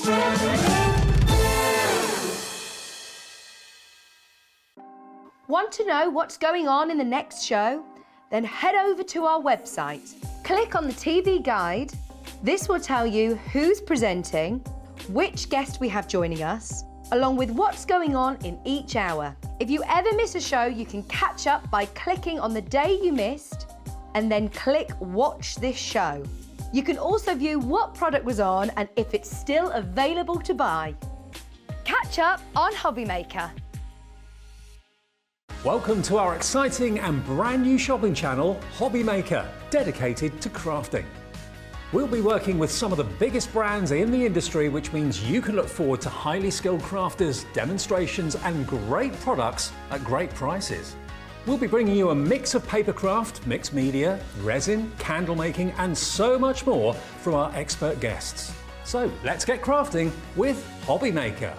Want to know what's going on in the next show? Then head over to our website. Click on the TV guide. This will tell you who's presenting, which guest we have joining us, along with what's going on in each hour. If you ever miss a show, you can catch up by clicking on the day you missed and then click Watch This Show. You can also view what product was on and if it's still available to buy. Catch up on Hobby Maker. Welcome to our exciting and brand new shopping channel, Hobby Maker, dedicated to crafting. We'll be working with some of the biggest brands in the industry, which means you can look forward to highly skilled crafters, demonstrations and great products at great prices. We'll be bringing you a mix of papercraft, mixed media, resin, candle making and so much more from our expert guests. So let's get crafting with Hobby Maker.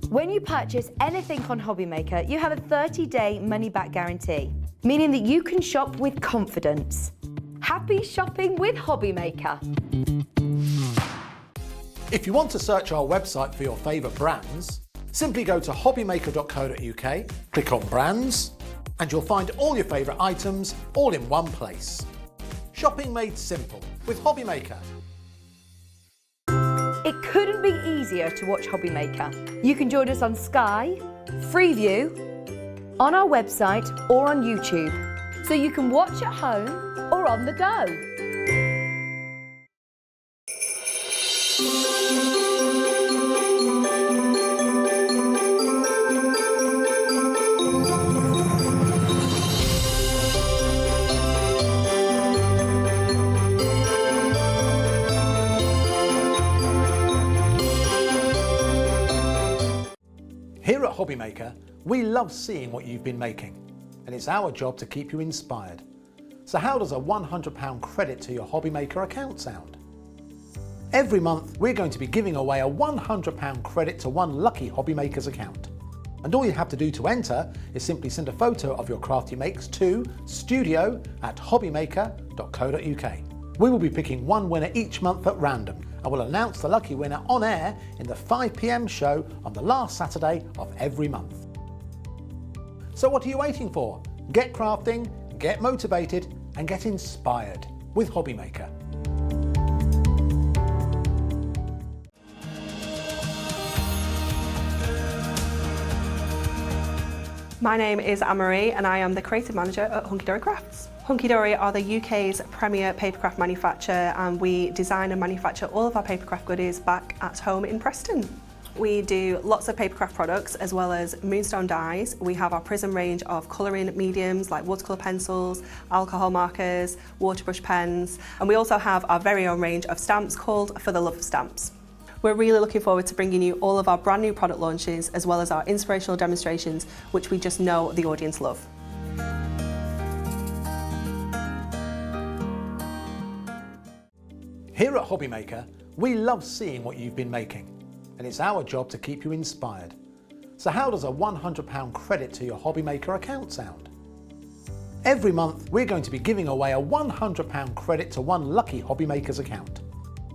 When you purchase anything on Hobby Maker, you have a 30-day money-back guarantee, meaning that you can shop with confidence. Happy shopping with Hobby Maker. If you want to search our website for your favourite brands, simply go to hobbymaker.co.uk, click on Brands, and you'll find all your favourite items all in one place. Shopping made simple with Hobby Maker. It couldn't be easier to watch Hobby Maker. You can join us on Sky, Freeview, on our website or on YouTube, so you can watch at home or on the go. Here at Hobby Maker, we love seeing what you've been making, and it's our job to keep you inspired. So how does a £100 credit to your Hobby Maker account sound? Every month, we're going to be giving away a £100 credit to one lucky Hobby Maker's account. And all you have to do to enter is simply send a photo of your craft you makes to studio@hobbymaker.co.uk. We will be picking one winner each month at random, and we'll announce the lucky winner on air in the 5 PM show on the last Saturday of every month. So what are you waiting for? Get crafting, get motivated and get inspired with Hobby Maker. My name is Anne-Marie and I am the creative manager at Hunky-Dory Crafts. Hunky-Dory are the UK's premier papercraft manufacturer, and we design and manufacture all of our papercraft goodies back at home in Preston. We do lots of papercraft products as well as moonstone dyes. We have our Prism range of colouring mediums like watercolour pencils, alcohol markers, waterbrush pens, and we also have our very own range of stamps called For the Love of Stamps. We're really looking forward to bringing you all of our brand new product launches as well as our inspirational demonstrations, which we just know the audience love. Here at Hobby Maker, we love seeing what you've been making, and it's our job to keep you inspired. So how does a £100 credit to your Hobby Maker account sound? Every month, we're going to be giving away a £100 credit to one lucky Hobby Maker's account.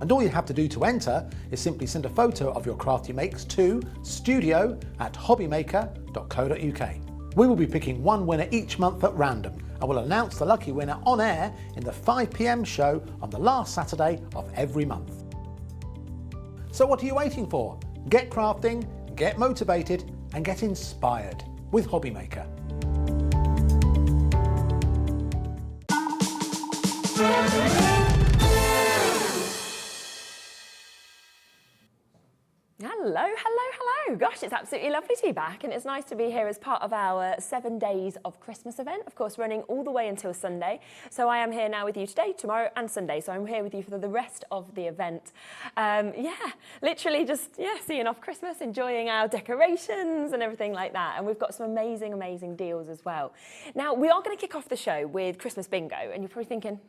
And all you have to do to enter is simply send a photo of your craft you makes to studio@hobbymaker.co.uk. We will be picking one winner each month at random, and we'll announce the lucky winner on air in the 5 PM show on the last Saturday of every month. So what are you waiting for? Get crafting, get motivated and get inspired with Hobby Maker. Hello, hello, hello. Gosh, it's absolutely lovely to be back, and it's nice to be here as part of our 7 days of Christmas event, of course, running all the way until Sunday. So I am here now with you today, tomorrow and Sunday. So I'm here with you for the rest of the event. Literally just, seeing off Christmas, enjoying our decorations and everything like that. And we've got some amazing, amazing deals as well. Now, we are going to kick off the show with Christmas Bingo, and you're probably thinking,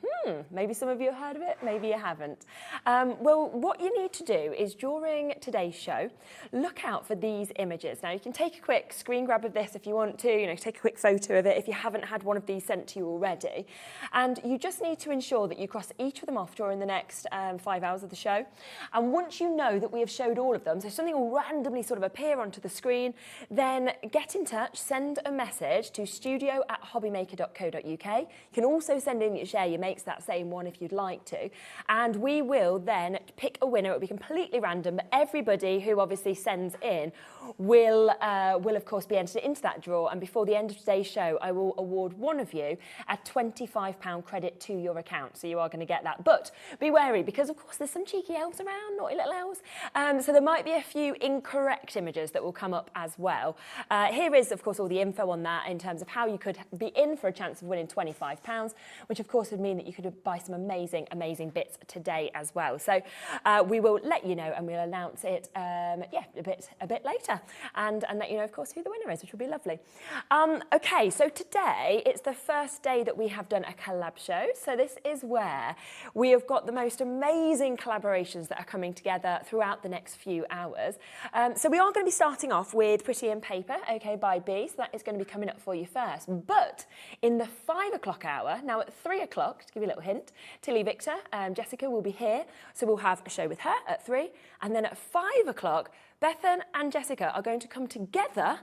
maybe some of you have heard of it, maybe you haven't. Well, what you need to do is during today's show, look out for for these images. Now you can take a quick screen grab of this if you want to, take a quick photo of it if you haven't had one of these sent to you already. And you just need to ensure that you cross each of them off during the next 5 hours of the show. And once you know that we have showed all of them, so something will randomly sort of appear onto the screen, then get in touch, send a message to studio@hobbymaker.co.uk. You can also send in your share your makes that same one if you'd like to. And we will then pick a winner. It will be completely random, but everybody who obviously sends in will of course be entered into that draw. And before the end of today's show, I will award one of you a £25 credit to your account. So you are going to get that. But be wary, because of course there's some cheeky elves around, naughty little elves. So there might be a few incorrect images that will come up as well. Here is, of course, all the info on that in terms of how you could be in for a chance of winning £25, which of course would mean that you could buy some amazing, amazing bits today as well. So we will let you know, and we'll announce it a bit later, and let you know, of course, who the winner is, which will be lovely. Okay, so today it's the first day that we have done a collab show. So this is where we have got the most amazing collaborations that are coming together throughout the next few hours. So we are going to be starting off with Pretty in Paper, okay, by B. So that is going to be coming up for you first. But in the 5 o'clock hour, now at 3 o'clock, to give you a little hint, Tilly Victor, Jessica will be here. So we'll have a show with her at 3. And then at 5 o'clock, Bethan and Jessica are going to come together,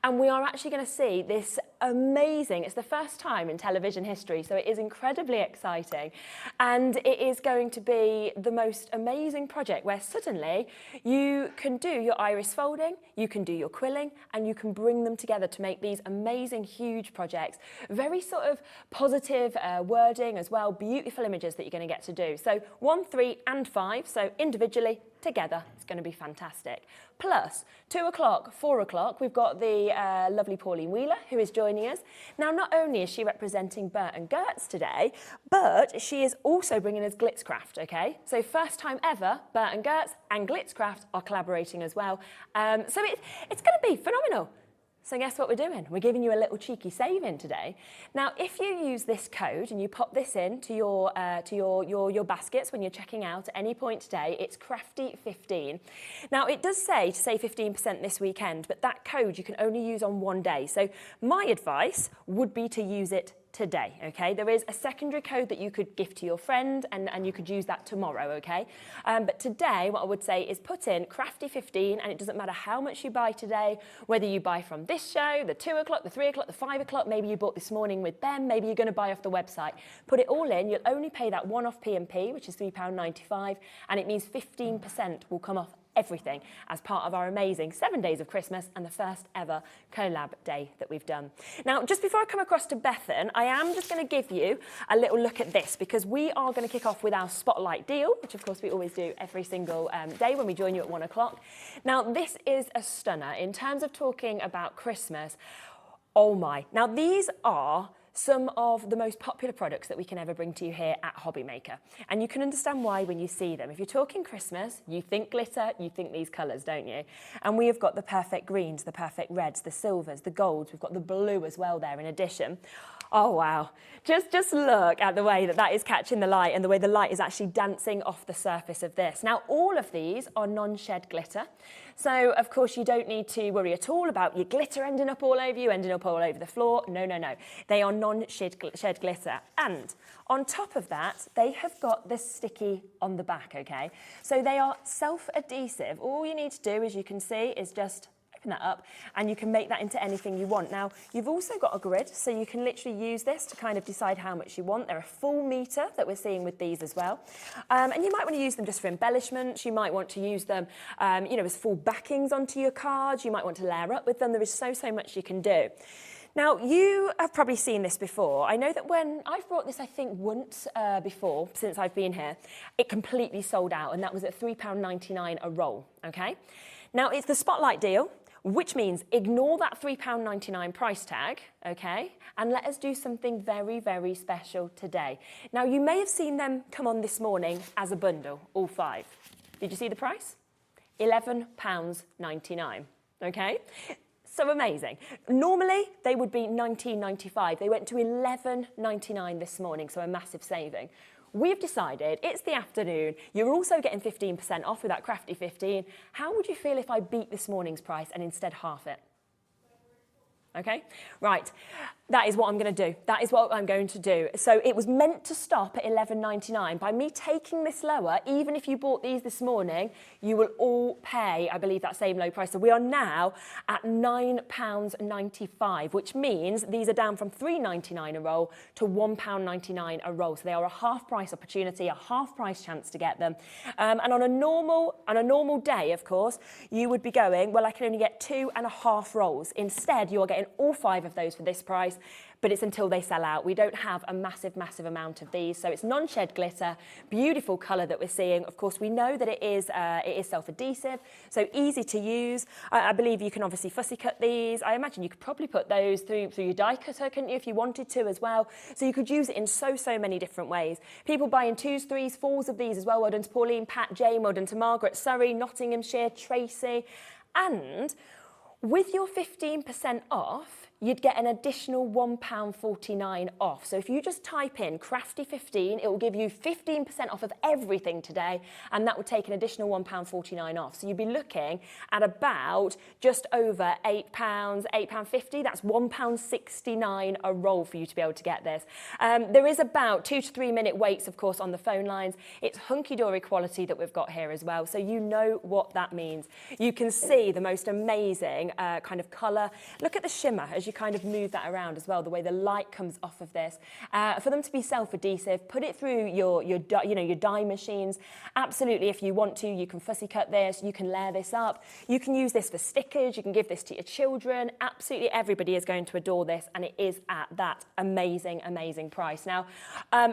and we are actually going to see this amazing, it's the first time in television history, so it is incredibly exciting, and it is going to be the most amazing project where suddenly you can do your iris folding, you can do your quilling, and you can bring them together to make these amazing, huge projects. Very sort of positive wording as well, beautiful images that you're going to get to do. So 1, 3 and 5, so individually, together, it's going to be fantastic. Plus, 2 o'clock, 4 o'clock, we've got the lovely Pauline Wheeler, who is joining us. Now, not only is she representing Bert and Gertz today, but she is also bringing us Glitzcraft, okay? So first time ever, Bert and Gertz and Glitzcraft are collaborating as well. So it's going to be phenomenal. So guess what we're doing? We're giving you a little cheeky save-in today. Now, if you use this code and you pop this in to your baskets when you're checking out at any point today, it's Crafty15. Now, it does say to save 15% this weekend, but that code you can only use on one day. So my advice would be to use it today, okay? There is a secondary code that you could gift to your friend, and you could use that tomorrow, okay? But today, what I would say is put in Crafty15, and it doesn't matter how much you buy today, whether you buy from this show, the 2 o'clock, the 3 o'clock, the 5 o'clock, maybe you bought this morning with them, maybe you're going to buy off the website. Put it all in, you'll only pay that one-off P&P, which is £3.95, and it means 15% will come off everything as part of our amazing 7 days of Christmas and the first ever collab day that we've done. Now, just before I come across to Bethan, I am just going to give you a little look at this, because we are going to kick off with our spotlight deal, which of course we always do every single day when we join you at 1 o'clock. Now, this is a stunner in terms of talking about Christmas. Oh my. Now, these are some of the most popular products that we can ever bring to you here at Hobbymaker. And you can understand why when you see them. If you're talking Christmas, you think glitter, you think these colours, don't you? And we have got the perfect greens, the perfect reds, the silvers, the golds. We've got the blue as well there in addition. Oh, wow. Just look at the way that is catching the light and the way the light is actually dancing off the surface of this. Now, all of these are non-shed glitter. So, of course, you don't need to worry at all about your glitter ending up all over you, ending up all over the floor. No, no, no. They are non-shed glitter. And on top of that, they have got this sticky on the back, okay? So they are self-adhesive. All you need to do, as you can see, is just that up, and you can make that into anything you want. Now, you've also got a grid, so you can literally use this to kind of decide how much you want. They're a full metre that we're seeing with these as well. And you might want to use them just for embellishments. You might want to use them, as full backings onto your cards. You might want to layer up with them. There is so much you can do. Now, you have probably seen this before. I know that when I've brought this, I think, once before, since I've been here, it completely sold out, and that was at £3.99 a roll, okay? Now, it's the Spotlight deal, which means ignore that £3.99 price tag, okay? And let us do something very, very special today. Now, you may have seen them come on this morning as a bundle, all 5. Did you see the price? £11.99, okay? So amazing. Normally, they would be £19.95. They went to £11.99 this morning, so a massive saving. we've decided it's the afternoon. You're also getting 15% off with that Crafty 15. How would you feel if I beat this morning's price and instead half it? Okay, right. That is what I'm going to do. That is what I'm going to do. So it was meant to stop at £11.99. By me taking this lower, even if you bought these this morning, you will all pay, I believe, that same low price. So we are now at £9.95, which means these are down from £3.99 a roll to £1.99 a roll. So they are a half price opportunity, a half price chance to get them. And on a normal day, of course, you would be going, well, I can only get 2.5 rolls. Instead, you are getting all 5 of those for this price. But it's until they sell out. We don't have a massive amount of these. So it's non-shed glitter, beautiful colour that we're seeing. Of course, we know that it is self-adhesive, so easy to use. I believe you can obviously fussy cut these. I imagine you could probably put those through your die cutter, couldn't you, if you wanted to as well. So you could use it in so many different ways. People buying 2s, 3s, 4s of these as well. Well done to Pauline, Pat, Jane, well done to Margaret, Surrey, Nottinghamshire, Tracy. And with your 15% off, you'd get an additional £1.49 off. So if you just type in Crafty 15, it will give you 15% off of everything today, and that would take an additional £1.49 off. So you'd be looking at about just over £8, £8.50. That's £1.69 a roll for you to be able to get this. There is about 2 to 3 minute waits, of course, on the phone lines. It's Hunky-Dory quality that we've got here as well, so you know what that means. You can see the most amazing kind of colour. Look at the shimmer as you kind of move that around as well, the way the light comes off of this. For them to be self-adhesive, put it through your die machines. Absolutely, if you want to, you can fussy cut this, you can layer this up, you can use this for stickers, you can give this to your children. Absolutely everybody is going to adore this, and it is at that amazing price. Now,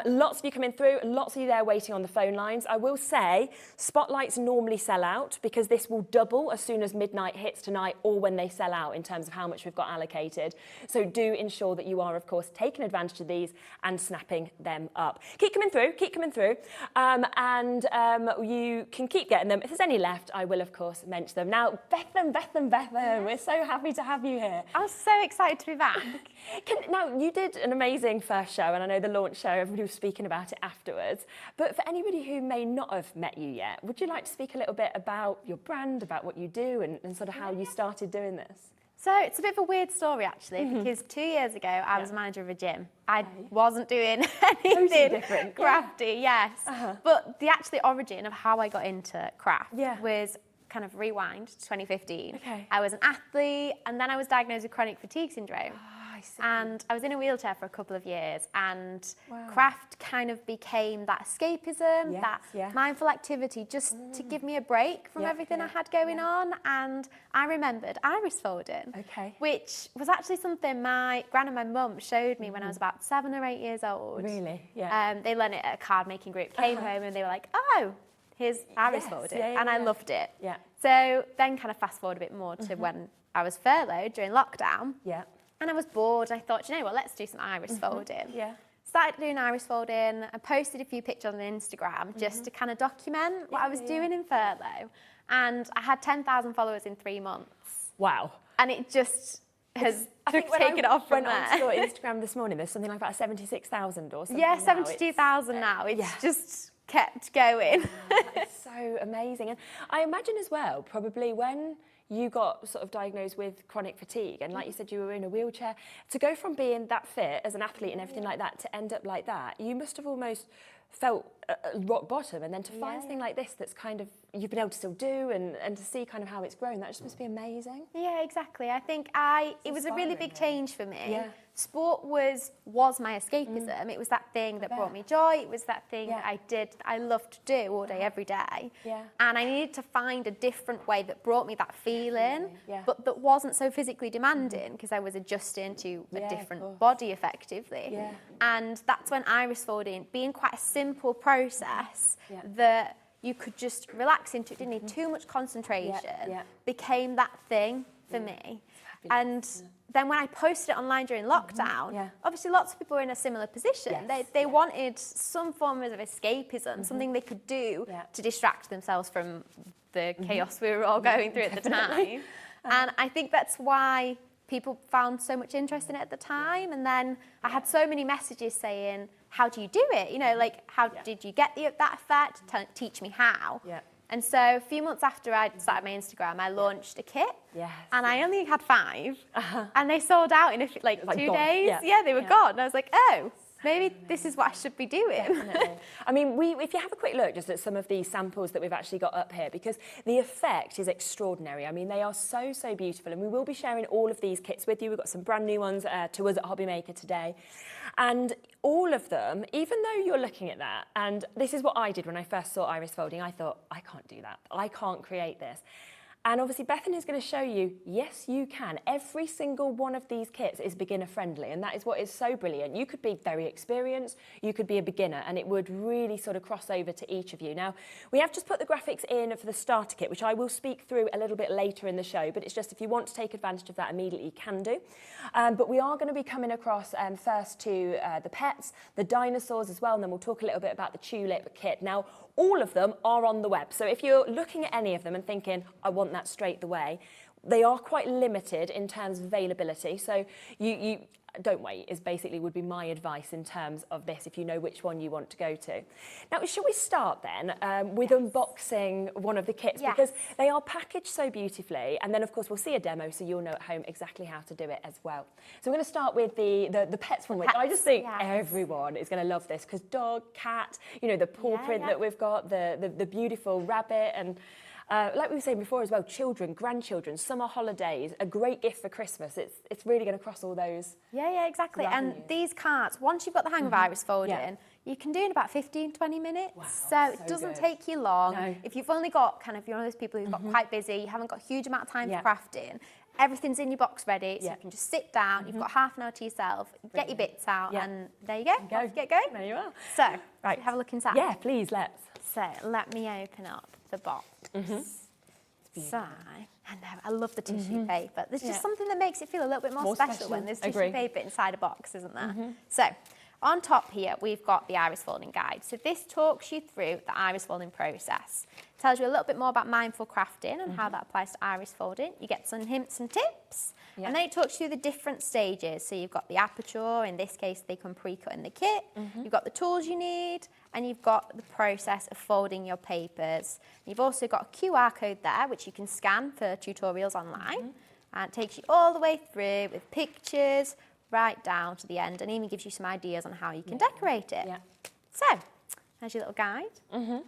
lots of you coming through, lots of you there waiting on the phone lines. I will say, spotlights normally sell out because this will double as soon as midnight hits tonight or when they sell out in terms of how much we've got allocated. So do ensure that you are, of course, taking advantage of these and snapping them up. Keep coming through, and you can keep getting them. If there's any left, I will, of course, mention them. Now, Bethan, we're so happy to have you here. I'm so excited to be back. Now, you did an amazing first show, and I know the launch show, everybody was speaking about it afterwards. But for anybody who may not have met you yet, would you like to speak a little bit about your brand, about what you do, and sort of how you started doing this? So it's a bit of a weird story, actually, because 2 years ago, I was manager of a gym. I wasn't doing anything different. crafty, yes. But the actual origin of how I got into craft was kind of rewind to 2015. Okay. I was an athlete, and then I was diagnosed with chronic fatigue syndrome. And I was in a wheelchair for a couple of years, and craft kind of became that escapism, mindful activity, just to give me a break from everything I had going on. And I remembered iris folding, which was actually something my gran and my mum showed me when I was about 7 or 8 years old. Really? Yeah. They learned it at a card making group, came home and they were like, oh, here's iris folding. And I loved it. Yeah. So then kind of fast forward a bit more to when I was furloughed during lockdown. Yeah. And I was bored, and I thought, you know what, let's do some iris folding. Yeah. Started doing iris folding. I posted a few pictures on Instagram just to kind of document what I was doing in furlough. And I had 10,000 followers in 3 months. Wow. And it just has taken off from there. I went on Instagram this morning, there's something like about 76,000 or something. Yeah, 72,000 now. It's just kept going. It's so amazing. And I imagine as well, probably when you got sort of diagnosed with chronic fatigue, and like you said, you were in a wheelchair, to go from being that fit as an athlete and everything like that to end up like that, you must have almost felt rock bottom, and then to find something like this that's kind of you've been able to still do and to see kind of how it's grown, that just must be amazing. Yeah, exactly. I think it was a really big change for me. Yeah. Sport was my escapism. It was that thing that brought me joy. It was that thing that I loved to do all day, every day. Yeah. And I needed to find a different way that brought me that feeling, but that wasn't so physically demanding, because I was adjusting to a different body effectively. Yeah. And that's when iris folding, being quite a simple process that you could just relax into, it didn't need too much concentration, became that thing for me. And then when I posted it online during lockdown, obviously lots of people were in a similar position. They wanted some form of escapism, something they could do to distract themselves from the chaos we were all going through at the time. And I think that's why people found so much interest in it at the time. And then I had so many messages saying, how do you do it? You know, like, how did you get that effect? Teach me how. Yeah. And so a few months after I started my Instagram, I launched a kit. Yes. And I only had 5. And they sold out in like 2 gone. days. Yeah. They were gone. And I was like, oh, maybe this is what I should be doing. Definitely. I mean, if you have a quick look just at some of these samples that we've actually got up here, because the effect is extraordinary. I mean, they are so, so beautiful. And we will be sharing all of these kits with you. We've got some brand new ones to us at Hobby Maker today. And all of them, even though you're looking at that, and this is what I did when I first saw iris folding, I thought, I can't do that. I can't create this. And obviously Bethany is going to show you, yes, you can. Every single one of these kits is beginner friendly, and that is what is so brilliant. You could be very experienced, you could be a beginner, and it would really sort of cross over to each of you. Now, we have just put the graphics in for the starter kit, which I will speak through a little bit later in the show, but it's just if you want to take advantage of that immediately, you can do. But we are going to be coming across first to the pets, the dinosaurs as well, and then we'll talk a little bit about the tulip kit. Now, all of them are on the web. So if you're looking at any of them and thinking, I want that straight away, they are quite limited in terms of availability. So you don't wait is basically would be my advice in terms of this, if you know which one you want to go to. Now, shall we start then with unboxing one of the kits? Because they are packaged so beautifully. And then, of course, we'll see a demo so you'll know at home exactly how to do it as well. So we're going to start with the pets one, which I just think everyone is going to love this, because dog, cat, you know, the paw print that we've got, the beautiful rabbit, and like we were saying before as well, children, grandchildren, summer holidays, a great gift for Christmas. It's really going to cross all those. Yeah, exactly. And these cards, once you've got the hang of iris folding, you can do in about 15, 20 minutes. Wow, so it doesn't take you long. No. If you've only got you're one of those people who've got quite busy, you haven't got a huge amount of time for crafting, everything's in your box ready, so you can just sit down, you've got half an hour to yourself, get your bits out, and there you go. Off, get going. There you are. So, right, have a look inside. Yeah, please, let's. So, let me open up the box. So, I know, I love the tissue paper. There's just something that makes it feel a little bit more special when there's tissue paper inside a box, isn't there? So, on top here, we've got the iris folding guide. So this talks you through the iris folding process. Tells you a little bit more about mindful crafting and how that applies to iris folding. You get some hints and tips. And then it talks you through the different stages. So you've got the aperture, in this case they come pre-cut in the kit. You've got the tools you need, and you've got the process of folding your papers. You've also got a QR code there, which you can scan for tutorials online. And it takes you all the way through with pictures, right down to the end, and even gives you some ideas on how you can decorate it. So, there's your little guide.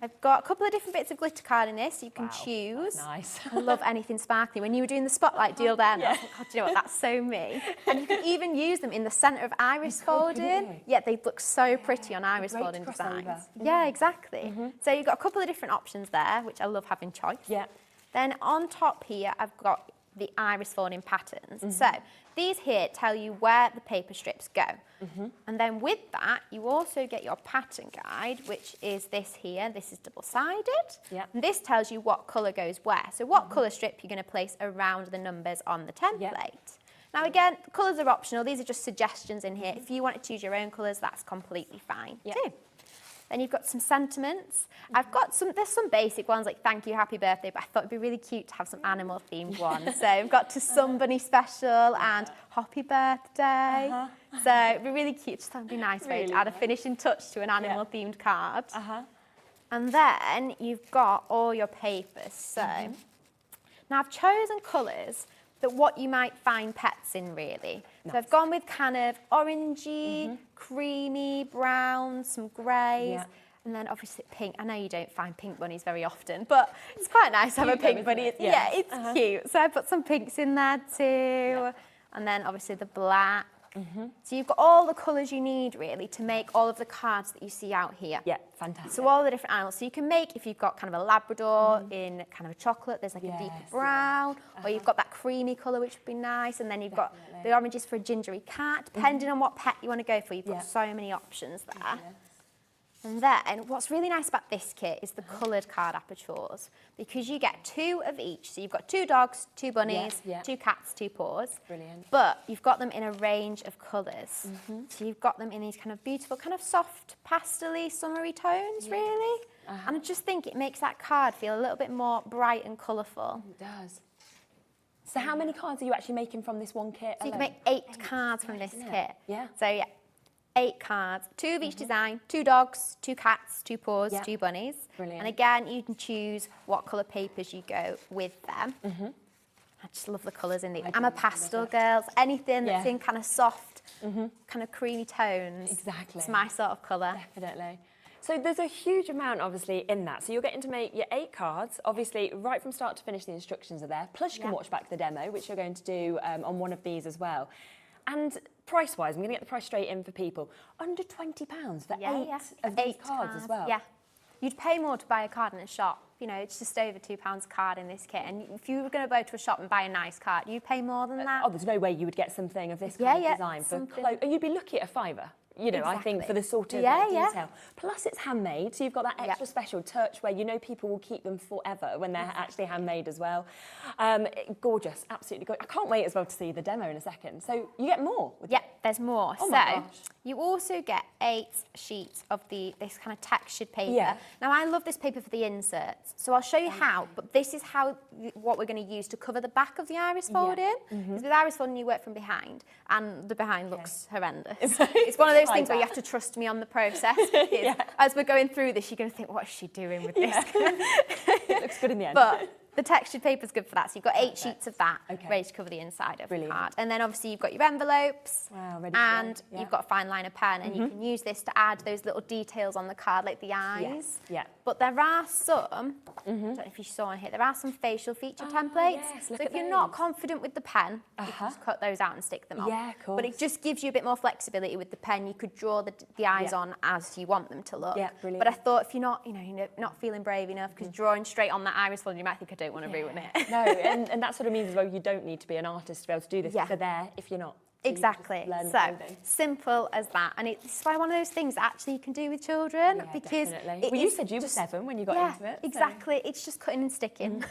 I've got a couple of different bits of glitter card in this, so you can choose. Nice. I love anything sparkly. When you were doing the spotlight deal then, I was like, oh, do you know what, that's so me. And you can even use them in the centre of iris folding. Yeah, they look so pretty on iris folding designs. Yeah, exactly. So you've got a couple of different options there, which I love having choice. Then on top here, I've got the iris folding patterns. So these here tell you where the paper strips go. And then with that, you also get your pattern guide, which is this here. This is double-sided. And this tells you what colour goes where. So what colour strip you're going to place around the numbers on the template. Now again, the colours are optional. These are just suggestions in here. If you want to choose your own colours, that's completely fine too. Then you've got some sentiments. There's some basic ones like thank you, happy birthday, but I thought it'd be really cute to have some animal themed ones. So we've got to somebody special and happy birthday. So it'd be really cute, just that'd be nice way to add a finishing touch to an animal themed card. And then you've got all your papers. So now I've chosen colours that what you might find pets in, really. So I've gone with kind of orangey, creamy, brown, some greys, and then obviously pink. I know you don't find pink bunnies very often, but it's quite nice to have a pink bunny. It's cute. So I put some pinks in there too, and then obviously the black. So you've got all the colours you need, really, to make all of the cards that you see out here. Yeah, fantastic. So all the different animals. So you can make, if you've got kind of a Labrador in kind of a chocolate, there's like a deep brown, or you've got that creamy colour, which would be nice, and then you've got the oranges for a gingery cat. Depending on what pet you want to go for, you've got so many options there. And then what's really nice about this kit is the coloured card apertures, because you get 2 of each. So you've got 2 dogs, 2 bunnies, 2 cats, 2 paws. Brilliant. But you've got them in a range of colours. So you've got them in these kind of beautiful, kind of soft, pastel-y, summery tones, really. And I just think it makes that card feel a little bit more bright and colourful. It does. So how many cards are you actually making from this one kit? So you can make 8 cards from this kit. Yeah. So yeah. 8 cards, 2 of each design, 2 dogs, 2 cats, 2 paws, Yeah. 2 bunnies. Brilliant. And again, you can choose what colour papers you go with them. I just love the colours in these. I'm a pastel girl, so anything that's in kind of soft, kind of creamy tones. Exactly. It's my sort of colour. Definitely. So there's a huge amount, obviously, in that. So you're getting to make your 8 cards. Obviously, right from start to finish, the instructions are there. Plus, you can watch back the demo, which you're going to do on one of these as well. And price-wise, I'm going to get the price straight in for people. Under £20 for 8 of these cards as well. Yeah. You'd pay more to buy a card in a shop. You know, it's just over £2 a card in this kit. And if you were going to go to a shop and buy a nice card, you'd pay more than that. Oh, there's no way you would get something of this kind of design for something. clothes. You'd be lucky at a £5. You know, I think for the sort of detail. Plus, it's handmade, so you've got that extra special touch where you know people will keep them forever when they're actually handmade as well. Gorgeous, absolutely gorgeous. I can't wait as well to see the demo in a second. So you get more. There's more. Oh my gosh. You also get 8 sheets of this kind of textured paper. Yeah. Now, I love this paper for the inserts, so I'll show you how, but this is what we're going to use to cover the back of the iris folding. Because with iris folding, you work from behind, and the behind looks horrendous. It's one of those things where you have to trust me on the process, because as we're going through this, you're going to think, what is she doing with this? It looks good in the end. But the textured paper's good for that. So you've got 8 sheets of that ready to cover the inside of the card. And then obviously you've got your envelopes and you've got a fine liner pen, and you can use this to add those little details on the card, like the eyes. But there are some, I don't know if you saw on here, there are some facial feature templates. So if you're not confident with the pen, you can just cut those out and stick them on. of course. But it just gives you a bit more flexibility with the pen. You could draw the eyes on as you want them to look. Brilliant. But I thought if you're not, you're not feeling brave enough, because drawing straight on that iris folding, you might think I don't want to ruin it. No, and that sort of means as well you don't need to be an artist to be able to do this. They're there if you're not. So Exactly. So simple as that, and it's one of those things that actually you can do with children because you said you were 7 when you got into it. Exactly. It's just cutting and sticking.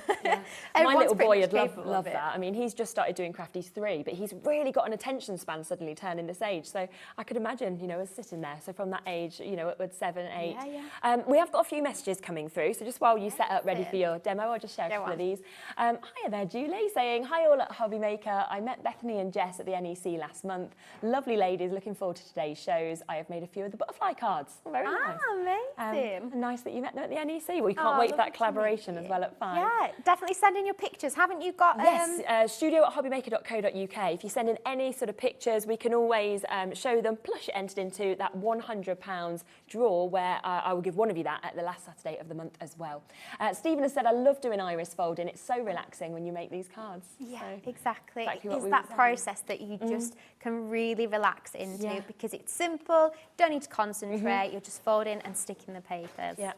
My little boy would love that. I mean, he's just started doing craft. He's 3, but he's really got an attention span suddenly turning this age. So I could imagine, us sitting there. So from that age, upwards 7, 8. We have got a few messages coming through. So just while you set up ready for your demo, I'll just share a couple of these. Hiya there, Julie, saying hi all at Hobby Maker. I met Bethany and Jess at the NEC last month. Lovely ladies, looking forward to today's shows. I have made a few of the butterfly cards. Very nice. Amazing. Nice that you met them at the NEC. Well, you can't wait for that collaboration as well at 5. Yeah, definitely send in your pictures. Haven't you got... Yes, studio@hobbymaker.co.uk. If you send in any sort of pictures, we can always show them. Plus, you're entered into that £100 draw where I will give one of you that at the last Saturday of the month as well. Stephen has said, I love doing iris folding. It's so relaxing when you make these cards. Yeah, So, exactly. what It's we that were saying. process that you just can really relax into because it's simple, you don't need to concentrate, you're just folding and sticking the papers. Yeah.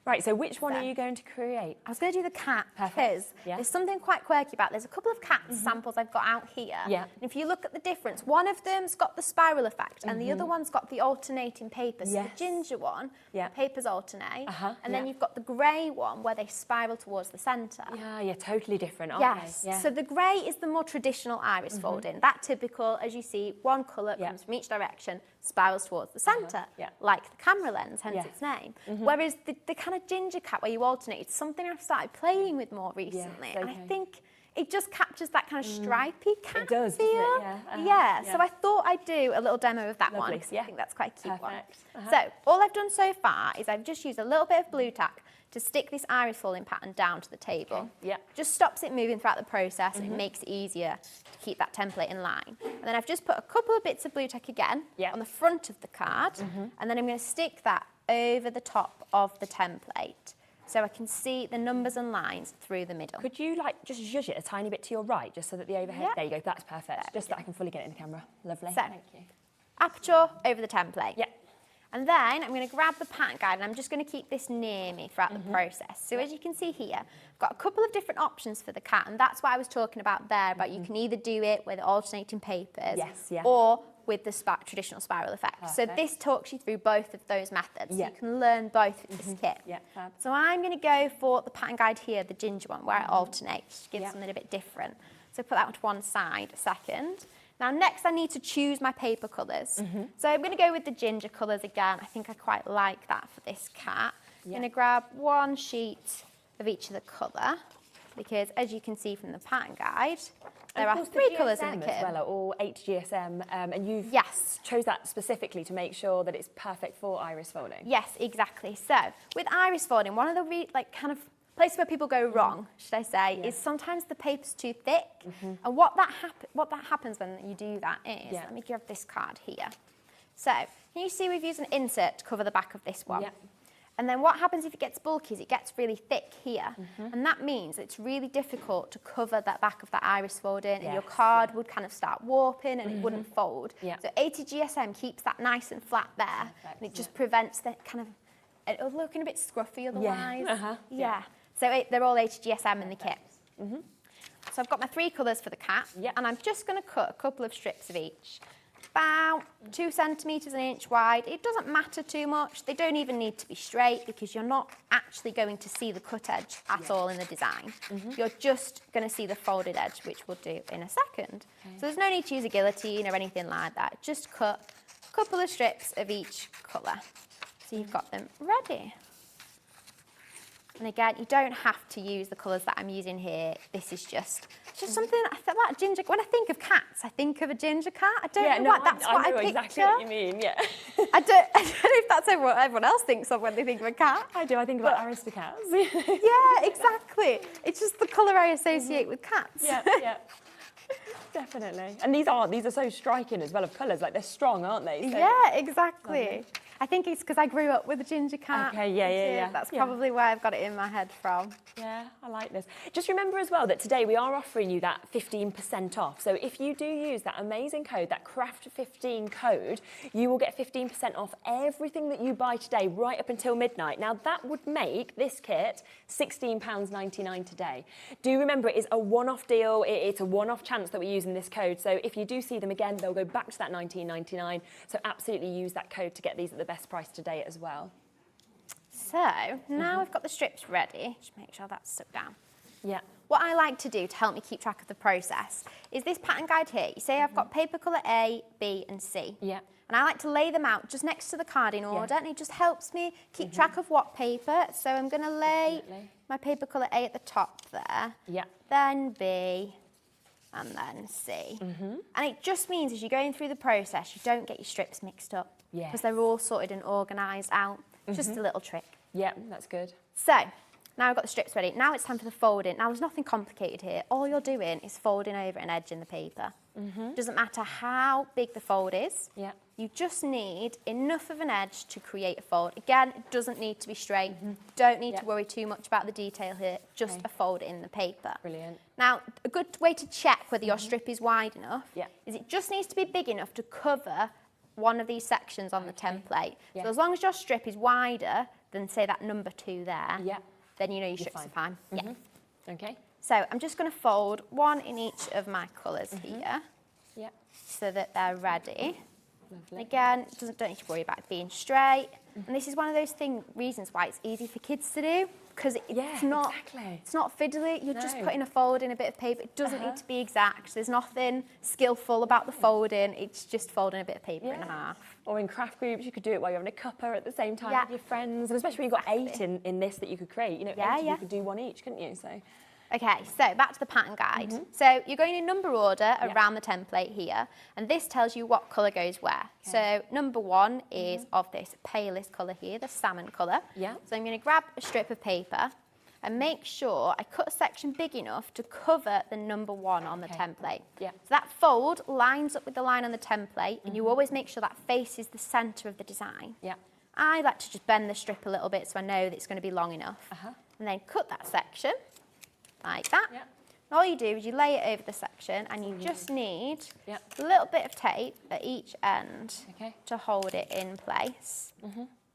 Right, so which one are you going to create? I was going to do the cat because there's something quite quirky about it. There's a couple of cat samples I've got out here. And if you look at the difference, one of them's got the spiral effect and the other one's got the alternating paper. So the ginger one, the papers alternate, and then you've got the grey one where they spiral towards the centre. Yeah, totally different, aren't they? So the grey is the more traditional iris folding. That typical, as you see, one colour comes from each direction, spirals towards the centre, like the camera lens, hence its name. Whereas the kind of ginger cat where you alternate, it's something I've started playing with more recently. And I think it just captures that kind of stripy cat feel. Doesn't it? So I thought I'd do a little demo of that one, because I think that's quite a cute one. So all I've done so far is I've just used a little bit of blue tack to stick this iris folding pattern down to the table. Just stops it moving throughout the process and it makes it easier to keep that template in line. And then I've just put a couple of bits of blue tack again on the front of the card, and then I'm going to stick that over the top of the template so I can see the numbers and lines through the middle. Could you just zhuzh it a tiny bit to your right, just so that the overhead, there you go, that's perfect. Just so that I can fully get it in the camera. Lovely, thank you. Aperture over the template. And then I'm going to grab the pattern guide and I'm just going to keep this near me throughout the process. So as you can see here, I've got a couple of different options for the cat, and that's what I was talking about there, about you can either do it with alternating papers or with the traditional spiral effect. So this talks you through both of those methods. So you can learn both with this kit. So I'm going to go for the pattern guide here, the ginger one, where I alternate, just gives something a bit different. So put that one to one side a second. Now next I need to choose my paper colours. So I'm going to go with the ginger colours again. I think I quite like that for this cat. I'm going to grab one sheet of each of the colour because as you can see from the pattern guide, There are 3 colours in the kit. As well, are all HGSM, and you've chose that specifically to make sure that it's perfect for iris folding. Yes, exactly. So with iris folding, one of the places where people go wrong, should I say, is sometimes the paper's too thick. And what that happens when you do that is, let me grab this card here. So can you see we've used an insert to cover the back of this one? Yeah. And then what happens if it gets bulky is it gets really thick here. And that means it's really difficult to cover that back of that iris folding, and your card would kind of start warping and it wouldn't fold. So 80 GSM keeps that nice and flat there, and it just prevents the kind of it looking a bit scruffy otherwise. So they're all 80 GSM in the kit. So I've got my 3 colours for the cat, and I'm just going to cut a couple of strips of each. About 2 centimetres an inch wide. It doesn't matter too much. They don't even need to be straight because you're not actually going to see the cut edge at all in the design. You're just going to see the folded edge, which we'll do in a second. So there's no need to use a guillotine or anything like that. Just cut a couple of strips of each colour. So you've got them ready. And again, you don't have to use the colours that I'm using here. This is just something I thought about ginger. When I think of cats, I think of a ginger cat. I don't know why. That's what I picture. Exactly what you mean. Yeah. I don't know if that's what everyone else thinks of when they think of a cat. I do. I think about aristocrats. Yeah, exactly. It's just the colour I associate with cats. Yeah. Definitely. And these are so striking as well of colours. Like they're strong, aren't they? So yeah, exactly. Lovely. I think it's because I grew up with a ginger cat. Okay, yeah. That's probably where I've got it in my head from. Yeah, I like this. Just remember as well that today we are offering you that 15% off. So if you do use that amazing code, that CRAFT15 code, you will get 15% off everything that you buy today right up until midnight. Now that would make this kit £16.99 today. Do remember it is a one-off deal. It's a one-off chance that we're using this code. So if you do see them again, they'll go back to that £19.99. So absolutely use that code to get these at the best price today as well. So now we've got the strips ready. Just make sure that's stuck down. Yeah. What I like to do to help me keep track of the process is this pattern guide here. You say I've got paper colour A, B and C. Yeah. And I like to lay them out just next to the card in order, and it just helps me keep track of what paper. So I'm going to lay my paper colour A at the top there, then B, and then C. And it just means as you're going through the process, you don't get your strips mixed up because they're all sorted and organised out. Just a little trick. Yeah, that's good. So now I've got the strips ready. Now it's time for the folding. Now there's nothing complicated here. All you're doing is folding over an edge in the paper. Doesn't matter how big the fold is. Yeah. You just need enough of an edge to create a fold. Again, it doesn't need to be straight. Don't need to worry too much about the detail here. Just a fold in the paper. Brilliant. Now, a good way to check whether your strip is wide enough is it just needs to be big enough to cover one of these sections on the template. So as long as your strip is wider than, say, that number 2 there, then you know your strips are fine. Okay. So I'm just going to fold one in each of my colours here so that they're ready. Lovely. Again, don't need to worry about it being straight. And this is one of those reasons why it's easy for kids to do, because it's not fiddly. You're just putting a fold in a bit of paper. It doesn't need to be exact. There's nothing skillful about the folding. It's just folding a bit of paper in half. Or in craft groups, you could do it while you're having a cuppa at the same time with your friends. And especially when you've got 8 in this that you could create. You know, 8 you could do one each, couldn't you? So. Okay, so back to the pattern guide. So you're going in number order around the template here, and this tells you what colour goes where. So number 1 is of this palest colour here, the salmon colour. So I'm going to grab a strip of paper and make sure I cut a section big enough to cover the number 1 on the template. So that fold lines up with the line on the template, and you always make sure that faces the centre of the design. I like to just bend the strip a little bit so I know that it's going to be long enough. And then cut that section. Like that. And all you do is you lay it over the section, and you just need a little bit of tape at each end to hold it in place,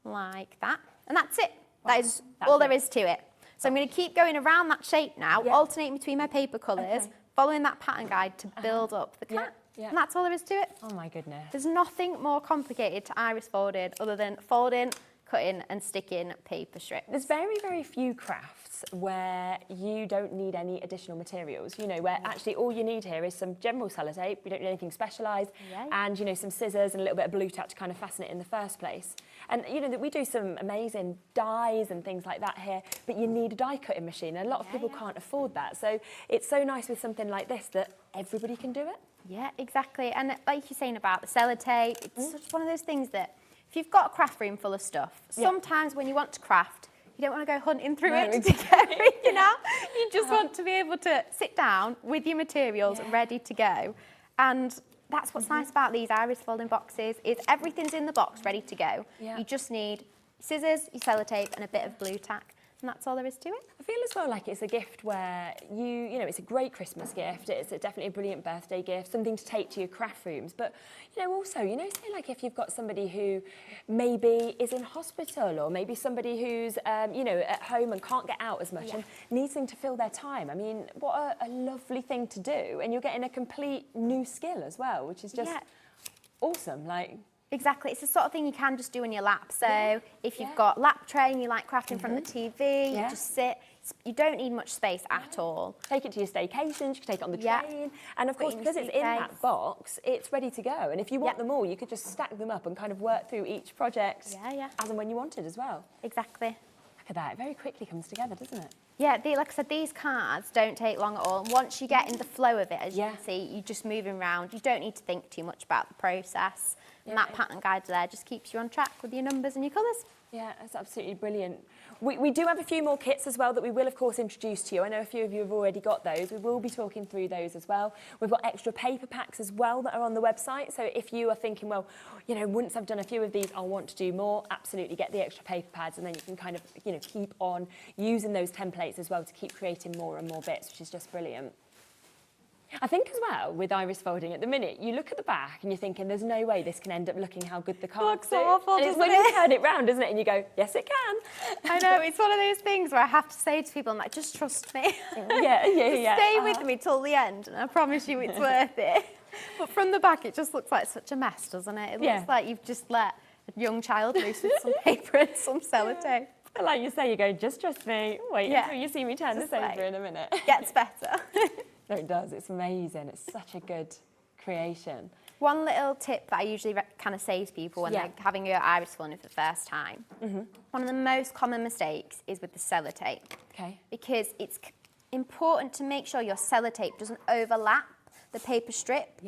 like that. And that's it. That is all there is to it. So I'm going to keep going around that shape now, alternating between my paper colours, following that pattern guide to build up the cat. And that's all there is to it. Oh my goodness. There's nothing more complicated to iris folding other than folding, cutting and sticking paper strips. There's very, very few crafts where you don't need any additional materials, you know, where actually all you need here is some general sellotape, you don't need anything specialised, and, you know, some scissors and a little bit of blue tack to kind of fasten it in the first place. And, you know, that we do some amazing dies and things like that here, but you need a die cutting machine, and a lot of people can't afford that. So it's so nice with something like this that everybody can do it. Yeah, exactly. And like you're saying about the sellotape, it's such one of those things that if you've got a craft room full of stuff, sometimes when you want to craft, you don't want to go hunting through it to get everything out. You just want to be able to sit down with your materials ready to go. And that's what's nice about these iris folding boxes, is everything's in the box ready to go. You just need scissors, your sellotape and a bit of blue tack. And that's all there is to it. I feel as well like it's a gift where you know, it's a great Christmas gift. It's definitely a brilliant birthday gift, something to take to your craft rooms. But, you know, also, you know, say like if you've got somebody who maybe is in hospital, or maybe somebody who's, you know, at home and can't get out as much and needs something to fill their time. I mean, what a lovely thing to do. And you're getting a complete new skill as well, which is just awesome. Like. Exactly, it's the sort of thing you can just do in your lap. So if you've got lap tray and you like crafting from the TV, you just sit. You don't need much space at all. Take it to your staycations, you can take it on the train. And of course, because it's in that box, it's ready to go. And if you want them all, you could just stack them up and kind of work through each project as and when you wanted as well. Exactly. Look at that, it very quickly comes together, doesn't it? Yeah, like I said, these cards don't take long at all. And once you get in the flow of it, as you can see, you're just moving around. You don't need to think too much about the process. And that pattern guide there just keeps you on track with your numbers and your colours. Yeah, that's absolutely brilliant. We do have a few more kits as well that we will, of course, introduce to you. I know a few of you have already got those. We will be talking through those as well. We've got extra paper packs as well that are on the website. So if you are thinking, well, you know, once I've done a few of these, I'll want to do more, absolutely get the extra paper pads, and then you can kind of, you know, keep on using those templates as well to keep creating more and more bits, which is just brilliant. I think as well, with iris folding at the minute, you look at the back and you're thinking, there's no way this can end up looking how good the cards do. Looks awful, and it's when you turn it round, isn't it? And you go, yes, it can. I know, it's one of those things where I have to say to people, I'm like, just trust me. Stay with me till the end, and I promise you it's worth it. But from the back, it just looks like such a mess, doesn't it? It looks like you've just let a young child loose with some paper and some sellotape. But like you say, you go, just trust me. Wait until you see me turn this over in a minute. Gets better. No, it does. It's amazing. It's such a good creation. One little tip that I usually kind of say to people when they're having your iris folding for the first time, one of the most common mistakes is with the sellotape. Okay. Because it's important to make sure your sellotape doesn't overlap the paper strip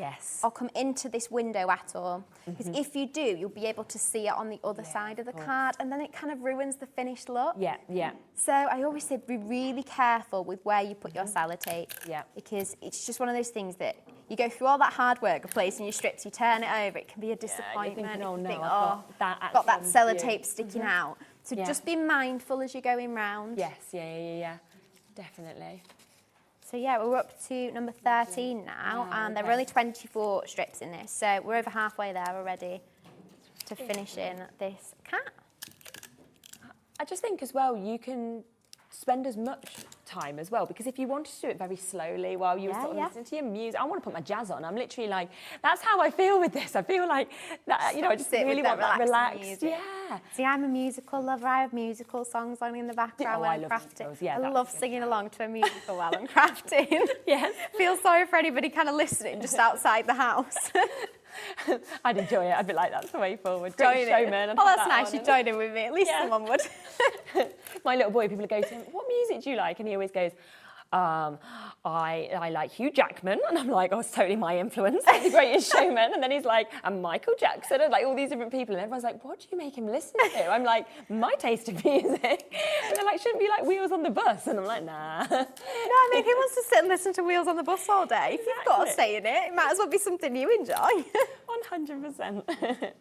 or come into this window at all. Because if you do, you'll be able to see it on the other side of the card, and then it kind of ruins the finished look. So I always say be really careful with where you put your sellotape, because it's just one of those things that you go through all that hard work of placing your strips, you turn it over, it can be a disappointment. Thinking, oh no, think, I've got that sellotape sticking out. So just be mindful as you're going round. Yes, definitely. So yeah, we're up to number 13 now, and there are only 24 strips in this, so we're over halfway there already to finishing this cat. I just think as well, you can spend as much time as well, because if you wanted to do it very slowly while you were sort of listening to your music, I want to put my jazz on. I'm literally like, that's how I feel with this. I feel like that, you know, I just really want that relaxed music. See, I'm a musical lover. I have musical songs on in the background when I'm crafting. I love singing along to a musical while I'm crafting. Feel sorry for anybody kind of listening just outside the house. I'd enjoy it. I'd be like, that's the way forward. Great showman. Oh, that's nice. You join in with me. At least someone would. My little boy, people go to him, what music do you like? And he always goes, I like Hugh Jackman. And I'm like, oh, it's totally my influence. He's the greatest showman. And then he's like, and Michael Jackson, and like all these different people. And everyone's like, what do you make him listen to? I'm like, my taste of music. And they're like, shouldn't be like Wheels on the Bus. And I'm like, nah. No, I mean, who wants to sit and listen to Wheels on the Bus all day? If you've got a say in it, it might as well be something you enjoy. 100%.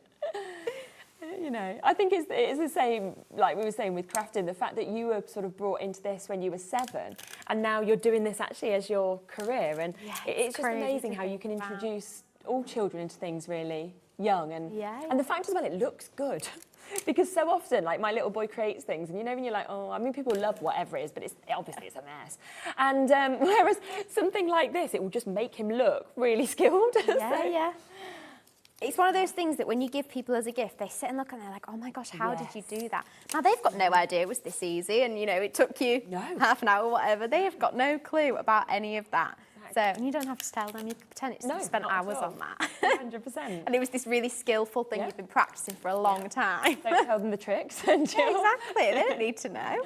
You know, I think it's the same, like we were saying with crafting, the fact that you were sort of brought into this when you were 7, and now you're doing this actually as your career, and it's just amazing how you can introduce all children into things really young, and the fact as well, it looks good. Because so often, like, my little boy creates things, and you know when you're like, oh, I mean, people love whatever it is, but obviously it's a mess. And whereas something like this, it will just make him look really skilled. it's one of those things that when you give people as a gift, they sit and look and they're like, oh my gosh, how did you do that? Now, they've got no idea it was this easy and, you know, it took you half an hour or whatever. They have got no clue about any of that. So, and you don't have to tell them, you can pretend it's you spent hours on that. 100%. And it was this really skillful thing you've been practicing for a long time. Don't tell them the tricks. And Exactly, they don't need to know.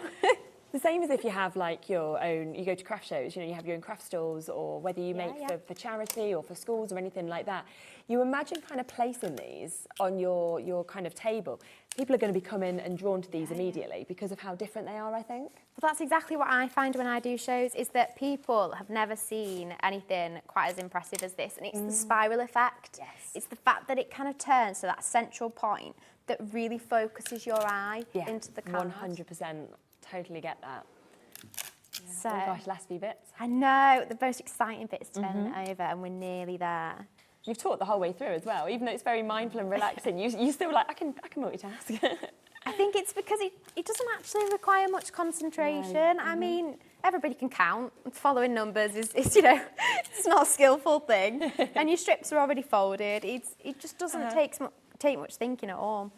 The same as if you have like your own, you go to craft shows, you know, you have your own craft stalls, or whether you make for charity or for schools or anything like that. You imagine kind of placing these on your kind of table. People are going to be coming and drawn to these immediately because of how different they are, I think. Well, that's exactly what I find when I do shows, is that people have never seen anything quite as impressive as this. And it's the spiral effect. Yes. It's the fact that it kind of turns to that central point that really focuses your eye into the card. 100%. Totally get that. So, oh gosh, last few bits. I know, the most exciting bit is turning it over, and we're nearly there. You've taught the whole way through as well, even though it's very mindful and relaxing. You still like, I can multitask. I think it's because it doesn't actually require much concentration. I mean, everybody can count. Following numbers is you know, it's not a skillful thing. And your strips are already folded. It just doesn't take much thinking at all.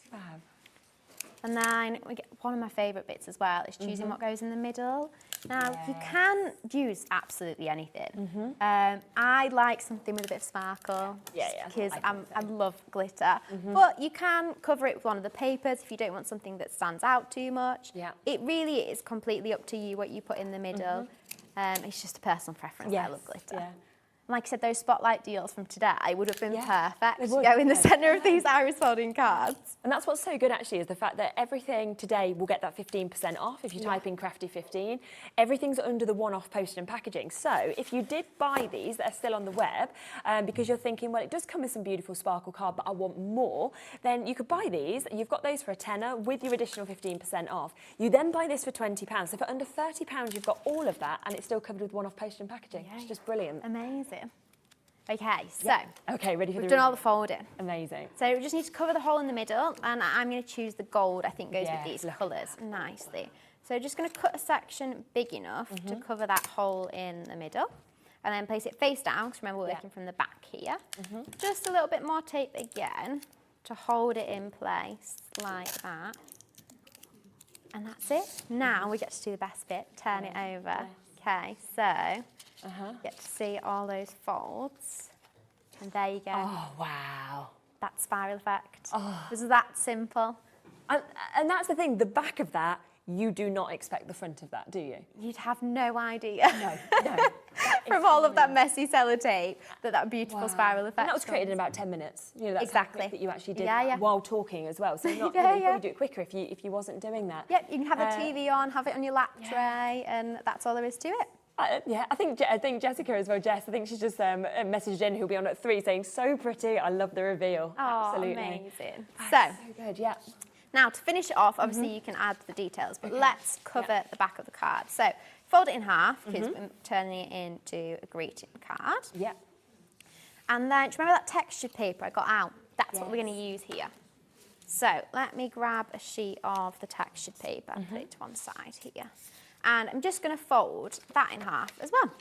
Fab. And then we get one of my favourite bits as well is choosing what goes in the middle. Now, you can use absolutely anything. I like something with a bit of sparkle. Because I love glitter. But you can cover it with one of the papers if you don't want something that stands out too much. It really is completely up to you what you put in the middle. It's just a personal preference. I love glitter. And like I said, those spotlight deals from today would have been perfect to go in the centre of these iris folding cards. And that's what's so good actually, is the fact that everything today will get that 15% off if you type in Crafty15. Everything's under the one-off postage and packaging. So if you did buy these that are still on the web, because you're thinking, well, it does come with some beautiful sparkle card, but I want more, then you could buy these. You've got those for a tenner with your additional 15% off. You then buy this for £20. So for under £30, you've got all of that, and it's still covered with one-off postage and packaging. It's just brilliant. Amazing. Okay, so okay, ready for we've done all the folding. Amazing. So we just need to cover the hole in the middle, and I'm going to choose the gold. I think goes with these colours nicely. So just going to cut a section big enough to cover that hole in the middle, and then place it face down. Because remember, we're working from the back here. Just a little bit more tape again to hold it in place like that, and that's it. Now we get to do the best bit: turn it over. Okay, so. Get to see all those folds, and there you go. Oh, wow. That spiral effect. This is that simple. And that's the thing, the back of that, you do not expect the front of that, do you? You'd have no idea. No. From all of that messy sellotape, that beautiful spiral effect. And that was created in about 10 minutes. You know, that's exactly that you actually did while talking as well. So not, you'd probably do it quicker if you wasn't doing that. Yep, you can have a TV on, have it on your lap tray, and that's all there is to it. I think Jessica as well, Jess, I think she's just messaged in, who'll be on at 3, saying, so pretty, I love the reveal. Oh, absolutely. Amazing. So good, Now, to finish it off, obviously you can add the details, but let's cover the back of the card. So, fold it in half, because we're turning it into a greeting card. And then, do you remember that textured paper I got out? That's what we're going to use here. So, let me grab a sheet of the textured paper and put it to one side here. And I'm just going to fold that in half as well.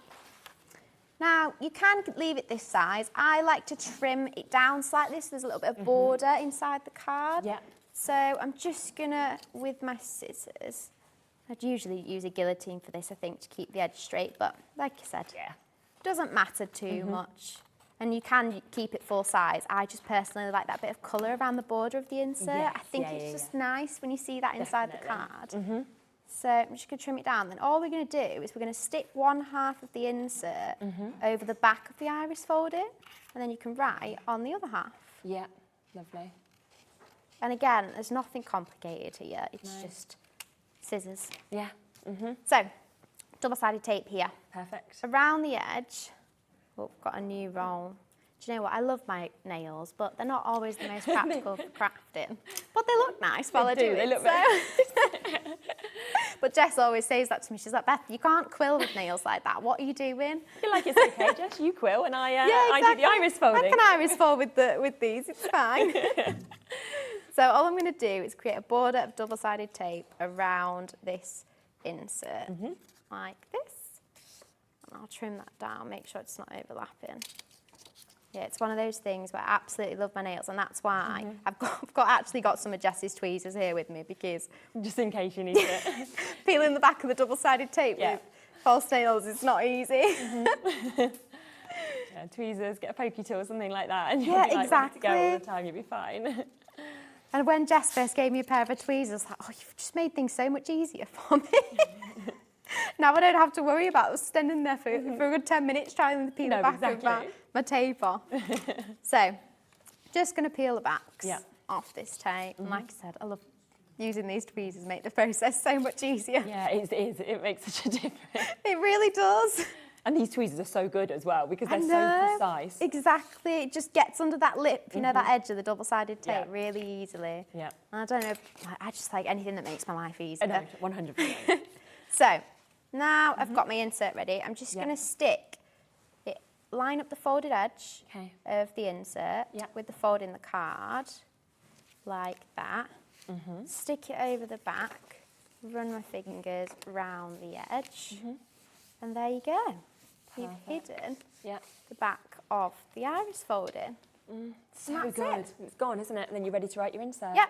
Now, you can leave it this size. I like to trim it down slightly so there's a little bit of border inside the card. So I'm just going to, with my scissors, I'd usually use a guillotine for this, I think, to keep the edge straight. But like I said, it doesn't matter too much. And you can keep it full size. I just personally like that bit of colour around the border of the insert. I think it's just nice when you see that inside the card. So I'm just going to trim it down. Then all we're going to do is we're going to stick one half of the insert over the back of the iris folding, and then you can write on the other half. Yeah, lovely. And again, there's nothing complicated here. It's just scissors. So, double-sided tape here. Perfect. Around the edge, we've got a new roll. Do you know what? I love my nails, but they're not always the most practical for crafting. But they look nice while I do it. They look nice. But Jess always says that to me. She's like, Beth, you can't quill with nails like that. What are you doing? I feel like it's okay, Jess. You quill and I do the iris folding. I can iris fold with these. It's fine. So all I'm going to do is create a border of double-sided tape around this insert, like this. And I'll trim that down, make sure it's not overlapping. Yeah, it's one of those things where I absolutely love my nails, and that's why I've actually got some of Jess's tweezers here with me, because Just in case you need it. peeling the back of the double-sided tape with false nails is not easy. Yeah, tweezers, get a pokey tool, something like that, and you'll Yeah, be like, exactly. ready to go all the time, you'll be fine. And when Jess first gave me a pair of her tweezers, I was like, oh, you've just made things so much easier for me. Now I don't have to worry about standing there for a good 10 minutes trying to peel the back of my tape off. So, just going to peel the backs off this tape. And like I said, I love using these tweezers, make the process so much easier. Yeah, it is. It makes such a difference. It really does. And these tweezers are so good as well, because they're so precise. Exactly. It just gets under that lip, you know, that edge of the double-sided tape really easily. Yeah. And I don't know, I just like anything that makes my life easier. No, 100%. So, now I've got my insert ready. I'm just going to stick it, line up the folded edge of the insert with the fold in the card, like that. Stick it over the back, run my fingers round the edge, and there you go. You've hidden the back of the iris folding. So good. It's gone, isn't it? And then you're ready to write your insert. Yep.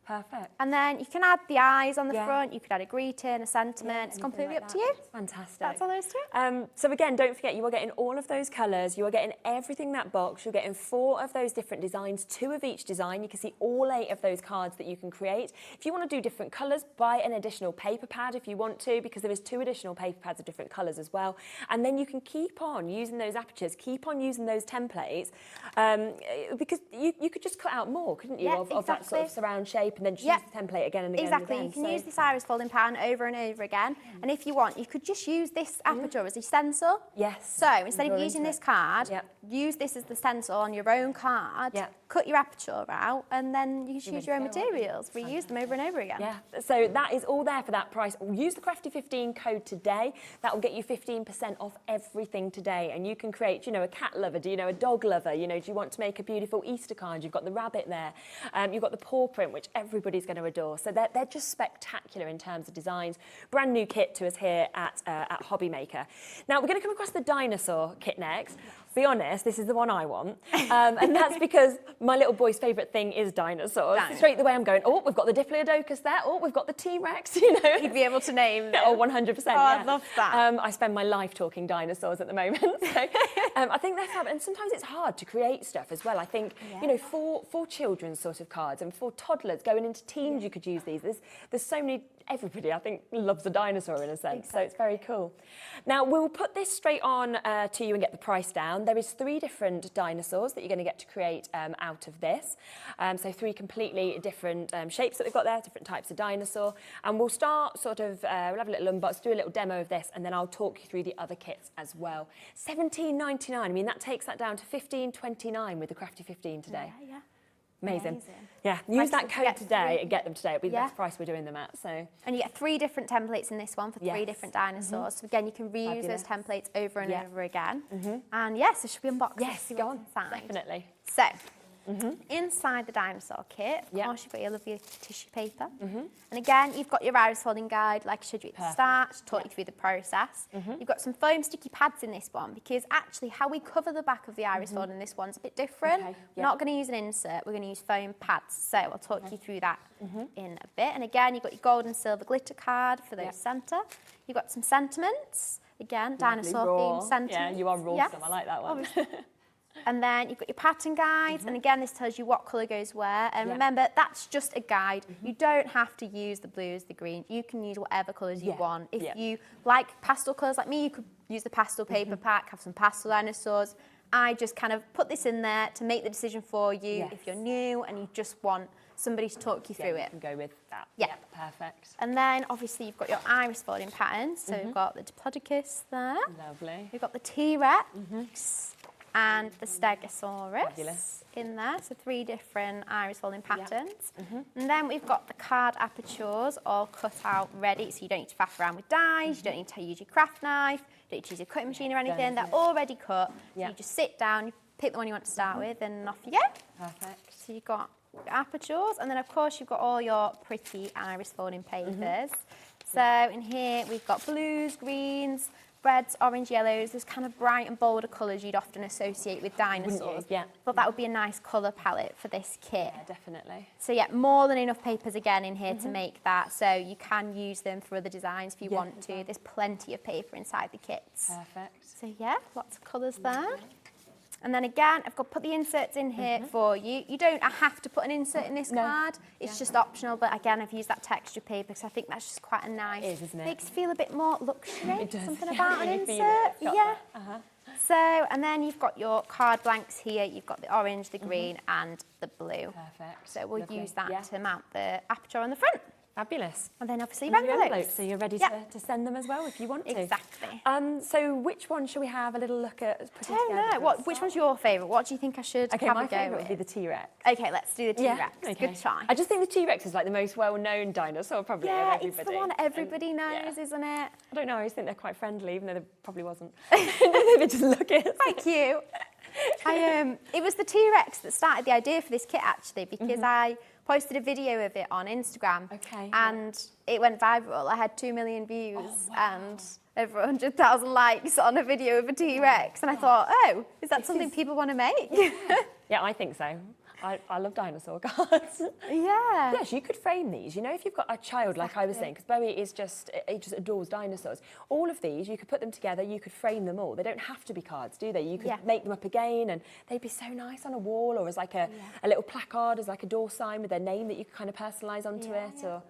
Perfect. And then you can add the eyes on the front, you could add a greeting, a sentiment, it's completely up to you. It's fantastic. That's all there is to it. So again, don't forget, you are getting all of those colours, you are getting everything in that box, you're getting 4 of those different designs, 2 of each design. You can see all 8 of those cards that you can create. If you want to do different colours, buy an additional paper pad if you want to, because there is 2 additional paper pads of different colours as well. And then you can keep on using those apertures, keep on using those templates, because you could just cut out more, couldn't you, of that sort of surround shape, and then just use the template again and again Exactly, and again. you can use this iris folding pattern over and over again, and if you want, you could just use this aperture as a stencil. Yes. So instead of using this card, use this as the stencil on your own card, cut your aperture out, and then you can use your own materials, reuse them over and over again. Yeah, so that is all there for that price. Use the Crafty15 code today. That will get you 15% off everything today, and you can create, you know, a cat lover, do you know, a dog lover, you know, do you want to make a beautiful Easter card? You've got the rabbit there, you've got the paw print, which everybody's going to adore. So they're just spectacular in terms of designs. Brand new kit to us here at Hobby Maker. Now we're going to come across the dinosaur kit next. Be honest, this is the one I want, and that's because my little boy's favourite thing is dinosaurs. Straight the way I'm going, oh, we've got the Diplodocus there, oh, we've got the T-Rex, you know. You'd be able to name them. Oh, 100%, Oh, I love that. I spend my life talking dinosaurs at the moment, so I think they're fab, and sometimes it's hard to create stuff as well. I think, you know, for children's sort of cards, and for toddlers going into teens, you could use these. There's so many, everybody, I think, loves a dinosaur in a sense, so it's very cool. Now, we'll put this straight on to you and get the price down. There is 3 different dinosaurs that you're going to get to create out of this. So 3 completely different shapes that we've got there, different types of dinosaur. And we'll start sort of, we'll have a little unbox, do a little demo of this, and then I'll talk you through the other kits as well. $17.99, I mean, that takes that down to $15.29 with the Crafty15 today. Yeah. Amazing. Yeah, use that code today and get them today. It'll be the best price we're doing them at. So. And you get 3 different templates in this one for 3 different dinosaurs. So again, you can reuse those templates over and over again. And yes, it should be unboxed. Yes, go on. Inside. Definitely. So, inside the dinosaur kit, of course, you've got your lovely tissue paper. And again, you've got your iris folding guide, like I showed you at the start, to talk you through the process. You've got some foam sticky pads in this one, because actually how we cover the back of the iris fold in this one's a bit different. We're not going to use an insert, we're going to use foam pads. So I'll talk you through that in a bit. And again, you've got your gold and silver glitter card for those centre. You've got some sentiments, again, dinosaur themed sentiments. Yeah, you are raw, I like that one. And then you've got your pattern guides, and again, this tells you what colour goes where. And remember, that's just a guide. You don't have to use the blues, the greens. You can use whatever colours you want. If you like pastel colours like me, you could use the pastel paper pack, have some pastel dinosaurs. I just kind of put this in there to make the decision for you if you're new and you just want somebody to talk you through it. You can go with that. Yeah. Perfect. And then, obviously, you've got your iris folding patterns. So we've got the Diplodocus there. Lovely. We've got the T-Rex. And the Stegosaurus in there, so 3 different iris folding patterns. And then we've got the card apertures all cut out ready, so you don't need to faff around with dies, you don't need to use your craft knife, you don't need to use your cutting machine or anything, they're already cut. So you just sit down, you pick the one you want to start with, and off you go. Perfect. So you've got your apertures, and then of course you've got all your pretty iris folding papers. So in here we've got blues, greens, reds, orange, yellows, those kind of bright and bolder colours you'd often associate with dinosaurs. Yeah. But that would be a nice colour palette for this kit. Yeah, definitely. So yeah, more than enough papers again in here to make that, so you can use them for other designs if you want to. There's plenty of paper inside the kits. Perfect. So yeah, lots of colours there. And then again, I've got put the inserts in here for you. You don't have to put an insert in this card. It's just optional, but again, I've used that texture paper because I think that's just quite a nice... It is, isn't it? Makes you feel a bit more luxury. It does. Something Yeah, about an you feel insert. it. Got Yeah. that. So, and then you've got your card blanks here. You've got the orange, the green, and the blue. Perfect. So we'll Lovely. use that Yeah. to mount the aperture on the front. Fabulous. And then obviously And your envelopes. so you're ready Yep. to send them as well if you want to. Exactly. So which one should we have a little look at putting I don't together? know. Which one's your favourite? What do you think I should Okay, have my a go favourite with? would be the T-Rex. Okay, let's do the T-Rex. Yeah, okay. Good try. I just think the T-Rex is like the most well-known dinosaur probably of Yeah, everybody. it's the one everybody knows, yeah. isn't it? I don't know, I always think they're quite friendly, even though they probably wasn't. They just look it. Quite cute. It was the T-Rex that started the idea for this kit actually, because I posted a video of it on Instagram. Okay. And it went viral. I had 2 million views and over 100,000 likes on a video of a T-Rex. And I thought, oh, is that something people want to make? Yeah, I think so. I love dinosaur cards. Yeah. Yes, you could frame these. You know, if you've got a child, like I was saying, because Bowie is just adores dinosaurs. All of these, you could put them together, you could frame them all. They don't have to be cards, do they? You could make them up again, and they'd be so nice on a wall, or as like a little placard, as like a door sign with their name that you could kind of personalise onto it. Or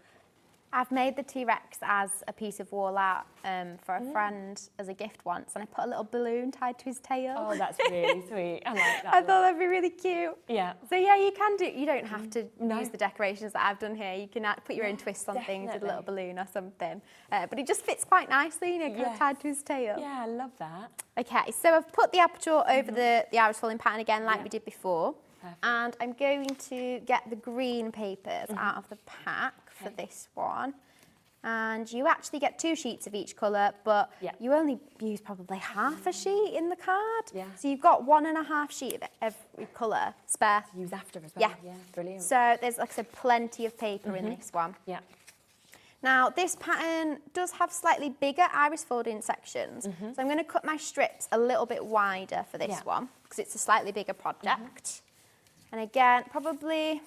I've made the T-Rex as a piece of wall art for a friend as a gift once, and I put a little balloon tied to his tail. Oh, that's really sweet. I like that. I thought that'd be really cute. Yeah. So yeah, you can do. You don't have to use the decorations that I've done here. You can put your own twists on things with a little balloon or something. But it just fits quite nicely, you know, kind of tied to his tail. Yeah, I love that. Okay, so I've put the aperture over the iris folding pattern again, like we did before. Perfect. And I'm going to get the green papers out of the pack for this one. And you actually get 2 sheets of each colour, but you only use probably half a sheet in the card. Yeah. So you've got 1.5 sheet of every colour spare. Use after as well. Yeah. Brilliant. So there's, like I said, plenty of paper in this one. Yeah. Now, this pattern does have slightly bigger iris folding sections. So I'm going to cut my strips a little bit wider for this one, because it's a slightly bigger project. And again, probably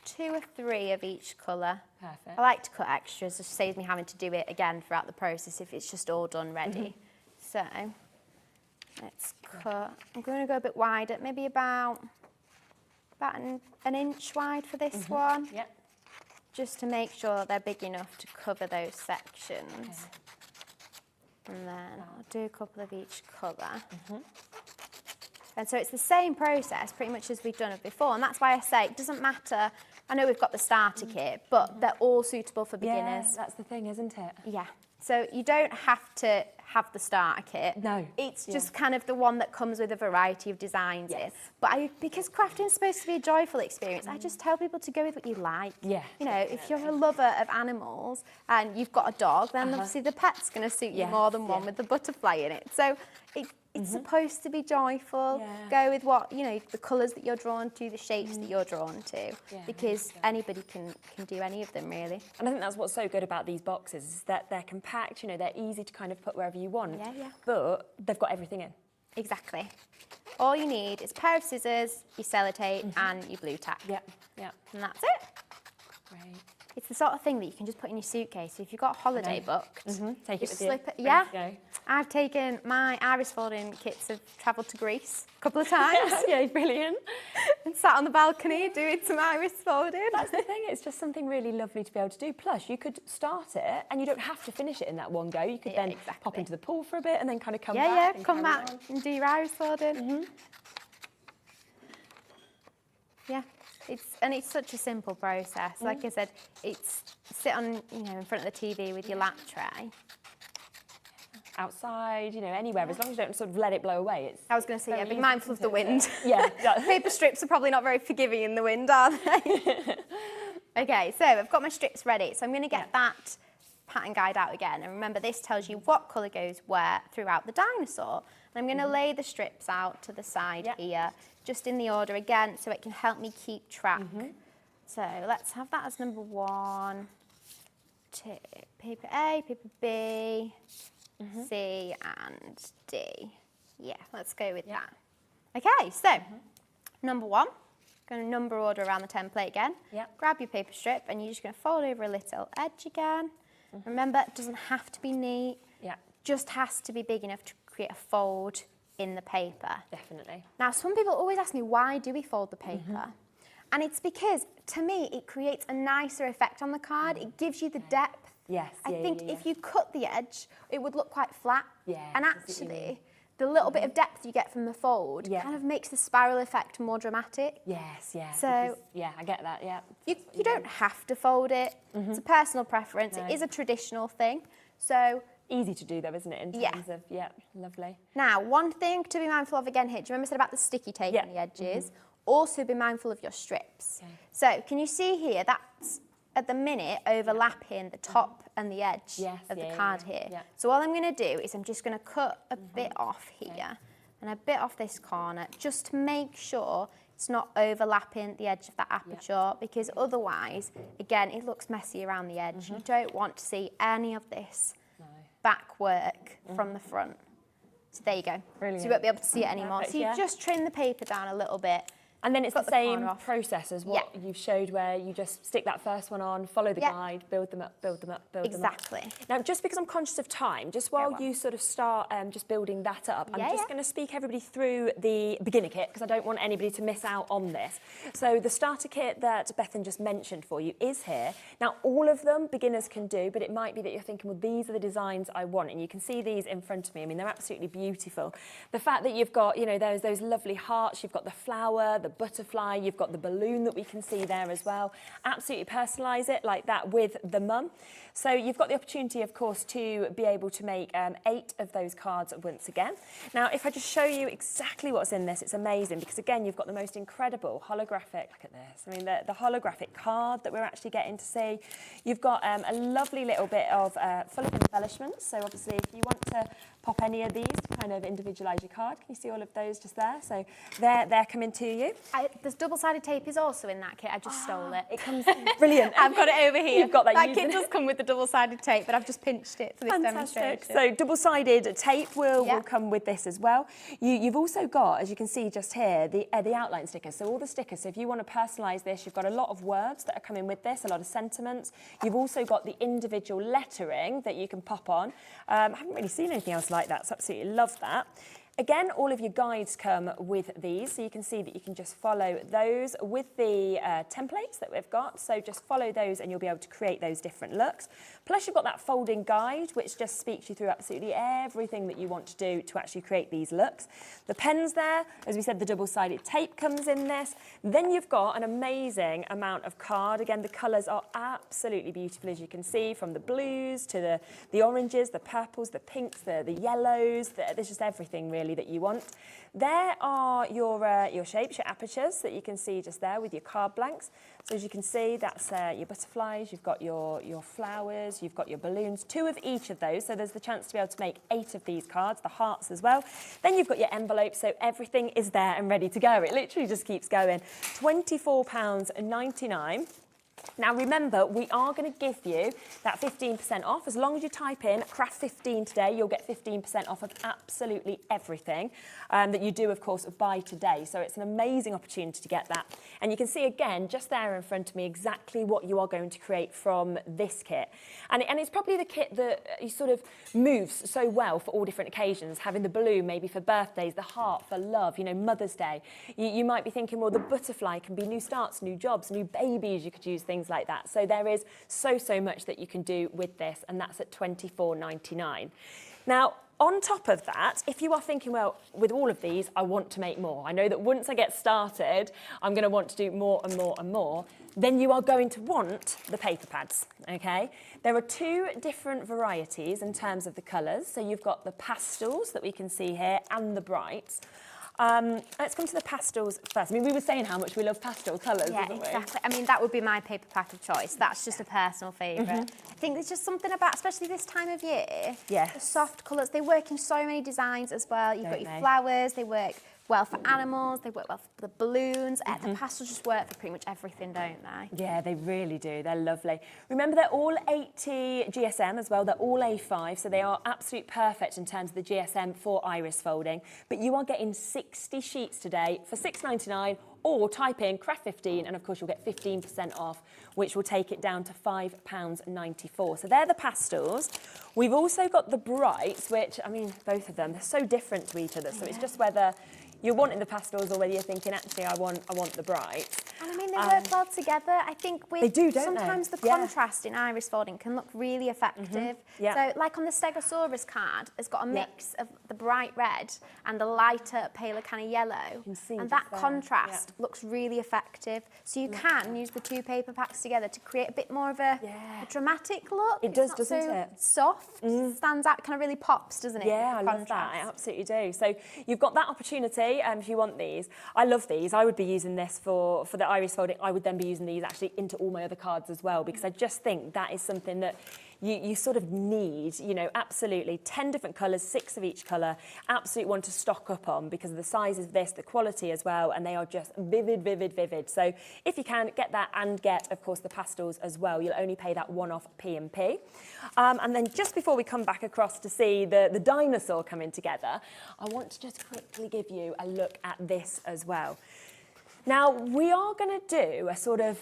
2 or 3 of each colour. Perfect. I like to cut extras, just saves me having to do it again throughout the process if it's just all done ready. So let's cut. I'm going to go a bit wider, maybe about an inch wide for this one. Yep. Just to make sure they're big enough to cover those sections. And then I'll do a couple of each colour. And so it's the same process pretty much as we've done it before, and that's why I say it doesn't matter. I know we've got the starter kit, but they're all suitable for beginners. Yeah, that's the thing, isn't it? Yeah. So you don't have to have the starter kit. No. It's just kind of the one that comes with a variety of designs in. But because crafting's supposed to be a joyful experience, I just tell people to go with what you like. Yeah. You know, if you're a lover of animals and you've got a dog, then obviously the pet's going to suit you more than one with the butterfly in it. So it's supposed to be joyful. Go with what, you know, the colours that you're drawn to, the shapes that you're drawn to, because anybody can do any of them, really. And I think that's what's so good about these boxes, is that they're compact, you know, they're easy to kind of put wherever you want, but they've got everything in. Exactly. All you need is a pair of scissors, your sellotape and your blue tack. Yeah. And that's it. Great. It's the sort of thing that you can just put in your suitcase. So if you've got a holiday booked, Take it just with you. slip it. Ready Yeah. to go. I've taken my iris folding kits, have travelled to Greece a couple of times Yeah, brilliant. and sat on the balcony doing some iris folding. That's the thing, it's just something really lovely to be able to do. Plus, you could start it and you don't have to finish it in that one go. You could then pop into the pool for a bit and then kind of come back. Come back and do your iris folding. Yeah. It's such a simple process. Like I said, it's sit on, you know, in front of the TV with your lap tray. Outside, you know, anywhere, as long as you don't sort of let it blow away. It's I was going to say, very be easy, mindful of the wind. Yeah. Paper strips are probably not very forgiving in the wind, are they? Okay, so I've got my strips ready. So I'm going to get that pattern guide out again. And remember, this tells you what colour goes where throughout the dinosaur. And I'm going to lay the strips out to the side here, just in the order again, so it can help me keep track. So let's have that as number 1. Paper A, paper B, C and D. Yeah, let's go with that. Okay, so number 1, going to number order around the template again. Grab your paper strip and you're just going to fold over a little edge again. Remember, it doesn't have to be neat. Just has to be big enough to create a fold in the paper. Definitely. Now, some people always ask me, why do we fold the paper? And it's because, to me, it creates a nicer effect on the card. It gives you the depth. Yes. I think if you cut the edge, it would look quite flat. Yeah. And actually, the little bit of depth you get from the fold kind of makes the spiral effect more dramatic. Yes, yeah. So, because, I get that, You don't have to fold it. It's a personal preference. It is a traditional thing. So, easy to do though, isn't it, in terms of, lovely. now, one thing to be mindful of again here, do you remember I said about the sticky tape on the edges? Also be mindful of your strips. So, can you see here, that's at the minute overlapping the top and the edge of the card here. So all I'm going to do is I'm just going to cut a bit off here and a bit off this corner just to make sure it's not overlapping the edge of that aperture because otherwise, again, it looks messy around the edge. You don't want to see any of this back work from the front. So there you go. Brilliant. So you won't be able to see it anymore. Perfect, so you just trim the paper down a little bit. And then it's the same process as what Yeah. you've showed, where you just stick that first one on, follow the Yeah. guide, build them up, build them up, build Exactly. them up. Now, just because I'm conscious of time, just while on. you sort of start just building that up, Yeah, I'm just yeah. going to speak everybody through the beginner kit because I don't want anybody to miss out on this. So the starter kit that Bethan just mentioned for you is here. Now, all of them beginners can do, but it might be that you're thinking, well, these are the designs I want, and you can see these in front of me. I mean, they're absolutely beautiful. The fact that you've got, you know, those lovely hearts, you've got the flower, the butterfly, you've got the balloon that we can see there as well. Absolutely personalise it like that with the mum. So you've got the opportunity, of course, to be able to make 8 of those cards once again. Now, if I just show you exactly what's in this, it's amazing because, again, you've got the most incredible holographic, look at this, I mean, the holographic card that we're actually getting to see. You've got a lovely little bit of full of embellishments. So obviously, if you want to pop any of these to kind of individualise your card, can you see all of those just there? So they're coming to you. There's double-sided tape is also in that kit. I just stole it. It comes brilliant. I've got it over here. You've got that. That kit does come with the double-sided tape, but I've just pinched it for this demonstration. So double-sided tape will come with this as well. You've also got, as you can see just here, the outline stickers. So all the stickers. So if you want to personalise this, you've got a lot of words that are coming with this, a lot of sentiments. You've also got the individual lettering that you can pop on. I haven't really seen anything else like that, so absolutely love that. Again, all of your guides come with these, so you can see that you can just follow those with the templates that we've got. So just follow those and you'll be able to create those different looks. Plus you've got that folding guide, which just speaks you through absolutely everything that you want to do to actually create these looks. The pens there, as we said, the double-sided tape comes in this. Then you've got an amazing amount of card. Again, the colours are absolutely beautiful, as you can see, from the blues to the oranges, the purples, the pinks, the yellows. There's just everything really that you want. There are your shapes, your apertures that you can see just there with your card blanks. So as you can see, that's your butterflies, you've got your flowers, you've got your balloons, 2 of each of those. So there's the chance to be able to make 8 of these cards, the hearts as well. Then you've got your envelopes, so everything is there and ready to go. It literally just keeps going. £24.99. Now remember, we are going to give you that 15% off. As long as you type in craft 15 today, you'll get 15% off of absolutely everything that you do, of course, buy today. So it's an amazing opportunity to get that. And you can see again, just there in front of me, exactly what you are going to create from this kit. And it's probably the kit that sort of moves so well for all different occasions, having the balloon maybe for birthdays, the heart for love, you know, Mother's Day. You might be thinking, well, the butterfly can be new starts, new jobs, new babies, you could use things like that. So there is so much that you can do with this, and that's at £24.99. Now, on top of that, if you are thinking, well, with all of these, I want to make more. I know that once I get started, I'm going to want to do more and more and more. Then you are going to want the paper pads, okay? There are 2 different varieties in terms of the colours. So you've got the pastels that we can see here and the brights. Let's come to the pastels first. I mean, we were saying how much we love pastel colours, yeah, wasn't we? exactly. I mean, that would be my paper pack of choice. That's just a personal favourite. I think there's just something about, especially this time of year, the soft colours, they work in so many designs as well. You've got your flowers, they work well for animals, they work well for the balloons, the pastels just work for pretty much everything, don't they? Yeah, they really do. They're lovely. Remember, they're all 80 GSM as well. They're all A5, so they are absolute perfect in terms of the GSM for iris folding. But you are getting 60 sheets today for £6.99, or type in craft 15 and of course you'll get 15% off, which will take it down to £5.94. So they're the pastels. We've also got the brights, which, I mean, both of them, they're so different to each other. So it's just whether you're wanting the pastels or whether you're thinking, actually, I want the brights. And I mean, they work well together. I think with They do, don't sometimes they? the contrast in iris folding can look really effective. Yeah. So like on the Stegosaurus card, it's got a mix of the bright red and the lighter, paler kind of yellow. And that contrast looks really effective. So you can use the two paper packs together to create a bit more of a dramatic look. It does, it's not doesn't so it? Soft, stands out, kind of really pops, doesn't it? Yeah, I love that. I absolutely do. So you've got that opportunity if you want these. I love these. I would be using this for the iris folding. I would then be using these actually into all my other cards as well, because I just think that is something that you sort of need, you know, absolutely. 10 different colours, 6 of each colour, absolutely one to stock up on because of the size of this, the quality as well, and they are just vivid, vivid, vivid. So if you can, get that and get, of course, the pastels as well. You'll only pay that one-off P&P. And then just before we come back across to see the dinosaur coming together, I want to just quickly give you a look at this as well. Now, we are going to do a sort of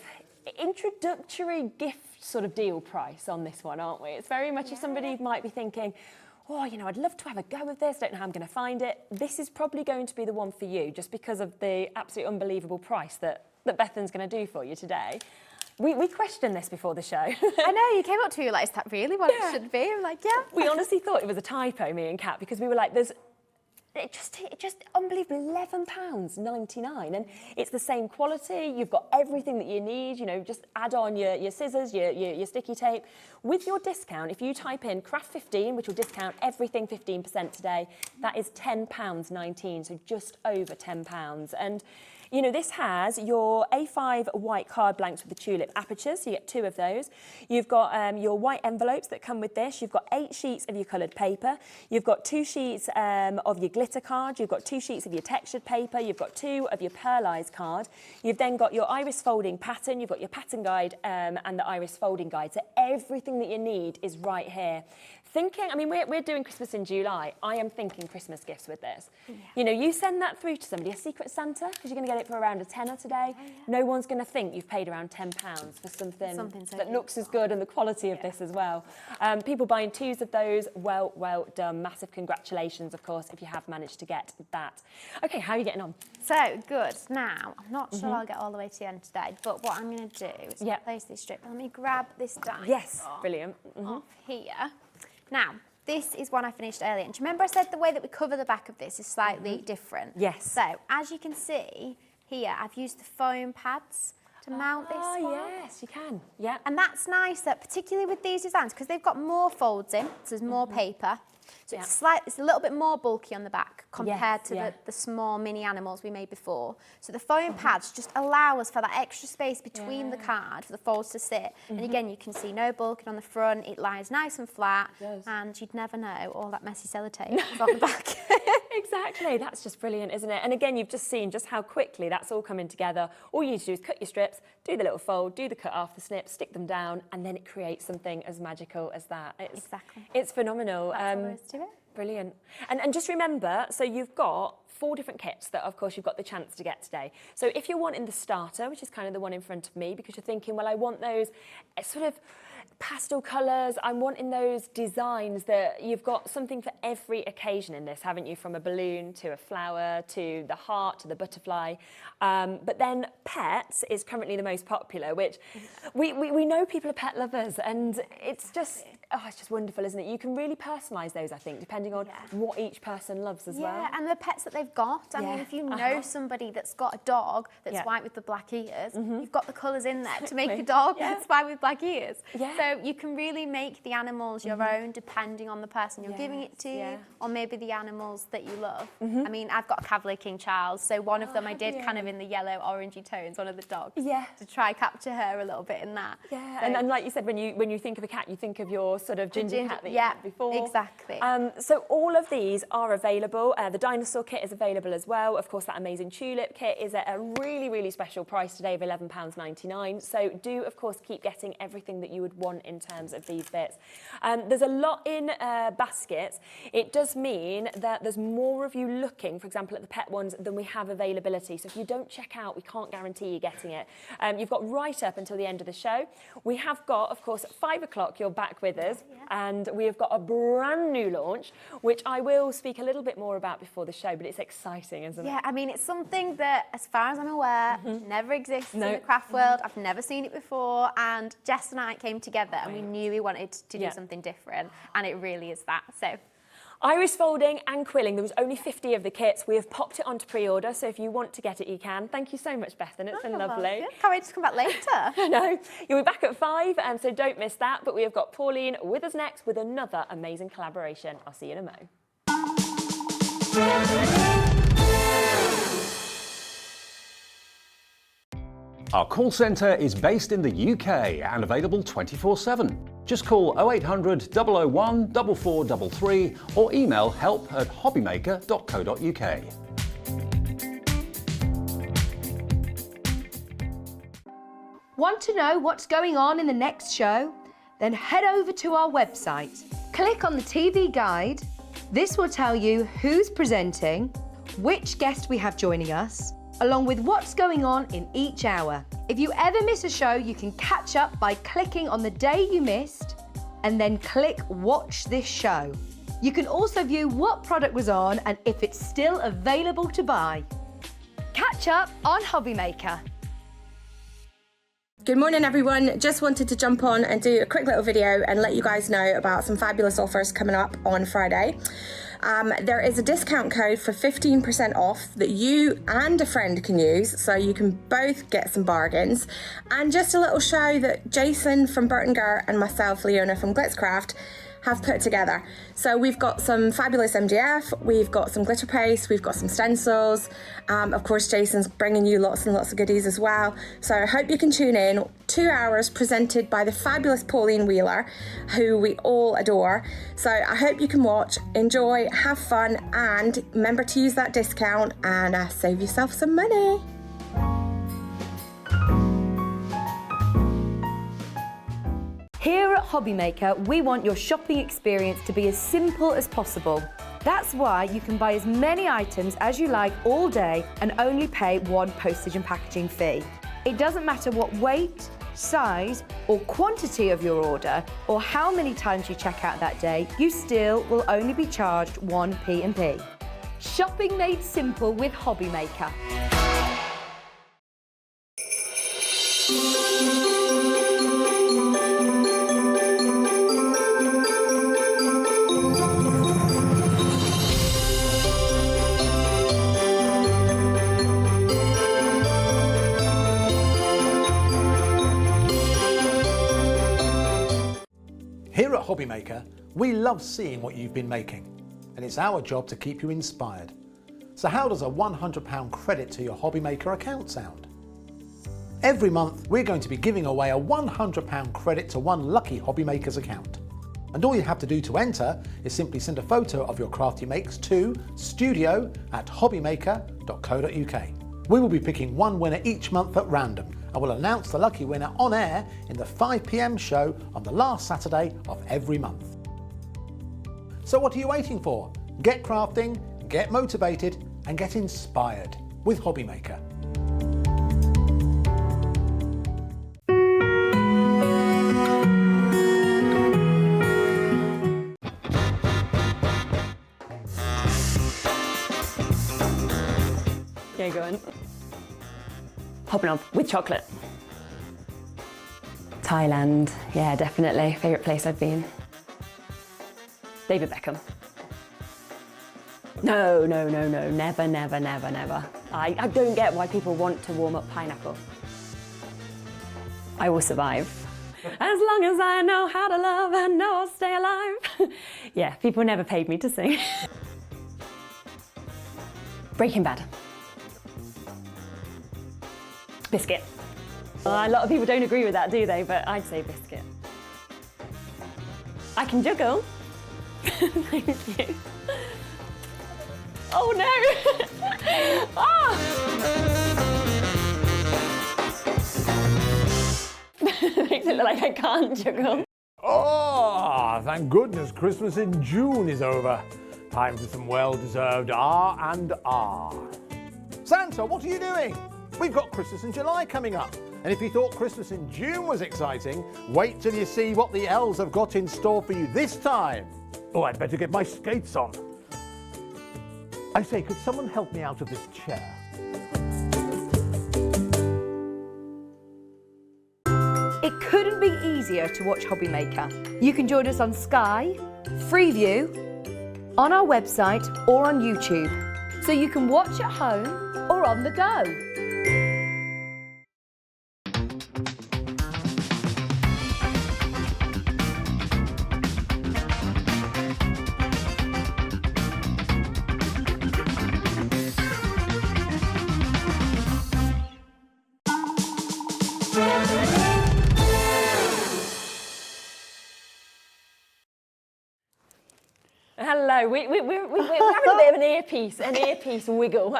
introductory gift sort of deal price on this one, aren't we? It's very much if somebody might be thinking, oh, you know, I'd love to have a go with this, don't know how I'm going to find it. This is probably going to be the one for you, just because of the absolutely unbelievable price that Bethan's going to do for you today. We questioned this before the show. I know, you came up to me like, is that really what it should be? I'm like, yeah. We honestly thought it was a typo, me and Kat, because we were like, it's just unbelievable, £11.99, and it's the same quality. You've got everything that you need. You know, just add on your scissors, your sticky tape. With your discount, if you type in craft 15, which will discount everything 15% today, that is £10.19, so just over £10. And you know, this has your A5 white card blanks with the tulip apertures, so you get 2 of those. You've got your white envelopes that come with this. You've got 8 sheets of your coloured paper. You've got 2 sheets of your glitter card. You've got 2 sheets of your textured paper. You've got 2 of your pearlised card. You've then got your iris folding pattern. You've got your pattern guide and the iris folding guide. So everything that you need is right here. Thinking, I mean, we're doing Christmas in July. I am thinking Christmas gifts with this. Yeah. You know, you send that through to somebody, a Secret Santa, because you're going to get it for around a tenner today. Yeah. No one's going to think you've paid around £10 for something so that looks as good and the quality of this as well. People buying 2s of those, well done. Massive congratulations, of course, if you have managed to get that. Okay, how are you getting on? So, good. Now, I'm not sure I'll get all the way to the end today, but what I'm going to do is place this strip. Let me grab this die. Yes, brilliant. Off here. Now, this is one I finished earlier. And do you remember I said the way that we cover the back of this is slightly different? Yes. So, as you can see here, I've used the foam pads to mount this one. Oh, yes, you can. Yeah. And that's nice, that particularly with these designs, because they've got more folds in, so there's more paper. So it's a little bit more bulky on the back compared to the small mini animals we made before. So the foam pads just allow us for that extra space between the card for the folds to sit. And again, you can see no bulking on the front. It lies nice and flat, and you'd never know all that messy sellotape is on the back. Exactly, that's just brilliant, isn't it? And again, you've just seen just how quickly that's all coming together. All you need to do is cut your strips, do the little fold, do the cut off, the snip, stick them down, and then it creates something as magical as that. It's phenomenal. That's all there is to it. Brilliant. And just remember, so you've got 4 different kits that, of course, you've got the chance to get today. So if you're wanting the starter, which is kind of the one in front of me, because you're thinking, well, I want those sort of pastel colours, I'm wanting those designs that you've got something for every occasion in this, haven't you? From a balloon to a flower to the heart to the butterfly. But then pets is currently the most popular, which we know people are pet lovers, and it's just wonderful, isn't it? You can really personalise those, I think, depending on what each person loves as well. Yeah, and the pets that they've got. I mean, if you know somebody that's got a dog that's white with the black ears, you've got the colours in there to make a dog that's white with black ears. Yeah. So you can really make the animals your own depending on the person you're giving it to, or maybe the animals that you love. I mean, I've got a Cavalier King Charles, so one of them I did kind of in the yellow orangey tones, one of the dogs, to try capture her a little bit in that. Yeah, so, and like you said, when you think of a cat, you think of your sort of ginger cat that you had before. Exactly. So all of these are available. The Dinosaur kit is available as well. Of course, that amazing tulip kit is at a really, really special price today of £11.99. So do, of course, keep getting everything that you would want in terms of these bits. There's a lot in baskets. It does mean that there's more of you looking, for example, at the pet ones than we have availability. So if you don't check out, we can't guarantee you getting it. You've got right up until the end of the show. We have got, of course, at 5 o'clock, you're back with us, and we have got a brand new launch, which I will speak a little bit more about before the show, but it's exciting, isn't it? Yeah, I mean, it's something that, as far as I'm aware, never exists in the craft world. I've never seen it before, and Jess and I came together and we knew we wanted to do something different, and it really is that. So, Iris folding and quilling. There was only 50 of the kits. We have popped it onto pre-order, so if you want to get it, you can. Thank you so much, Bethan. It's been lovely. Can't wait to come back later. I know. You'll be back at 5, so don't miss that. But we have got Pauline with us next with another amazing collaboration. I'll see you in a mo. Our call centre is based in the UK and available 24/7. Just call 0800 001 4433 or email help@hobbymaker.co.uk. Want to know what's going on in the next show? Then head over to our website. Click on the TV guide. This will tell you who's presenting, which guest we have joining us, along with what's going on in each hour. If you ever miss a show, you can catch up by clicking on the day you missed and then click Watch This Show. You can also view what product was on and if it's still available to buy. Catch up on Hobbymaker. Good morning everyone, just wanted to jump on and do a quick little video and let you guys know about some fabulous offers coming up on Friday. There is a discount code for 15% off that you and a friend can use, so you can both get some bargains. And just a little show that Jason from Burton Gert and myself, Leona from Glitz have put together. So we've got some fabulous MDF, we've got some glitter paste, we've got some stencils. Of course, Jason's bringing you lots and lots of goodies as well. So I hope you can tune in. 2 hours presented by the fabulous Pauline Wheeler, who we all adore. So I hope you can watch, enjoy, have fun, and remember to use that discount and save yourself some money. Here at Hobbymaker, we want your shopping experience to be as simple as possible. That's why you can buy as many items as you like all day and only pay one postage and packaging fee. It doesn't matter what weight, size, or quantity of your order, or how many times you check out that day, you still will only be charged one P&P. Shopping made simple with Hobbymaker. Here at Hobbymaker, we love seeing what you've been making, and it's our job to keep you inspired. So how does a £100 credit to your Hobbymaker account sound? Every month, we're going to be giving away a £100 credit to one lucky Hobbymaker's account. And all you have to do to enter is simply send a photo of your craft you makes to studio@hobbymaker.co.uk. We will be picking one winner each month at random, and we'll announce the lucky winner on air in the 5 PM show on the last Saturday of every month. So what are you waiting for? Get crafting, get motivated, and get inspired with Hobbymaker. Yeah, go on. Hopping up with chocolate. Thailand, yeah, definitely. Favourite place I've been. David Beckham. No, never. I don't get why people want to warm up pineapple. I will survive. As long as I know how to love, I know I'll stay alive. Yeah, people never paid me to sing. Breaking Bad. Biscuit. A lot of people don't agree with that, do they? But I'd say biscuit. I can juggle. Thank you. Oh no! Ah! Makes it look like I can't juggle. Oh, thank goodness Christmas in June is over. Time for some well-deserved R&R. Santa, what are you doing? We've got Christmas in July coming up. And if you thought Christmas in June was exciting, wait till you see what the elves have got in store for you this time. Oh, I'd better get my skates on. I say, could someone help me out of this chair? It couldn't be easier to watch Hobby Maker. You can join us on Sky, Freeview, on our website or on YouTube. So you can watch at home or on the go. Hello, we're having a bit of an earpiece wiggle.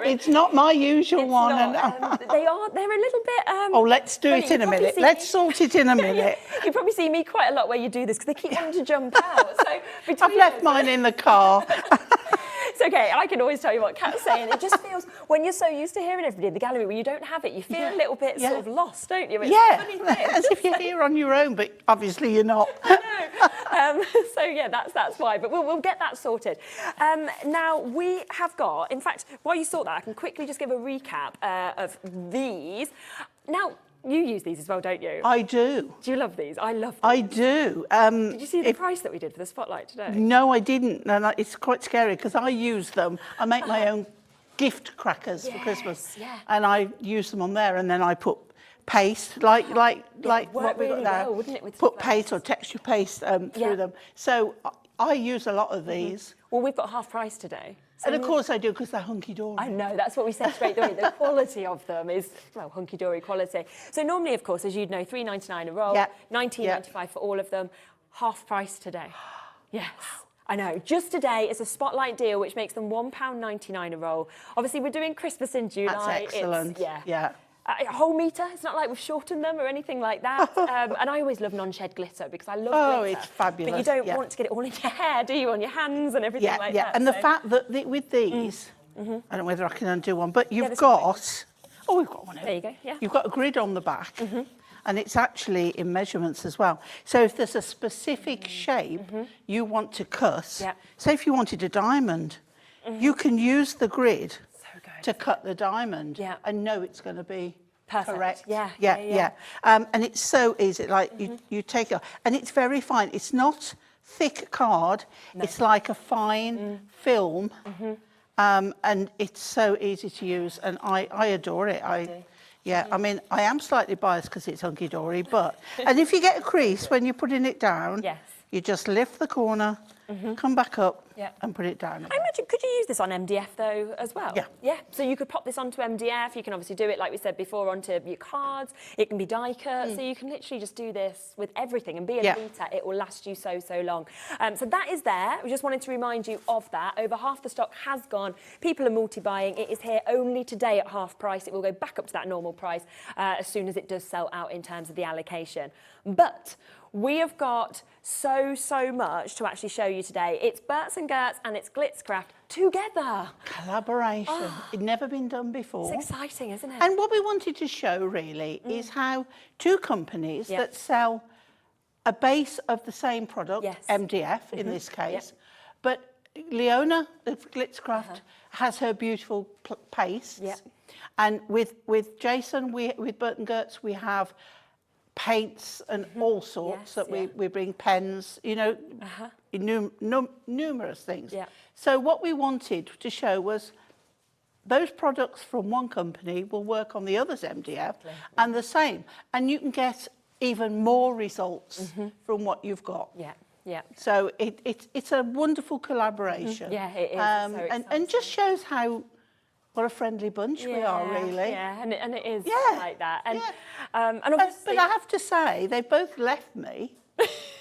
It's not my usual one. They're a little bit. Oh, let's do it in a minute. Let's sort it in a minute. You probably see me quite a lot where you do this because they keep wanting to jump out. So I've left mine in the car. It's okay, I can always tell you what Kat's saying. It just feels, when you're so used to hearing everybody in the gallery, when you don't have it, you feel a little bit sort of lost, don't you? It's a funny thing. As if you're here on your own, but obviously you're not. I know. So yeah, that's why, but we'll get that sorted. Now, we have got, in fact, while you sort that, I can quickly just give a recap of these. Now, you use these as well, don't you? I do. Do you love these? I love them. I do. Did you see the price that we did for the spotlight today? No, I didn't. And it's quite scary because I use them. I make my own gift crackers for Christmas. Yeah. And I use them on there, and then I put paste, like what we've got now. Well, wouldn't it, with put paste or texture paste through them. So I use a lot of these. Well, we've got half price today. So And of course I do, because they're Hunky-Dory. I know, that's what we said straight away. The quality of them is, well, Hunky-Dory quality. So normally, of course, as you'd know, $3.99 a roll, $19.95 for all of them, half price today. Yes. I know, just today is a spotlight deal, which makes them £1.99 a roll. Obviously, we're doing Christmas in July. That's excellent. Yeah. A whole metre. It's not like we've shortened them or anything like that. And I always love non-shed glitter because I love glitter. Oh, it's fabulous. But you don't want to get it all in your hair, do you? On your hands and everything like that. Yeah, and the fact that with these, I don't know whether I can undo one, but you've got, we've got one here. There you go, yeah. You've got a grid on the back, and it's actually in measurements as well. So if there's a specific shape you want to cut, say if you wanted a diamond, you can use the grid to cut the diamond and know it's going to be correct. Yeah. And it's so easy. Like you take it, and it's very fine. It's not thick card. No. It's like a fine film, and it's so easy to use. And I adore it. I mean, I am slightly biased because it's Hunky-Dory, but and if you get a crease when you're putting it down, you just lift the corner. Come back up and put it down again. I imagine, could you use this on MDF though as well? Yeah. So you could pop this onto MDF. You can obviously do it, like we said before, onto your cards. It can be die cut. So you can literally just do this with everything and be a beater. It will last you so long. So that is there. We just wanted to remind you of that. Over half the stock has gone. People are multi-buying. It is here only today at half price. It will go back up to that normal price as soon as it does sell out in terms of the allocation. But we have got so much to actually show you today. It's Berts and Gerts and it's Glitzcraft together. Collaboration. It'd never been done before. It's exciting, isn't it? And what we wanted to show really is how two companies that sell a base of the same product, MDF in this case, but Leona, the Glitzcraft, has her beautiful paste. And with Jason, with Bert and Gerts, we have paints and all sorts that we bring, pens, you know, numerous things. So what we wanted to show was those products from one company will work on the other's MDF and the same. And you can get even more results from what you've got. So it's a wonderful collaboration. It is. And just shows how what a friendly bunch we are, really. And it is like that. And, and obviously, but I have to say, they both left me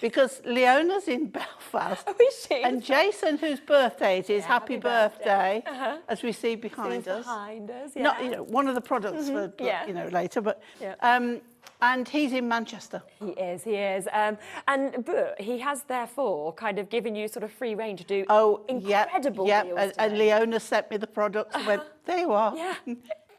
because Leona's in Belfast. Oh, is she? And Jason, whose birthday it is, happy birthday, as we see behind us. Behind us, yeah. Not, you know, one of the products for, you know, later, but, and he's in Manchester. He is, he is. But he has therefore kind of given you sort of free rein to do incredible deals. And Leona sent me the products and went, there you are. Yeah.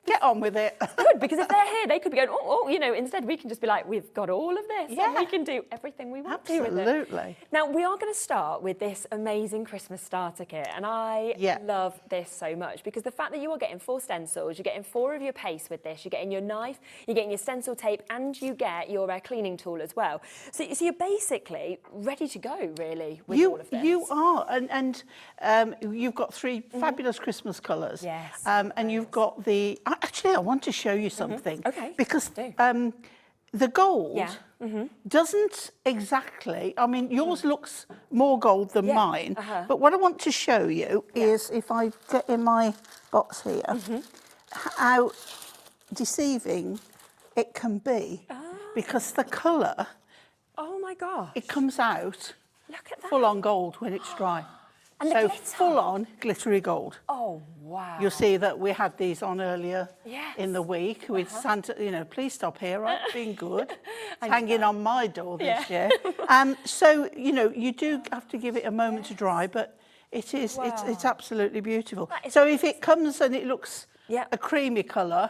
Get on with it. Good, because if they're here, they could be going, oh, you know, instead we can just be like, we've got all of this. And we can do everything we want to with it. Absolutely. Now, we are going to start with this amazing Christmas starter kit. And I love this so much because the fact that you are getting 4 stencils, you're getting 4 of your paste with this, you're getting your knife, you're getting your stencil tape, and you get your cleaning tool as well. So you're basically ready to go, really, with all of this. You are. And you've got 3 fabulous Christmas colours. Yes. And you've got the... Actually, I want to show you something. Okay. Because the gold doesn't exactly... I mean, yours looks more gold than mine. But what I want to show you is, if I get in my box here, how deceiving it can be. Because the colour... Oh, my gosh. It comes out Look at that. full on gold when it's dry. And so the glitter. full on glittery gold. Oh, wow. You'll see that we had these on earlier in the week with Santa, you know, please stop here, I've been good. It's hanging on my door this year. So, you know, you do have to give it a moment to dry, but it is, it's absolutely beautiful. So if it comes and it looks a creamy colour,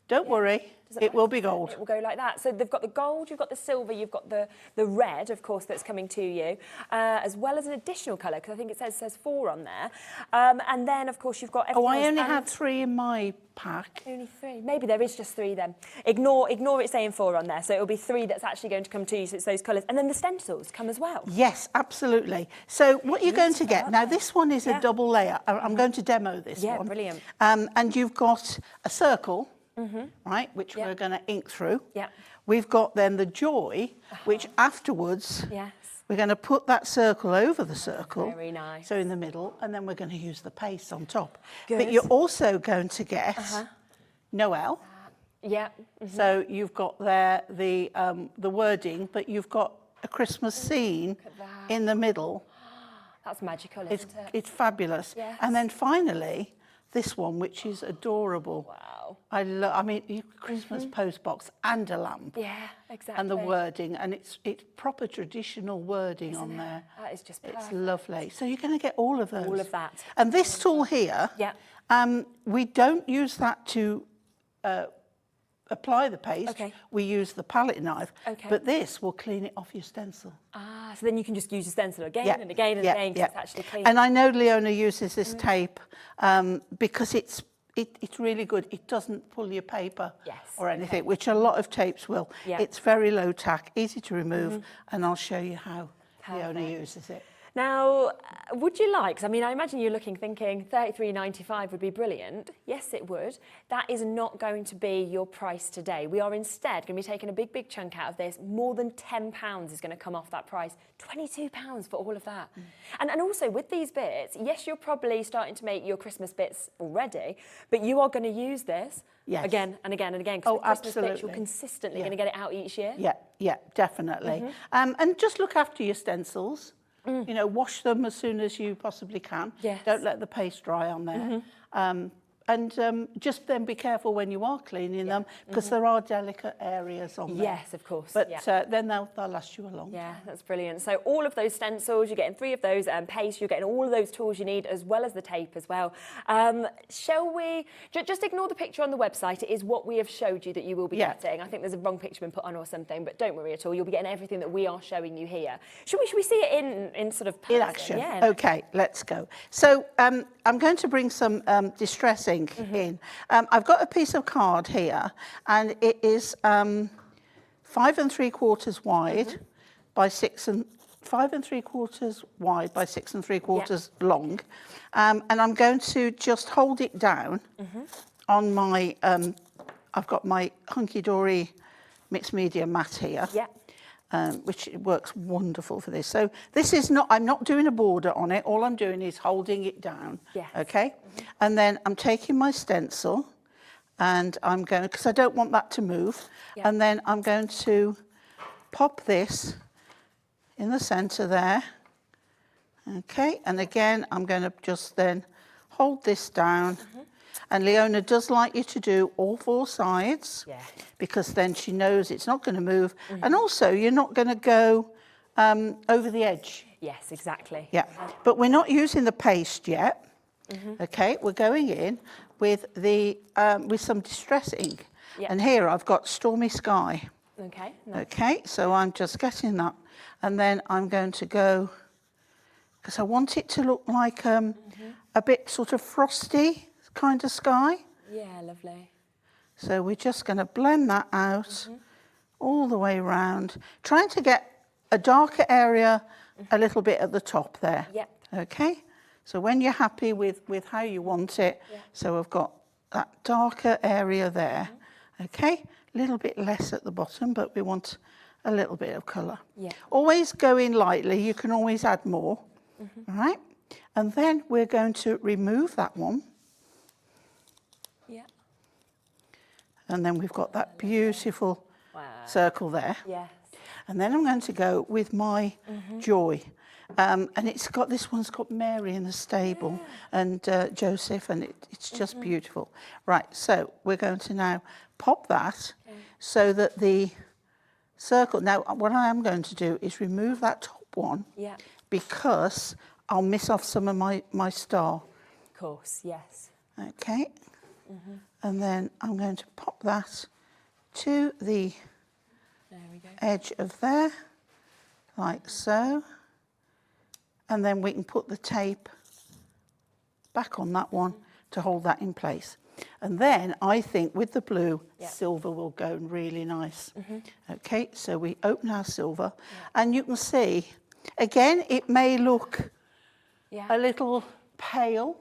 don't worry. It will be gold. It will go like that. So they've got the gold, you've got the silver, you've got the red, of course, that's coming to you, as well as an additional colour, because I think it says 4 on there. And then, of course, you've got everything I else. only had 3 in my pack. Only 3. Maybe there is just 3 then. Ignore it saying 4 on there. So it'll be 3 that's actually going to come to you, so it's those colours. And then the stencils come as well. Yes, absolutely. So what you're going to get, now this one is a double layer. I'm going to demo this one. Yeah, brilliant. And you've got a circle, right, which we're going to ink through. Yeah. We've got then the joy, which afterwards we're going to put that circle over the circle. Very nice. So in the middle, and then we're going to use the paste on top. Good. But you're also going to get Noel. So you've got there the wording, but you've got a Christmas scene in the middle. That's magical, isn't it? It's fabulous. Yes. And then finally, this one, which is adorable. Wow. I mean, Christmas post box and a lamp. Yeah, exactly. And the wording, and it's proper traditional wording on there. That is just perfect. It's lovely. So you're going to get all of those. All of that. And this tool here, we don't use that to apply the paste. We use the palette knife. But this will clean it off your stencil. So then you can just use your stencil again and again and again because it's actually clean. And I know Leona uses this tape because it's really good. It doesn't pull your paper or anything, which a lot of tapes will. It's very low tack, easy to remove, and I'll show you how Leona uses it. Now, would you like, 'cause I mean, I imagine you're thinking $33.95 would be brilliant. Yes, it would. That is not going to be your price today. We are instead going to be taking a big chunk out of this. More than £10 is going to come off that price. £22 for all of that. And also with these bits, yes, you're probably starting to make your Christmas bits already, but you are going to use this again and again and again. Because the Christmas bits, you're consistently going to get it out each year. Yeah, definitely. And just look after your stencils. You know, wash them as soon as you possibly can. Don't let the paste dry on there. And just then be careful when you are cleaning them, because there are delicate areas on there. Yes, of course. But then they'll last you a long time. Yeah, that's brilliant. So all of those stencils, you're getting 3 of those, paste, you're getting all of those tools you need, as well as the tape as well. Shall we just ignore the picture on the website? It is what we have showed you that you will be getting. I think there's a wrong picture been put on or something, but don't worry at all. You'll be getting everything that we are showing you here. Should we see it in sort of person? In action. Yeah. Okay, let's go. So I'm going to bring some distress ink in. I've got a piece of card here, and it is 5 3/4 wide by 5 3/4 wide by 6 3/4 long, and I'm going to just hold it down on my. I've got my Hunky-Dory mixed media mat here. Which works wonderful for this. So this is not, I'm not doing a border on it. All I'm doing is holding it down. Okay? And then I'm taking my stencil and I'm going to, because I don't want that to move, and then I'm going to pop this in the centre there. Okay, and again, I'm going to just then hold this down. And Leona does like you to do all 4 sides, because then she knows it's not going to move. And also, you're not going to go over the edge. Yes, exactly. Yeah, but we're not using the paste yet. Okay, we're going in with with some distress ink. And here I've got Stormy Sky. Okay. Nice. Okay, so I'm just getting that. And then I'm going to go, because I want it to look like a bit sort of frosty kind of sky. Yeah, lovely. So we're just going to blend that out all the way around, trying to get a darker area a little bit at the top there. Yep. Okay, so when you're happy with how you want it, so we've got that darker area there. Okay, a little bit less at the bottom, but we want a little bit of colour. Yeah. Always go in lightly, you can always add more. All right, and then we're going to remove that one. Yeah. And then we've got that beautiful circle there. Yes. And then I'm going to go with my Joy. And this one's got Mary in the stable and Joseph, and it's just beautiful. Right, so we're going to now pop that so that the circle, now what I am going to do is remove that top one because I'll miss off some of my star. Of course, yes. Okay. And then I'm going to pop that to the edge of there, like so. And then we can put the tape back on that one to hold that in place. And then I think with the blue, silver will go really nice. Okay, so we open our silver and you can see, again, it may look a little pale,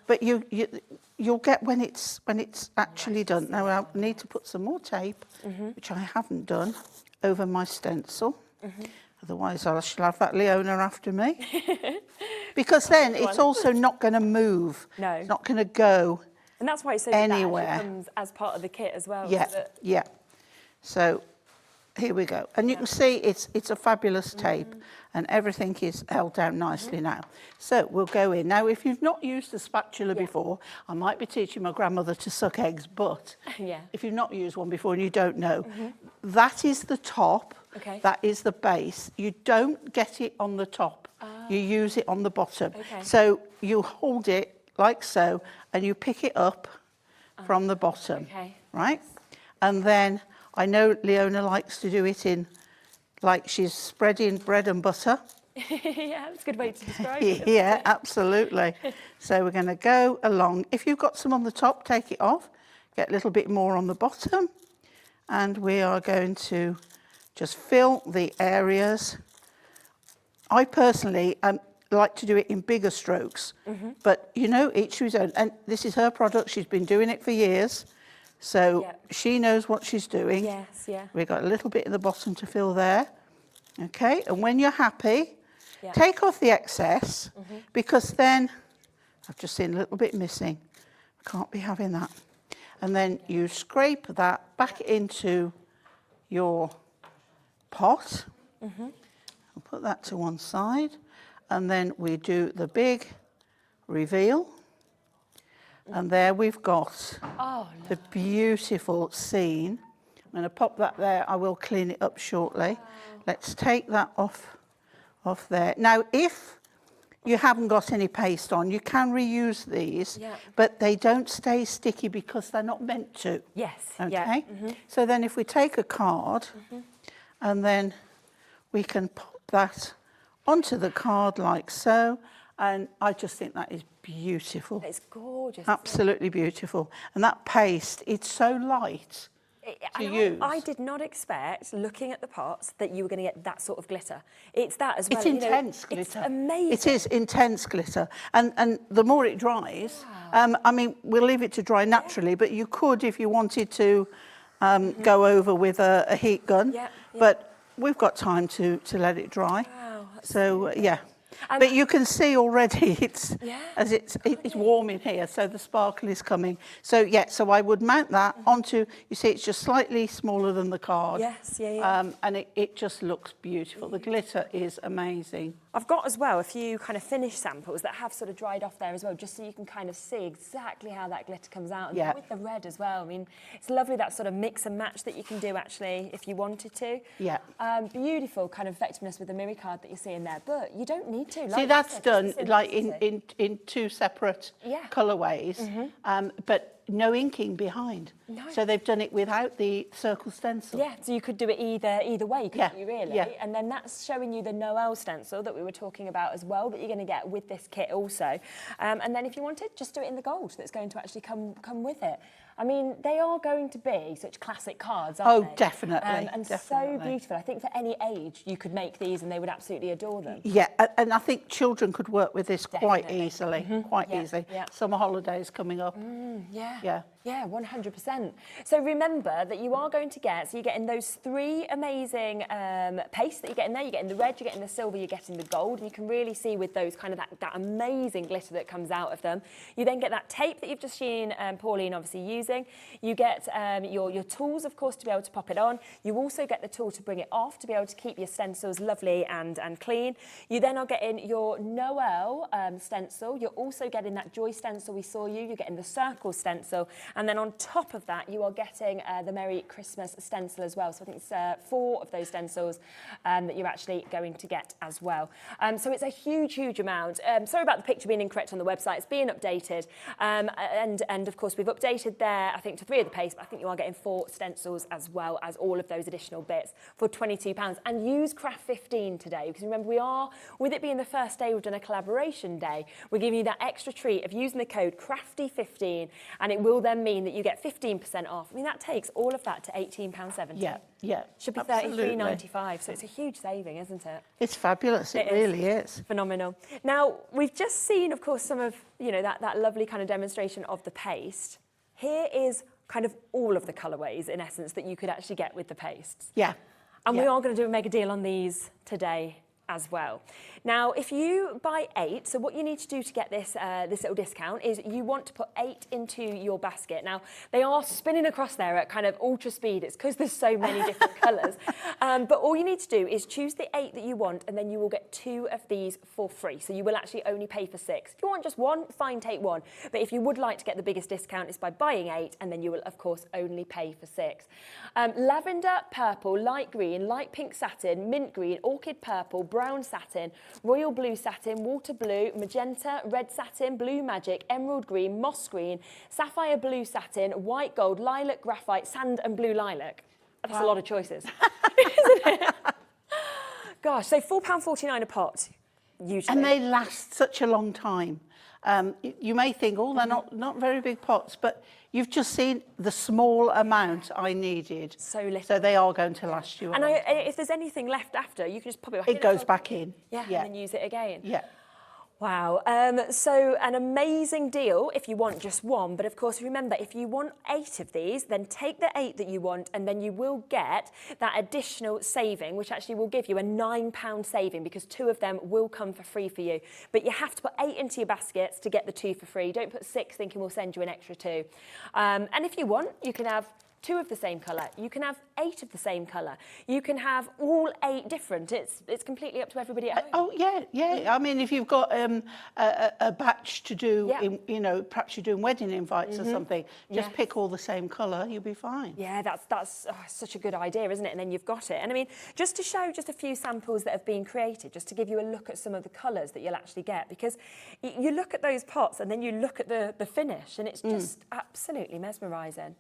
but you'll get when it's actually done. Now I need to put some more tape, which I haven't done, over my stencil. Otherwise I shall have that Leona after me. Because then it's also not going to move. No. It's not going to go and that's why it's so anywhere. That comes as part of the kit as well. Yeah, yeah. So here we go. And you can see it's a fabulous tape and everything is held down nicely now. So we'll go in. Now, if you've not used a spatula before, I might be teaching my grandmother to suck eggs, but if you've not used one before and you don't know, that is the top, that is the base. You don't get it on the top. You use it on the bottom. So you hold it like so and you pick it up from the bottom, right? And then I know Leona likes to do it in, like she's spreading bread and butter. Yeah, that's a good way to describe it. Yeah, absolutely. So we're going to go along. If you've got some on the top, take it off. Get a little bit more on the bottom. And we are going to just fill the areas. I personally like to do it in bigger strokes. But, you know, each to his own. And this is her product. She's been doing it for years. So she knows what she's doing. Yes, yeah. We've got a little bit in the bottom to fill there. Okay, and when you're happy, take off the excess because then, I've just seen a little bit missing. I can't be having that. And then you scrape that back into your pot. I'll put that to one side. And then we do the big reveal. And there we've got the beautiful scene. I'm going to pop that there. I will clean it up shortly. Let's take that off there. Now, if you haven't got any paste on, you can reuse these, but they don't stay sticky because they're not meant to. Yes. Okay? So then if we take a card and then we can pop that onto the card like so. And I just think that is beautiful. It's gorgeous. Absolutely beautiful. And that paste, it's so light to use. I did not expect, looking at the pots, that you were going to get that sort of glitter. It's that as well. It's intense glitter. It's amazing. It is intense glitter. And the more it dries, I mean, we'll leave it to dry naturally, but you could, if you wanted to, go over with a heat gun. But we've got time to let it dry. Wow. So, yeah. But you can see already it's warm in here, so the sparkle is coming. So yeah, so I would mount that onto, you see it's just slightly smaller than the card. Yes, yeah. And it just looks beautiful. The glitter is amazing. I've got as well a few kind of finished samples that have sort of dried off there as well, just so you can kind of see exactly how that glitter comes out. And with the red as well. I mean, it's lovely, that sort of mix and match that you can do actually if you wanted to. Yeah. Beautiful kind of effectiveness with the mirror card that you see in there, but you don't need to. See, that's done like in two separate colourways, but no inking behind. No. So they've done it without the circle stencil. Yeah, so you could do it either way, couldn't you, really? Yeah. And then that's showing you the Noel stencil that we were talking about as well, that you're going to get with this kit also. And then if you wanted, just do it in the gold that's going to actually come with it. I mean, they are going to be such classic cards, aren't they? Oh, definitely. And definitely. so beautiful. I think for any age, you could make these and they would absolutely adore them. Yeah, and I think children could work with this quite easily, easily. Yeah. Summer holidays coming up. Yeah, 100%. So remember that you are going to get, so you're getting those three amazing pastes that you get in there. You're getting the red, you're getting the silver, you're getting the gold, and you can really see with those kind of that amazing glitter that comes out of them. You then get that tape that you've just seen Pauline obviously using. You get your tools, of course, to be able to pop it on. You also get the tool to bring it off, to be able to keep your stencils lovely and clean. You then are getting your Noel stencil. You're also getting that Joy stencil we saw you. You're getting the circle stencil. And then on top of that, you are getting the Merry Christmas stencil as well. So I think it's 4 of those stencils that you're actually going to get as well. So it's a huge, huge amount. Sorry about the picture being incorrect on the website. It's being updated. And of course, we've updated there, I think, to 3 of the pastes, but I think you are getting 4 stencils as well as all of those additional bits for £22. And use Craft 15 today, because remember, we are, with it being the first day we've done a collaboration day, we're giving you that extra treat of using the code CRAFTY15, and it will then mean that you get 15% off. I mean, that takes all of that to £18.70. Yeah. Should be $33.95, so it's a huge saving, isn't it? It's fabulous, it really is. Phenomenal. Now, we've just seen, of course, some of, that lovely kind of demonstration of the paste. Here is kind of all of the colourways, in essence, that you could actually get with the pastes. Yeah. And we are going to do a mega deal on these today as well. Now, if you buy 8, so what you need to do to get this this little discount is you want to put 8 into your basket. Now, they are spinning across there at kind of ultra speed. It's because there's so many different colours. But all you need to do is choose the 8 that you want, and then you will get 2 of these for free. So you will actually only pay for 6. If you want just 1, fine, take 1. But if you would like to get the biggest discount, it's by buying 8, and then you will, of course, only pay for 6. Lavender, purple, light green, light pink satin, mint green, orchid purple, brown satin, royal blue satin, water blue, magenta, red satin, blue magic, emerald green, moss green, sapphire blue satin, white gold, lilac, graphite, sand and blue lilac. That's a lot of choices, isn't it? Gosh, so £4.49 a pot, usually. And they last such a long time. You may think, oh, they're not very big pots, but you've just seen the small amount I needed. So little. So they are going to last you. And if there's anything left after, you can just pop it back in. It goes back in. Yeah, and then use it again. Yeah. Wow. So an amazing deal if you want just 1. But of course, remember, if you want 8 of these, then take the 8 that you want, and then you will get that additional saving, which actually will give you a £9 saving, because 2 of them will come for free for you. But you have to put 8 into your baskets to get the 2 for free. Don't put 6 thinking we'll send you an extra 2. And if you want, you can have 2 of the same colour. You can have 8 of the same colour. You can have all 8 different. It's completely up to everybody at home. Oh, yeah. I mean, if you've got a batch to do, perhaps you're doing wedding invites or something, just pick all the same colour, you'll be fine. Yeah, that's such a good idea, isn't it? And then you've got it. And I mean, just to show just a few samples that have been created, just to give you a look at some of the colours that you'll actually get, because you look at those pots and then you look at the finish, and it's just absolutely mesmerising.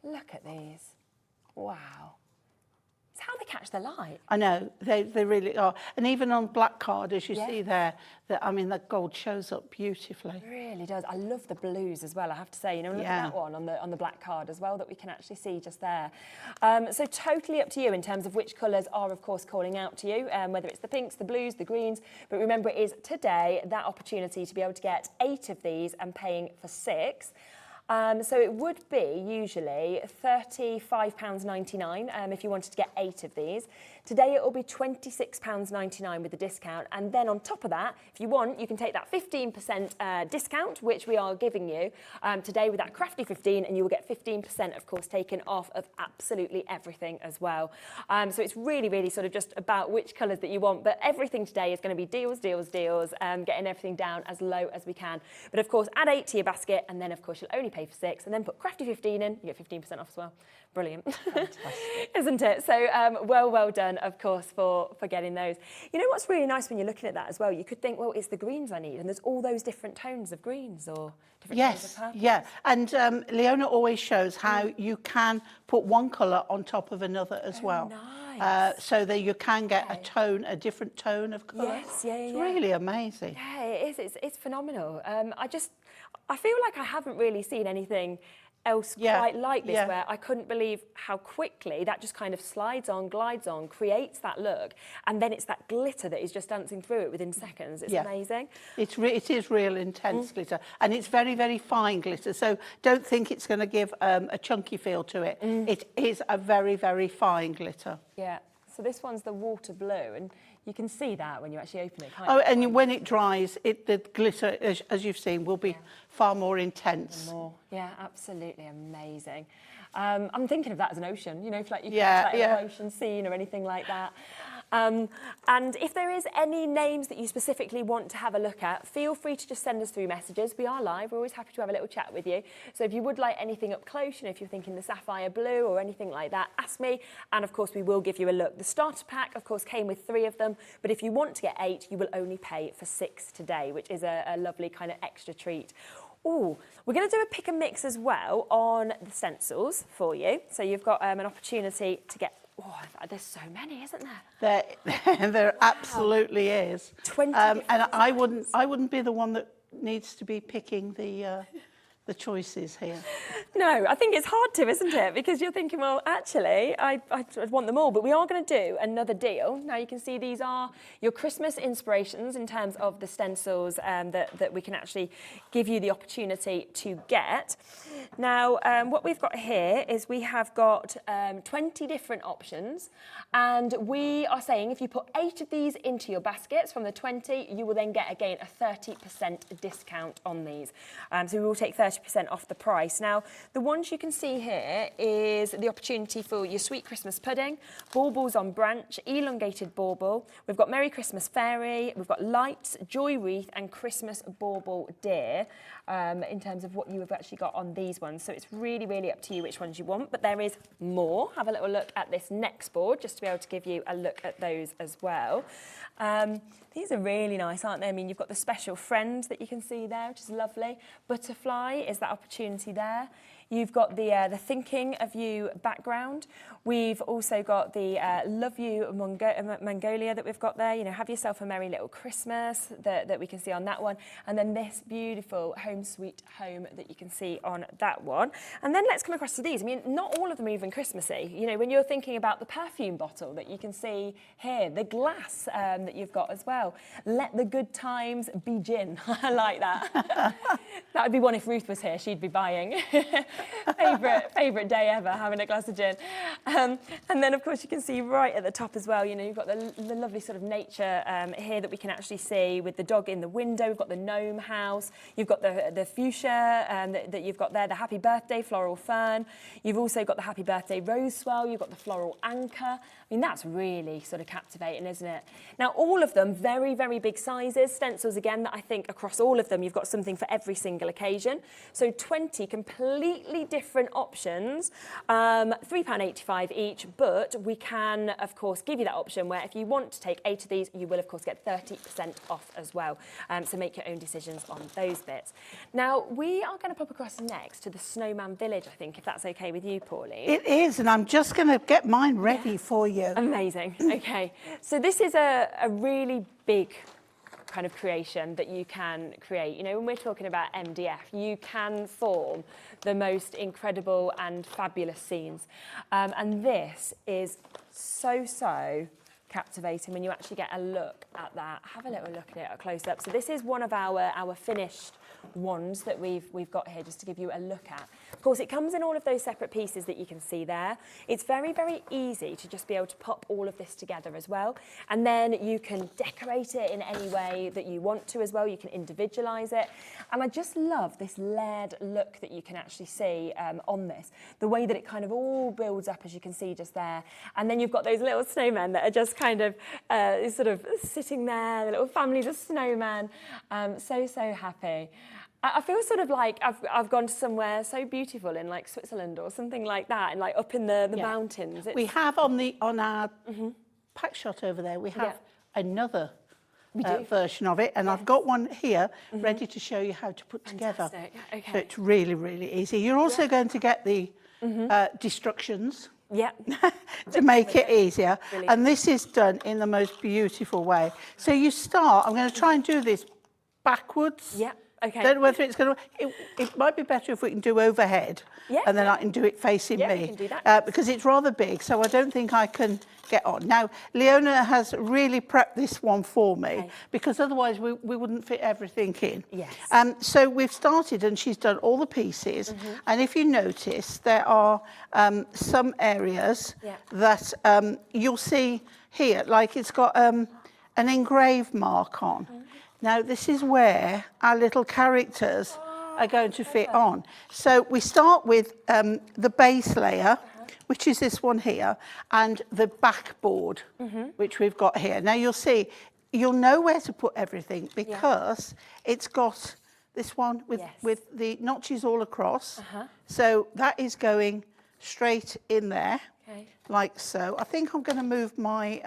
Look at these. Wow. It's how they catch the light. I know, they really are. And even on black card, as you see there, that gold shows up beautifully. It really does. I love the blues as well, I have to say. Look at that one on the black card as well that we can actually see just there. So totally up to you in terms of which colours are, of course, calling out to you, whether it's the pinks, the blues, the greens. But remember, it is today that opportunity to be able to get 8 of these and paying for 6. So it would be usually £35.99 if you wanted to get 8 of these. Today it will be £26.99 with the discount, and then on top of that, if you want, you can take that 15% discount, which we are giving you today with that Crafty 15, and you will get 15%, of course, taken off of absolutely everything as well. So it's really, really sort of just about which colours that you want, but everything today is going to be deals, deals, deals, getting everything down as low as we can. But of course, add 8 to your basket, and then of course you'll only pay for 6, and then put Crafty 15 in, you get 15% off as well. Brilliant. Isn't it? So well done, of course, for getting those. You know what's really nice when you're looking at that as well? You could think, well, it's the greens I need, and there's all those different tones of greens or different tones of purples. Yeah, and Leona always shows how you can put one colour on top of another as well. Nice. So that you can get a different tone of colour. Yes, yeah. It's really amazing. Yeah, it is. It's phenomenal. I feel like I haven't really seen anything else quite like this, where I couldn't believe how quickly that just kind of slides on, glides on, creates that look, and then it's that glitter that is just dancing through it within seconds. It's amazing. It is real intense glitter, and it's very, very fine glitter, so don't think it's going to give a chunky feel to it. It is a very, very fine glitter. Yeah, so this one's the water blue, and you can see that when you actually open it, can't you? Oh, and when it dries, the glitter, as you've seen, will be far more intense. Yeah, absolutely amazing. I'm thinking of that as an ocean, you know, if like you Yeah, can an ocean scene or anything like that. And if there is any names that you specifically want to have a look at, feel free to just send us through messages. We are live. We're always happy to have a little chat with you. So if you would like anything up close, you know, if you're thinking the sapphire blue or anything like that, ask me. And of course, we will give you a look. The starter pack, of course, came with 3 of them. But if you want to get 8, you will only pay for 6 today, which is a lovely kind of extra treat. Oh, we're going to do a pick and mix as well on the stencils for you. So you've got an opportunity to get. Oh, there's so many, isn't there? There absolutely is. 20 and I wouldn't be the one that needs to be picking the choices here. No, I think it's hard to, isn't it? Because you're thinking, well, actually, I want them all. But we are going to do another deal. Now, you can see these are your Christmas inspirations in terms of the stencils that we can actually give you the opportunity to get. Now, what we've got here is we have got 20 different options. And we are saying if you put 8 of these into your baskets from the 20, you will then get, again, a 30% discount on these. So we will take 30% off the price. Now, the ones you can see here is the opportunity for your sweet Christmas pudding, baubles on branch, elongated bauble. We've got Merry Christmas Fairy, we've got lights, joy wreath, and Christmas bauble deer in terms of what you have actually got on these ones. So it's really, really up to you which ones you want, but there is more. Have a little look at this next board just to be able to give you a look at those as well. These are really nice, aren't they? I mean, you've got the special friend that you can see there, which is lovely. Butterfly is that opportunity there. You've got the thinking of you background. We've also got the love you Mongolia that we've got there. You know, have yourself a merry little Christmas that we can see on that one. And then this beautiful home sweet home that you can see on that one. And then let's come across to these. I mean, not all of them are even Christmassy. You know, when you're thinking about the perfume bottle that you can see here, the glass that you've got as well. Let the good times be gin. I like that. That would be one if Ruth was here, she'd be buying. Favourite day ever, having a glass of gin. And then, of course, you can see right at the top as well, you know, you've got the lovely sort of nature here that we can actually see with the dog in the window. We've got the gnome house. You've got the fuchsia that you've got there, the happy birthday floral fern. You've also got the happy birthday rose swell. You've got the floral anchor. I mean, that's really sort of captivating, isn't it? Now, all of them, very, very big sizes. Stencils, again, that I think across all of them, you've got something for every single occasion. So 20 completely different options, £3.85 each, but we can, of course, give you that option where if you want to take 8 of these, you will, of course, get 30% off as well. So make your own decisions on those bits. Now, we are going to pop across next to the Snowman Village, I think, if that's okay with you, Pauline. It is, and I'm just going to get mine ready for you. Amazing. Okay. So this is a really big kind of creation that you can create. You know, when we're talking about MDF, you can form the most incredible and fabulous scenes. And this is so captivating when you actually get a look at that. Have a little look at it, a close up. So this is one of our finished ones that we've got here, just to give you a look at. Of course, it comes in all of those separate pieces that you can see there. It's very, very easy to just be able to pop all of this together as well. And then you can decorate it in any way that you want to as well. You can individualize it. And I just love this layered look that you can actually see on this. The way that it kind of all builds up, as you can see just there. And then you've got those little snowmen that are just kind of sort of sitting there, the little families of snowmen. So happy. I feel sort of like I've gone to somewhere so beautiful in like Switzerland or something like that, and like up in the mountains. We have on our pack shot over there, we have another version of it, and I've got one here ready to show you how to put together. Okay. So it's really, really easy. You're also going to get the destructions to make it easier. Brilliant. And this is done in the most beautiful way. So you start, I'm going to try and do this backwards. Yeah. Okay. Don't know whether it's going to. It might be better if we can do overhead, and then I can do it facing me, we can do that. because it's rather big. So I don't think I can get on. Now, Leona has really prepped this one for me because otherwise we wouldn't fit everything in. Yes. So we've started, and she's done all the pieces. And if you notice, there are some areas that you'll see here, like it's got an engraved mark on. Now, this is where our little characters are going to fit on. So we start with the base layer, which is this one here, and the backboard, which we've got here. Now, you'll see, you'll know where to put everything because it's got this one with the notches all across. So that is going straight in there, like so. I think I'm going to move my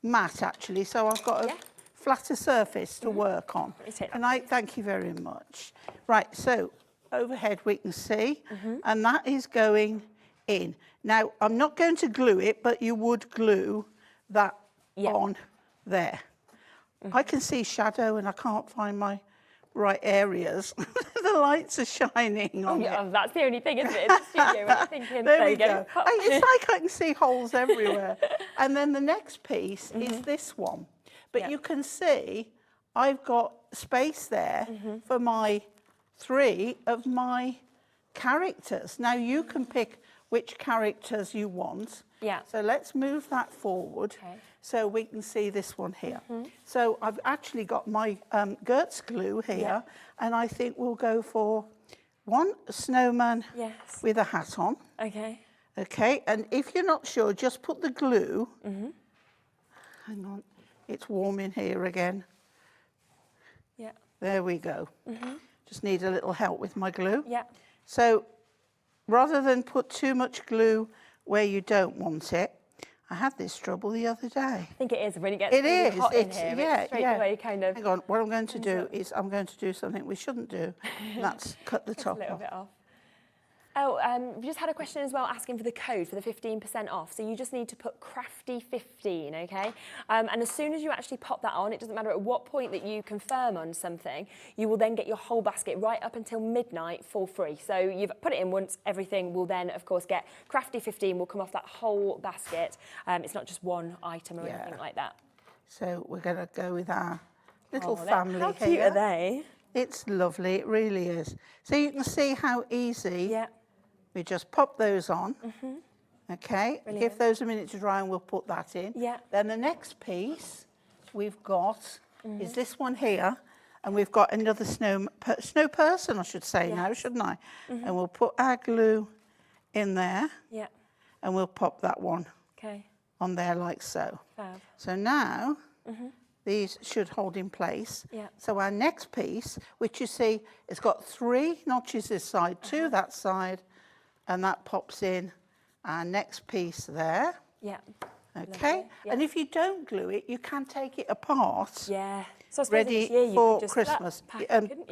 mat, actually, so I've got a flatter surface to work on. And I thank you very much. Right, so overhead we can see, and that is going in. Now, I'm not going to glue it, but you would glue that on there. I can see shadow and I can't find my right areas. The lights are shining on it. That's the only thing, isn't it, in the studio when you're thinking, there we go. It's like I can see holes everywhere. And then the next piece is this one. But you can see I've got space there for my 3 of my characters. Now you can pick which characters you want. So let's move that forward so we can see this one here. So I've actually got my Glitz glue here, and I think we'll go for one snowman with a hat on. Okay, and if you're not sure, just put the glue. Hang on. It's warm in here again. There we go. Just need a little help with my glue. So rather than put too much glue where you don't want it, I had this trouble the other day. I think it is when it gets really hot in here. Straight away kind of. Hang on, what I'm going to do is I'm going to do something we shouldn't do. And that's cut the top a little off. bit off. Oh, we just had a question as well asking for the code for the 15% off. So you just need to put crafty15, okay? And as soon as you actually pop that on, it doesn't matter at what point that you confirm on something, you will then get your whole basket right up until midnight for free. So you've put it in once, everything will then, of course, get crafty15 will come off that whole basket. It's not just one item or anything like that. So we're going to go with our little family here. How cute are they? It's lovely, it really is. So you can see how easy we just pop those on. Okay, Brilliant. Give those a minute to dry and we'll put that in. Then the next piece we've got is this one here, and we've got another snow person, I should say now, shouldn't I? And we'll put our glue in there, and we'll pop that one on there like so. Fab. So now, these should hold in place. So our next piece, which you see, it's got 3 notches this side, 2 that side, and that pops in our next piece there. Okay. And if you don't glue it, you can take it apart. So I suppose ready this year you for could just Christmas. pack it, couldn't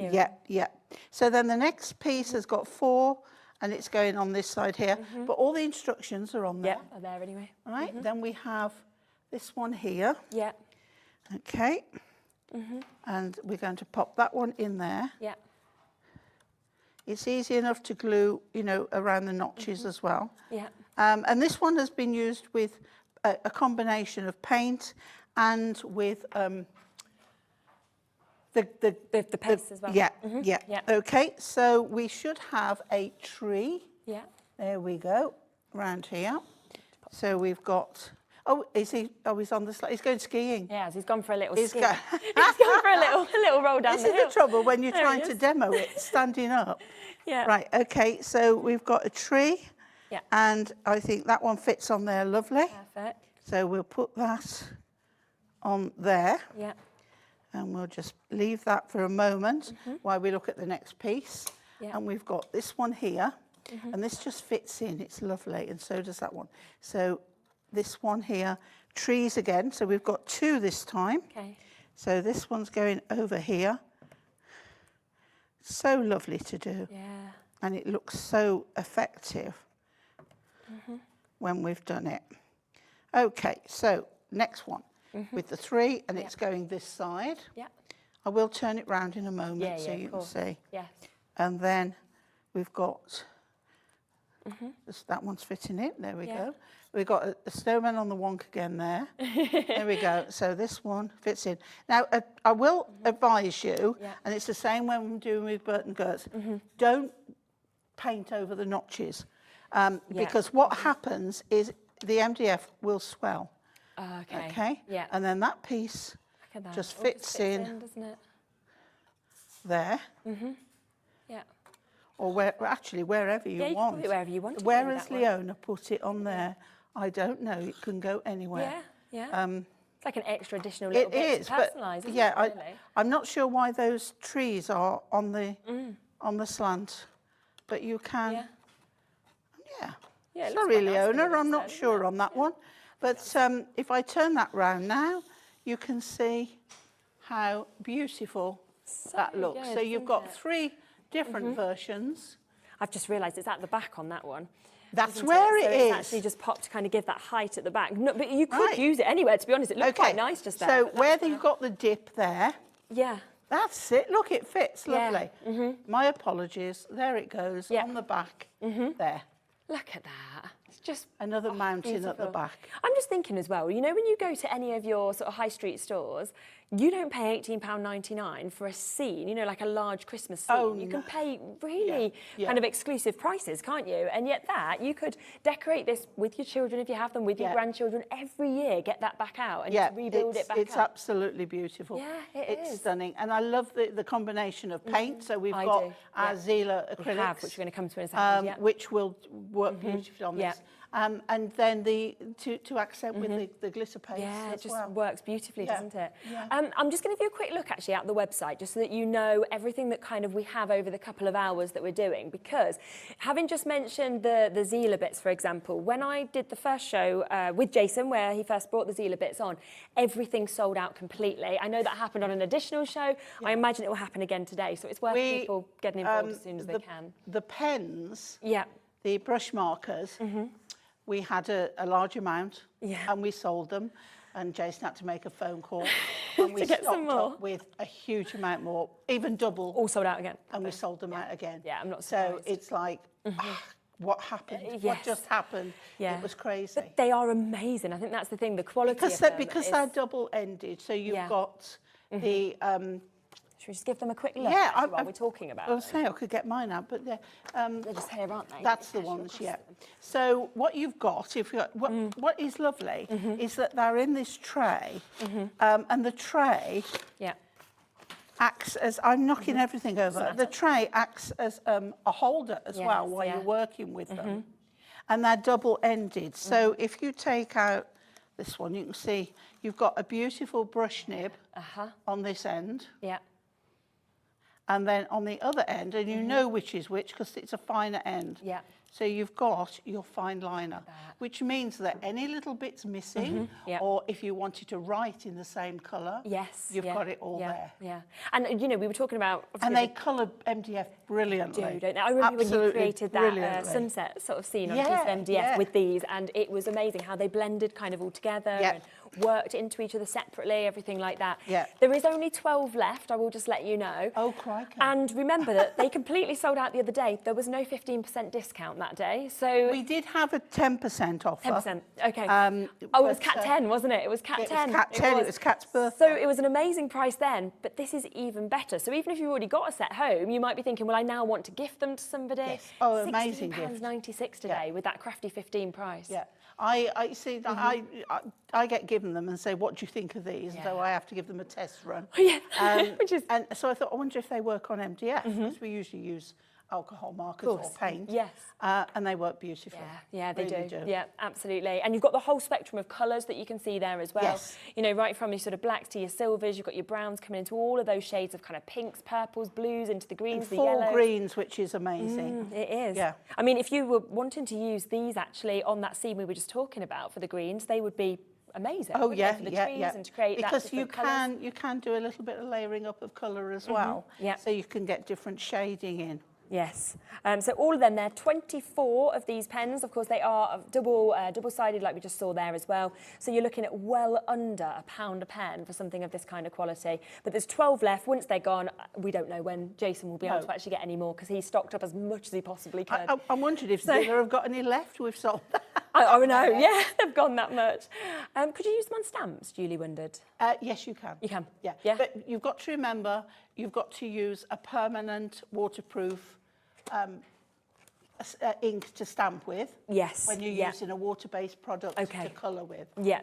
you? So then the next piece has got 4, and it's going on this side here. But all the instructions are on there. Are there anyway. Right. Then we have this one here. Okay. And we're going to pop that one in there. It's easy enough to glue, you know, around the notches as well. And this one has been used with a combination of paint and with the paste as well. Yeah, Mhm. yeah. Yeah. Okay, so we should have a tree. Yeah. There we go, round here. So we've got. Oh, is he? Oh, he's on the slide. He's going skiing. Yeah, he's gone for a little He's ski. go- He's gone for a little roll down This the is hill. the trouble when you're There he trying to is. demo it standing up. Yeah. Right. Okay. So we've got a tree. Yeah. And I think that one fits on there lovely. Perfect. So we'll put that on there. Yeah. And we'll just leave that for a moment while we look at the next piece. Yeah. And we've got this one here. And this just fits in. It's lovely. And so does that one. So this one here, trees again. So we've got 2 this time. Okay. So this one's going over here. So lovely to do. Yeah. And it looks so effective when we've done it. Okay, so next one with the 3, and it's going this side. Yeah. I will turn it round in a moment Yeah, so yeah, you of can course. see. Yes. And then we've got, that one's fitting it, there we Yeah. go. We've got a snowman on the wonk again there. There we go, so this one fits in. Now, I will advise you, Yeah. and it's the same when I'm doing with Burton Gertz, don't paint over the notches. Because what happens is the MDF will swell. Oh, okay. Okay? Yeah. And then that piece Look at that. just Oh, fits in doesn't it? there, Yeah. or actually wherever you Yeah, you can want. put it wherever you want it, Where really, has that one. Leona put it on there? I don't know. It can go anywhere. Yeah. Yeah. It's like an extra additional little It bit is, to but personalise, isn't yeah, it, really? I'm not sure why those trees are on the slant, but you can. Yeah. Yeah. Yeah, it looks Sorry, quite nice Leona, together I'm not instead, sure isn't it? on that one. But if I turn that round now, you can see how beautiful that So looks. good, So you've isn't got it? 3 different versions. I've just realised it's at the back on that one. That's isn't where so it it's is. actually just popped to kind of give that height at the back. No, but you could Right. use it anywhere, to be honest. It looked quite nice just there. So but where that's you've got the dip there, Yeah. that's it. Look, it fits Yeah. lovely. My apologies. There it goes Yeah. on the back there. Look at that. It's just Another mountain at the beautiful. back. I'm just thinking as well, you know, when you go to any of your sort of high street stores, you don't pay £18.99 for a scene, you know, like a large Christmas scene. Oh, you no. can pay really Yeah. kind of exclusive prices, can't you? And yet you could decorate this with your children if you have them, with your Yeah. grandchildren every year, get that back out and Yeah, just rebuild it back it's up. absolutely beautiful. Yeah, it it's is. stunning. And I love the combination of paint. So we've I got do, our yeah. Zila We acrylics. have, which we're going to come to in a second. Yeah. Which will work beautifully on Yeah. this. And then to accent with the glitter paste Yeah, it as just well. works beautifully, Yeah, doesn't it? yeah. I'm just going to give you a quick look actually at the website, just so that you know everything that kind of we have over the couple of hours that we're doing. Because having just mentioned the Zila bits, for example, when I did the first show with Jason, where he first brought the Zila bits on, everything sold out completely. I know that happened on an additional show. I imagine it will happen again today. So it's worth people getting involved as soon as they can. The pens, Yeah. the brush markers, we had a large amount Yeah. and we sold them. And Jason had to make a phone call and we get some stocked more. up with a huge amount more, even double, All sold out again. and we sold them out again. Yeah, I'm not So surprised. it's like, what happened? What yes. just happened? Yeah. It was crazy. But they are amazing. I think that's the thing, the quality Because of them because is... they're double-ended, so you've Yeah. got the Should we just give them a quick look Yeah, actually, while we're talking about I them? was saying I could get mine out, but yeah, They're just here, aren't they? that's the Casual ones. custom. Yeah. So what you've got, if you what is lovely is that they're in this tray, and the tray Yeah. acts as I'm knocking everything over. The tray acts as a holder as well Yes, while yeah. you're working with them, and they're double-ended. So if you take out this one, you can see you've got a beautiful brush nib on this end. Yeah. And then on the other end, and you know which is which because it's a finer end. Yeah. So you've got your fine liner, which means that any little bits missing, Yeah. or if you wanted to write in the same colour, Yes. you've yeah, got it all yeah, there. Yeah. And, you know, we were talking about... And obviously they colour MDF brilliantly. do, don't they? I remember when you Absolutely created that brilliantly. sunset sort of scene on Yeah, piece of MDF yeah. with these, and it was amazing how they blended kind of all together Yeah. and worked into each other separately, everything like that. Yeah. There is only 12 left, I will just let you know. Oh, crikey. And remember that they completely sold out the other day. There was no 15% discount that day. So We did have a 10% offer. 10%, okay. It was but, Cat 10, wasn't it? It was Cat 10. It was Cat 10, it was Cat's birthday. So it was an amazing price then, but this is even better. So even if you've already got a set home, you might be thinking, well, I now want to gift them to somebody. Yes. Oh, amazing gift. £16.96 today with that crafty 15 price. Yeah. I see that I get given them and say, what do you think of these? Yeah. So I have to give them a test run. Yeah. And so I thought, I wonder if they work on MDF, because we usually use alcohol markers or paint. Yes. And they work beautifully. Yeah, they Really do. Yeah, absolutely. And you've got the whole spectrum of colours that you can see there as well. Yes. You know, right from your sort of blacks to your silvers, you've got your browns coming into all of those shades of kind of pinks, purples, blues, into the greens, And the full yellows. greens, which is amazing. It is. Yeah. I mean, if you were wanting to use these actually on that scene we were just talking about for the greens, they would be amazing. Oh wouldn't yeah, they, for the yeah, trees yeah. and to create because that you different can do a little bit of layering up of colour as well. Yeah. So you can get different shading in. Yes. So all of them there, 24 of these pens. Of course, they are double-sided, like we just saw there as well. So you're looking at well under £1 a pen for something of this kind of quality. But there's 12 left. Once they're gone, we don't know when Jason will be able to actually get any more because he's stocked up as much as he possibly could. I wondered if Zilla have got any left. We've sold that. Oh no, yeah, they've gone that much. Could you use them on stamps, Julie wondered? Yes, you can. You can? Yeah. Yeah. But you've got to remember, you've got to use a permanent waterproof ink to stamp with. Yes. When you're using a water-based product to colour with. Yeah,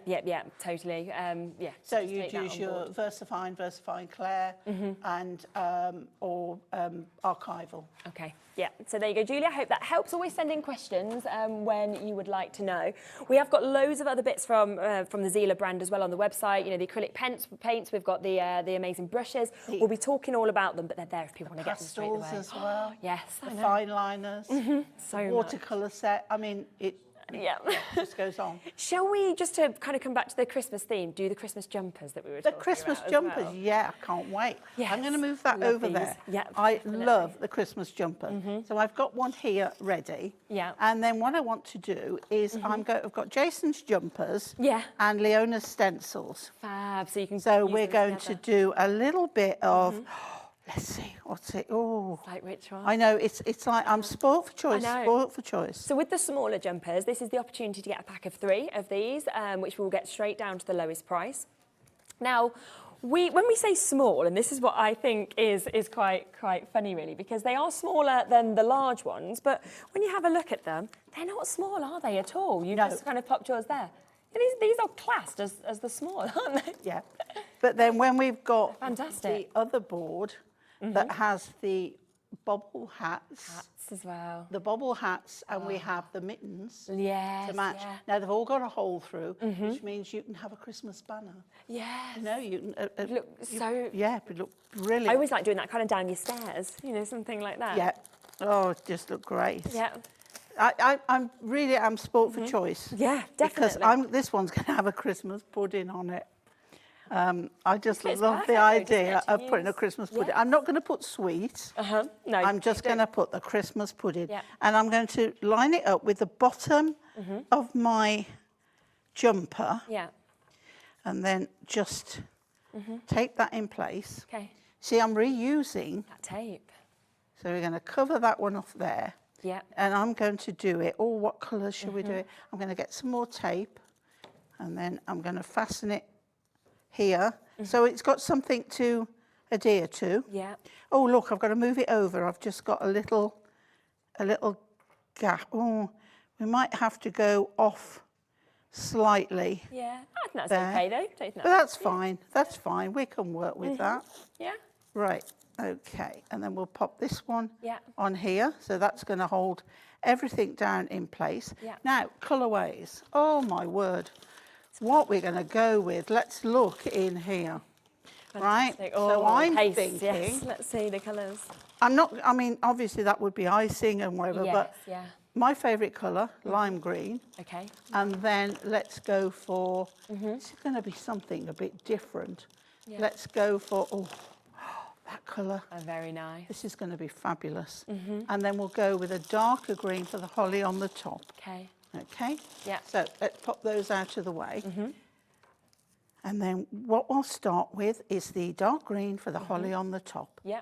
totally. Yeah. So just you'd take that use on your board. VersaFine Claire, and or archival. Okay, yeah, so there you go, Julie. I hope that helps. Always send in questions when you would like to know. We have got loads of other bits from the Zila brand as well on the website. You know, the acrylic paints. We've got the amazing brushes. We'll be talking all about them, but they're there if people want to get them straight away. Pastels as well. Yes, The fine liners. So watercolour set. I mean, it just goes on. Shall we, just to kind of come back to the Christmas theme, do the Christmas jumpers that we were The talking Christmas about as jumpers, well? yeah, I can't wait. Yes, I'm going to move that love over these. there. Yeah, I definitely. love the Christmas jumper. So I've got one here ready. Yeah. And then what I want to do is I've got Jason's jumpers Yeah. and Leona's stencils. Fab, so you can So use we're them going together. to do a little bit of, let's see, what's it? Oh, Like which one? I know, it's like I'm spoilt for choice, know. spoilt for choice. So with the smaller jumpers, this is the opportunity to get a pack of 3 of these, which will get straight down to the lowest price. Now, when we say small, and this is what I think is quite funny really, because they are smaller than the large ones, but when you have a look at them, they're not small, are they, at all? You just kind of popped yours there. These are classed as the small, aren't they? Yeah. But then when we've got Fantastic. the other board that has the bobble hats as well. The bobble hats, and we have the mittens Yes, to match. yeah. Now they've all got a hole through, which means you can have a Christmas banner. Yes. You know, you can Look so... yeah, it look brilliant. I always like doing that kind of down your stairs, you know, something like that. Yeah. Oh, it just look great. Yeah. I'm really sport for choice. Yeah, definitely. Because this one's going to have a Christmas pudding on it. I just It's love perfect, the though, idea just to of putting a use. Christmas pudding. Yeah. I'm not going to put sweets. No, I'm just don't. going to put the Christmas pudding. Yeah. And I'm going to line it up with the bottom of my jumper. Yeah. And then just tape that in place. Okay. See, I'm reusing. That tape. So we're going to cover that one off there. Yeah. And I'm going to do it. Oh, what colour should we do it? I'm going to get some more tape. And then I'm going to fasten it here. So it's got something to adhere to. Yeah. Oh, look, I've got to move it over. I've just got a little gap. Oh, we might have to go off slightly. Yeah. I think that's There. okay, though. Don't think But that's fine. That's fine. We can work with that. Yeah. Right. Okay. And then we'll pop this one Yeah. on here. So that's going to hold everything down in place. Yeah. Now, colourways. Oh, my word. What we're going to go with. Let's look in here. Right. Fantastic. So Oh, I'm paste, thinking. Yes. Let's see the colours. I'm not. I mean, obviously that would be icing and whatever. Yes, But yeah. my favourite colour, lime green. Okay. And then let's go for. This is going to be something a bit different. Yeah. Let's go for. Oh, that colour. Oh, very nice. This is going to be fabulous. And then we'll go with a darker green for the holly on the top. Okay. Okay? Yeah. So let's pop those out of the way. And then what we'll start with is the dark green for the holly on the top. Yeah.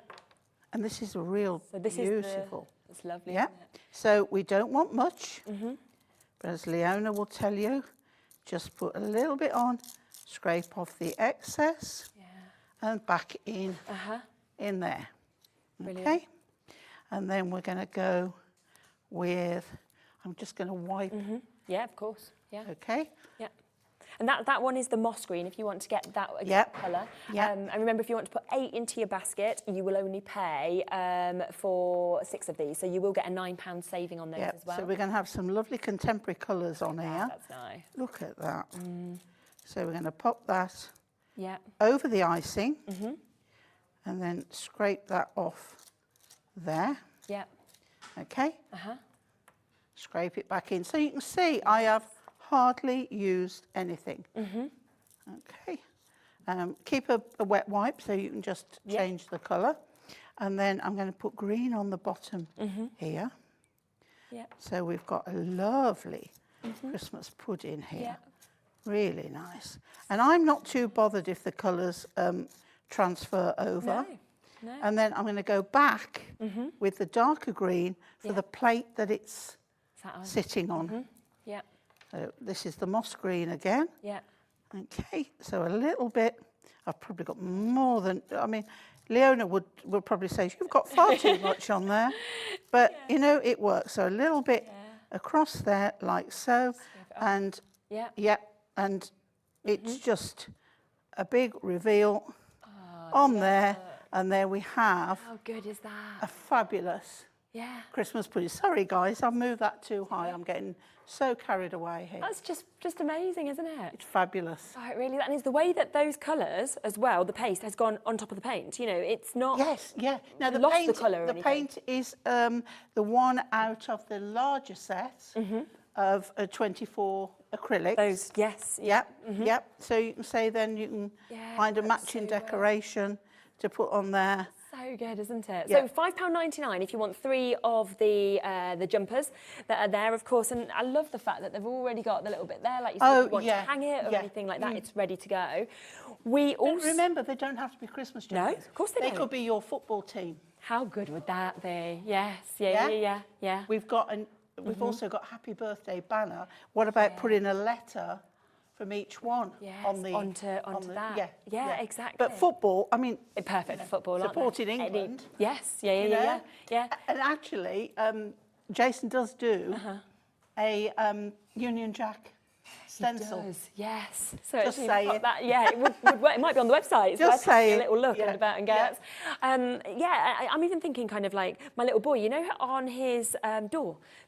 And this is a real beautiful. It's lovely. Yeah. Isn't it? So we don't want much, but as Leona will tell you, just put a little bit on, scrape off the excess, and back in there. Brilliant. Okay. And then we're going to go with, I'm just going to wipe. Yeah, of course. Yeah. Okay. Yeah. And that one is the moss green, if you want to get that colour. Yeah. And remember, if you want to put 8 into your basket, you will only pay for 6 of these. So you will get a £9 saving on those as well. So we're going to have some lovely contemporary colours on here. That's nice. Look at that. So we're going to pop that over the icing and then scrape that off there. Yeah. Okay. Scrape it back in. So you can see I have hardly used anything. Okay. Keep a wet wipe so you can just change the colour. And then I'm going to put green on the bottom here. Yeah. So we've got a lovely Christmas pudding here. Really nice. And I'm not too bothered if the colours transfer over. No. And then I'm going to go back with the darker green for the plate that it's sitting on. Yeah. So this is the moss green again. Yeah. Okay, so a little bit. I've probably got more than, I mean, Leona would probably say, you've got far too much on there. But, you know, it works. So a little bit across there, like so. And, and it's just a big reveal on there. And there we have How good is that? a fabulous Christmas pudding. Sorry, guys, I've moved that too high. I'm getting so carried away here. That's just amazing, isn't it? It's fabulous. Oh, it really, and it's the way that those colours as well, the paste has gone on top of the paint. You know, it's not. Yes, yeah. Now the lost paint, the colour or the anything. paint is the one out of the larger set of 24 acrylics. Those, yes. Yep, yep. So you can say then you can find a works matching so well. decoration to put on there. So good, isn't it? Yeah. So £5.99 if you want 3 of the jumpers that are there, of course. And I love the fact that they've already got the little bit there, like you said, if you want to hang it or anything like that, it's ready to go. We also Remember, they don't have to be Christmas jumpers. No, of course they don't. could be your football team. How good would that be? Yes, yeah. We've got we've also got happy birthday banner. What about putting a letter from each one on the onto that? Yeah, exactly. But football, I mean, Perfect for football, aren't supporting they? England. Yes, you know? yeah. And actually, Jason does do a Union Jack stencil. It does, yes. So Just actually saying. you've got that, yeah, it would work. It might be on the website. So Just I'd have saying. a little look Yeah. and about and get. I'm even thinking kind of like my little boy, you know, on his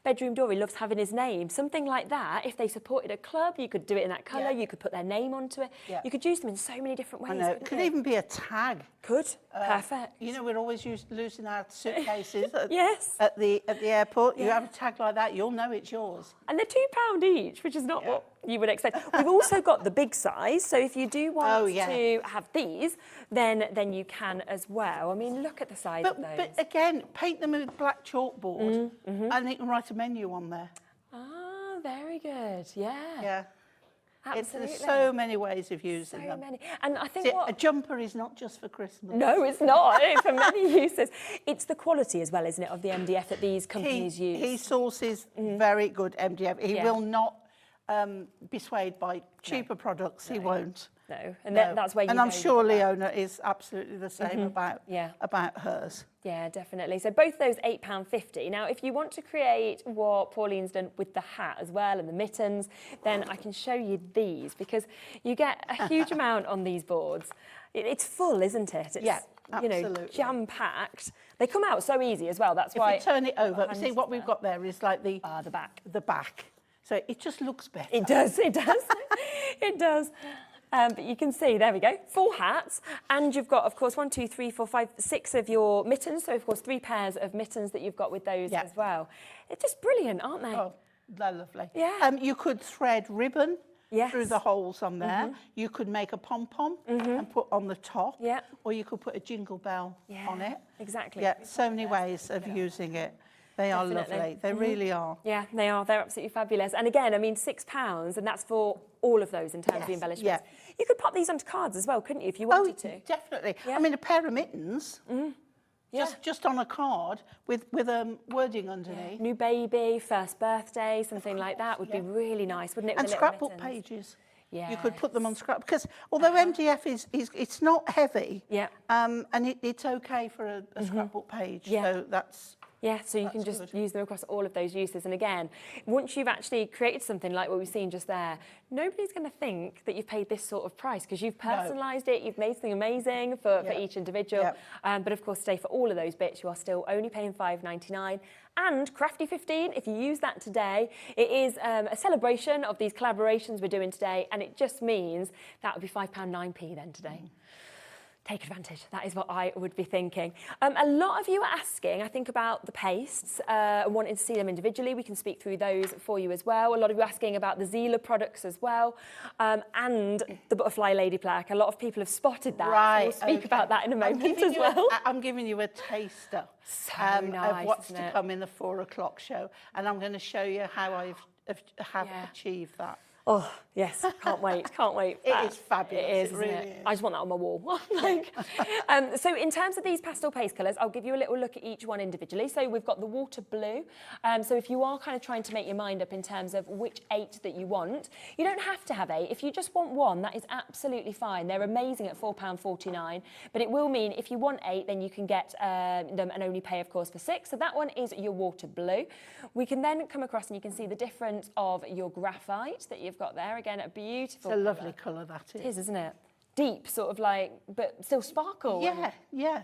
bedroom door, he loves having his name. Something like that. If they supported a club, you could do it in that colour. You could put their name onto it. Yeah. You could use them in so many different ways. I know. It could even be a tag. Could. Perfect. You know, we're always losing our suitcases Yes. at the airport. You have a tag like that, you'll know it's yours. And they're £2 each, which is not what you would expect. We've also got the big size, so if you do want to have these, then you can as well. I mean, look at the size of those. But again, paint them with black chalkboard and you can write a menu on there. Ah, very good. Yeah. Yeah. Absolutely. There's so many ways of using So them. many. And I think See, a jumper is not just for Christmas. No, it's not. It's for many uses. It's the quality as well, isn't it, of the MDF that these companies use? He sources very good MDF. He will not be swayed by cheaper products. He won't. No, and that's where you And know I'm sure Leona is absolutely the same about hers. Yeah, definitely. So both those £8.50. Now, if you want to create what Pauline's done with the hat as well and the mittens, then I can show you these because you get a huge amount on these boards. It's full, isn't it? It's, absolutely. You know, jam-packed. They come out so easy as well. That's why. If you turn it over, see what we've got there is like the back. The back. So it just looks better. It does. It does. It does. But you can see, there we go, 4 hats. And you've got, of course, 1, 2, 3, 4, 5, 6 of your mittens. So, of course, 3 pairs of mittens that you've got with those as well. They're just brilliant, aren't they? Oh, they're lovely. Yeah. You could thread ribbon through the holes on there. You could make a pom-pom and put on the top. Or you could put a jingle bell on it. Exactly. Yeah, so many ways of using it. They are Definitely. lovely. They really are. Yeah, they are. They're absolutely fabulous. And again, I mean, £6, and that's for all of those in terms of the embellishments. Yeah. You could pop these onto cards as well, couldn't you, if you wanted to? Definitely. Yeah. I mean, a pair of mittens, Yeah. just on a card with wording underneath. New baby, first birthday, something like that would be really nice, wouldn't it? And with the little scrapbook mittens? pages. Yeah. You could put them on scrap, because although MDF is it's not heavy, Yeah. and it's okay for a scrapbook page. Yeah. So that's. Yeah, so you can That's just good. use them across all of those uses. And again, once you've actually created something like what we've seen just there, nobody's going to think that you've paid this sort of price, because you've personalised it, you've made something amazing for each individual. Yep. But of course, today for all of those bits, you are still only paying $5.99. And Crafty 15, if you use that today, it is a celebration of these collaborations we're doing today, and it just means that would be £5.09 then today. Take advantage. That is what I would be thinking. A lot of you are asking, I think, about the pastes, wanting to see them individually. We can speak through those for you as well. A lot of you are asking about the Zila products as well, and the butterfly lady plaque. A lot of people have spotted that. Right, So we'll speak about that in a moment as well. I'm giving you a taster So of nice, what's isn't to it? come in the 4 o'clock show, and I'm going to show you how I have Yeah. achieved that. Oh, yes, can't wait, can't wait. It is fabulous, It is, it isn't really it? is. I just want that on my wall. Like, so in terms of these pastel paste colours, I'll give you a little look at each one individually. So we've got the water blue. So if you are kind of trying to make your mind up in terms of which 8 that you want, you don't have to have 8. If you just want 1, that is absolutely fine. They're amazing at £4.49, but it will mean if you want 8, then you can get them and only pay, of course, for 6. So that one is your water blue. We can then come across and you can see the difference of your graphite that you've got there. Again, a beautiful It's a lovely colour, that is. It is, isn't it? Deep, sort of like, but still sparkle. Yeah, yeah.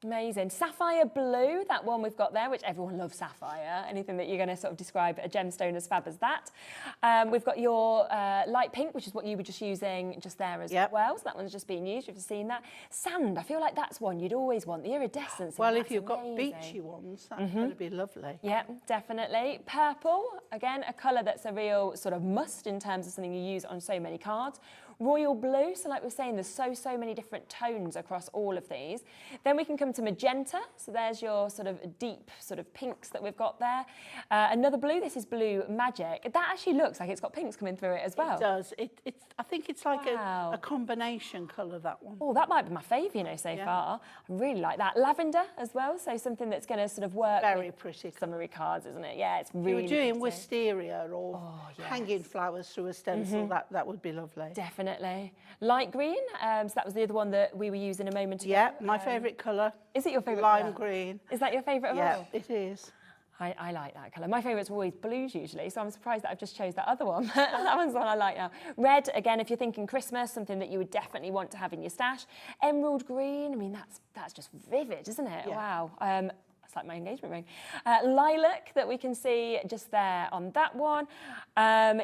Amazing. Sapphire blue, that one we've got there, which everyone loves sapphire. Anything that you're going to sort of describe a gemstone as fab as that. We've got your light pink, which is what you were just using just there as well. So that one's just being used. You've seen that. Sand, I feel like that's one you'd always want. The iridescence. Well, if that's you've got amazing. beachy ones, that's going to be lovely. Yeah, definitely. Purple, again, a colour that's a real sort of must in terms of something you use on so many cards. Royal blue, so like we were saying, there's so many different tones across all of these. Then we can come to magenta, so there's your sort of deep sort of pinks that we've got there. Another blue, this is blue magic. That actually looks like it's got pinks coming through it as well. It does. I think it's like Wow. a combination colour, that one. Oh, that might be my favourite, you know, so far. I really like that. Lavender as well, so something that's going to sort of work Very with pretty. summery cards, isn't it? Yeah, it's You really were doing pretty. wisteria or hanging flowers through a stencil, that would be lovely. Definitely. Light green, so that was the other one that we were using a moment ago. Yeah, my favourite colour. Is it your favourite Lime colour? green. Is that your favourite of Yeah, all? it is. I like that colour. My favourites are always blues usually, so I'm surprised that I've just chose that other one. That one's the one I like now. Red, again, if you're thinking Christmas, something that you would definitely want to have in your stash. Emerald green, I mean, that's just vivid, isn't it? Yeah. Wow. It's like my engagement ring. Lilac that we can see just there on that one.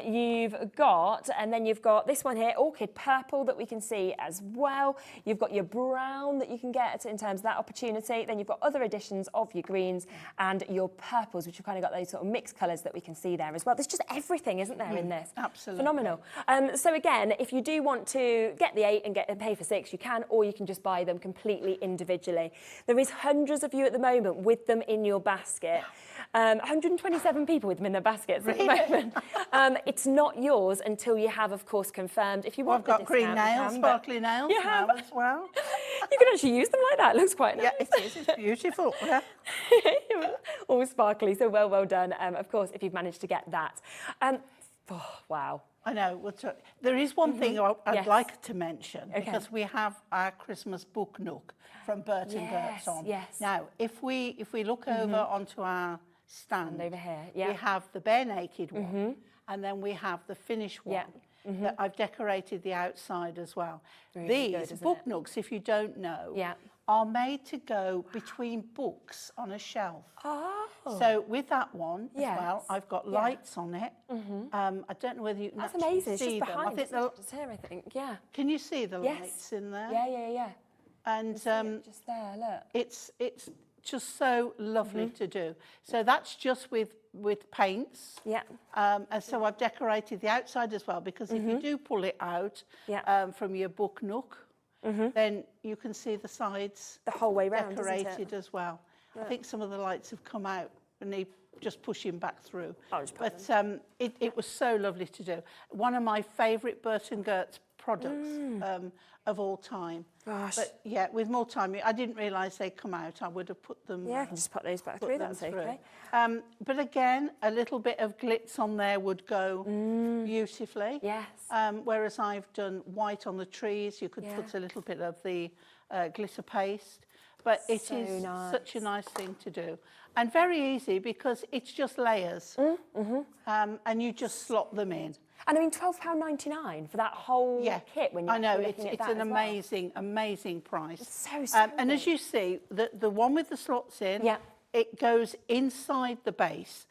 You've got, and then you've got this one here, orchid purple that we can see as well. You've got your brown that you can get in terms of that opportunity. Then you've got other additions of your greens and your purples, which have kind of got those sort of mixed colours that we can see there as well. There's just everything, isn't there, in this? Absolutely. Phenomenal. So again, if you do want to get the 8 and pay for 6, you can, or you can just buy them completely individually. There is hundreds of you at the moment with them in your basket. 127 people with them in their baskets at the moment. It's not yours until you have, of course, confirmed. If you want I've got the green discount, you nails, can, but sparkly nails you have. now as well. You can actually use them like that. It looks quite nice. Yeah, it is. It's beautiful. Yeah. All sparkly, so well done. Of course, if you've managed to get that. Wow. I know. There is one thing I'd Yes. like to mention, Okay. because we have our Christmas book nook from Bert and Bert's on. yes. Now, if we look over onto our stand, over here, yeah. we have the bare naked one, and then we have the finished one. Yeah. That I've decorated the outside as well. Really good, These isn't book it? nooks, if you don't know, Yeah. are made to go between books on a shelf. Oh. So with that one as Yes. well, I've got Yeah. lights on it. I don't know whether you can That's actually amazing. It's see just them. behind. I think It's not just here, I think. Yeah. can you see the Yes. lights in there? Yeah. And Just there, look. it's just so lovely to do. So that's just with paints. Yeah. And so I've decorated the outside as well, because if you do pull it out Yeah. from your book nook, then you can see the sides The whole way round, isn't it? decorated as well. I think some of the lights have come out and they just push him back through. I'll just pop But it was so lovely to do. One of my favourite Burton Gertz products of all time. Gosh. But yeah, with more time, I didn't realise they'd come out. I would have put them. Yeah, I can just put those back through. That's okay. But again, a little bit of glitz on there would go beautifully. Yes. Whereas I've done white on the trees, you could put a little bit of the glitter paste. But it So is nice. such a nice thing to do. And very easy because it's just layers. And you just slot them in. And I mean, £12.99 for that whole kit when you're I know, looking at it's that an as well. amazing, amazing price. It's so and as you see, the one with the slots in, it goes inside the base.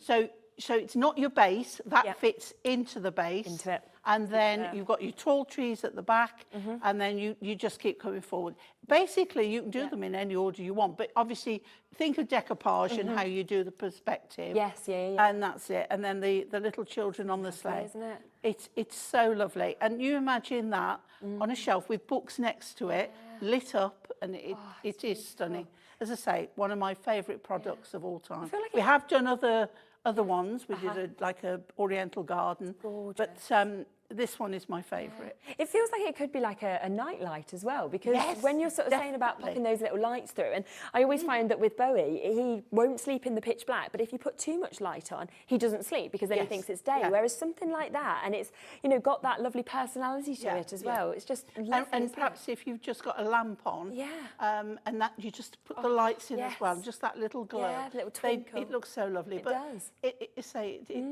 So it's not your base, that fits into the base. Into it. And then you've got your tall trees at the back, and then you just keep coming forward. Basically, you can do them in any order you want, but obviously think of decoupage and how you do the perspective. Yes, And that's it. And then the little children on the sleigh. Isn't it? It's so lovely. And you imagine that on a shelf with books next to it, lit up, and it is stunning. As I say, one of my favourite products of all time. Like we have done other ones. We did like a Oriental garden. Gorgeous. But this one is my favourite. It feels like it could be like a night light as well, because when you're sort of saying about popping those little lights through, and I always find that with Bowie, he won't sleep in the pitch black, but if you put too much light on, he doesn't sleep because then he thinks it's day. Whereas something like that, and it's, you know, got that lovely personality to it as well. It's just lovely. And perhaps if you've just got a lamp on, and that you just put the lights in as well, just that little glow. Yeah, little twinkle. It looks so lovely. It but does.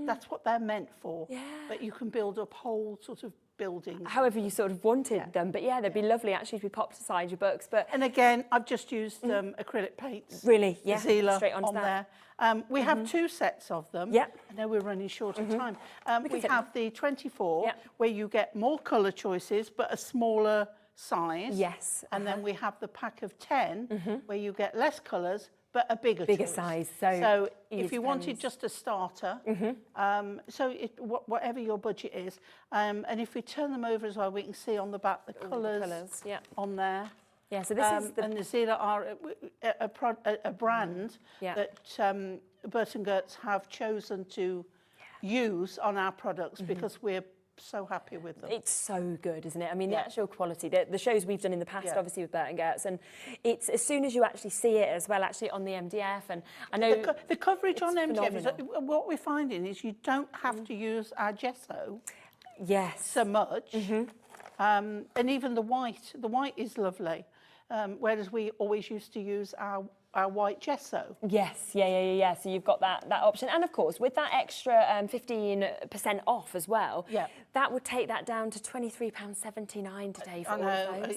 That's what they're meant for. But you can build up whole sort of buildings. However you sort of wanted them, but they'd be lovely actually to be popped aside your books. But and again, I've just used acrylic paints. Really, Zila straight onto on that. there. We have 2 sets of them. Yeah. I know we're running short of time. We fit have the 24, where you get more colour choices, but a smaller size. Yes. And then we have the pack of 10, where you get less colours, but a bigger choice. size. So if you wanted just a starter, whatever your budget is, and if we turn them over as well, we can see on the back the colours on there. Yeah, so this is the... And the Zila are a brand that Burton Gertz have chosen to use on our products because we're so happy with them. It's so good, isn't it? I mean, the actual quality, the shows we've done in the past, obviously with Burton Gertz, and it's as soon as you actually see it as well, actually on the MDF, and I know... The coverage on MDF, is what we're finding is you don't have to use our gesso so much, and even the white is lovely, whereas we always used to use our white gesso. Yes, yeah. So you've got that option. And of course, with that extra 15% off as well, that would take that down to £23.79 today for all of those.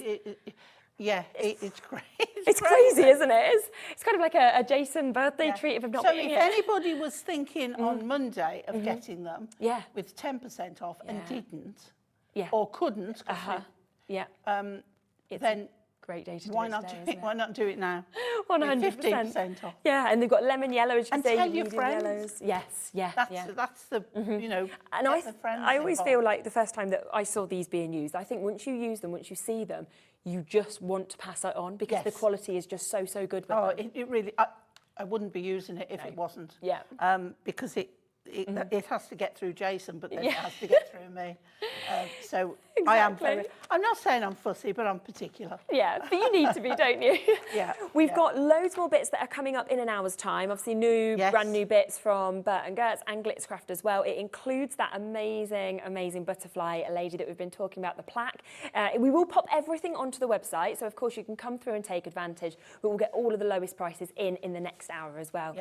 It's great. It's crazy, isn't it? It's kind of like a Jason birthday treat if I've not So been if anybody was thinking on Monday of getting them with 10% off and didn't, or couldn't, then great day to why not do it now? 100%. 15% off. Yeah, and they've got lemon yellow, as you And say. tell your medium friends. Yellows. Yes, That's the, you know, and get the friends I always involved. feel like the first time that I saw these being used, I think once you use them, once you see them, you just want to pass it on because the quality is just so good with them. It really, I wouldn't be using it if it wasn't. Yeah. Because it has to get through Jason, but then it has to get through me. So I am I'm not saying I'm fussy, but I'm particular. Yeah, but you need to be, don't you? We've got loads more bits that are coming up in an hour's time. Obviously, brand new bits from Burton Gertz and Glitzcraft as well. It includes that amazing butterfly lady that we've been talking about, the plaque. We will pop everything onto the website, so of course you can come through and take advantage, but we'll get all of the lowest prices in the next hour as well.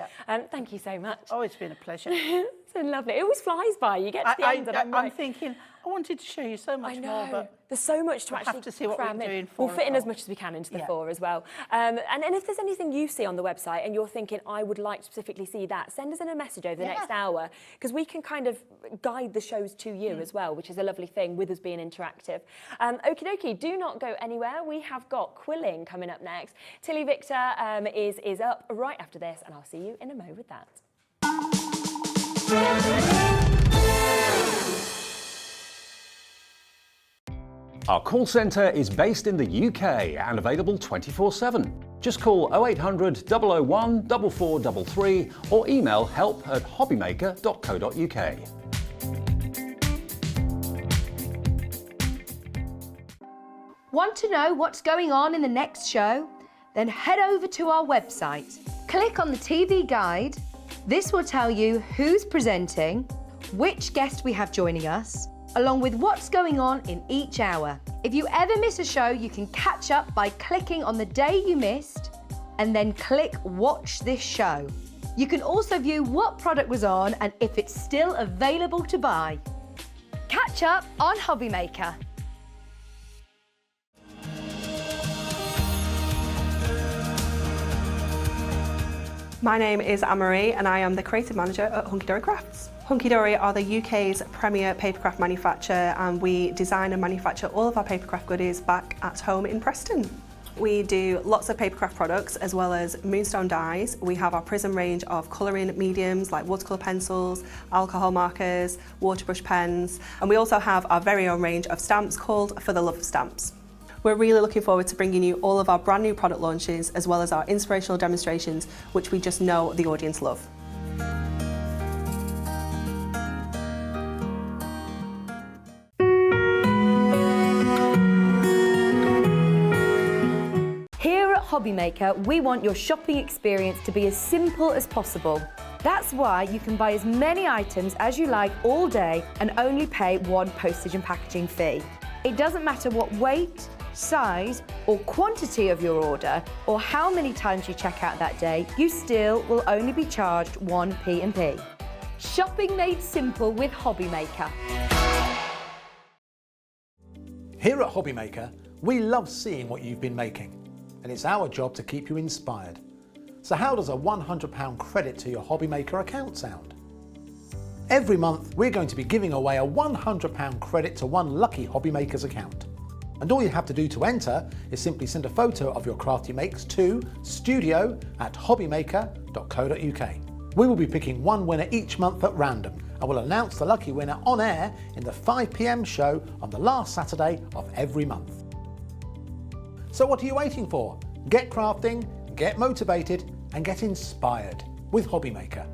Thank you so much. Oh, it's been a pleasure. It's been lovely. It always flies by. You get to the end and I'm thinking, I wanted to show you so much more, but there's so much to actually have to see what cram we're in. doing We'll for fit in as much as we can into the 4 as well. And if there's anything you see on the website and you're thinking, I would like to specifically see that, send us in a message over the next hour, because we can kind of guide the shows to you as well, which is a lovely thing with us being interactive. Okie dokie, do not go anywhere. We have got Quilling coming up next. Tilly Victor is up right after this, and I'll see you in a mo with that. Our call centre is based in the UK and available 24/7. Just call 0800 001 4433 or email help@hobbymaker.co.uk. Want to know what's going on in the next show? Then head over to our website. Click on the TV guide. This will tell you who's presenting, which guest we have joining us, along with what's going on in each hour. If you ever miss a show, you can catch up by clicking on the day you missed and then click Watch This Show. You can also view what product was on and if it's still available to buy. Catch up on Hobby Maker. My name is Anne-Marie and I am the creative manager at Hunky-Dory Crafts. Hunky-Dory are the UK's premier papercraft manufacturer, and we design and manufacture all of our papercraft goodies back at home in Preston. We do lots of papercraft products as well as moonstone dyes. We have our Prism range of colouring mediums like watercolour pencils, alcohol markers, waterbrush pens, and we also have our very own range of stamps called For the Love of Stamps. We're really looking forward to bringing you all of our brand new product launches as well as our inspirational demonstrations, which we just know the audience love. Here at Hobby Maker, we want your shopping experience to be as simple as possible. That's why you can buy as many items as you like all day and only pay one postage and packaging fee. It doesn't matter what weight, size or quantity of your order or how many times you check out that day, you still will only be charged one P&P. Shopping made simple with Hobby Maker. Here at Hobby Maker, we love seeing what you've been making, and it's our job to keep you inspired. So how does a £100 credit to your Hobby Maker account sound? Every month, we're going to be giving away a £100 credit to one lucky Hobby Maker's account. And all you have to do to enter is simply send a photo of your craft you makes to studio@hobbymaker.co.uk. We will be picking one winner each month at random, and we'll announce the lucky winner on air in the 5 PM show on the last Saturday of every month. So what are you waiting for? Get crafting, get motivated, and get inspired with Hobby Maker.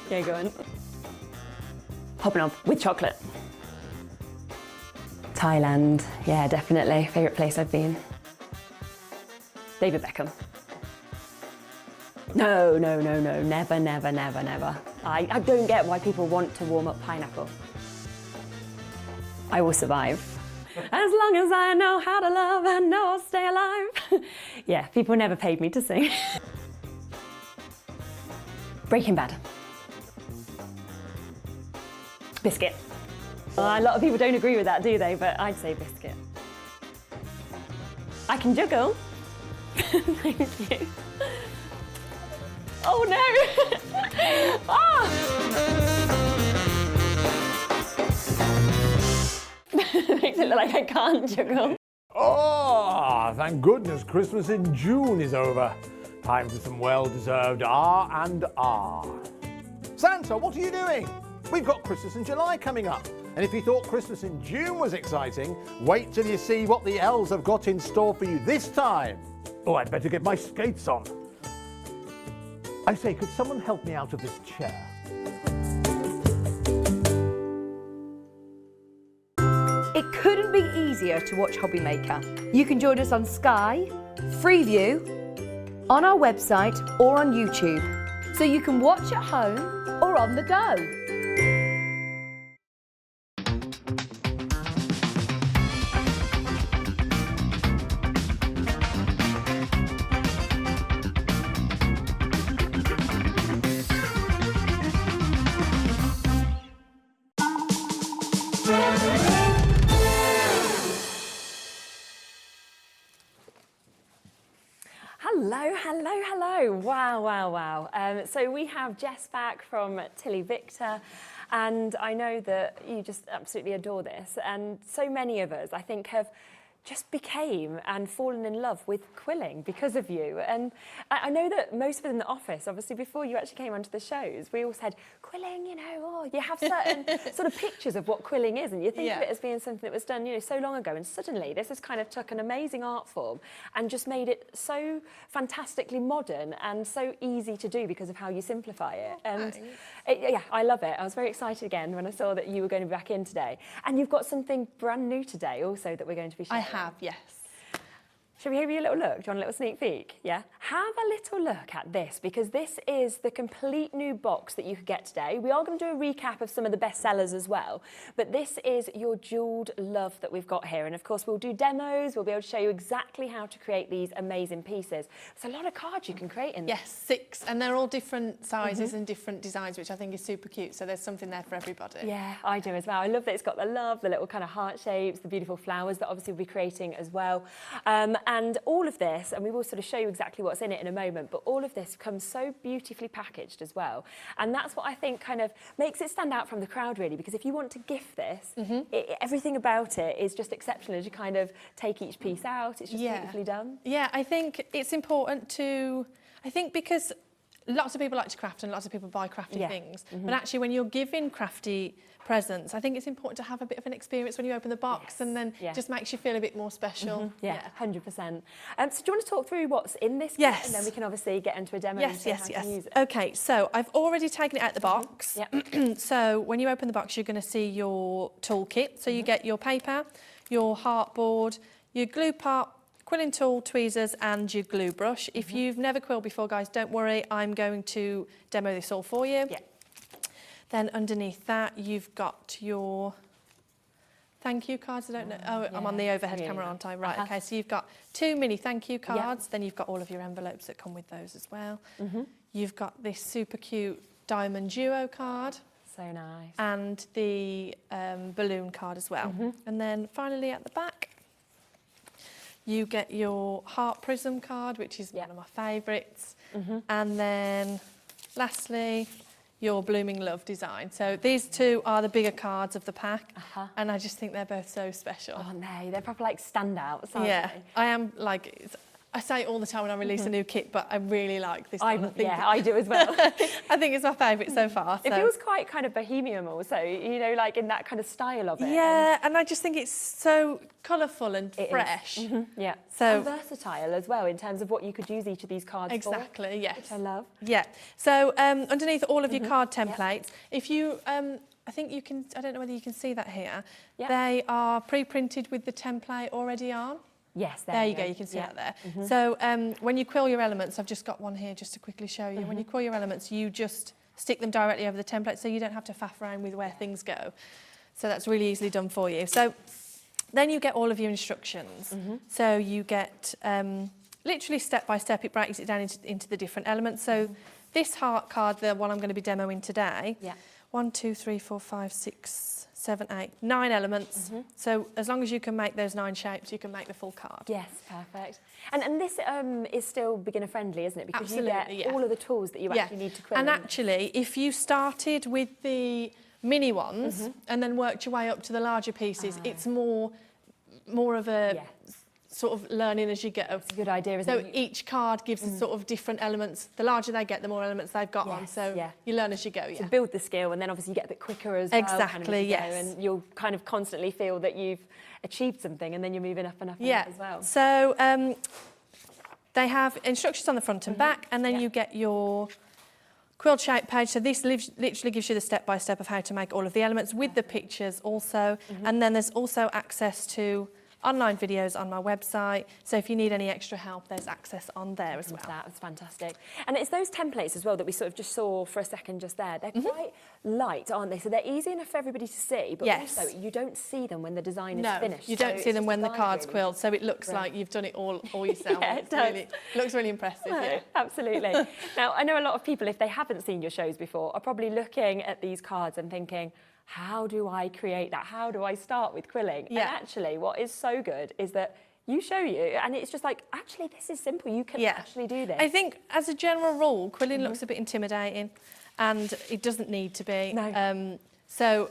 Yeah, go on. Hopping on with chocolate. Thailand, yeah, definitely. Favourite place I've been. David Beckham. No, never. I don't get why people want to warm up pineapple. I will survive. As long as I know how to love, I know I'll stay alive. Yeah, people never paid me to sing. Breaking Bad. Biscuit. A lot of people don't agree with that, do they? But I'd say biscuit. I can juggle. Thank you. Oh no! Ah! Makes it look like I can't juggle. Oh, thank goodness Christmas in June is over. Time for some well-deserved R&R. Santa, what are you doing? We've got Christmas in July coming up. And if you thought Christmas in June was exciting, wait till you see what the elves have got in store for you this time. Oh, I'd better get my skates on. I say, could someone help me out of this chair? It couldn't be easier to watch Hobby Maker. You can join us on Sky, Freeview, on our website or on YouTube. So you can watch at home or on the go. Hello, hello, hello. Wow, wow, wow. So we have Jess back from Tilly Victor, and I know that you just absolutely adore this. And so many of us, I think, have just became and fallen in love with quilling because of you. And I know that most of us in the office, obviously before you actually came onto the shows, we all said, quilling, you know, oh, you have certain sort of pictures of what quilling is, and you think of it as being something that was done, you know, so long ago, and suddenly this has kind of took an amazing art form and just made it so fantastically modern and so easy to do because of how you simplify it. And yeah, I love it. I was very excited again when I saw that you were going to be back in today. And you've got something brand new today also that we're going to be sharing. I have, yes. Shall we give you a little look? Do you want a little sneak peek? Yeah? Have a little look at this, because this is the complete new box that you could get today. We are going to do a recap of some of the best sellers as well, but this is your jewelled love that we've got here. And of course, we'll do demos. We'll be able to show you exactly how to create these amazing pieces. There's a lot of cards you can create in this. Yes, 6, and they're all different sizes and different designs, which I think is super cute. So there's something there for everybody. Yeah, I do as well. I love that it's got the love, the little kind of heart shapes, the beautiful flowers that obviously we'll be creating as well. And all of this, and we will sort of show you exactly what's in it in a moment, but all of this comes so beautifully packaged as well. And that's what I think kind of makes it stand out from the crowd, really, because if you want to gift this, everything about it is just exceptional as you kind of take each piece out. It's just beautifully done. Yeah, I think it's important to, because lots of people like to craft and lots of people buy crafty things, but actually when you're giving crafty presents, I think it's important to have a bit of an experience when you open the box, and then just makes you feel a bit more special. Yeah, 100%. So do you want to talk through what's in this kit? Yes. And then we can obviously get into a demo and show how to use it. Okay, so I've already taken it out the box. So when you open the box, you're going to see your toolkit. So you get your paper, your heartboard, your glue pot, quilling tool, tweezers and your glue brush. If you've never quilled before, guys, don't worry, I'm going to demo this all for you. Then underneath that, you've got your thank you cards. I don't know. Oh, I'm on the overhead camera, aren't I? Right, okay, so you've got 2 mini thank you cards. Then you've got all of your envelopes that come with those as well. You've got this super cute diamond duo card. So nice. And the balloon card as well. And then finally at the back, you get your heart prism card, which is one of my favourites. And then lastly, your blooming love design. So these 2 are the bigger cards of the pack, and I just think they're both so special. Oh no, they're proper like standouts, aren't they? I am like, I say it all the time when I release a new kit, but I really like this one. I do as well. I think it's my favourite so far. It feels quite kind of bohemian also, you know, like in that kind of style of it. Yeah, and I just think it's so colourful and fresh. Yeah, so and versatile as well in terms of what you could use each of these cards for. Yes. Which I love. Yeah, so underneath all of your card templates, if you, I think you can, I don't know whether you can see that here, they are pre-printed with the template already on. Yes, there you go, you can see that there. So when you quill your elements, I've just got one here just to quickly show you. When you quill your elements, you just stick them directly over the template, so you don't have to faff around with where things go. So that's really easily done for you. So then you get all of your instructions. So you get literally step by step, it breaks it down into the different elements. So this heart card, the one I'm going to be demoing today, 1, 2, 3, 4, 5, 6, 7, 8, 9 elements. So as long as you can make those 9 shapes, you can make the full card. Yes, perfect. And this is still beginner friendly, isn't it? Because Absolutely, you get all of the tools that you actually need to quill. And actually, if you started with the mini ones and then worked your way up to the larger pieces, it's more of a sort of learning as you go. It's a good idea, isn't it? So each card gives us sort of different elements. The larger they get, the more elements they've got on. So you learn as you go. To build the skill, and then obviously you get a bit quicker as well. Exactly, kind of as you go, and you'll kind of constantly feel that you've achieved something, and then you're moving up and up and up as well. So they have instructions on the front and back, and then you get your quilt shape page. So this literally gives you the step-by-step of how to make all of the elements with the pictures also. And then there's also access to online videos on my website, so if you need any extra help, there's access on there as well. That's fantastic. And it's those templates as well that we sort of just saw for a second just there. They're quite light, aren't they? So they're easy enough for everybody to see, but also you don't see them when the design is finished. You don't see them when the card's quilled, so it looks like you've done it all yourself. It does. Really, looks really impressive. Absolutely. Now, I know a lot of people, if they haven't seen your shows before, are probably looking at these cards and thinking, how do I create that? How do I start with quilling? And actually, what is so good is that you show you, and it's just like, actually, this is simple. You can actually do this. I think, as a general rule, quilling looks a bit intimidating, and it doesn't need to be. No. So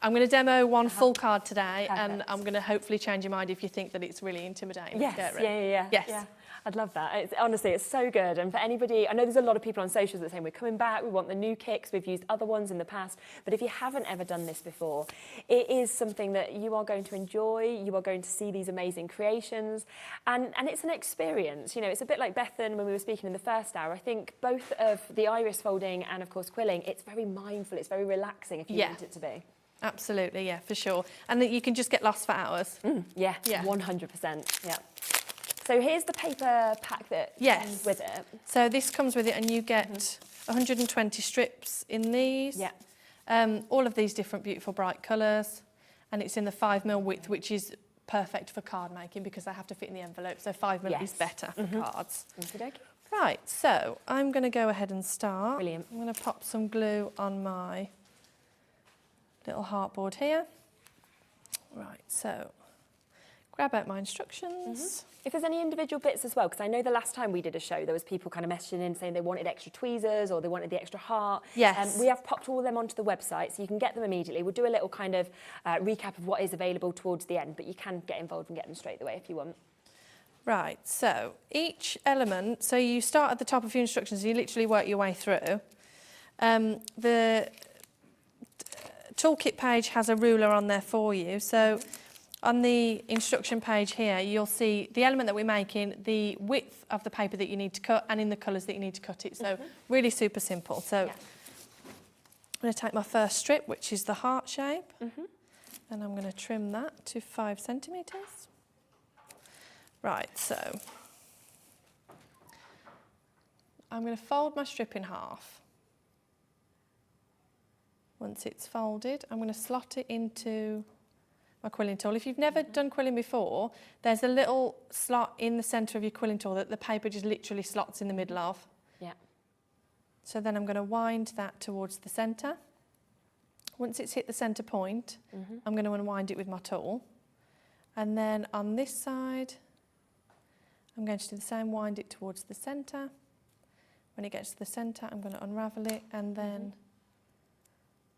I'm going to demo one full card today, and I'm going to hopefully change your mind if you think that it's really intimidating. Yes, Yes. Yeah. I'd love that. Honestly, it's so good. And for anybody, I know there's a lot of people on socials that are saying we're coming back, we want the new kicks, we've used other ones in the past. But if you haven't ever done this before, it is something that you are going to enjoy. You are going to see these amazing creations. And it's an experience. You know, it's a bit like Bethan when we were speaking in the first hour. I think both of the iris folding and, of course, quilling, it's very mindful, it's very relaxing if you want it to be. Absolutely, yeah, for sure. And that you can just get lost for hours. Yeah, 100%, yeah. So here's the paper pack that comes with it. So this comes with it, and you get 120 strips in these. Yeah. All of these different beautiful bright colours, and it's in the 5mm width, which is perfect for card making because they have to fit in the envelope. So 5mm is better for cards. Okey-dokey. Right, so I'm going to go ahead and start. Brilliant. I'm going to pop some glue on my little heartboard here. Right, so grab out my instructions. If there's any individual bits as well, because I know the last time we did a show, there was people kind of messaging in saying they wanted extra tweezers or they wanted the extra heart. Yes. We have popped all of them onto the website, so you can get them immediately. We'll do a little kind of recap of what is available towards the end, but you can get involved and get them straight away if you want. Right, so each element, so you start at the top of your instructions, you literally work your way through. The toolkit page has a ruler on there for you, so on the instruction page here, you'll see the element that we're making, the width of the paper that you need to cut, and in the colours that you need to cut it. So really super simple. So I'm going to take my first strip, which is the heart shape, and I'm going to trim that to 5 centimetres. Right, so I'm going to fold my strip in half. Once it's folded, I'm going to slot it into my quilling tool. If you've never done quilling before, there's a little slot in the centre of your quilling tool that the paper just literally slots in the middle of. Yeah. So then I'm going to wind that towards the centre. Once it's hit the centre point, I'm going to unwind it with my tool. And then on this side, I'm going to do the same, wind it towards the centre. When it gets to the centre, I'm going to unravel it, and then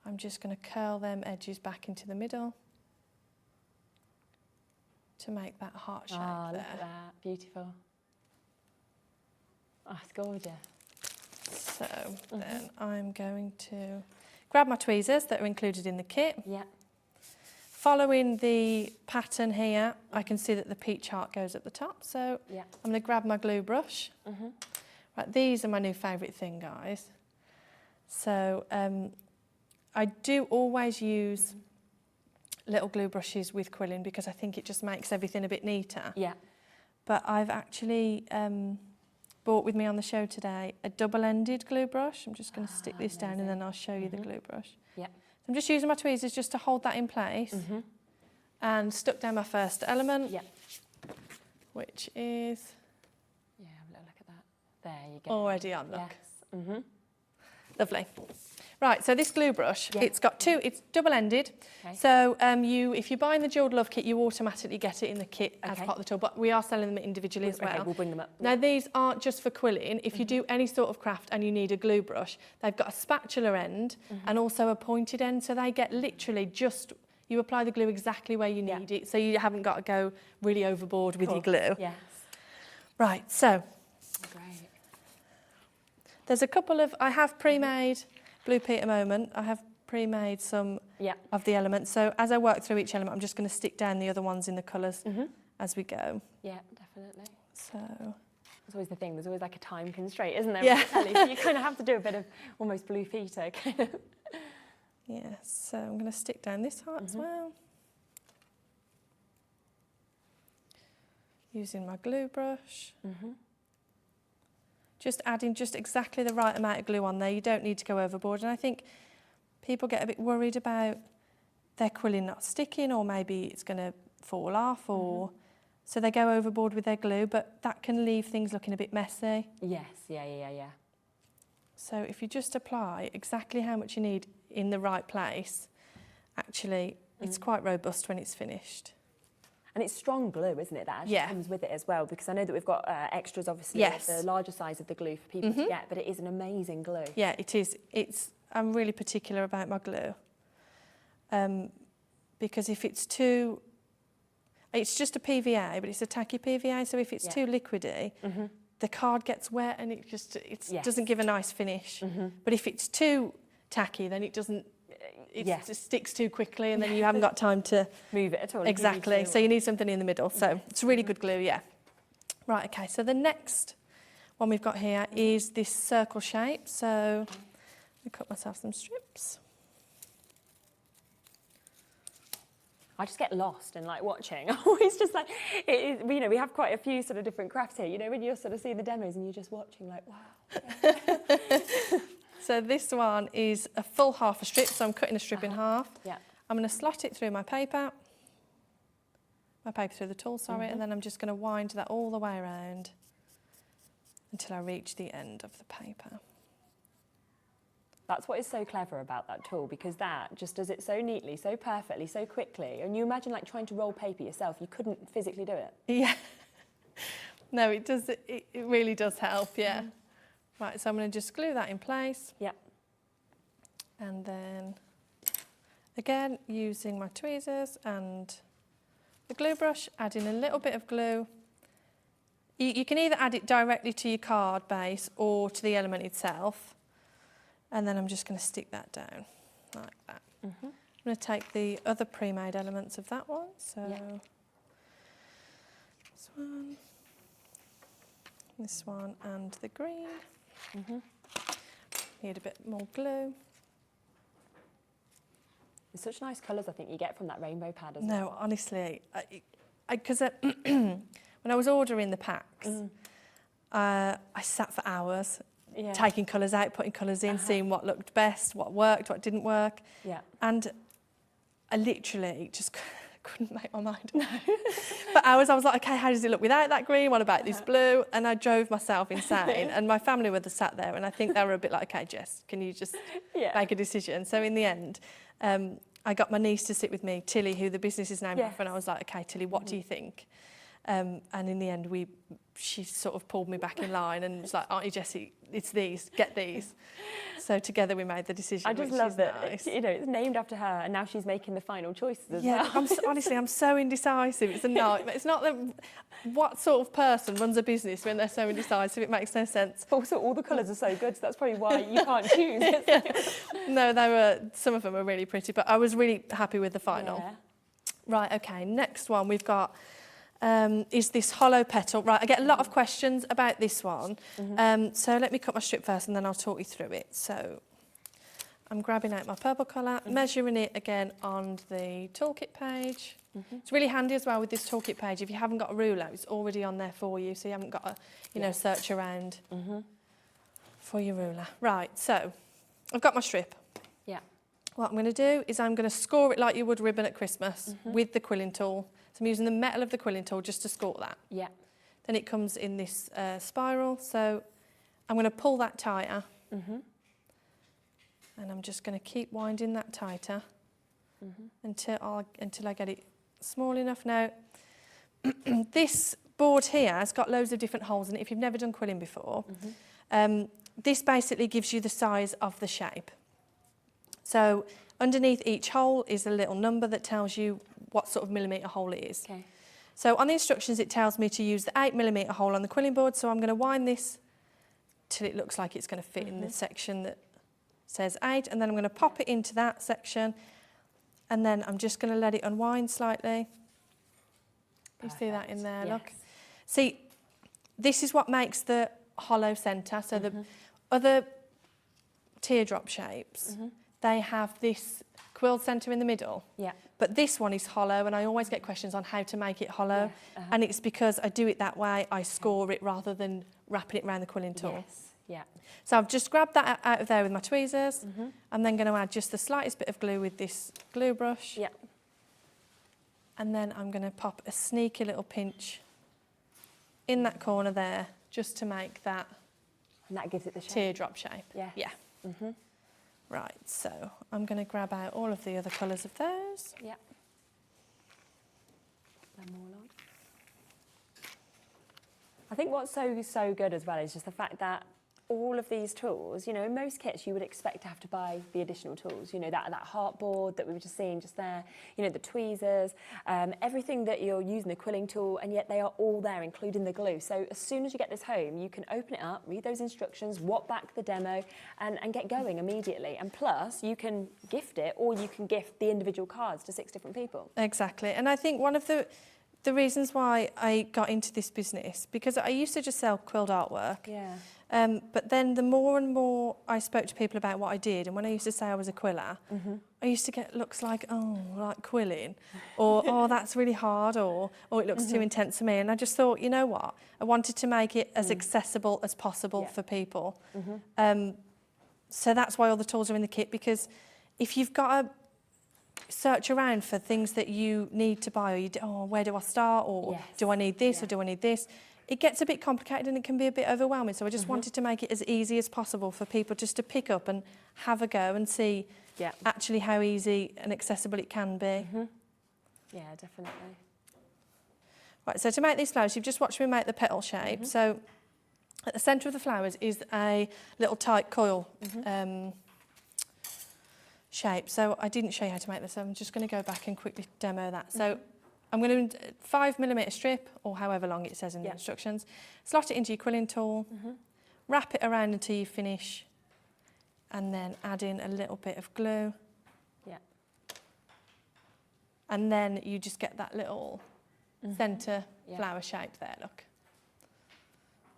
I'm just going to curl them edges back into the middle to make that heart shape there. Look at that, beautiful. Oh, it's gorgeous. So then I'm going to grab my tweezers that are included in the kit. Yeah. Following the pattern here, I can see that the peach heart goes at the top. So I'm going to grab my glue brush. Right, these are my new favourite thing, guys. So I do always use little glue brushes with quilling because I think it just makes everything a bit neater. Yeah. But I've actually bought with me on the show today a double-ended glue brush. I'm just going to stick this down and then I'll show you the glue brush. Yeah. So I'm just using my tweezers just to hold that in place and stuck down my first element, which is... Yeah, have a little look at that. There you go. Already on, look. Yes. Lovely. Right, so this glue brush, it's got it's double-ended. Okay. So if you're buying the Jeweled Love kit, you automatically get it in the kit as part of the tool, but we are selling them individually as well. Okay, we'll bring them up. Now, these aren't just for quilling. If you do any sort of craft and you need a glue brush, they've got a spatula end and also a pointed end, so they get literally just, you apply the glue exactly where you need it, so you haven't got to go really overboard with your glue. Yes. Right, so Great. there's a couple of, I have pre-made Blue Peat at the moment. I have pre-made some of the elements. So as I work through each element, I'm just going to stick down the other ones in the colours as we go. Yeah, definitely. So that's always the thing. There's always like a time constraint, isn't there? Yeah. So you kind of have to do a bit of almost Blue Peter kind of. Yeah, so I'm going to stick down this heart as well. Using my glue brush. Just adding just exactly the right amount of glue on there. You don't need to go overboard. And I think people get a bit worried about their quilling not sticking, or maybe it's going to fall off, or so they go overboard with their glue, but that can leave things looking a bit messy. Yes, yeah. So if you just apply exactly how much you need in the right place, actually it's quite robust when it's finished. And it's strong glue, isn't it? That actually comes with it as well, because I know that we've got extras, obviously, of the larger size of the glue for people to get, but it is an amazing glue. Yeah, it is. I'm really particular about my glue. Because if it's too, it's just a PVA, but it's a tacky PVA, so if it's too liquidy, the card gets wet and it doesn't give a nice finish. But if it's too tacky, then it doesn't, it just sticks too quickly, and then you haven't got time to move it at all. Exactly. So you need something in the middle. So it's really good glue, Right, okay. So the next one we've got here is this circle shape. So I cut myself some strips. I just get lost in like watching. I'm always just like, you know, we have quite a few sort of different crafts here. You know, when you're sort of seeing the demos and you're just watching, like, wow. So this one is a full half a strip, so I'm cutting a strip in half. Yeah. I'm going to slot it through my paper through the tool, sorry, and then I'm just going to wind that all the way around until I reach the end of the paper. That's what is so clever about that tool, because that just does it so neatly, so perfectly, so quickly. And you imagine like trying to roll paper yourself, you couldn't physically do it. Yeah. No, it does. It really does help, yeah. Right, so I'm going to just glue that in place. Yep. And then, again, using my tweezers and the glue brush, adding a little bit of glue. You can either add it directly to your card base or to the element itself. And then I'm just going to stick that down like that. I'm going to take the other pre-made elements of that one. So this one and the green. Need a bit more glue. There's such nice colours I think you get from that rainbow pad as well. No, honestly, because when I was ordering the packs, I sat for hours taking colours out, putting colours in, seeing what looked best, what worked, what didn't work. Yeah. And I literally just couldn't make my mind up. For hours I was like, okay, how does it look without that green? What about this blue? And I drove myself insane. And my family were sat there, and I think they were a bit like, okay, Jess, can you just make a decision? So in the end, I got my niece to sit with me, Tilly, who the business is named after, and I was like, okay, Tilly, what do you think? And in the end, she sort of pulled me back in line and was like, Auntie Jessie, it's these, get these. So together we made the decision. I just love that, nice. You know, it's named after her, and now she's making the final choices as well. Honestly, I'm so indecisive. It's a nightmare. It's not what sort of person runs a business when they're so indecisive. It makes no sense. Also, all the colours are so good, so that's probably why you can't choose. No, some of them are really pretty, but I was really happy with the final. Yeah. Right, okay, next one we've got is this hollow petal. Right, I get a lot of questions about this one. So let me cut my strip first and then I'll talk you through it. So I'm grabbing out my purple colour, measuring it again on the toolkit page. It's really handy as well with this toolkit page. If you haven't got a ruler, it's already on there for you, so you haven't got to, search around for your ruler. Right, so I've got my strip. Yeah. What I'm going to do is I'm going to score it like you would ribbon at Christmas with the quilling tool. So I'm using the metal of the quilling tool just to score that. Yeah. Then it comes in this spiral, so I'm going to pull that tighter. And I'm just going to keep winding that tighter until I get it small enough. Now, this board here has got loads of different holes in it. If you've never done quilling before, this basically gives you the size of the shape. So underneath each hole is a little number that tells you what sort of millimetre hole it is. Okay. So on the instructions it tells me to use the 8mm hole on the quilling board, so I'm going to wind this till it looks like it's going to fit in the section that says 8, and then I'm going to pop it into that section, and then I'm just going to let it unwind slightly. Perfect. You see that in there, look. See, this is what makes the hollow centre, so the other teardrop shapes, they have this quilled centre in the middle. Yeah. But this one is hollow, and I always get questions on how to make it hollow. Yeah. And it's because I do it that way, I score it rather than wrapping it around the quilling tool. Yes. Yeah. So I've just grabbed that out of there with my tweezers. I'm then going to add just the slightest bit of glue with this glue brush. Yeah. And then I'm going to pop a sneaky little pinch in that corner there, just to make that. And that gives it the shape. Teardrop shape. Yeah. Yeah. Right, so I'm going to grab out all of the other colours of those. Yeah. them all on. I think what's so good as well is just the fact that all of these tools, you know, in most kits you would expect to have to buy the additional tools, you know, that heart board that we were just seeing just there, you know, the tweezers, everything that you're using, the quilling tool, and yet they are all there, including the glue. So as soon as you get this home, you can open it up, read those instructions, whop back the demo, and get going immediately. And plus, you can gift it, or you can gift the individual cards to 6 different people. Exactly. And I think one of the reasons why I got into this business, because I used to just sell quilled artwork. Yeah. But then the more and more I spoke to people about what I did, and when I used to say I was a quiller, I used to get looks like, oh, like quilling, or oh, that's really hard, or it looks too intense for me. And I just thought, you know what? I wanted to make it as accessible as possible for people. So that's why all the tools are in the kit, because if you've got to search around for things that you need to buy, or oh, where do I start, or do I need this, or do I need this? It gets a bit complicated and it can be a bit overwhelming. So I just wanted to make it as easy as possible for people just to pick up and have a go and see actually how easy and accessible it can be. Yeah, definitely. Right, so to make these flowers, you've just watched me make the petal shape. So at the centre of the flowers is a little tight coil shape. So I didn't show you how to make this, so I'm just going to go back and quickly demo that. So I'm going to 5mm strip, or however long it says in the instructions, slot it into your quilling tool, wrap it around until you finish, and then add in a little bit of glue. Yeah. And then you just get that little centre flower shape there, look.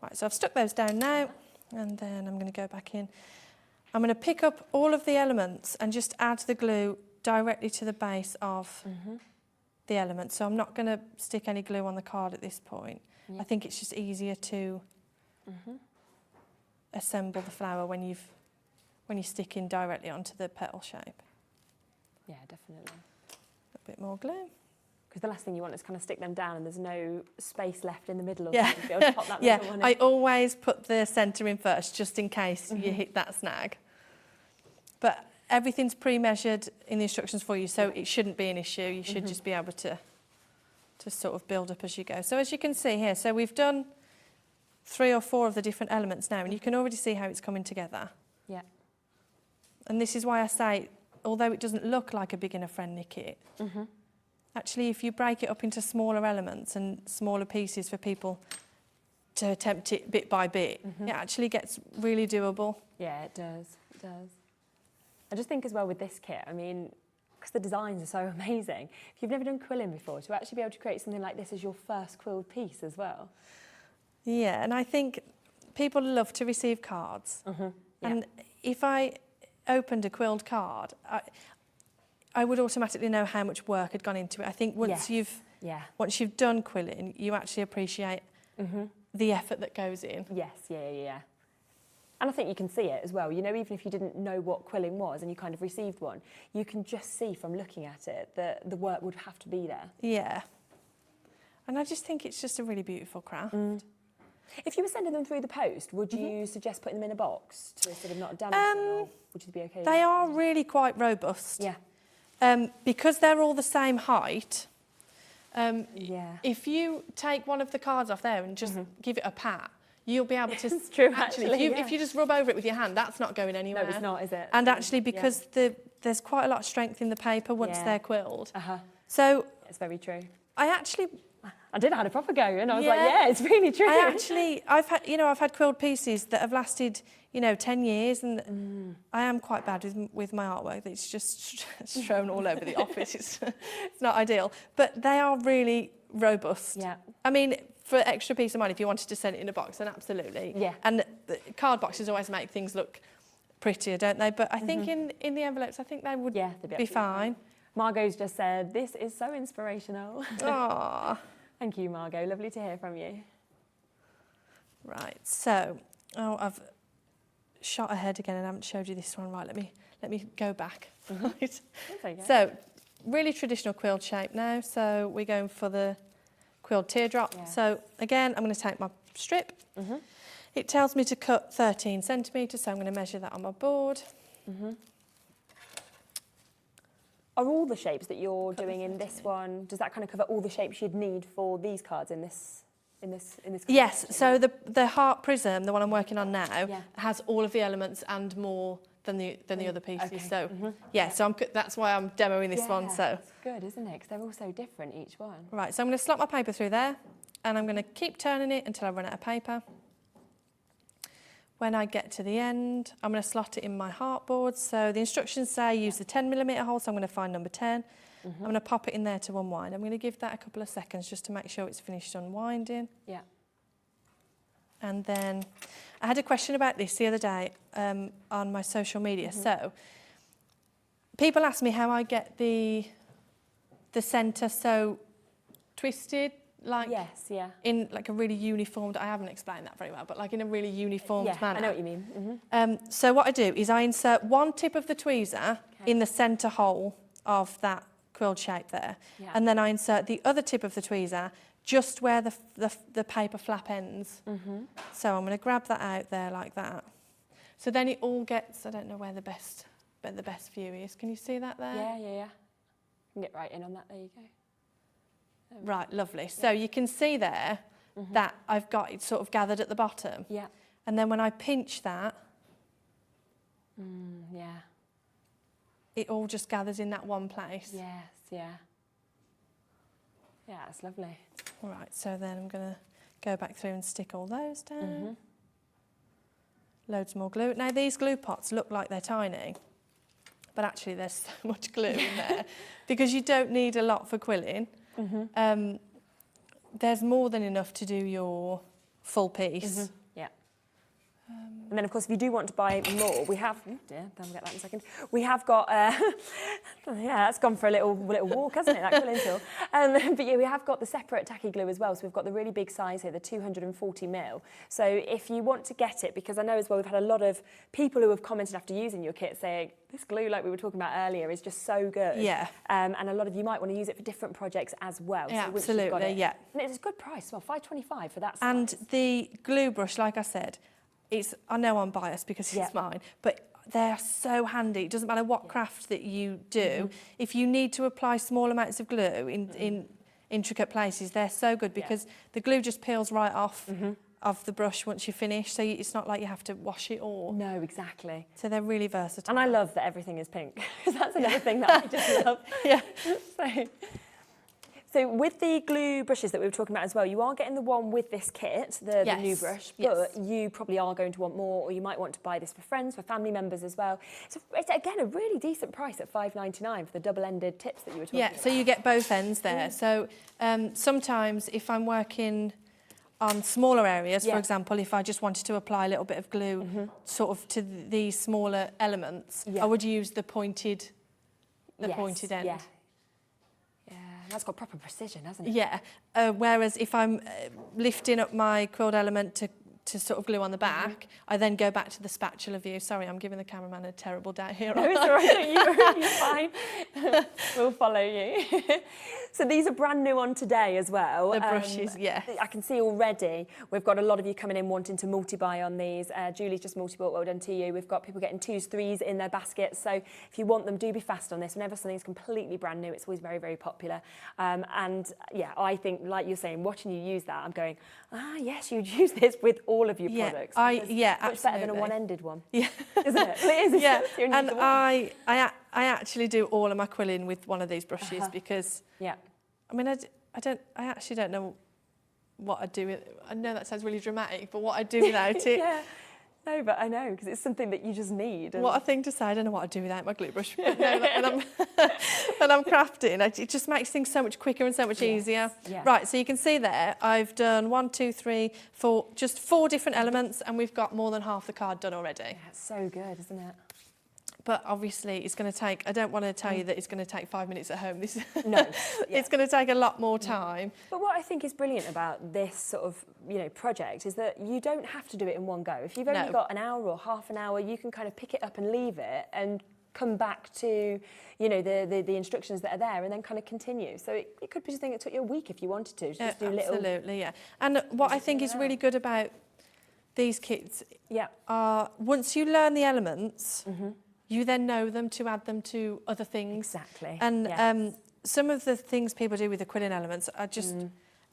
Right, so I've stuck those down now, and then I'm going to go back in. I'm going to pick up all of the elements and just add the glue directly to the base of the element. So I'm not going to stick any glue on the card at this point. I think it's just easier to assemble the flower when you're sticking directly onto the petal shape. Yeah, definitely. A bit more glue. Because the last thing you want is kind of stick them down and there's no space left in the middle of them to be able to pop that little one in. I always put the centre in first, just in case you hit that snag. But everything's pre-measured in the instructions for you, so it shouldn't be an issue. You should just be able to sort of build up as you go. So as you can see here, so we've done 3 or 4 of the different elements now, and you can already see how it's coming together. Yeah. And this is why I say, although it doesn't look like a beginner-friendly kit, actually if you break it up into smaller elements and smaller pieces for people to attempt it bit by bit, it actually gets really doable. Yeah, it does. It does. I just think as well with this kit, I mean, because the designs are so amazing. If you've never done quilling before, to actually be able to create something like this as your first quilled piece as well. Yeah, and I think people love to receive cards. And if I opened a quilled card, I would automatically know how much work had gone into it. I think once you've done quilling, you actually appreciate the effort that goes in. Yes, yeah. And I think you can see it as well. You know, even if you didn't know what quilling was and you kind of received one, you can just see from looking at it that the work would have to be there. Yeah. And I just think it's just a really beautiful craft. If you were sending them through the post, would you suggest putting them in a box to sort of not damage them, or would you be okay? They are really quite robust. Yeah. Because they're all the same height, if you take one of the cards off there and just give it a pat, you'll be able to... It's true, actually. If you just rub over it with your hand, that's not going anywhere. No, it's not, is it? And actually, because there's quite a lot of strength in the paper once they're quilled. So... It's very true. I did have a proper go, and I was like, yeah, it's really true. I've had quilled pieces that have lasted, 10 years, and I am quite bad with my artwork. It's just strewn all over the office. It's not ideal, but they are really robust. Yeah. I mean, for extra peace of mind, if you wanted to send it in a box, then absolutely. Yeah. And the card boxes always make things look prettier, don't they? But I think in the envelopes, I think they would be fine. Margot's just said, this is so inspirational. Aww. Thank you, Margot. Lovely to hear from you. Right, so I've shot ahead again and I haven't showed you this one. Right, let me go back. Right. So, really traditional quilled shape now. So we're going for the quilled teardrop. Yeah. So again, I'm going to take my strip. It tells me to cut 13 centimetres, so I'm going to measure that on my board. Are all the shapes that you're doing in this one, does that kind of cover all the shapes you'd need for these cards in this? Yes, so the heart prism, the one I'm working on now, has all of the elements and more than the other pieces. Okay. So yeah, so that's why I'm demoing this one. So that's good, isn't it? Because they're all so different, each one. Right, so I'm going to slot my paper through there, and I'm going to keep turning it until I run out of paper. When I get to the end, I'm going to slot it in my heart board. So the instructions say use the 10mm hole, so I'm going to find number 10. I'm going to pop it in there to unwind. I'm going to give that a couple of seconds just to make sure it's finished unwinding. Yeah. And then I had a question about this the other day on my social media. So people ask me how I get the centre so twisted, like in like a really uniformed. I haven't explained that very well, but like in a really uniformed manner. I know what you mean. So what I do is I insert one tip of the tweezer in the centre hole of that quilled shape there, and then I insert the other tip of the tweezer just where the paper flap ends. So I'm going to grab that out there like that. So then it all gets, I don't know where the best view is. Can you see that there? Yeah. You can get right in on that, there you go. Right, lovely. So you can see there that I've got it sort of gathered at the bottom. Yeah. And then when I pinch that, it all just gathers in that one place. Yes, yeah. Yeah, it's lovely. All right, so then I'm going to go back through and stick all those down. Loads more glue. Now, these glue pots look like they're tiny, but actually there's so much glue in there because you don't need a lot for quilling. There's more than enough to do your full piece. Yeah. And then, of course, if you do want to buy more, we have... Oh dear, I'll get that in a second. We have got... that's gone for a little walk, hasn't it, that quilling tool? But yeah, we have got the separate tacky glue as well. So we've got the really big size here, the 240mm. So if you want to get it, because I know as well we've had a lot of people who have commented after using your kit saying, this glue, like we were talking about earlier, is just so good. Yeah. And a lot of you might want to use it for different projects as well. Yeah, so once you've got absolutely, it, yeah. And it's a good price, well, $5.25 for that size. And the glue brush, like I said, I know I'm biased because it's mine, but they're so handy. It doesn't matter what craft that you do. If you need to apply small amounts of glue in intricate places, they're so good because the glue just peels right off of the brush once you finish. So it's not like you have to wash it all. No, exactly. So they're really versatile. And I love that everything is pink because that's another thing that I just love. Yeah. So with the glue brushes that we were talking about as well, you are getting the one with this kit, the new brush, but you probably are going to want more, or you might want to buy this for friends, for family members as well. So it's again a really decent price at $5.99 for the double-ended tips that you were talking about. Yeah, so you get both ends there. So sometimes if I'm working on smaller areas, for example, if I just wanted to apply a little bit of glue sort of to these smaller elements, I would use the pointed end. Yeah. That's got proper precision, hasn't it? Yeah. Whereas if I'm lifting up my quilled element to sort of glue on the back, I then go back to the spatula view. Sorry, I'm giving the cameraman a terrible day here. No, it's all right. You're fine. We'll follow you. So these are brand new on today as well. The brushes, I can see already we've got a lot of you coming in wanting to multi-buy on these. Julie's just multi-bought, well done to you. We've got people getting 2s, 3s in their baskets. So if you want them, do be fast on this. Whenever something's completely brand new, it's always very, very popular. And yeah, I think, like you're saying, watching you use that, I'm going, yes, you'd use this with all of your products. Much much better than a one-ended one. Yeah. Isn't it? Well, it is. Yeah. And I actually do all of my quilling with one of these brushes because I mean I actually don't know what I'd do with it. I know that sounds really dramatic, but what I'd do without it. Yeah. No, but I know, because it's something that you just need. What a thing to say. I don't know what I'd do without my glue brush. When I'm crafting, it just makes things so much quicker and so much easier. Yeah. Right, so you can see there, I've done 1, 2, 3, 4, just 4 different elements, and we've got more than half the card done already. Yeah, it's so good, isn't it? But obviously it's going to take, I don't want to tell you that it's going to take 5 minutes at home. No. It's going to take a lot more time. But what I think is brilliant about this sort of, project is that you don't have to do it in one go. If you've only got an hour or half an hour, you can kind of pick it up and leave it and come back to, the instructions that are there and then kind of continue. So it could be something that took you a week if you wanted to. Just do little... Absolutely, yeah. And what I think is really good about these kits are once you learn the elements, you then know them to add them to other things. Exactly. And yes. Some of the things people do with the quilling elements are just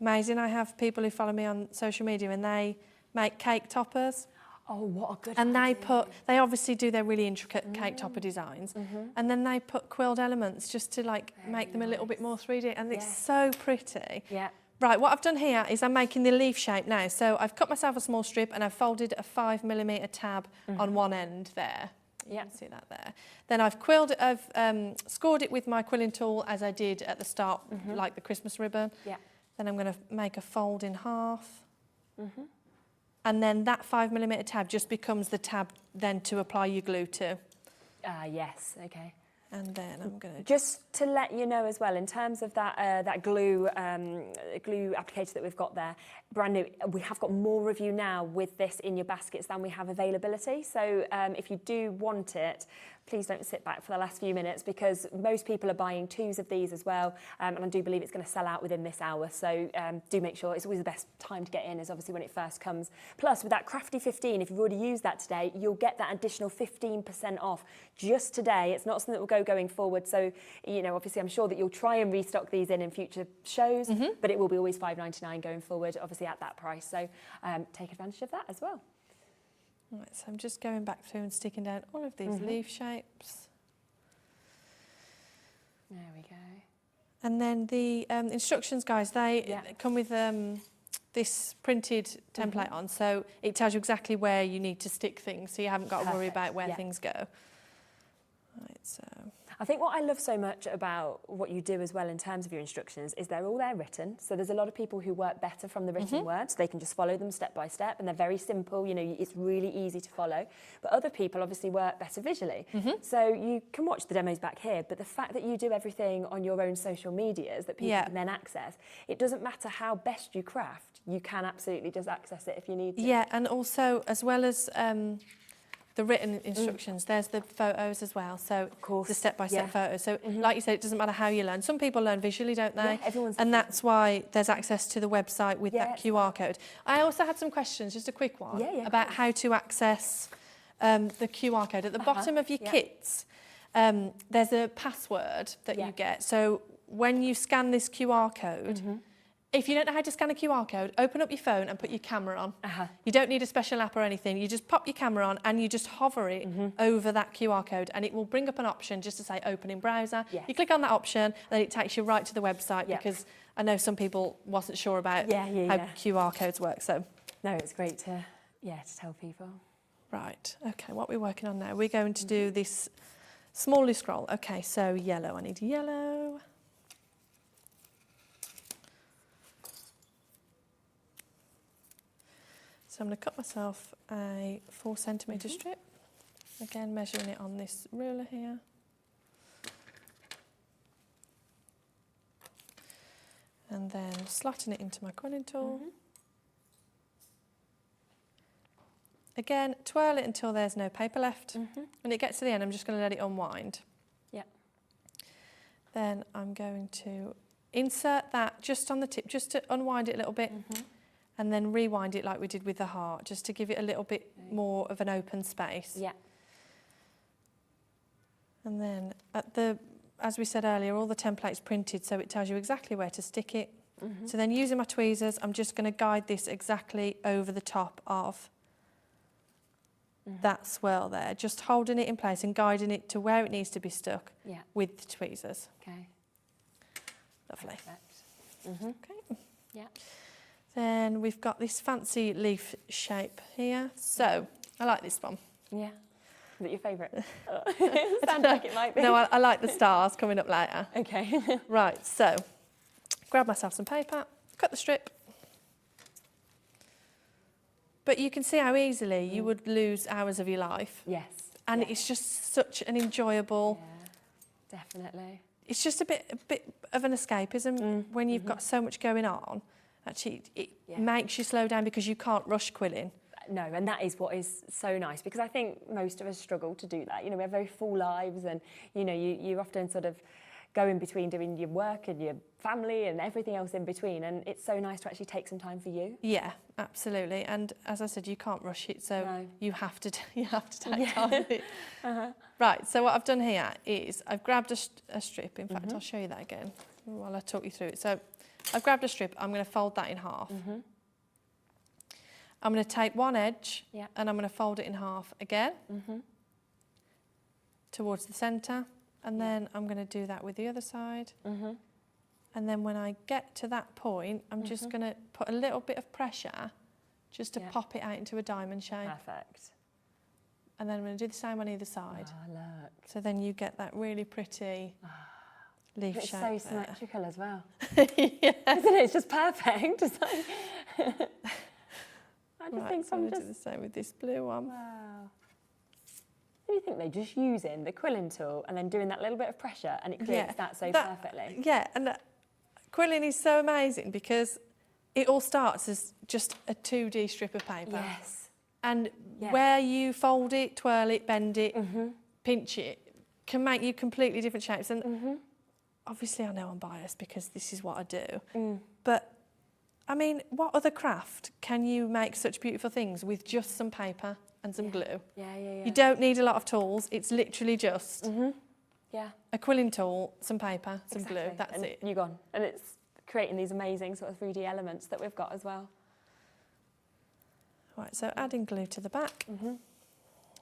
amazing. I have people who follow me on social media and they make cake toppers. Oh, what a good And idea. they obviously do their really intricate cake topper designs. And then they put quilled elements just to like make them a little bit more 3D. And it's so pretty. Yeah. Right, what I've done here is I'm making the leaf shape now. So I've cut myself a small strip and I've folded a 5mm tab on one end there. You can see that there. Then I've scored it with my quilling tool as I did at the start, like the Christmas ribbon. Yeah. Then I'm going to make a fold in half. And then that 5mm tab just becomes the tab then to apply your glue to. Yes, okay. And then I'm going to... Just to let you know as well, in terms of that glue applicator that we've got there, brand new, we have got more of you now with this in your baskets than we have availability. So if you do want it, please don't sit back for the last few minutes because most people are buying 2s of these as well. And I do believe it's going to sell out within this hour. So do make sure, it's always the best time to get in is obviously when it first comes. Plus with that Crafty 15, if you've already used that today, you'll get that additional 15% off just today. It's not something that will go going forward. So, you know, obviously I'm sure that you'll try and restock these in future shows, but it will be always $5.99 going forward, obviously at that price. So take advantage of that as well. Right, so I'm just going back through and sticking down all of these leaf shapes. There we go. And then the instructions, guys, they come with this printed template on, so it tells you exactly where you need to stick things, so you haven't got to worry about where things go. Right, so... I think what I love so much about what you do as well in terms of your instructions is they're all there written. So there's a lot of people who work better from the written words. They can just follow them step by step and they're very simple. You know, it's really easy to follow. But other people obviously work better visually. So you can watch the demos back here, but the fact that you do everything on your own social medias that people can then access, it doesn't matter how best you craft, you can absolutely just access it if you need to. Yeah, and also as well as the written instructions, there's the photos as well, so of course, the step-by-step photos. So like you said, it doesn't matter how you learn. Some people learn visually, don't they? Everyone's and that's why there's access to the website with that QR code. I also had some questions, just a quick one, about how to access the QR code. At the bottom of your kits, there's a password that you get. So when you scan this QR code, if you don't know how to scan a QR code, open up your phone and put your camera on. You don't need a special app or anything. You just pop your camera on and you just hover it over that QR code and it will bring up an option just to say open in browser. You click on that option and then it takes you right to the website because I know some people wasn't sure about how QR codes work. So no, it's great to tell people. Right, okay, what we're working on now, we're going to do this small loose scroll. Okay, so yellow, I need yellow. So I'm going to cut myself a 4cm strip, again measuring it on this ruler here. And then slotting it into my quilling tool. Again, twirl it until there's no paper left. When it gets to the end, I'm just going to let it unwind. Then I'm going to insert that just on the tip, just to unwind it a little bit. And then rewind it like we did with the heart, just to give it a little bit more of an open space. And then, as we said earlier, all the templates printed, so it tells you exactly where to stick it. So then using my tweezers, I'm just going to guide this exactly over the top of that swirl there, just holding it in place and guiding it to where it needs to be stuck with the tweezers. Okay. Lovely. Okay. Then we've got this fancy leaf shape here. So, I like this one. Is it your favourite? It sounds like it might be. No, I like the stars coming up later. Okay. Right, so, grab myself some paper, cut the strip. But you can see how easily you would lose hours of your life. And it's just such an enjoyable... Definitely. It's just a bit of an escapism when you've got so much going on. Actually, it makes you slow down because you can't rush quilling. No, and that is what is so nice because I think most of us struggle to do that. You know, we have very full lives and, you know, you often sort of go in between doing your work and your family and everything else in between, and it's so nice to actually take some time for you. Yeah, absolutely. And as I said, you can't rush it, so No. you have to take time with it. Right, so what I've done here is I've grabbed a strip. In fact, I'll show you that again while I talk you through it. So I've grabbed a strip, I'm going to fold that in half. I'm going to take one edge and I'm going to fold it in half again towards the centre, and then I'm going to do that with the other side. And then when I get to that point, I'm just going to put a little bit of pressure just to pop it out into a diamond shape. Perfect. And then I'm going to do the same on either side. Oh, look. So then you get that really pretty leaf It's shape so there. symmetrical as well. Yeah. Isn't it? It's just perfect. It's like I just think so I'm I'm going to just... do the same with this blue one. Wow. Do you think they're just using the quilling tool and then doing that little bit of pressure and it creates that so perfectly? Yeah, and quilling is so amazing because it all starts as just a 2D strip of paper. Yes. And where you fold it, twirl it, bend it, pinch it, can make you completely different shapes. And obviously I know I'm biased because this is what I do. But I mean, what other craft can you make such beautiful things with just some paper and some glue? Yeah. You don't need a lot of tools. It's literally just Yeah. a quilling tool, some paper, some Exactly. glue. That's and it. You're gone. And it's creating these amazing sort of 3D elements that we've got as well. Right, so adding glue to the back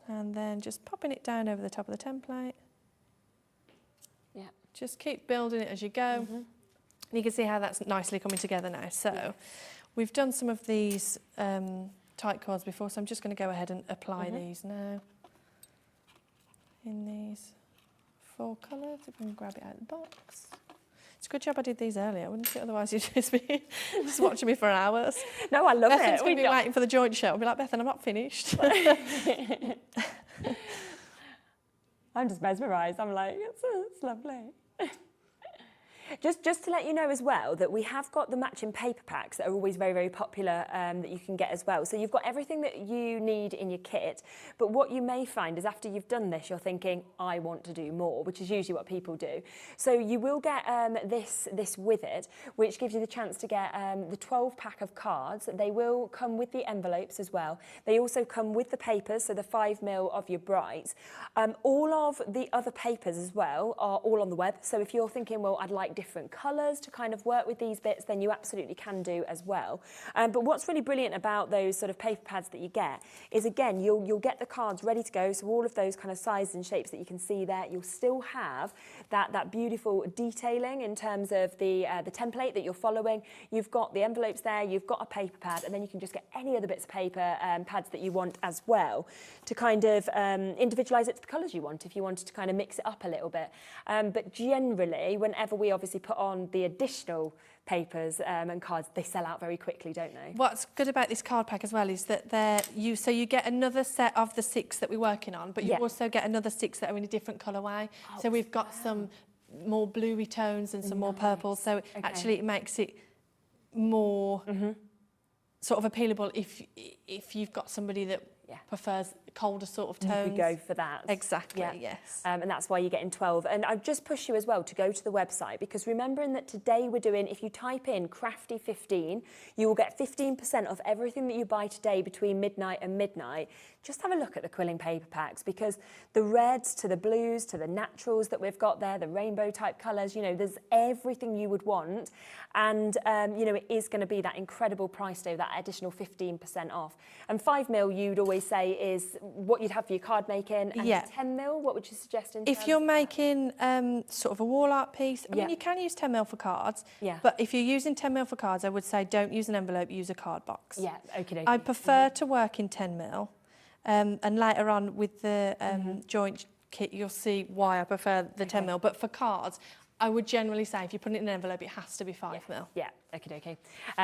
and then just popping it down over the top of the template. Yeah. Just keep building it as you go. And you can see how that's nicely coming together now. So we've done some of these tight cords before, so I'm just going to go ahead and apply these now in these 4 colours. If we can grab it out of the box. It's a good job I did these earlier, wouldn't it? Otherwise you'd just be just watching me for hours. No, I love Bethan's it. going to be waiting for the joint show. I'll be like, Bethan, I'm not finished. I'm just mesmerised. I'm like, it's lovely. Just to let you know as well that we have got the matching paper packs that are always very, very popular that you can get as well. So you've got everything that you need in your kit, but what you may find is after you've done this, you're thinking, I want to do more, which is usually what people do. So you will get this with it, which gives you the chance to get the 12 pack of cards. They will come with the envelopes as well. They also come with the papers, so the 5mm of your brights. All of the other papers as well are all on the web. So if you're thinking, well, I'd like different colours to kind of work with these bits, then you absolutely can do as well. But what's really brilliant about those sort of paper pads that you get is, again, you'll get the cards ready to go, so all of those kind of sizes and shapes that you can see there, you'll still have that beautiful detailing in terms of the template that you're following. You've got the envelopes there, you've got a paper pad, and then you can just get any other bits of paper pads that you want as well to kind of individualise it to the colours you want if you wanted to kind of mix it up a little bit. But generally, whenever we obviously put on the additional papers and cards, they sell out very quickly, don't they? What's good about this card pack as well is that so you get another set of the 6 that we're working on, but you also get another 6 that are in a different colourway. So we've got some more bluey tones and some more purples. So actually it makes it more sort of appealable if you've got somebody that prefers colder sort of tones. You could go for that. Exactly, yes. And that's why you're getting 12. And I'd just push you as well to go to the website, because remembering that today we're doing, if you type in Crafty15, you will get 15% off everything that you buy today between midnight and midnight. Just have a look at the Quilling paper packs, because the reds to the blues to the naturals that we've got there, the rainbow type colours, you know, there's everything you would want. And, you know, it is going to be that incredible price though, that additional 15% off. And 5mm you'd always say is what you'd have for your card making. And 10mm, what would you suggest in terms If you're of making sort of a wall art piece, I mean, you can use 10mm for cards, but if you're using 10mm for cards, I would say don't use an envelope, use a card box. Yeah, okay. I prefer to work in 10mm, and later on with the joint kit, you'll see why I prefer the 10mm, but for cards, I would generally say if you put it in an envelope, it has to be 5mm. Yeah, okay.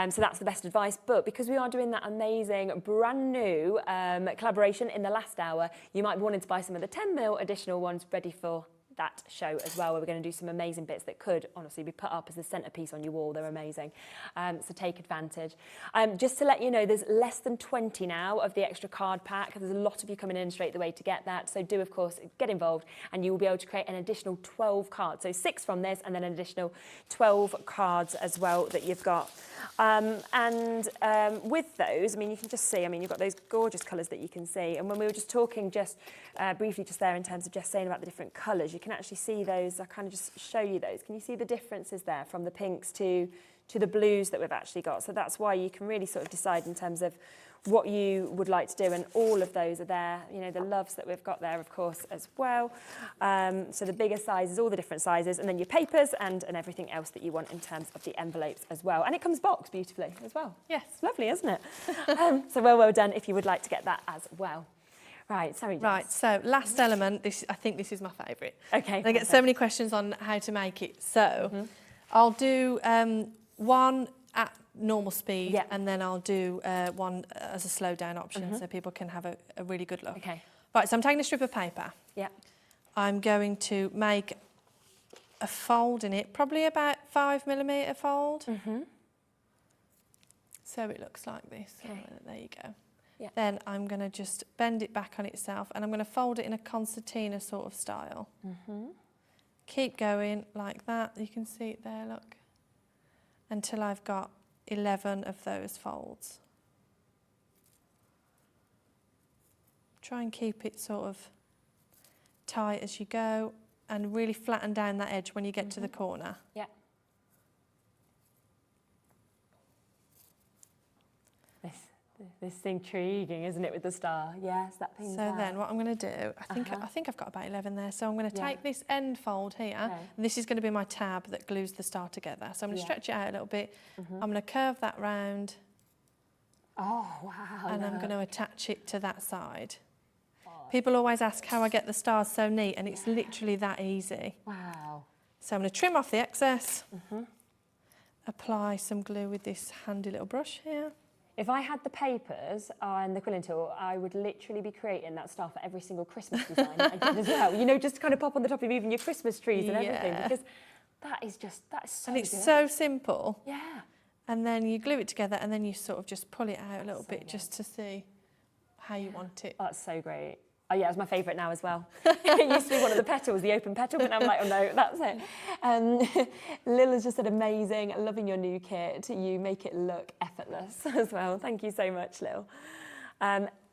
So that's the best advice. But because we are doing that amazing brand new collaboration in the last hour, you might be wanting to buy some of the 10mm additional ones ready for that show as well, where we're going to do some amazing bits that could honestly be put up as the centrepiece on your wall. They're amazing. So take advantage. Just to let you know, there's less than 20 now of the extra card pack. There's a lot of you coming in straight away to get that. So do, of course, get involved, and you will be able to create an additional 12 cards. So 6 from this, and then an additional 12 cards as well that you've got. With those, I mean, you can just see, I mean, you've got those gorgeous colours that you can see. And when we were just talking just briefly just there in terms of just saying about the different colours, you can actually see those. I kind of just show you those. Can you see the differences there from the pinks to the blues that we've actually got? So that's why you can really sort of decide in terms of what you would like to do, and all of those are there. You know, the loves that we've got there, of course, as well. So the bigger sizes, all the different sizes, and then your papers and everything else that you want in terms of the envelopes as well. And it comes boxed beautifully as well. Yes, lovely, isn't it? So well done if you would like to get that as well. Right, sorry. Jess. Right, so last element, I think this is my favourite. Okay. I get so many questions on how to make it. So I'll do one at normal speed, and then I'll do one as a slow down option so people can have a really good look. Okay. Right, so I'm taking a strip of paper. Yeah. I'm going to make a fold in it, probably about 5mm fold. So it looks like this. Okay. There you go. Yeah. Then I'm going to just bend it back on itself, and I'm going to fold it in a concertina sort of style. Keep going like that. You can see it there, look. Until I've got 11 of those folds. Try and keep it sort of tight as you go, and really flatten down that edge when you get to the corner. Yeah. This intriguing, isn't it, with the star? Yes, that thing. So then what I'm going to do, I think I've got about 11 there, so I'm going to take this end fold here, and this is going to be my tab that glues the star together. So I'm going to stretch it out a little bit. I'm going to curve that round. Oh, wow. And I'm going to attach it to that side. People always ask how I get the stars so neat, and it's literally that easy. Wow. So I'm going to trim off the excess, apply some glue with this handy little brush here. If I had the papers and the quilling tool, I would literally be creating that star for every single Christmas design I did as well. You know, just to kind of pop on the top of even your Christmas trees and everything, because that is so And it's good. so simple. Yeah. And then you glue it together, and then you sort of just pull it out a little bit just to see how you want it. Oh, that's so great. Oh yeah, it's my favourite now as well. It used to be one of the petals, the open petal, but now I'm like, oh no, that's it. Lil has just said amazing, loving your new kit. You make it look effortless as well. Thank you so much, Lil.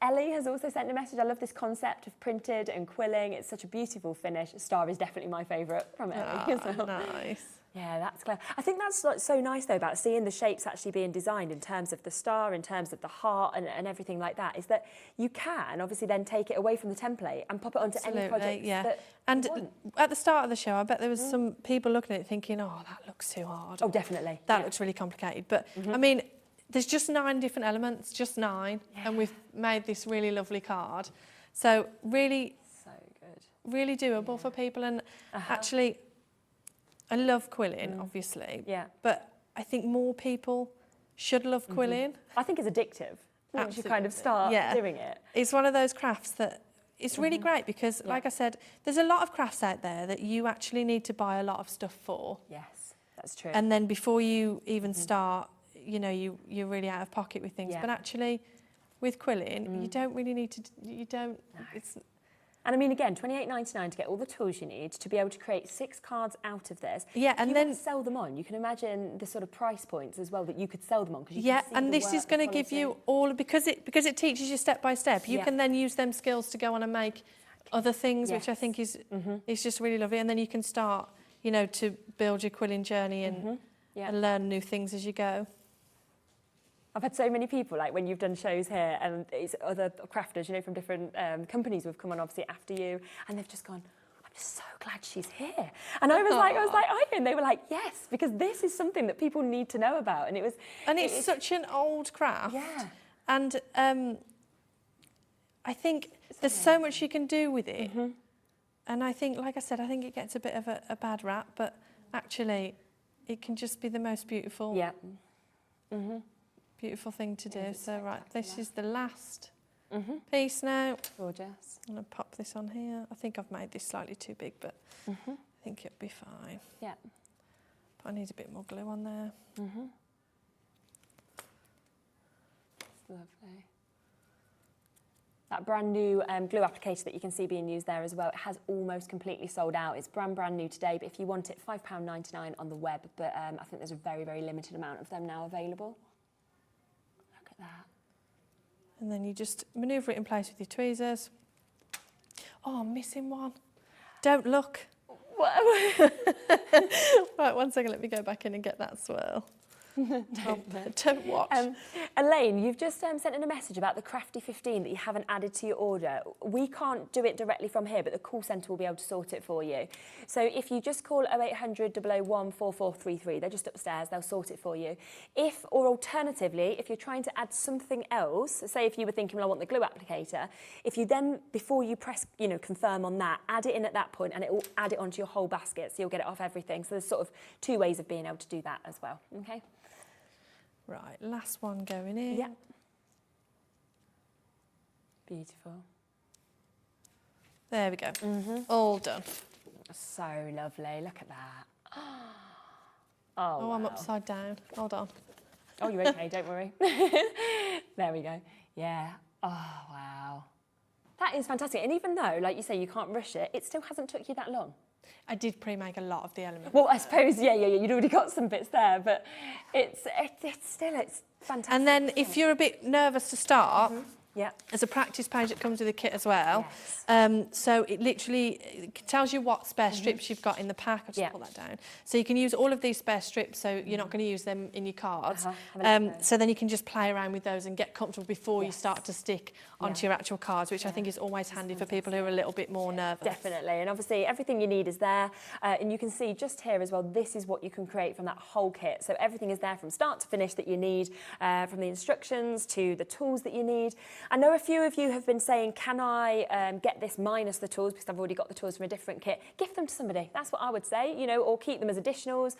Ellie has also sent a message. I love this concept of printed and quilling. It's such a beautiful finish. Star is definitely my favourite from Ellie as well. Nice. Yeah, that's clever. I think that's like so nice though about seeing the shapes actually being designed in terms of the star, in terms of the heart and everything like that, is that you can obviously then take it away from the template and pop it onto any project that and you want. At the start of the show, I bet there was some people looking at it thinking, oh, that looks too hard. Oh, definitely. That looks really complicated. But I mean, there's just 9 different elements, just 9, and we've made this really lovely card. So really, so good. Really doable for people. And actually, I love quilling, obviously. Yeah. But I think more people should love quilling. I think it's addictive once you kind of start doing it. It's one of those crafts that it's really great because, like I said, there's a lot of crafts out there that you actually need to buy a lot of stuff for. Yes, that's true. And then before you even start, you know, you're really out of pocket with things. But actually, with quilling, you don't really need to. You don't. It's. And I mean, again, $28.99 to get all the tools you need to be able to create 6 cards out of this. Yeah, and then sell them on. You can imagine the sort of price points as well that you could sell them on. And this is going to give you all because it teaches you step by step. You can then use them skills to go on and make other things, which I think is just really lovely. And then you can start, you know, to build your quilling journey and learn new things as you go. I've had so many people, like when you've done shows here, and it's other crafters, you know, from different companies who've come on obviously after you, and they've just gone, I'm just so glad she's here. And I was like, are you? And they were like, yes, because this is something that people need to know about. And it was... And it's such an old craft. Yeah. And I think there's so much you can do with it. And I think, like I said, I think it gets a bit of a bad rap, but actually it can just be the most beautiful... beautiful thing to do. So right, this is the last piece now. Gorgeous. I'm going to pop this on here. I think I've made this slightly too big, but I think it'll be fine. Yeah. But I need a bit more glue on there. That's lovely. That brand new glue applicator that you can see being used there as well, it has almost completely sold out. It's brand new today, but if you want it, £5.99 on the web, but I think there's a very, very limited amount of them now available. Look at that. And then you just manoeuvre it in place with your tweezers. Oh, I'm missing one. Don't look. Right, 1 second, let me go back in and get that swirl. Don't watch. Elaine, you've just sent in a message about the Crafty 15 that you haven't added to your order. We can't do it directly from here, but the call centre will be able to sort it for you. So if you just call 0800 001 4433, they're just upstairs, they'll sort it for you. Or alternatively, if you're trying to add something else, say if you were thinking, well, I want the glue applicator, if you then, before you press, confirm on that, add it in at that point and it will add it onto your whole basket, so you'll get it off everything. So there's sort of 2 ways of being able to do that as well, okay? Right, last one going in. Yeah. Beautiful. There we go. All done. So lovely. Look at that. Oh, wow. I'm upside down. Hold on. Oh, you're okay, don't worry. There we go. Yeah. Oh, wow. That is fantastic. And even though, like you say, you can't rush it, it still hasn't took you that long. I did pre-make a lot of the elements. Well, I suppose, yeah, you'd already got some bits there, but it's fantastic. And then if you're a bit nervous to start, yeah, there's a practice page that comes with the kit as well. Yes. So it literally tells you what spare strips you've got in the pack. I'll just pull that down. So you can use all of these spare strips, so you're not going to use them in your cards. So then you can just play around with those and get comfortable before you start to stick onto your actual cards, which I think is always handy for people who are a little bit more nervous. Definitely, and obviously everything you need is there. And you can see just here as well, this is what you can create from that whole kit. So everything is there from start to finish that you need, from the instructions to the tools that you need. I know a few of you have been saying, can I get this minus the tools because I've already got the tools from a different kit? Give them to somebody. That's what I would say, or keep them as additionals,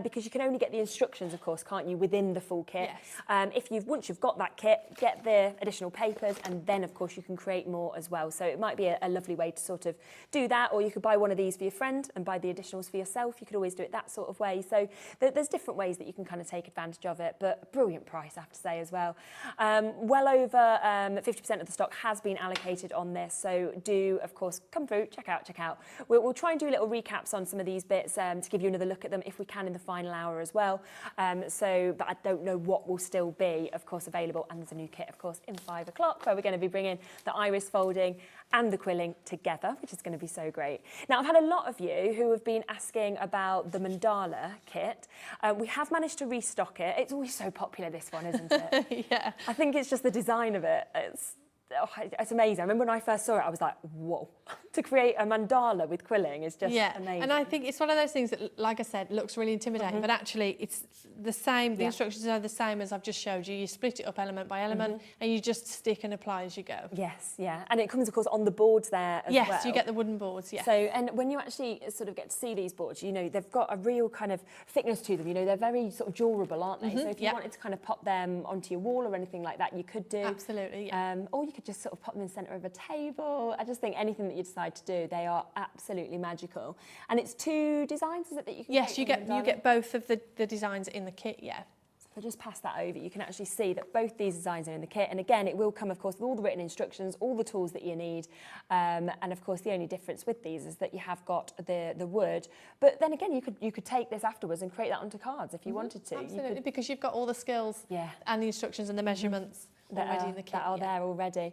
because you can only get the instructions, of course, can't you, within the full kit. Yes. Once you've got that kit, get the additional papers, and then, of course, you can create more as well. So it might be a lovely way to sort of do that, or you could buy one of these for your friend and buy the additionals for yourself. You could always do it that sort of way. So there's different ways that you can kind of take advantage of it, but a brilliant price, I have to say, as well. Well over 50% of the stock has been allocated on this, so do, of course, come through, check out. We'll try and do little recaps on some of these bits to give you another look at them if we can in the final hour as well. But I don't know what will still be, of course, available. And there's a new kit, of course, in 5 o'clock, where we're going to be bringing the iris folding and the quilling together, which is going to be so great. Now, I've had a lot of you who have been asking about the Mandala kit. We have managed to restock it. It's always so popular, this one, isn't it? Yeah. I think it's just the design of it. It's amazing. I remember when I first saw it, I was like, whoa. To create a mandala with quilling is just amazing. And I think it's one of those things that, like I said, looks really intimidating, but actually it's the same, the instructions are the same as I've just showed you. You split it up element by element and you just stick and apply as you go. Yes, yeah. And it comes, of course, on the boards there as well. Yes, you get the wooden boards, yeah. So, and when you actually sort of get to see these boards, they've got a real kind of thickness to them. They're very sort of durable, aren't they? So if you wanted to kind of pop them onto your wall or anything like that, you could do. Absolutely, yeah. Or you could just sort of pop them in the centre of a table. I just think anything that you decide to do, they are absolutely magical. And it's 2 designs, is it, that you can Yes, you get both of the designs in the kit, yeah. So if I just pass that over, you can actually see that both these designs are in the kit. And again, it will come, of course, with all the written instructions, all the tools that you need. And of course, the only difference with these is that you have got the wood. But then again, you could take this afterwards and create that onto cards if you wanted to. Absolutely, because you've got all the skills and the instructions and the measurements already in the kit. That are there already.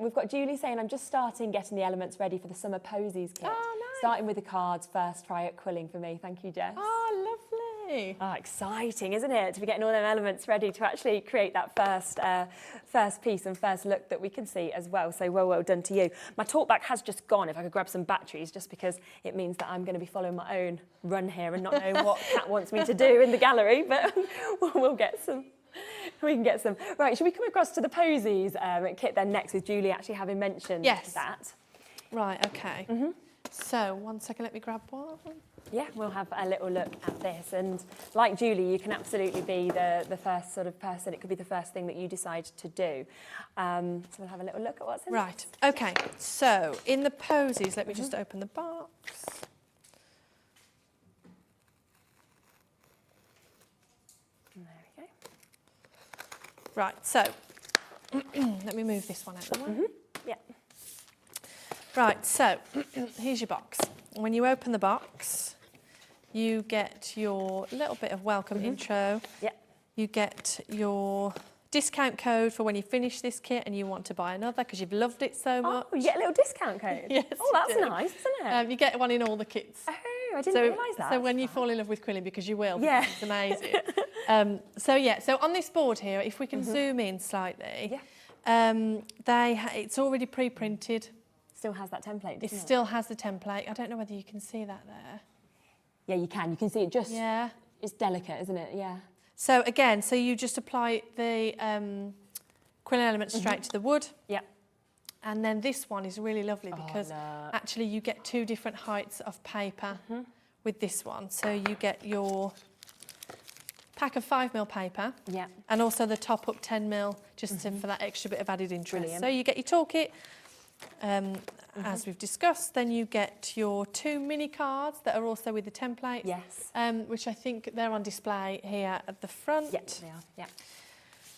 We've got Julie saying, I'm just starting getting the elements ready for the summer posies kit. Oh, nice. Starting with the cards first, try at quilling for me. Thank you, Jess. Oh, lovely. Oh, exciting, isn't it? To be getting all them elements ready to actually create that first piece and first look that we can see as well. So well done to you. My talkback has just gone. If I could grab some batteries, just because it means that I'm going to be following my own run here and not know what Kat wants me to do in the gallery, but we'll get some. We can get some. Right, should we come across to the posies kit then next with Julie actually having mentioned that? Right, okay. So 1 second, let me grab one. Yeah, we'll have a little look at this. And like Julie, you can absolutely be the first sort of person. It could be the first thing that you decide to do. So we'll have a little look at what's in it. Right, okay. So in the posies, let me just open the box. There we go. Right, so let me move this one out of the way. Yeah. Right, so here's your box. When you open the box, you get your little bit of welcome intro. Yeah. You get your discount code for when you finish this kit and you want to buy another because you've loved it so much. Oh, you get a little discount code. Yes, oh, that's you do. nice, isn't it? You get one in all the kits. Oh, I didn't realise that. So when you fall in love with quilling, because you will, Yeah. it's amazing. So on this board here, if we can zoom in slightly, it's already pre-printed. Still has that template, doesn't it? Still has the template. I don't know whether you can see that there. Yeah, you can. You can see it just... Yeah. It's delicate, isn't it? Yeah. So again, so you just apply the quilling element straight to the wood. Yeah. And then this one is really lovely because actually you get 2 different heights of paper with this one. So you get your pack of 5mm paper. Yeah. And also the top up 10mm just for that extra bit of added interest. Brilliant. So you get your toolkit. As we've discussed, then you get your 2 mini cards that are also with the templates. Yes. Which I think they're on display here at the front. Yeah, they are. Yeah.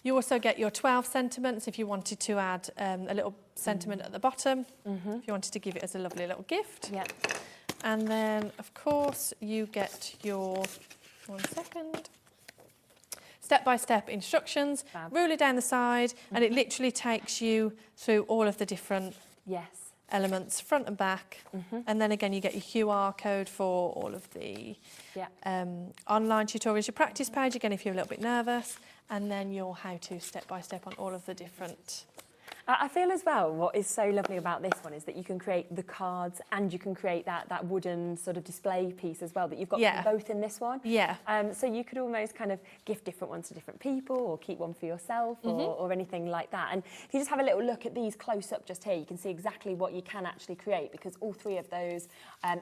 You also get your 12 sentiments if you wanted to add a little sentiment at the bottom, if you wanted to give it as a lovely little gift. Yeah. And then, of course, you get your, 1 second, step-by-step instructions, ruler down the side, and it literally takes you through all of the different elements, front and back. And then again, you get your QR code for all of the online tutorials, your practice page, again, if you're a little bit nervous, and then your how-to step-by-step on all of the different... I feel as well, what is so lovely about this one is that you can create the cards and you can create that wooden sort of display piece as well, that you've got both in this one. Yeah. So you could almost kind of gift different ones to different people or keep one for yourself or anything like that. And if you just have a little look at these close up just here, you can see exactly what you can actually create because all 3 of those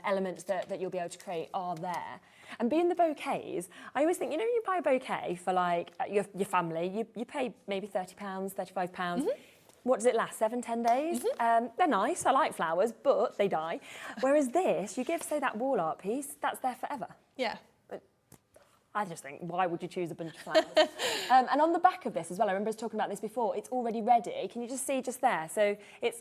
elements that you'll be able to create are there. And being the bouquets, I always think, you know, you buy a bouquet for like your family, you pay maybe £30, £35. What does it last, 7-10 days? They're nice, I like flowers, but they die. Whereas this, you give, say, that wall art piece, that's there forever. Yeah. But I just think, why would you choose a bunch of flowers? And on the back of this as well, I remember us talking about this before, it's already ready. Can you just see just there? So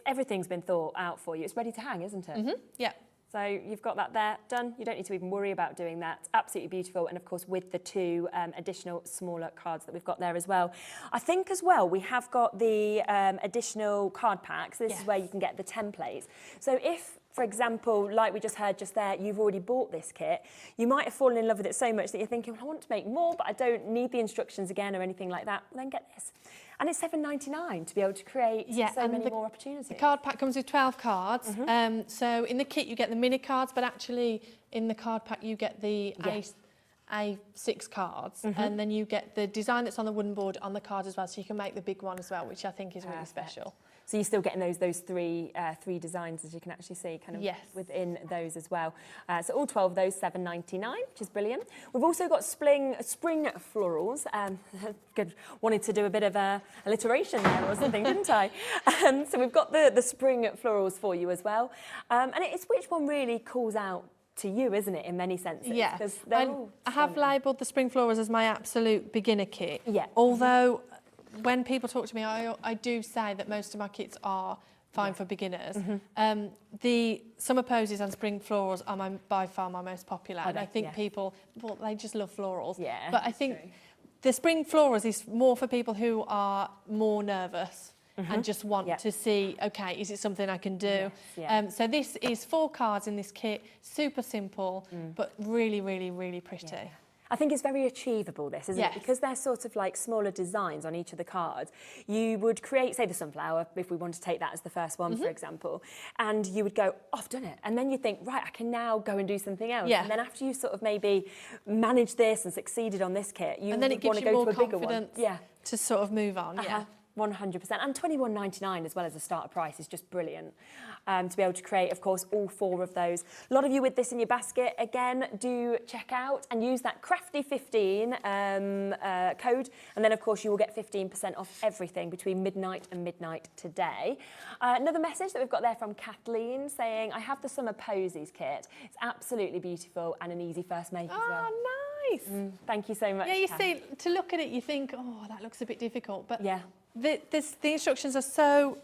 everything's been thought out for you. It's ready to hang, isn't it? Yeah. So you've got that there, done. You don't need to even worry about doing that. Absolutely beautiful. And of course, with the 2 additional smaller cards that we've got there as well. I think as well, we have got the additional card packs. This is where you can get the templates. So if, for example, like we just heard just there, you've already bought this kit, you might have fallen in love with it so much that you're thinking, well, I want to make more, but I don't need the instructions again or anything like that. Well, then get this. And it's $7.99 to be able to create so many more opportunities. The card pack comes with 12 cards. So in the kit you get the mini cards, but actually in the card pack you get the A6 cards, and then you get the design that's on the wooden board on the card as well, so you can make the big one as well, which I think is really special. So you're still getting those three designs, as you can actually see, kind of within those as well. So all 12 of those, $7.99, which is brilliant. We've also got spring florals. Good, wanted to do a bit of alliteration there or something, didn't I? So we've got the spring florals for you as well. And it's which one really calls out to you, isn't it, in many senses? Yeah. I have labelled the spring florals as my absolute beginner kit. Yeah. Although when people talk to me, I do say that most of my kits are fine for beginners. The summer posies and spring florals are by far my most popular. And I think people, well, they just love florals. Yeah. But I think the spring florals is more for people who are more nervous and just want to see, okay, is it something I can do? So this is 4 cards in this kit, super simple, but really, really, really pretty. Yeah. I think it's very achievable, this, isn't it? Because they're sort of like smaller designs on each of the cards. You would create, say, the sunflower, if we want to take that as the first one, for example, and you would go, oh, I've done it. And then you think, right, I can now go and do something else. And then after you sort of maybe managed this and succeeded on this kit, you and then it gives want to you go more to a bigger one. confidence to sort of move on. 100%, and £21.99 as well as a starter price is just brilliant to be able to create, of course, all 4 of those. A lot of you with this in your basket, again, do check out and use that Crafty15 code, and then, of course, you will get 15% off everything between midnight and midnight today. Another message that we've got there from Kathleen saying, I have the Summer Posies kit. It's absolutely beautiful and an easy first make as well. Oh, nice. Thank you so much. Yeah, you Kath. see, to look at it, you think, oh, that looks a bit difficult, but yeah. The instructions are so,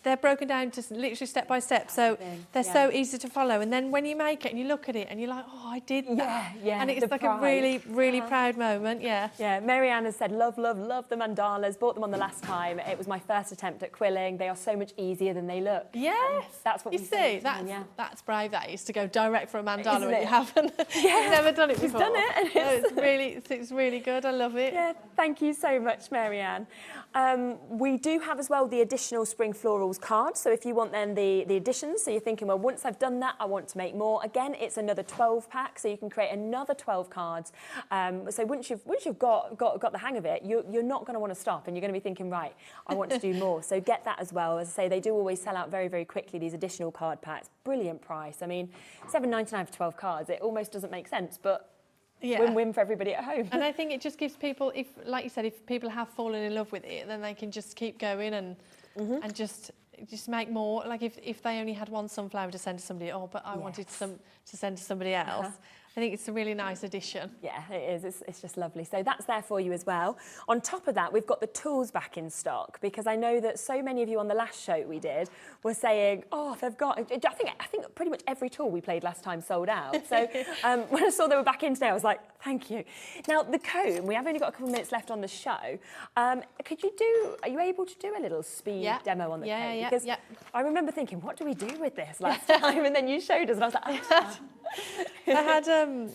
they're broken down to literally step by step, so they're so easy to follow. And then when you make it and you look at it and you're like, oh, I did that. Yeah, and it's like a really, really proud moment, yeah. Yeah, Mary-Ann has said, love, love, love the mandalas. Bought them on the last time. It was my first attempt at quilling. They are so much easier than they look. Yes. That's what you we see. That's brave, that is, to go direct for a mandala when you haven't. You've never done it before. You've done it. And it's really good. I love it. Yeah, thank you so much, Mary-Ann. We do have as well the additional Spring Florals cards. So if you want then the additions, so you're thinking, well, once I've done that, I want to make more. Again, it's another 12 pack, so you can create another 12 cards. So once you've got the hang of it, you're not going to want to stop, and you're going to be thinking, right, I want to do more. So get that as well. As I say, they do always sell out very, very quickly, these additional card packs. Brilliant price. I mean, £7.99 for 12 cards. It almost doesn't make sense, but win-win for everybody at home. And I think it just gives people, if, like you said, if people have fallen in love with it, then they can just keep going and just make more. Like if they only had one sunflower to send to somebody, but I wanted some to send to somebody else. I think it's a really nice addition. Yeah, it is. It's just lovely. So that's there for you as well. On top of that, we've got the tools back in stock, because I know that so many of you on the last show we did were saying, oh, they've got, I think pretty much every tool we played last time sold out. So when I saw they were back in today, I was like, thank you. Now, the comb, we have only got a couple of minutes left on the show. Are you able to do a little speed demo on the comb? Because I remember thinking, what do we do with this last time? And then you showed us and I was like, oh. I had a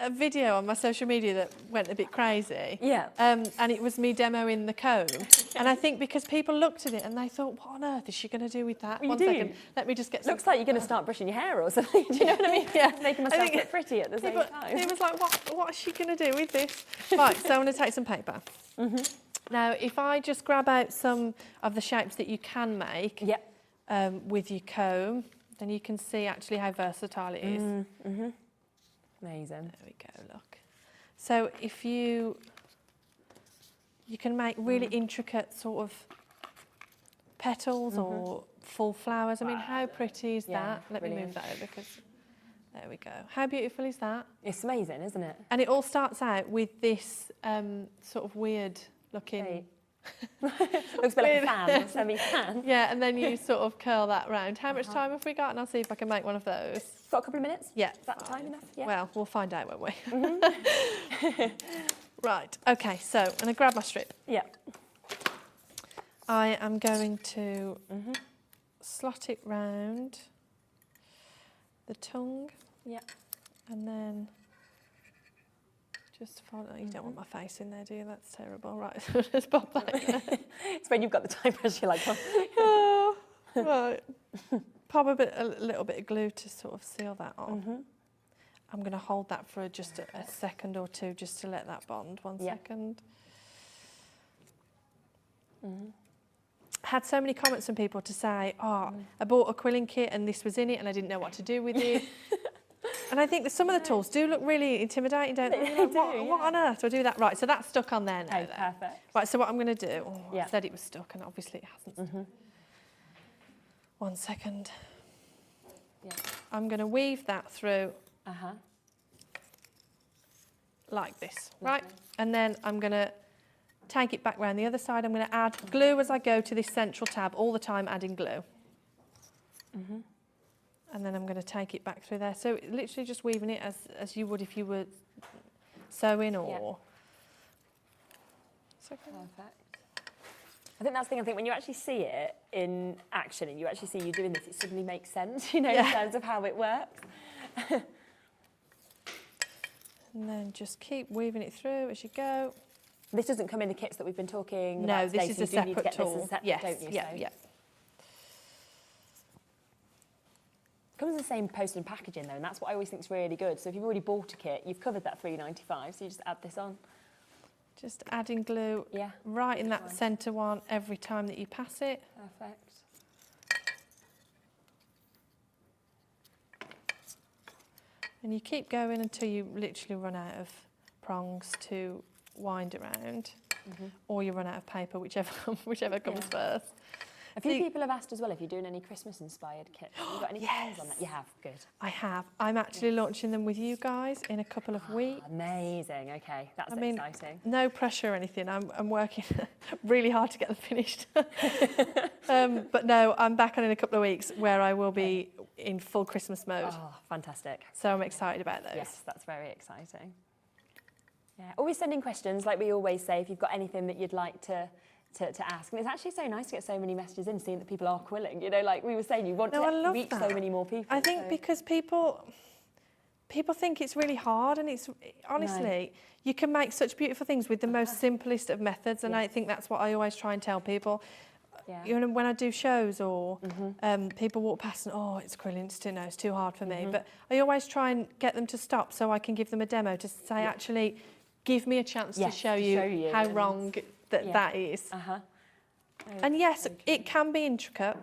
video on my social media that went a bit crazy. Yeah. And it was me demoing the comb. And I think because people looked at it and they thought, what on earth is she going to do with that? Well, One second, let me just get some... Looks like you're going to start brushing your hair or something. Do you know what I mean? Yeah. Making myself look pretty at the same time. It was like, what is she going to do with this? Right, so I'm going to take some paper. Now, if I just grab out some of the shapes that you can make with your comb, then you can see actually how versatile it is. Amazing. There we go, look. So if you can make really intricate sort of petals or full flowers. I mean, how pretty is that? Let me move that over, because there we go. How beautiful is that? It's amazing, isn't it? And it all starts out with this sort of weird looking... Looks a bit like a fan, semi-fan. Yeah, and then you sort of curl that round. How much time have we got? And I'll see if I can make one of those. Got a couple of minutes? Yeah. Is that time enough? Yeah. Well, we'll find out, won't we? Right, okay, so I'm going to grab my strip. Yeah. I am going to slot it round the tongue. Yeah. And then just follow. You don't want my face in there, do you? That's terrible. Right, so just pop that in there. It's when you've got the time pressure, like, oh, right. Pop a little bit of glue to sort of seal that on. I'm going to hold that for just a second or two, just to let that bond. One second. Had so many comments from people to say, oh, I bought a quilling kit and this was in it and I didn't know what to do with it. And I think that some of the tools do look really intimidating, don't they? Like, what on earth do I do that? Right, so that's stuck on there now. Okay, perfect. Right, so what I'm going to do, I said it was stuck and obviously it hasn't. 1 second. Yeah. I'm going to weave that through like this, right? And then I'm going to take it back round the other side. I'm going to add glue as I go to this central tab, all the time adding glue. And then I'm going to take it back through there. So literally just weaving it as you would if you were sewing or... Perfect. I think that's the thing. I think when you actually see it in action and you actually see you doing this, it suddenly makes sense, you know, in terms of how it works. And then just keep weaving it through as you go. This doesn't come in the kits that we've been talking about today. No, this is a separate tool. This as a separate, yes, don't you? Yeah. Comes in the same post and packaging though, and that's what I always think is really good. So if you've already bought a kit, you've covered that £3.95, so you just add this on. Just adding glue right in that centre one every time that you pass it. Perfect. And you keep going until you literally run out of prongs to wind around, or you run out of paper, whichever comes first. A few people have asked as well if you're doing any Christmas-inspired kits. Have you got any plans on that? You have, good. I have. I'm actually launching them with you guys in a couple of weeks. Amazing, okay, that's exciting. No pressure or anything. I'm working really hard to get them finished. But no, I'm back on in a couple of weeks where I will be in full Christmas mode. Oh, fantastic. So I'm excited about those. Yes, that's very exciting. Yeah, always sending questions, like we always say, if you've got anything that you'd like to ask. And it's actually so nice to get so many messages in, seeing that people are quilling. You know, like we were saying, you want to reach so many more people. I think because people think it's really hard, and it's honestly, you can make such beautiful things with the most simplest of methods, and I think that's what I always try and tell people. Yeah. You know, when I do shows or people walk past and, oh, it's quilling, it's too hard for me. But I always try and get them to stop so I can give them a demo to say, actually, give me a chance to show you how wrong that is. And yes, it can be intricate,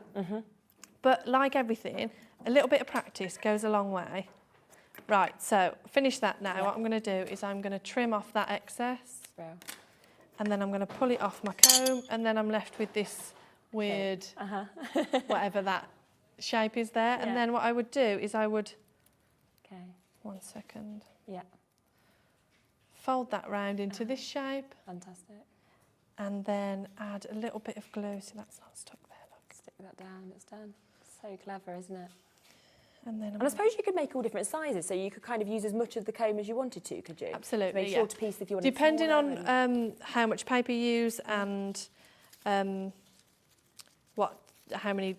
but like everything, a little bit of practice goes a long way. Right, so finish that now. What I'm going to do is I'm going to trim off that excess, and then I'm going to pull it off my comb, and then I'm left with this weird, whatever that shape is there. And then what I would do is I would, 1 second. Fold that round into this shape. Fantastic. And then add a little bit of glue so that's not stuck there. Look. Stick that down, it's done. So clever, isn't it? And then I suppose you could make all different sizes, so you could kind of use as much of the comb as you wanted to, could you? Absolutely, make shorter piece if you wanted. Depending on how much paper you use and how many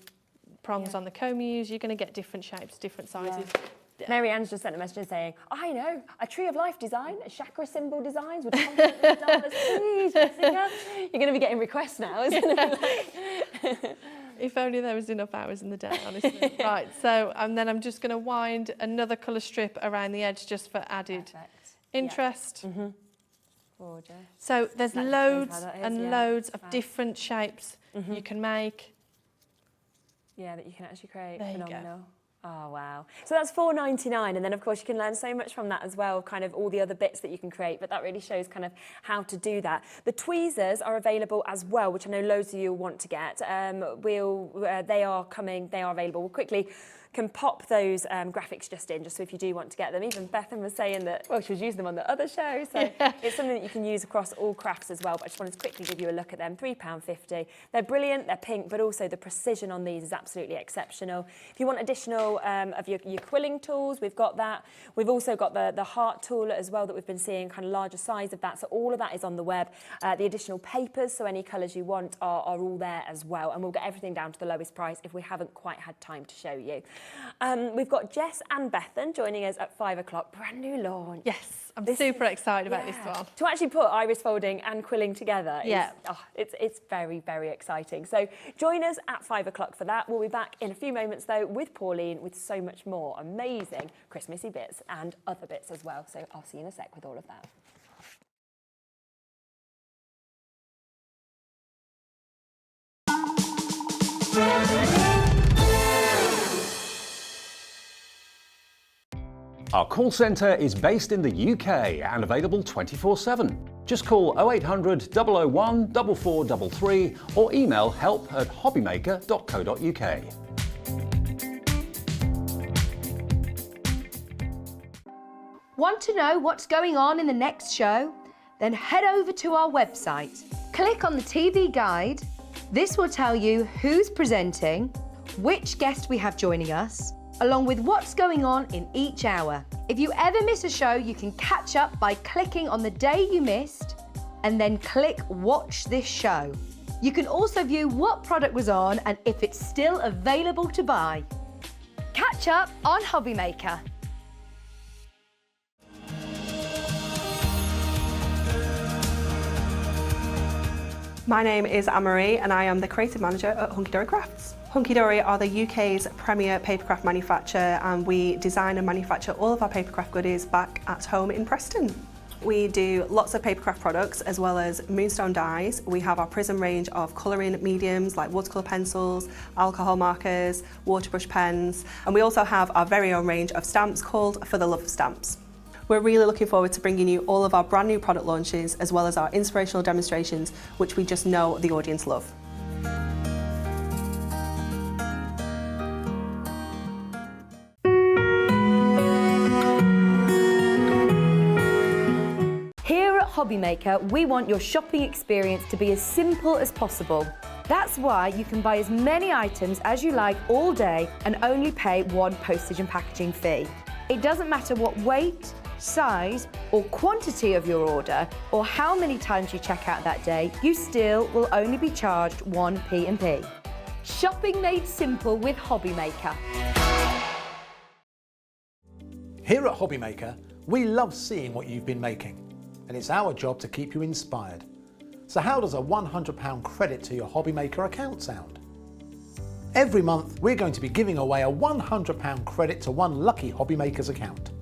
prongs on the comb you use, you're going to get different shapes, different sizes. Mary Ann's just sent a message saying, I know, a tree of life design, a chakra symbol designs with $100, please, Jessica. You're going to be getting requests now, isn't it? If only there was enough hours in the day, honestly. Right, so and then I'm just going to wind another colour strip around the edge just for added interest. Gorgeous. So there's loads and loads of different shapes you can make. Yeah, that you can actually create. There Phenomenal. You go. Oh, wow. So that's $4.99, and then of course you can learn so much from that as well, kind of all the other bits that you can create, but that really shows kind of how to do that. The tweezers are available as well, which I know loads of you want to get. They are coming, they are available. We'll quickly can pop those graphics just in, just so if you do want to get them. Even Bethan was saying that, well, she was using them on the other show, so it's something that you can use across all crafts as well, but I just wanted to quickly give you a look at them. £3.50. They're brilliant, they're pink, but also the precision on these is absolutely exceptional. If you want additional of your quilling tools, we've got that. We've also got the heart tool as well that we've been seeing, kind of larger size of that, so all of that is on the web. The additional papers, so any colours you want are all there as well, and we'll get everything down to the lowest price if we haven't quite had time to show you. We've got Jess and Bethan joining us at 5 o'clock. Brand new launch. Yes, I'm super excited about this one. To actually put iris folding and quilling together, it's very, very exciting. So join us at 5 o'clock for that. We'll be back in a few moments though with Pauline with so much more amazing Christmassy bits and other bits as well. So I'll see you in a sec with all of that. Our call centre is based in the UK and available 24/7. Just call 0800 001 4433 or email help@hobbymaker.co.uk. Want to know what's going on in the next show? Then head over to our website. Click on the TV guide. This will tell you who's presenting, which guest we have joining us, along with what's going on in each hour. If you ever miss a show, you can catch up by clicking on the day you missed and then click Watch This Show. You can also view what product was on and if it's still available to buy. Catch up on Hobby Maker. My name is Anne-Marie and I am the creative manager at Hunky-Dory Crafts. Hunky-Dory are the UK's premier papercraft manufacturer, and we design and manufacture all of our papercraft goodies back at home in Preston. We do lots of papercraft products as well as moonstone dyes. We have our Prism range of colouring mediums like watercolour pencils, alcohol markers, waterbrush pens, and we also have our very own range of stamps called For the Love of Stamps. We're really looking forward to bringing you all of our brand new product launches as well as our inspirational demonstrations, which we just know the audience love. Here at Hobbymaker, we want your shopping experience to be as simple as possible. That's why you can buy as many items as you like all day and only pay one postage and packaging fee. It doesn't matter what weight, size or quantity of your order or how many times you check out that day, you still will only be charged one P&P. Shopping made simple with Hobbymaker. Here at Hobbymaker, we love seeing what you've been making, and it's our job to keep you inspired. So how does a £100 credit to your Hobbymaker account sound? Every month, we're going to be giving away a £100 credit to one lucky Hobbymaker's account.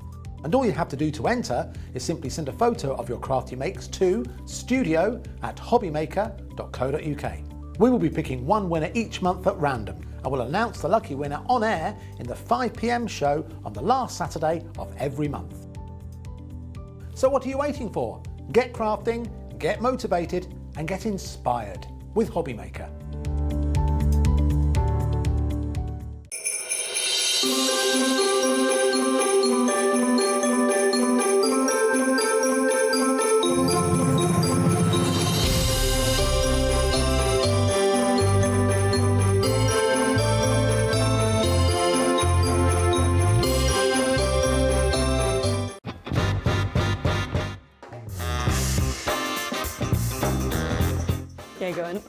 And all you have to do to enter is simply send a photo of your craft you makes to studio@hobbymaker.co.uk. We will be picking one winner each month at random, and we'll announce the lucky winner on air in the 5 PM show on the last Saturday of every month. So what are you waiting for? Get crafting, get motivated, and get inspired with Hobbymaker. Yeah, go on.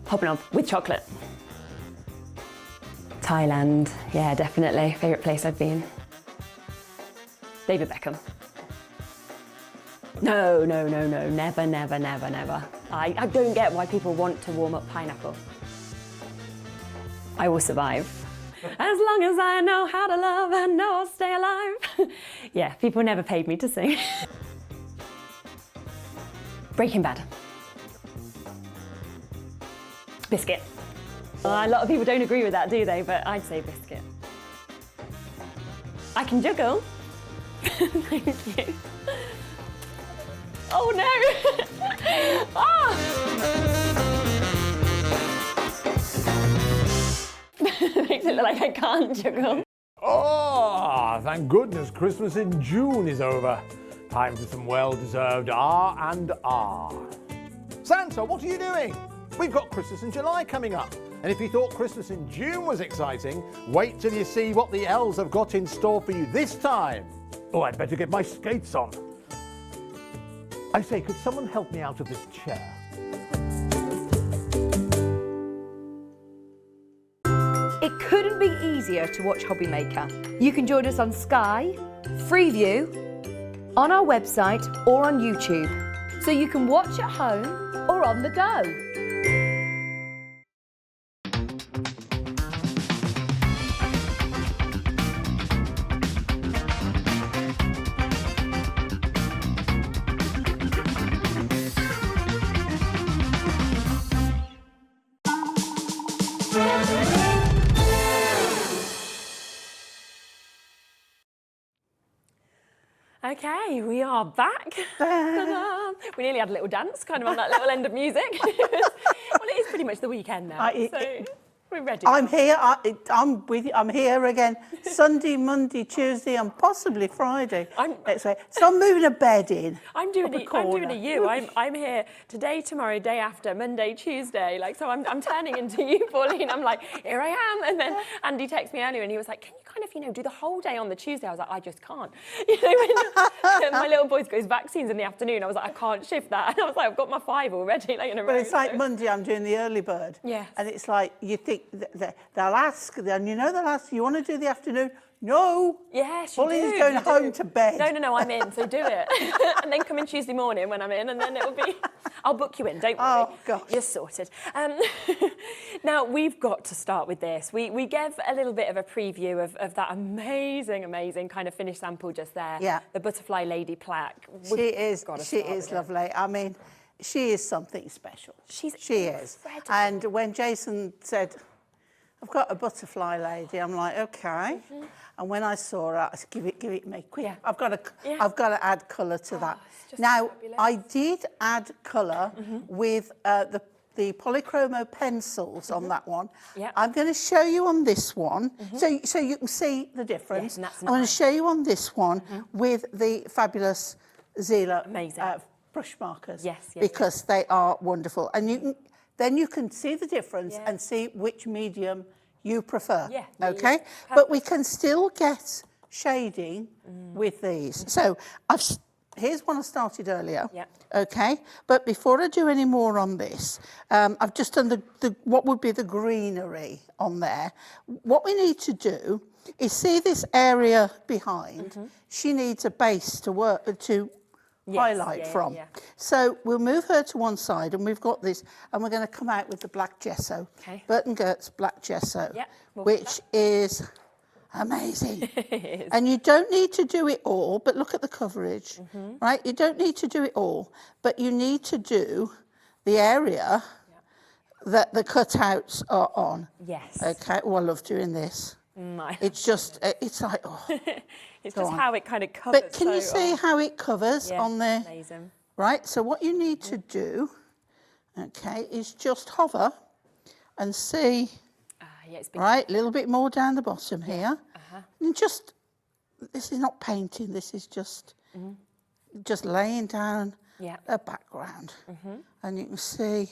Hopping off with chocolate. Thailand, yeah, definitely. Favourite place I've been. David Beckham. No, never. I don't get why people want to warm up pineapple. I will survive. As long as I know how to love, I know I'll stay alive. Yeah, people never paid me to sing. Breaking Bad. Biscuit. A lot of people don't agree with that, do they? But I'd say biscuit. I can juggle. Thank you. Oh no! Ah! Makes it look like I can't juggle. Oh, thank goodness Christmas in June is over. Time for some well-deserved R&R. Santa, what are you doing? We've got Christmas in July coming up. And if you thought Christmas in June was exciting, wait till you see what the elves have got in store for you this time. Oh, I'd better get my skates on. I say, could someone help me out of this chair? It couldn't be easier to watch Hobbymaker. You can join us on Sky, Freeview, on our website or on YouTube. So you can watch at home or on the go. Okay, we are back. We nearly had a little dance, kind of on that little end of music. Well, it is pretty much the weekend now, so we're ready. I'm here. I'm with you. I'm here again. Sunday, Monday, Tuesday, and possibly Friday. Let's say. So I'm moving a bed in. I'm doing a you. I'm here today, tomorrow, day after, Monday, Tuesday. Like, so I'm turning into you, Pauline. I'm like, here I am. And then Andy texted me earlier, and he was like, can you kind of, do the whole day on the Tuesday? I was like, I just can't. When my little boy's got his vaccines in the afternoon, I was like, I can't shift that. And I was like, I've got my 5 already, like in a row. But it's like Monday, I'm doing the early bird. Yeah. And it's like, you think they'll ask, and they'll ask, you want to do the afternoon? No. Yes, you Holly's do. going you home do. to bed. No, I'm in, so do it. And then come in Tuesday morning when I'm in, and then it'll be... I'll book you in, don't worry. Oh, gosh. You're sorted. Now, we've got to start with this. We gave a little bit of a preview of that amazing kind of finished sample just there. Yeah. The butterfly lady plaque. She is lovely. I mean, she is something special. She is. And when Jason said, I've got a butterfly lady, I'm like, okay. And when I saw her, I said, give it me, quick. Yeah. I've got to add colour to that. Now, fabulous. I did add colour with the polychromo pencils on that one. Yep. I'm going to show you on this one, so you can see the difference. Yes, I'm going to show you on this one with the fabulous Zila brush markers. Yes, because they are wonderful. And then you can see the difference and see which medium you prefer. Yeah. Okay? But we can still get shading with these. So here's one I started earlier. Yeah. Okay? But before I do any more on this, I've just done the what would be the greenery on there. What we need to do is see this area behind. She needs a base to work highlight from. So we'll move her to one side, and we've got this, and we're going to come out with the black gesso. Okay. Burton Gert's black gesso, which is amazing. It is. And you don't need to do it all, but look at the coverage, right? You don't need to do it all, but you need to do the area that the cutouts are on. Yes. Okay. Oh, I love doing this. It's just, it's like, oh. It's just how it kind of covers. But can you see how it covers on there? Amazing. Right, so what you need to do, okay, is just hover and see, right, a little bit more down the bottom here. And just, this is not painting, this is just laying down a background. And you can see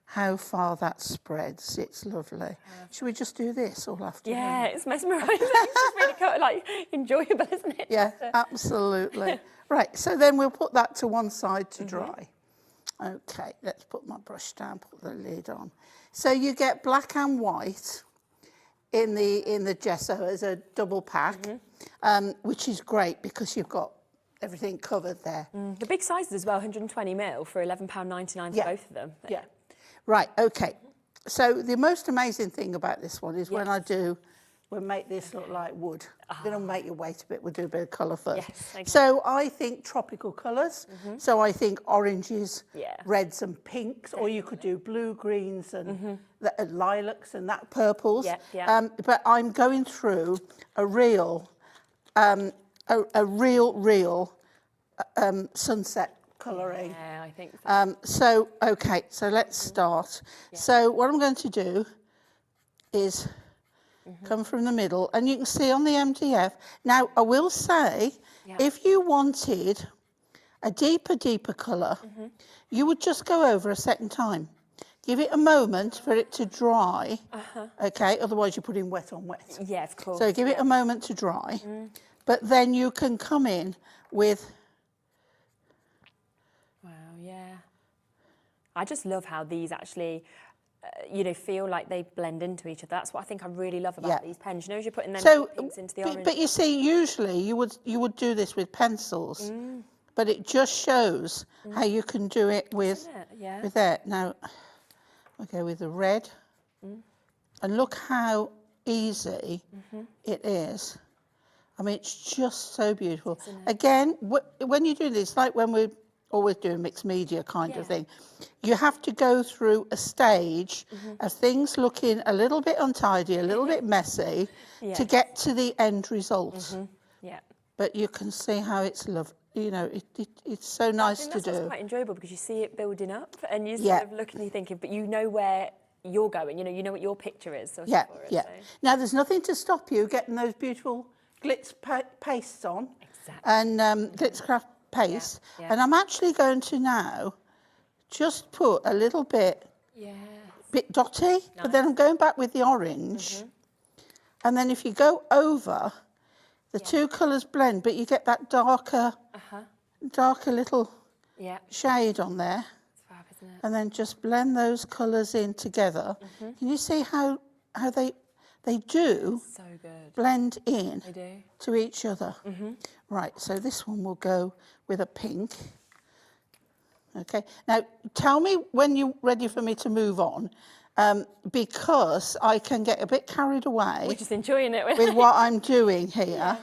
how far that spreads. It's lovely. Should we just do this all afternoon? Yeah, it's mesmerising. It's just really like enjoyable, isn't it? Yeah, absolutely. Right, so then we'll put that to one side to dry. Okay, let's put my brush down, put the lid on. So you get black and white in the gesso as a double pack, which is great because you've got everything covered there. The big sizes as well, 120ml for £11.99 for both of them. Yeah. Right, okay. So the most amazing thing about this one is when we'll make this look like wood. I'm going to make you wait a bit. We'll do a bit of colour first. Yes, so I think tropical colours. So I think oranges, reds and pinks, or you could do blue, greens and lilacs and that purples. But I'm going through a real sunset colouring. Yeah, I think so. So let's start. So what I'm going to do is come from the middle, and you can see on the MDF. Now, I will say, if you wanted a deeper colour, you would just go over a second time. Give it a moment for it to dry, okay? Otherwise, you're putting wet on wet. Yeah, of course. So give it a moment to dry, but then you can come in with... I just love how these actually, feel like they blend into each other. That's what I think I really love about these pens. You know, as you're putting them pinks into the orange. But you see, usually you would do this with pencils, but it just shows how you can do it with that. Now, we'll go with the red, and look how easy it is. I mean, it's just so beautiful. Again, when you do this, like when we're always doing mixed media kind of thing, you have to go through a stage of things looking a little bit untidy, a little bit messy, to get to the end result. But you can see how it's lovely. You know, it's so nice to do. It's quite enjoyable because you see it building up, and you sort of look and you're thinking, but you know where you're going. You know what your picture is. So. Now, there's nothing to stop you getting those beautiful Glitz pastes on, and Glitzcraft paste, and I'm actually going to now just put a little bit dotty, but then I'm going back with the orange, and then if you go over, the two colours blend, but you get that darker little shade on there, and then just blend those colours in together. Can you see how they do So good. blend in They do. to each other. Right, so this one will go with a pink. Okay, now tell me when you're ready for me to move on, because I can get a bit carried away. We're just enjoying it. With what I'm doing here.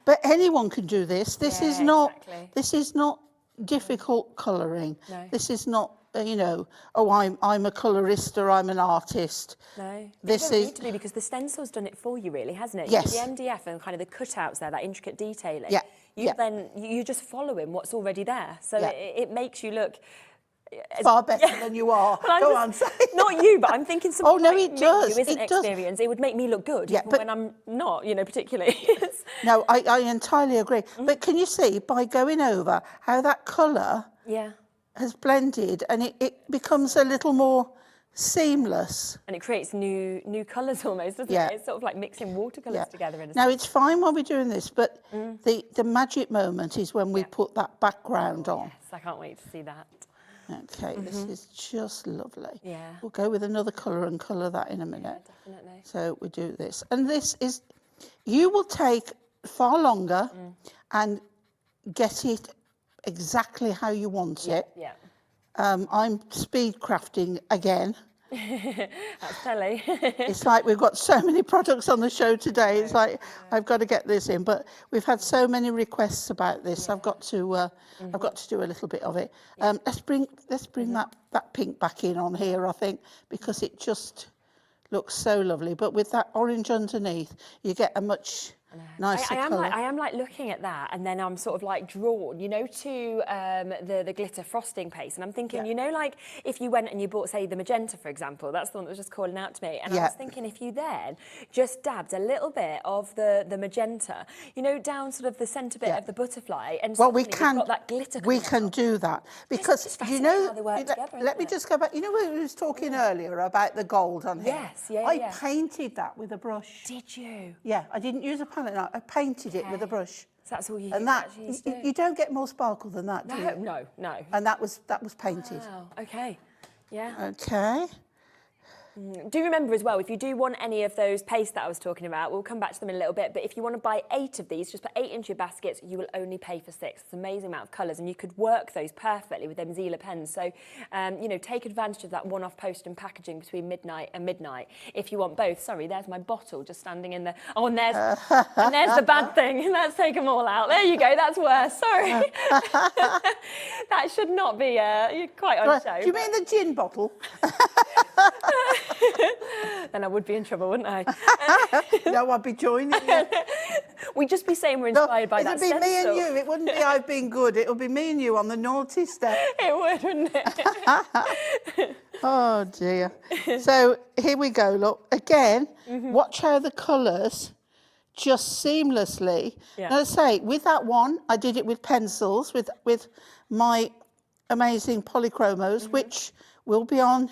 But anyone can do this. This is not. Exactly. This is not difficult colouring. No. This is not. You know, oh, I'm a colourist or I'm an artist. No, This it doesn't is. need to be, because the stencil's done it for you, really, hasn't it? Yes. The MDF and kind of the cutouts there, that intricate detailing. Yeah. You're just following what's already there, so it makes you look Far better than you are. Well, Go on, say. Not you, but I'm thinking something. Oh, no, like it does. You isn't It does. experienced. It would make me look good, Yeah, even but- when I'm not, particularly. No, I entirely agree. But can you see by going over how that colour Yeah. has blended and it becomes a little more seamless? And it creates new colours almost, doesn't Yeah. it? It's sort of like mixing watercolours together in a Now, sense. it's fine while we're doing this, but the magic moment is when we put that background on. Yes, I can't wait to see that. Okay, this is just lovely. Yeah. We'll go with another colour and colour that in a minute. Yeah, definitely. So we do this. And this is, you will take far longer and get it exactly how you want it. Yeah. I'm speed crafting again. That's Telly. It's like we've got so many products on the show today. It's like I've got to get this in, but we've had so many requests about this. I've got to do a little bit of it. Let's bring that pink back in on here, I think, because it just looks so lovely. But with that orange underneath, you get a much nicer colour. I am like looking at that, and then I'm sort of like drawn, to the glitter frosting paste, and I'm thinking, like if you went and you bought, say, the magenta, for example, that's the one that was just calling out to me, and I was thinking if you then just dabbed a little bit of the magenta, down sort of the centre bit of the butterfly, and Well, we suddenly can. you've got that glitter. We coming can out. do that because It's fascinating how they work together, Let me isn't it? just go back. When we was talking earlier about the gold on here. Yes, yeah, I yeah. painted that with a brush. Did you? Yeah, I didn't use a palette knife. I painted it with a brush. So that's all you And that actually used to do? you don't get more sparkle than that, do you? No. And that was painted. Wow. Okay. Yeah. Okay. Do remember as well, if you do want any of those pastes that I was talking about, we'll come back to them in a little bit, but if you want to buy 8 of these, just put 8 into your baskets, you will only pay for 6. It's an amazing amount of colours, and you could work those perfectly with them Zila pens. So, take advantage of that one-off post and packaging between midnight and midnight. If you want both, sorry, there's my bottle just standing in the... Oh, and there's the bad thing. Let's take them all out. There you go, that's worse, sorry. That should not be quite on show. Do you mean the gin bottle? Then I would be in trouble, wouldn't I? No, I'd be joining you. We'd just be saying we're inspired by that It'd be me and stencil. you. It wouldn't be I've been good. It'll be me and you on the naughty step. It would, wouldn't it? Oh, dear. So here we go. Look, again, watch how the colours just seamlessly. Yeah. Now, as I say, with that one, I did it with pencils, with my amazing polychromos, which will be on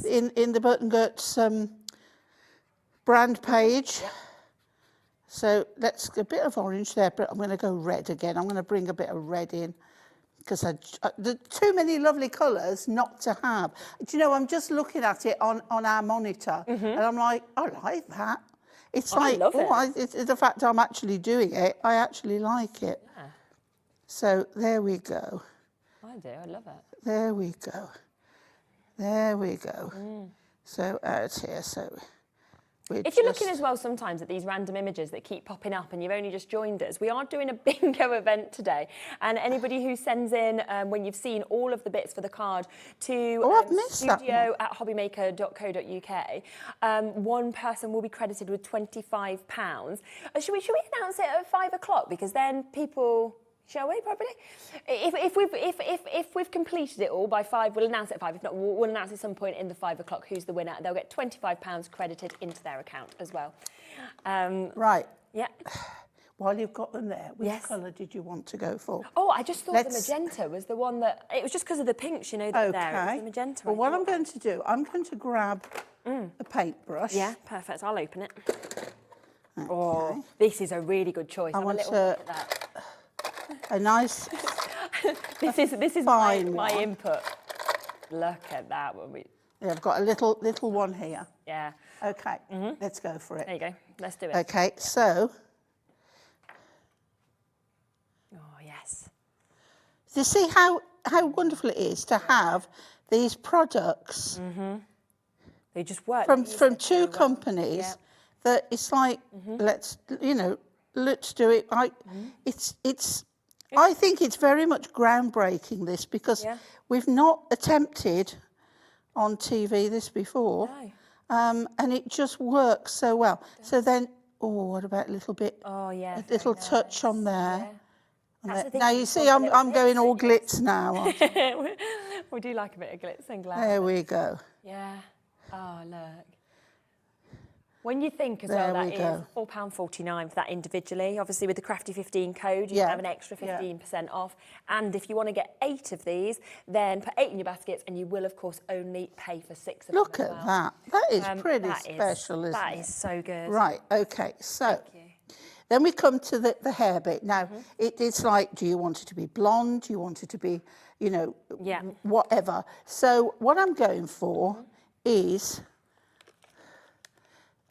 in the Burton Gertz brand page. Yeah. So let's get a bit of orange there, but I'm going to go red again. I'm going to bring a bit of red in because there are too many lovely colours not to have. Do you know, I'm just looking at it on our monitor and I'm like, I like that. It's like, I love it. It's the fact I'm actually doing it, I actually like it. Yeah. So there we go. I do, I love it. There we go. There we go. So out here, so If you're looking as well sometimes at these random images that keep popping up and you've only just joined us, we are doing a bingo event today. And anybody who sends in, when you've seen all of the bits for the card, to studio@hobbymaker.co.uk, one person will be credited with £25. Should we announce it at 5 o'clock? Because then people... Shall we, probably? If we've completed it all by 5, we'll announce it at 5. If not, we'll announce at some point in the 5 o'clock who's the winner. They'll get £25 credited into their account as well. Right. Yeah. While you've got them there, which colour did you want to go for? Oh, I just thought the magenta was the one that... It was just because of the pinks, that there. It was the magenta. Well, what I'm going to do, I'm going to grab a paintbrush. Yeah, perfect. I'll open it. Okay. Oh, this is a really good choice. Have a little look at that. A nice this is fine my one. input. Look at that one. Yeah, I've got a little one here. Yeah. Okay, let's go for it. There you go. Let's do it. Okay, so Oh, yes. you see how wonderful it is to have these products They just work. from two companies that it's like, let's do it. I think it's very much groundbreaking, this, because we've not attempted on TV this before. No. And it just works so well. So then, what about a little bit? Oh, yeah. A little touch on there. Yeah. Now you see, I'm going all glitz now. aren't I? We do like a bit of glitz and glamour. There we go. Yeah. Oh, look. When you think as There well, we that go. is £4.49 for that individually. Obviously, with the Crafty 15 code, you can have an extra 15% off. And if you want to get 8 of these, then put 8 in your baskets, and you will, of course, only pay for 6 of Look them. at that. That is pretty that special, isn't it? That is so good. Right, okay. So then we come to the hair bit. Now, it's like, do you want it to be blonde? Do you want it to be, whatever? So what I'm going for is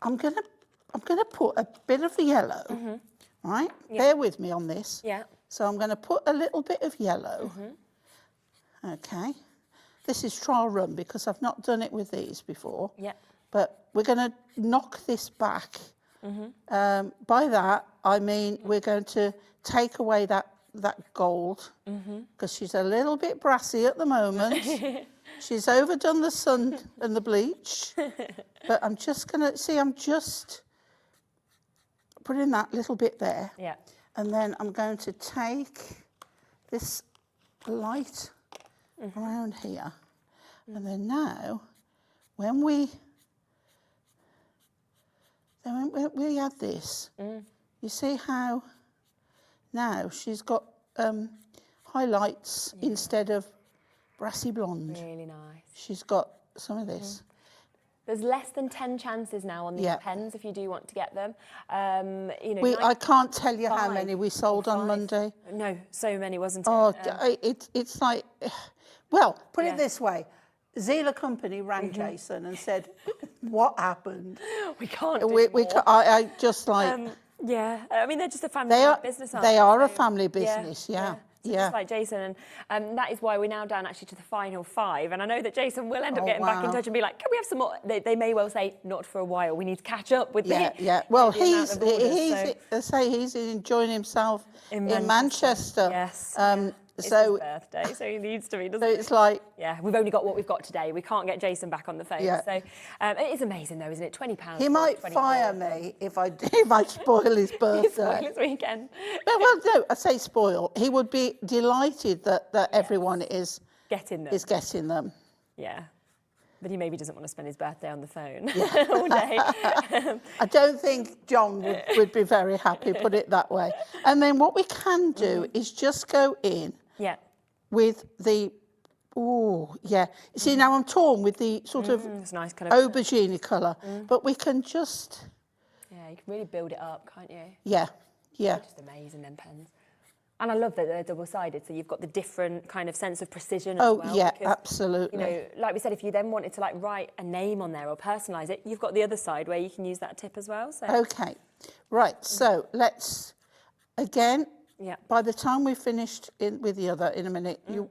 I'm going to put a bit of the yellow, right? Bear with me on this. Yeah. So I'm going to put a little bit of yellow. Okay. This is trial run because I've not done it with these before. Yeah. But we're going to knock this back. By that, I mean we're going to take away that gold because she's a little bit brassy at the moment. She's overdone the sun and the bleach. But I'm just going to, see, I'm just putting that little bit there. Yeah. And then I'm going to take this light around here. And then now, when we add this, you see how now she's got highlights instead of brassy blonde. Really nice. She's got some of this. There's less than 10 chances now on these pens if you do want to get them. I can't tell you how many we sold on Monday. No, so many, wasn't it? Oh, it's like, well, put it this way. Zila Company rang Jason and said, what happened? We can't do we more. I just like... yeah, I mean, they're just a family business, aren't they they? are a family business, So just like Jason, and that is why we're now down actually to the final 5. And I know that Jason will end up getting back in touch and be like, can we have some more? They may well say, not for a while. We need to catch up with the Well, he's enjoying himself in Manchester. Yes. It's so his birthday, so he needs to be, doesn't so he? it's like... Yeah, we've only got what we've got today. We can't get Jason back on the phone. Yeah. So it is amazing, though, isn't it? £20. He might fire me if I spoil his birthday. Spoil his weekend. No, I say spoil. He would be delighted that everyone is getting them. getting them. Yeah. But he maybe doesn't want to spend his birthday on the phone all day. I don't think John would be very happy, put it that way. And then what we can do is just go in with the, you see, now I'm torn with the sort of it's nice kind of aubergine colour, but we can just... Yeah, you can really build it up, can't you? Yeah. They're just amazing, them pens. And I love that they're double-sided, so you've got the different kind of sense of precision as well. Oh, yeah, because, absolutely. Like we said, if you then wanted to like write a name on there or personalise it, you've got the other side where you can use that tip as well. So. Okay, right, so let's, again, by the time we've finished with the other in a minute, it'll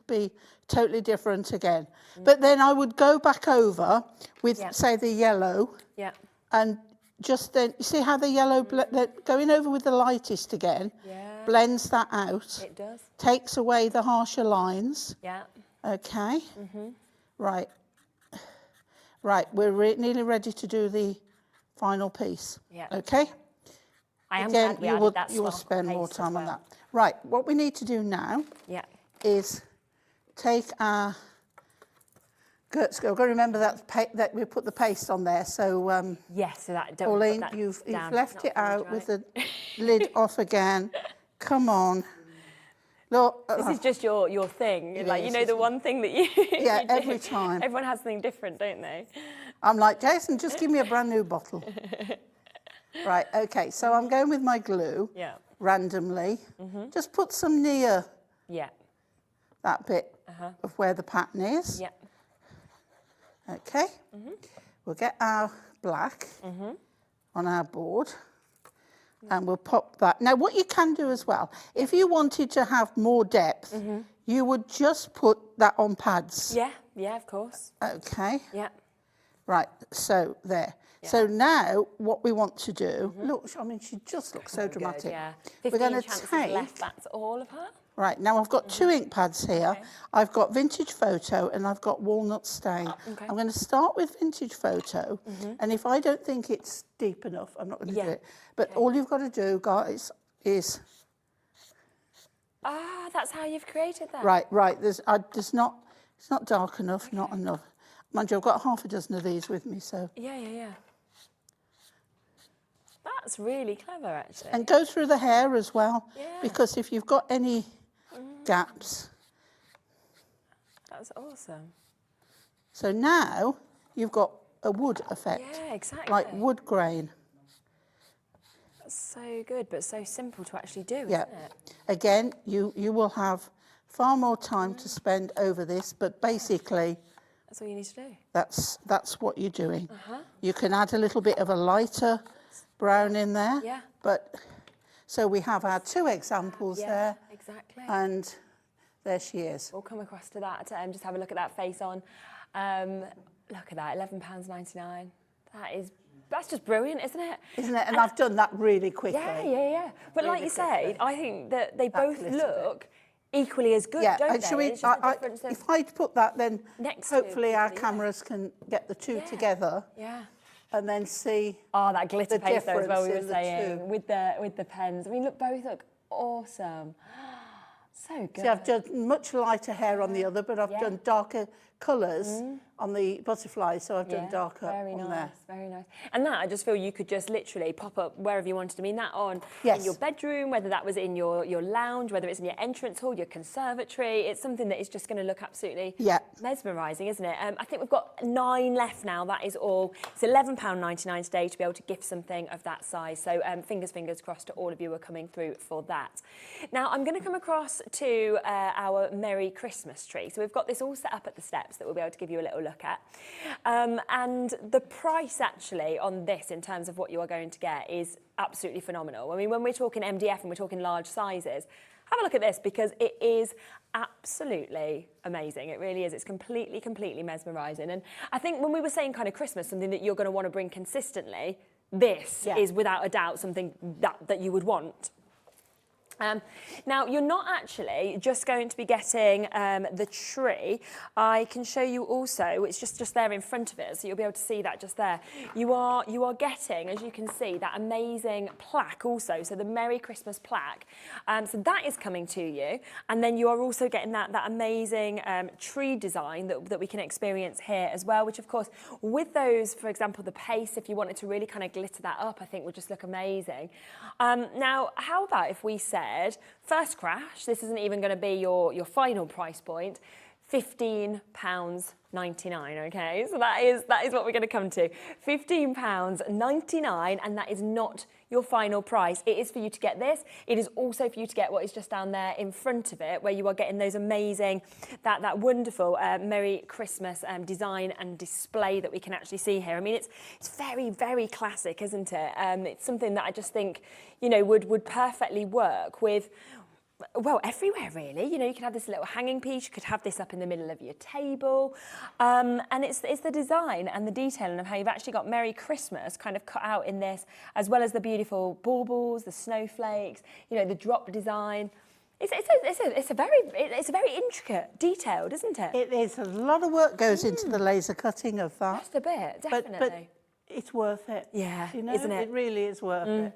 be totally different again. But then I would go back over with, say, the yellow. Yeah. And just then, you see how the yellow, going over with the lightest again, blends that out. It does. Takes away the harsher lines. Yeah. Okay. Right. Right, we're nearly ready to do the final piece. Yeah. Okay? I am Again, glad we added that you will swamp spend more paste time as on well. that. Right, what we need to do now is take our... Good, so we've got to remember that we put the paste on there, so... yes, so that... Don't Pauline, put that you've down. left it out with the lid off again. Come on. Look, this is just your thing. Like, you know, the one thing that you... Yeah, you do. every time. Everyone has something different, don't they? I'm like, Jason, just give me a brand new bottle. Right, okay, so I'm going with my glue randomly. Just put some near that bit of where the pattern is. Okay. We'll get our black on our board. And we'll pop that. Now, what you can do as well, if you wanted to have more depth, you would just put that on pads. Yeah, yeah, of course. Okay. Yeah. Right, so there. Yeah. So now what we want to do, look, I mean, she just looks so dramatic. Good, yeah. We're going to take, left, that's all of her. Right, now I've got 2 ink pads here. Okay. I've got Vintage Photo and I've got Walnut Stain. Okay. I'm going to start with Vintage Photo, and if I don't think it's deep enough, I'm not going to do it. But all you've got to do, guys, is... Ah, that's how you've created that. Right, there's not, it's not dark enough, not enough. Mind you, I've got half a dozen of these with me, so... Yeah. That's really clever, actually. And go through the hair as well, because if you've got any gaps... That's awesome. So now you've got a wood effect. Yeah, exactly. Like wood grain. That's so good, but so simple to actually do, isn't it? Again, you will have far more time to spend over this, but basically... That's all you need to do. That's what you're doing. You can add a little bit of a lighter brown in there. Yeah. But so we have our 2 examples there. Exactly. And there she is. We'll come across to that. Just have a look at that face on. Look at that, £11.99. That's just brilliant, isn't it? Isn't it? And I've done that really quickly. Yeah. But really like you say, I think that they both look equally as good, don't they? If I put that, then hopefully our cameras can get the 2 together. Yeah. And then see. Oh, that glitter paste as well, we were saying, with the pens. I mean, both look awesome. So good. See, I've done much lighter hair on the other, but I've done darker colours on the butterfly, so I've done darker on there. Very nice. And that, I just feel you could just literally pop up wherever you wanted. I mean, that on in your bedroom, whether that was in your lounge, whether it's in your entrance hall, your conservatory. It's something that is just going to look absolutely mesmerising, isn't it? I think we've got 9 left now. That is all. It's £11.99 today to be able to gift something of that size. So fingers crossed to all of you are coming through for that. Now, I'm going to come across to our Merry Christmas tree. So we've got this all set up at the steps that we'll be able to give you a little look at. And the price actually on this in terms of what you are going to get is absolutely phenomenal. I mean, when we're talking MDF and we're talking large sizes, have a look at this because it is absolutely amazing. It really is. It's completely mesmerising. And I think when we were saying kind of Christmas, something that you're going to want to bring consistently, this is without a doubt something that you would want. Now, you're not actually just going to be getting the tree. I can show you also, it's just there in front of it, so you'll be able to see that just there. You are getting, as you can see, that amazing plaque also, so the Merry Christmas plaque. So that is coming to you, and then you are also getting that amazing tree design that we can experience here as well, which of course, with those, for example, the paste, if you wanted to really kind of glitter that up, I think would just look amazing. Now, how about if we said, first crash, this isn't even going to be your final price point, £15.99, okay? So that is what we're going to come to. £15.99, and that is not your final price. It is for you to get this. It is also for you to get what is just down there in front of it, where you are getting those amazing, that wonderful Merry Christmas design and display that we can actually see here. I mean, it's very classic, isn't it? It's something that I just think, you know, would perfectly work with, well, everywhere really. You know, you could have this little hanging piece, you could have this up in the middle of your table, and it's the design and the detailing of how you've actually got Merry Christmas kind of cut out in this, as well as the beautiful baubles, the snowflakes, you know, the drop design. It's a very intricate, detailed, isn't it? It is. A lot of work goes into the laser cutting of that. Just a bit, definitely. But it's worth it. Yeah, you know, isn't it? It really is worth it.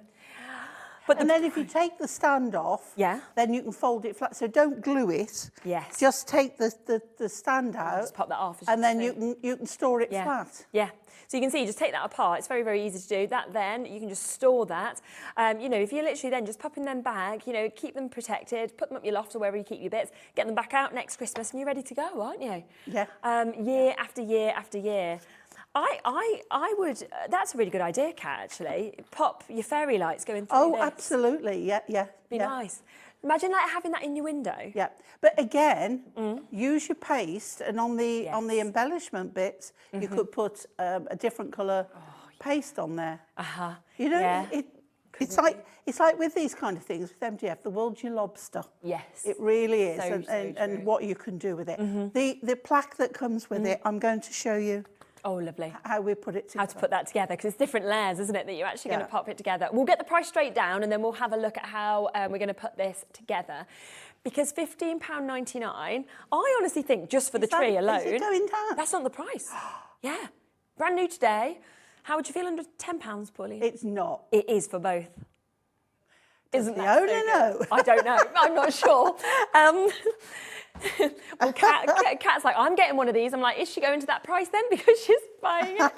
But then if you take the stand off, then you can fold it flat. So don't glue it. Yes. Just take the stand out. Just pop that off. And then you can store it flat. Yeah. So you can see, just take that apart. It's very easy to do. That then, you can just store that. You know, if you're literally then just popping them back, you know, keep them protected, put them up your loft or wherever you keep your bits, get them back out next Christmas and you're ready to go, aren't you? Yeah. Year after year after year. I would, that's a really good idea, Kat, actually. Pop your fairy lights going through this. Absolutely, yeah. Be nice. Imagine like having that in your window. Yeah, but again, use your paste, and on the embellishment bits, you could put a different colour paste on there. You know, it's like with these kind of things with MDF, the world's your lobster. Yes, it really is, so and what you can do with it. The plaque that comes with it, I'm going to show you. Oh, lovely. How we put it together. How to put that together, because it's different layers, isn't it, that you're actually going to pop it together. We'll get the price straight down, and then we'll have a look at how we're going to put this together. Because £15.99, I honestly think just for the tree alone, is it going down? That's not the price. Yeah, brand new today. How would you feel under £10, Pauline? It's not. It is for both. Isn't the that owner so know? I don't know. I'm not sure. Well, Kat's like, I'm getting one of these. I'm like, is she going to that price then? Because she's buying it.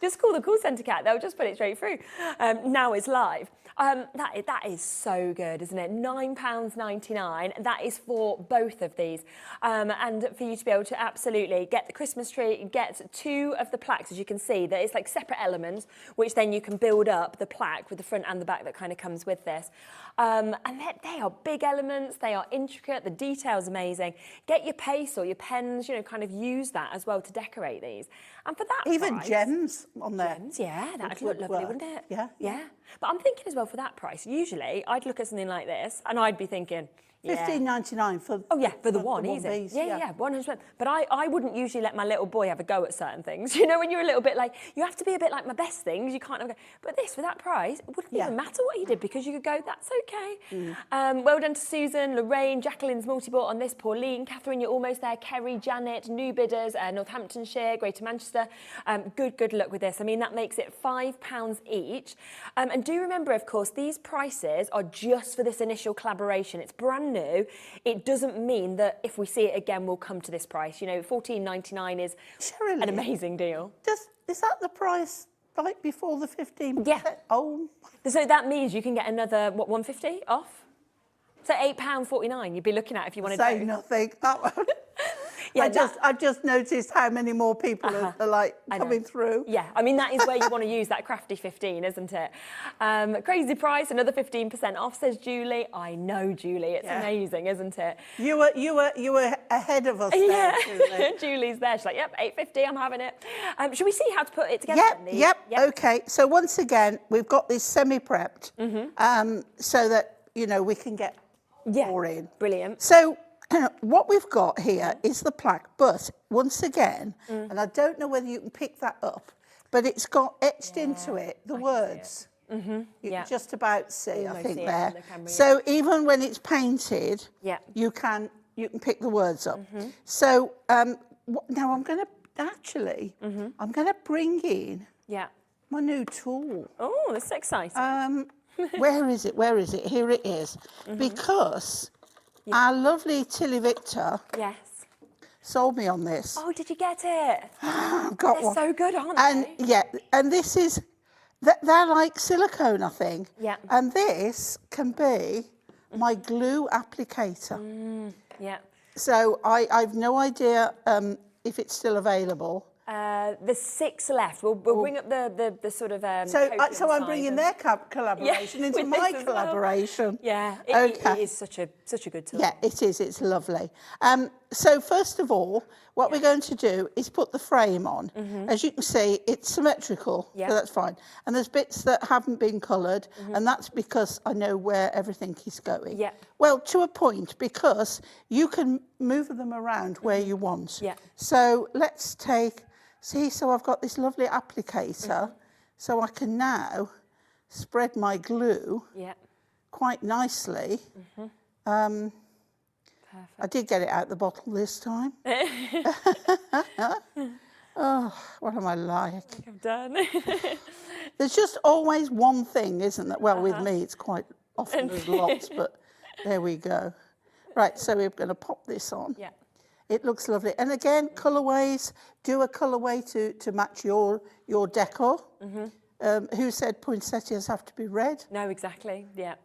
Just call the call centre, Kat. They'll just put it straight through. Now it's live. That is so good, isn't it? £9.99. That is for both of these. And for you to be able to absolutely get the Christmas tree, get 2 of the plaques, as you can see, that it's like separate elements, which then you can build up the plaque with the front and the back that kind of comes with this. And they are big elements, they are intricate, the detail's amazing. Get your paste or your pens, you know, kind of use that as well to decorate these. And for that even price, gems on there. Gems, yeah, that'd look lovely, wouldn't it? Yeah. Yeah. But I'm thinking as well, for that price, usually I'd look at something like this and I'd be thinking, £15.99 for for the one, easy. piece, Yeah, 100%. But I wouldn't usually let my little boy have a go at certain things. You know, when you're a little bit like, you have to be a bit like my best things. You can't have a go. But this, for that price, it wouldn't even matter what you did, because you could go, that's okay. Well done to Susan, Lorraine, Jacqueline's multi-bought on this, Pauline, Catherine, you're almost there, Kerry, Janet, new bidders, Northamptonshire, Greater Manchester. Good luck with this. I mean, that makes it £5 each. And do remember, of course, these prices are just for this initial collaboration. It's brand new. It doesn't mean that if we see it again, we'll come to this price. You know, £14.99 is an amazing deal. Is that the price like before the 15%? Yeah. Oh. So that means you can get another, what, £1.50 off? So £8.49 you'd be looking at if you wanted to. Say nothing. Yeah, I've just noticed how many more people are like coming through. Yeah, I mean, that is where you want to use that crafty 15, isn't it? Crazy price, another 15% off, says Julie. I know, Julie, it's amazing, isn't it? You were ahead of us there, Julie. Julie's there. She's like, yep, £8.50, I'm having it. Should we see how to put it together? Yep. Okay, so once again, we've got this semi-prepped so that, you know, we can get more in. Brilliant. So what we've got here is the plaque, but once again, and I don't know whether you can pick that up, but it's got etched into it the words. You can just about see, I think, there. So even when it's painted, you can pick the words up. So now I'm going to actually, I'm going to bring in my new tool. Oh, that's exciting. Where is it? Where is it? Here it is. Because our lovely Tilly Victor sold me on this. Oh, did you get it? I've got They're one. so good, aren't they? Yeah, and this is, they're like silicone, I think. Yeah. And this can be my glue applicator. So I've no idea if it's still available. There's 6 left. We'll bring up the sort of. So I'm bringing their collaboration into my collaboration. Yeah, it is such a good tool. Yeah, it is. It's lovely. So first of all, what we're going to do is put the frame on. As you can see, it's symmetrical, so that's fine. And there's bits that haven't been coloured, and that's because I know where everything is going. Yeah. Well, to a point, because you can move them around where you want. Yeah. So let's take. See, so I've got this lovely applicator, so I can now spread my glue quite nicely. Perfect. I did get it out the bottle this time. Oh, what am I like? I've done. There's just always one thing, isn't there? Well, with me, it's quite often there's lots, but there we go. Right, so we're going to pop this on. Yeah. It looks lovely. And again, colourways, do a colourway to match your decor. Who said poinsettias have to be red? No, exactly, yeah.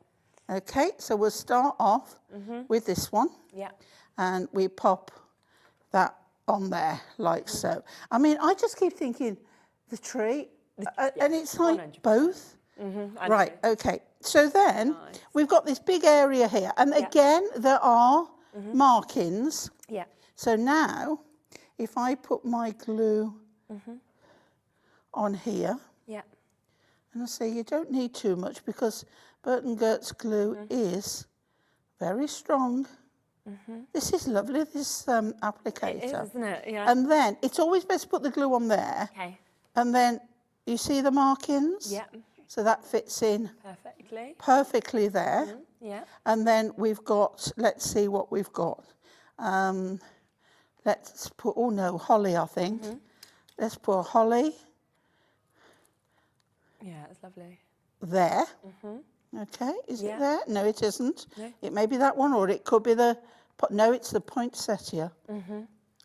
Okay, so we'll start off with this one. Yeah. And we pop that on there, like so. I mean, I just keep thinking, the tree, and it's like 100%. both. Right, okay. So then we've got this big area here. And again, there are markings. Yeah. So now, if I put my glue on here, and I say you don't need too much because Burton Gert's glue is very strong. This is lovely, this applicator. It is, isn't it? Yeah. And then it's always best to put the glue on there. Okay. And then you see the markings? Yeah. So that fits in perfectly there. Yeah. And then we've got, let's see what we've got. Let's put, oh no, holly, I think. Let's put a holly. Yeah, it's lovely. There. Okay, is it there? No, it isn't. No. It may be that one, or it could be the, no, it's the poinsettia.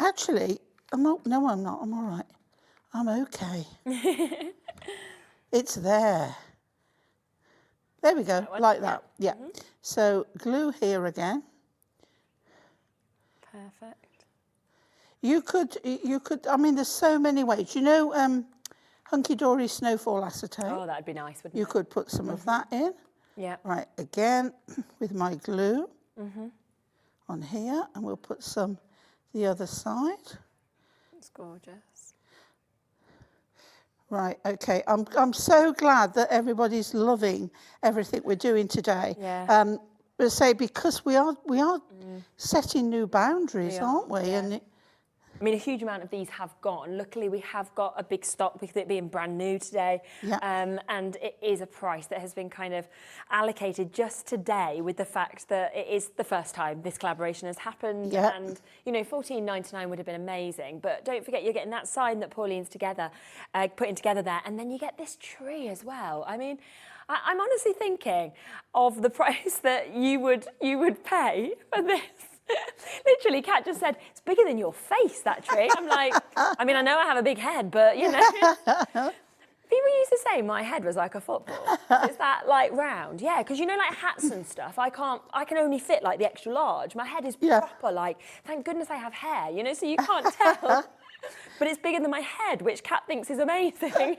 Actually, no, I'm not, I'm all right. I'm okay. It's there. There we go, like that, yeah. So glue here again. Perfect. You could, I mean, there's so many ways. You know, Hunky-Dory snowfall acetate? Oh, that'd be nice, wouldn't it? You could put some of that in. Yeah. Right, again, with my glue on here, and we'll put some the other side. It's gorgeous. Right, okay. I'm so glad that everybody's loving everything we're doing today. Yeah. But say because we are setting new boundaries, aren't we? Yeah. And I mean, a huge amount of these have gone. Luckily, we have got a big stock with it being brand new today. Yeah. And it is a price that has been kind of allocated just today with the fact that it is the first time this collaboration has happened. Yeah. And, you know, $14.99 would have been amazing. But don't forget, you're getting that sign that Pauline's putting together there. And then you get this tree as well. I mean, I'm honestly thinking of the price that you would pay for this. Literally, Kat just said, it's bigger than your face, that tree. I'm like, I mean, I know I have a big head, but, you know. People used to say my head was like a football. Is that, like, round? Yeah, because, you know, like hats and stuff, I can only fit, like, the extra large. My head is proper, like, thank goodness I have hair, you know, so you can't tell. But it's bigger than my head, which Kat thinks is amazing.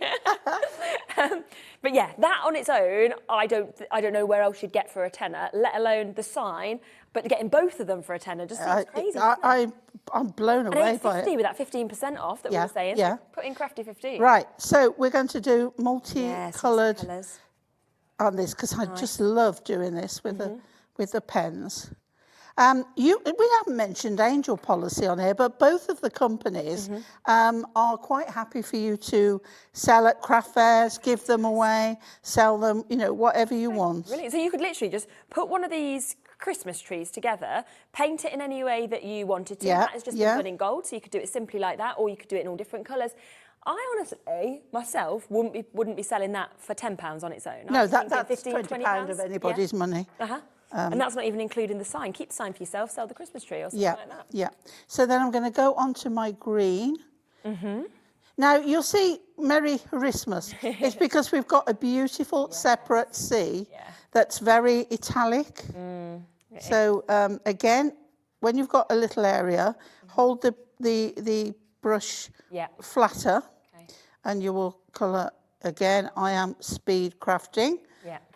But yeah, that on its own, I don't know where else you'd get for a tenner, let alone the sign. But getting both of them for a tenner just seems crazy. I'm blown away by it. With that 15% off that we were saying. Yeah. So put in Crafty 15. Right. So we're going to do multi-coloured on this because I just love doing this with the pens. We haven't mentioned angel policy on here, but both of the companies are quite happy for you to sell at craft fairs, give them away, sell them, you know, whatever you want. Brilliant. So you could literally just put one of these Christmas trees together, paint it in any way that you wanted to. That is just done in gold, so you could do it simply like that, or you could do it in all different colours. I honestly, myself, wouldn't be selling that for £10 on its own. No, that's £20 of anybody's money. And that's not even including the sign. Keep the sign for yourself, sell the Christmas tree or something like that. Yeah. So then I'm going to go on to my green. Now, you'll see Merry Christmas. It's because we've got a beautiful separate C that's very italic. So, again, when you've got a little area, hold the brush flatter and you will colour. Again, I am speed crafting.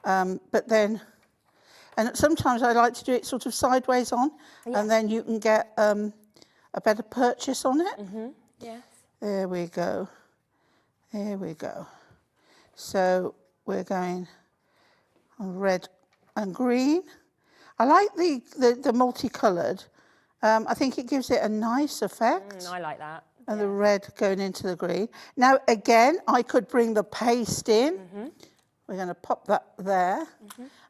But then... And sometimes I like to do it sort of sideways on, and then you can get a better purchase on it. Yes. There we go. There we go. So we're going on red and green. I like the multicoloured. I think it gives it a nice effect. I like that. And the red going into the green. Now, again, I could bring the paste in. We're going to pop that there.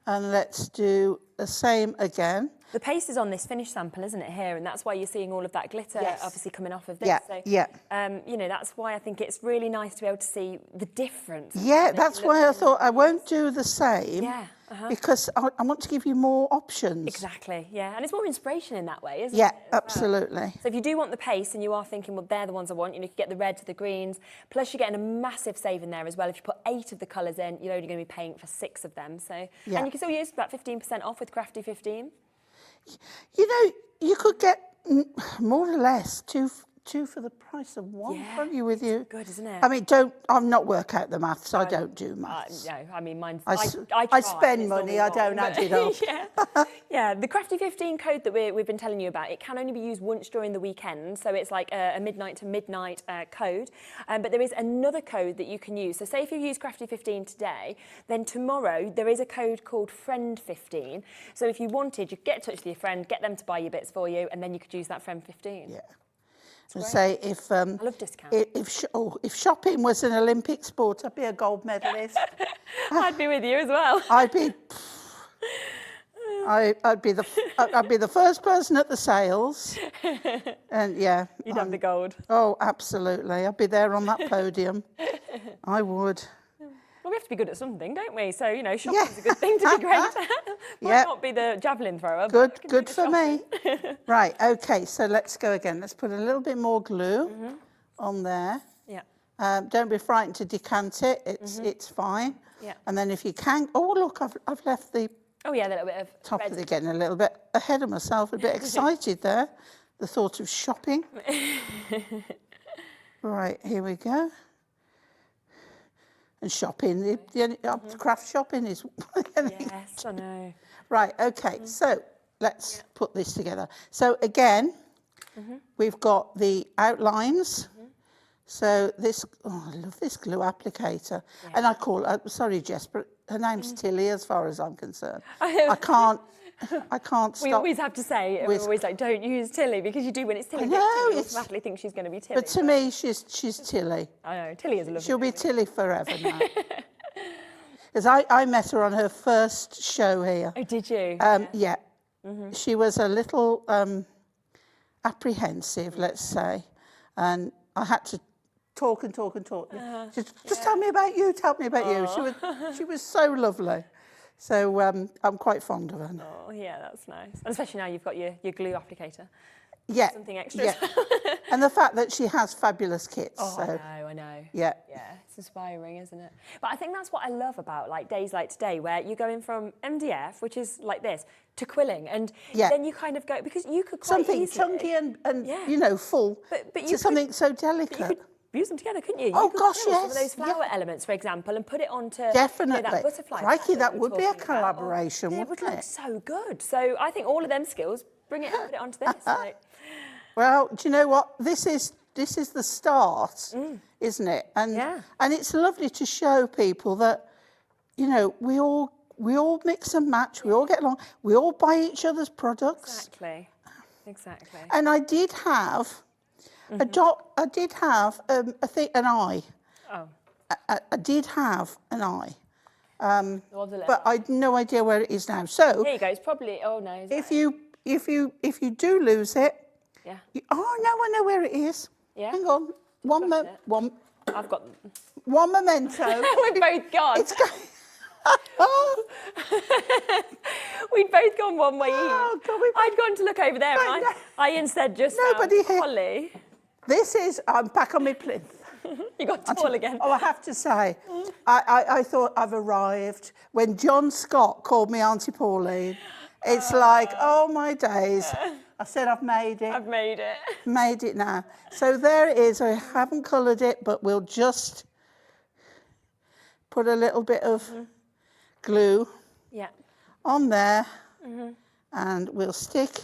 And let's do the same again. The paste is on this finished sample, isn't it, here? And that's why you're seeing all of that glitter obviously coming off of this. You know, that's why I think it's really nice to be able to see the difference. Yeah, that's why I thought I won't do the same. Because I want to give you more options. Exactly, yeah. And it's more inspiration in that way, isn't it? Yeah, absolutely. So if you do want the paste and you are thinking, well, they're the ones I want, you know, you can get the reds, the greens, plus you're getting a massive save in there as well. If you put 8 of the colours in, you're only going to be paying for 6 of them. So, and you can still use that 15% off with Crafty 15. You know, you could get more or less two two for the price of one, Yeah, can't you, with you? Good, isn't it? I mean, I'm not work out the maths. I don't do maths. No, I mean, mine's. I try, spend it's money, normally I don't wrong, add it up. Yeah, yeah. The Crafty 15 code that we've been telling you about, it can only be used once during the weekend, so it's like a midnight to midnight code. But there is another code that you can use. So say if you use Crafty 15 today, then tomorrow there is a code called Friend 15. So if you wanted, you could get in touch with your friend, get them to buy your bits for you, and then you could use that Friend 15. Yeah. And say if I love discounts. If shopping was an Olympic sport, I'd be a gold medalist. I'd be with you as well. I'd be the first person at the sales, and yeah, You'd have the gold. Oh, absolutely! I'd be there on that podium. I would. Well, we have to be good at something, don't we? So, you know, shopping's a good thing to be great at. Might not be the javelin thrower. Good for me. Right, okay, so let's go again. Let's put a little bit more glue on there. Yeah. Don't be frightened to decant it. It's fine. Yeah. And then if you can, oh look, I've left the Oh yeah, the little bit of top red. of it, getting a little bit ahead of myself, a bit excited there. The thought of shopping. Right, here we go. And shopping, the craft shopping is... Yes, I know. Right, okay, so let's put this together. So again, we've got the outlines. So this, oh, I love this glue applicator. Yeah. And I call her, sorry Jess, but her name's Tilly as far as I'm concerned. I can't stop. We always have to say, we're always like, don't use Tilly, because you do when it's Tilly. You automatically think she's going to be Tilly. But to me, she's Tilly. I know, Tilly is a lovely She'll be Tilly forever now. Because I met her on her first show here. Oh, did you? Yeah. She was a little apprehensive, let's say. And I had to talk and talk and talk. Just tell me about you, tell me about you. She was so lovely. So I'm quite fond of her now. Oh, yeah, that's nice. And especially now you've got your glue applicator. Yeah. Something extra. Yeah. And the fact that she has fabulous kits. Oh, so. I know. Yeah. Yeah, it's inspiring, isn't it? But I think that's what I love about like days like today, where you're going from MDF, which is like this, to quilling, and then you kind of go, because you could quite something easily, chunky and you know, full, but to something so delicate. You could use them together, couldn't you? Oh, you could gosh, quill yes. some of those flower elements, for example, and put it onto Definitely. that butterfly. Crikey, that we would were be a talking about. collaboration, Yeah, it would wouldn't look it? so good. So I think all of them skills, bring it and put it onto this. Like. Well, do you know what? This is the start, isn't it? And and it's lovely to show people that, you know, we all mix and match, we all get along, we all buy each other's products. Exactly. And I did have an eye. Oh. I did have an eye. But I had no idea where it is now. So here you go. It's probably. Oh no. If you do lose it. Yeah. Oh no, I know where it is. Yeah. Hang on. I've got one memento. We've both gone. It's We'd both gone one way each. Oh, God, I'd gone to look over there, and I instead just Nobody found Holly. This is. I'm back on my plinth. You got tall again. Oh, I have to say, I thought I've arrived when John Scott called me Auntie Pauline. It's like, oh my days. I said I've made it. I've made it. Made it now. So there it is. I haven't coloured it, but we'll just put a little bit of glue on there, and we'll stick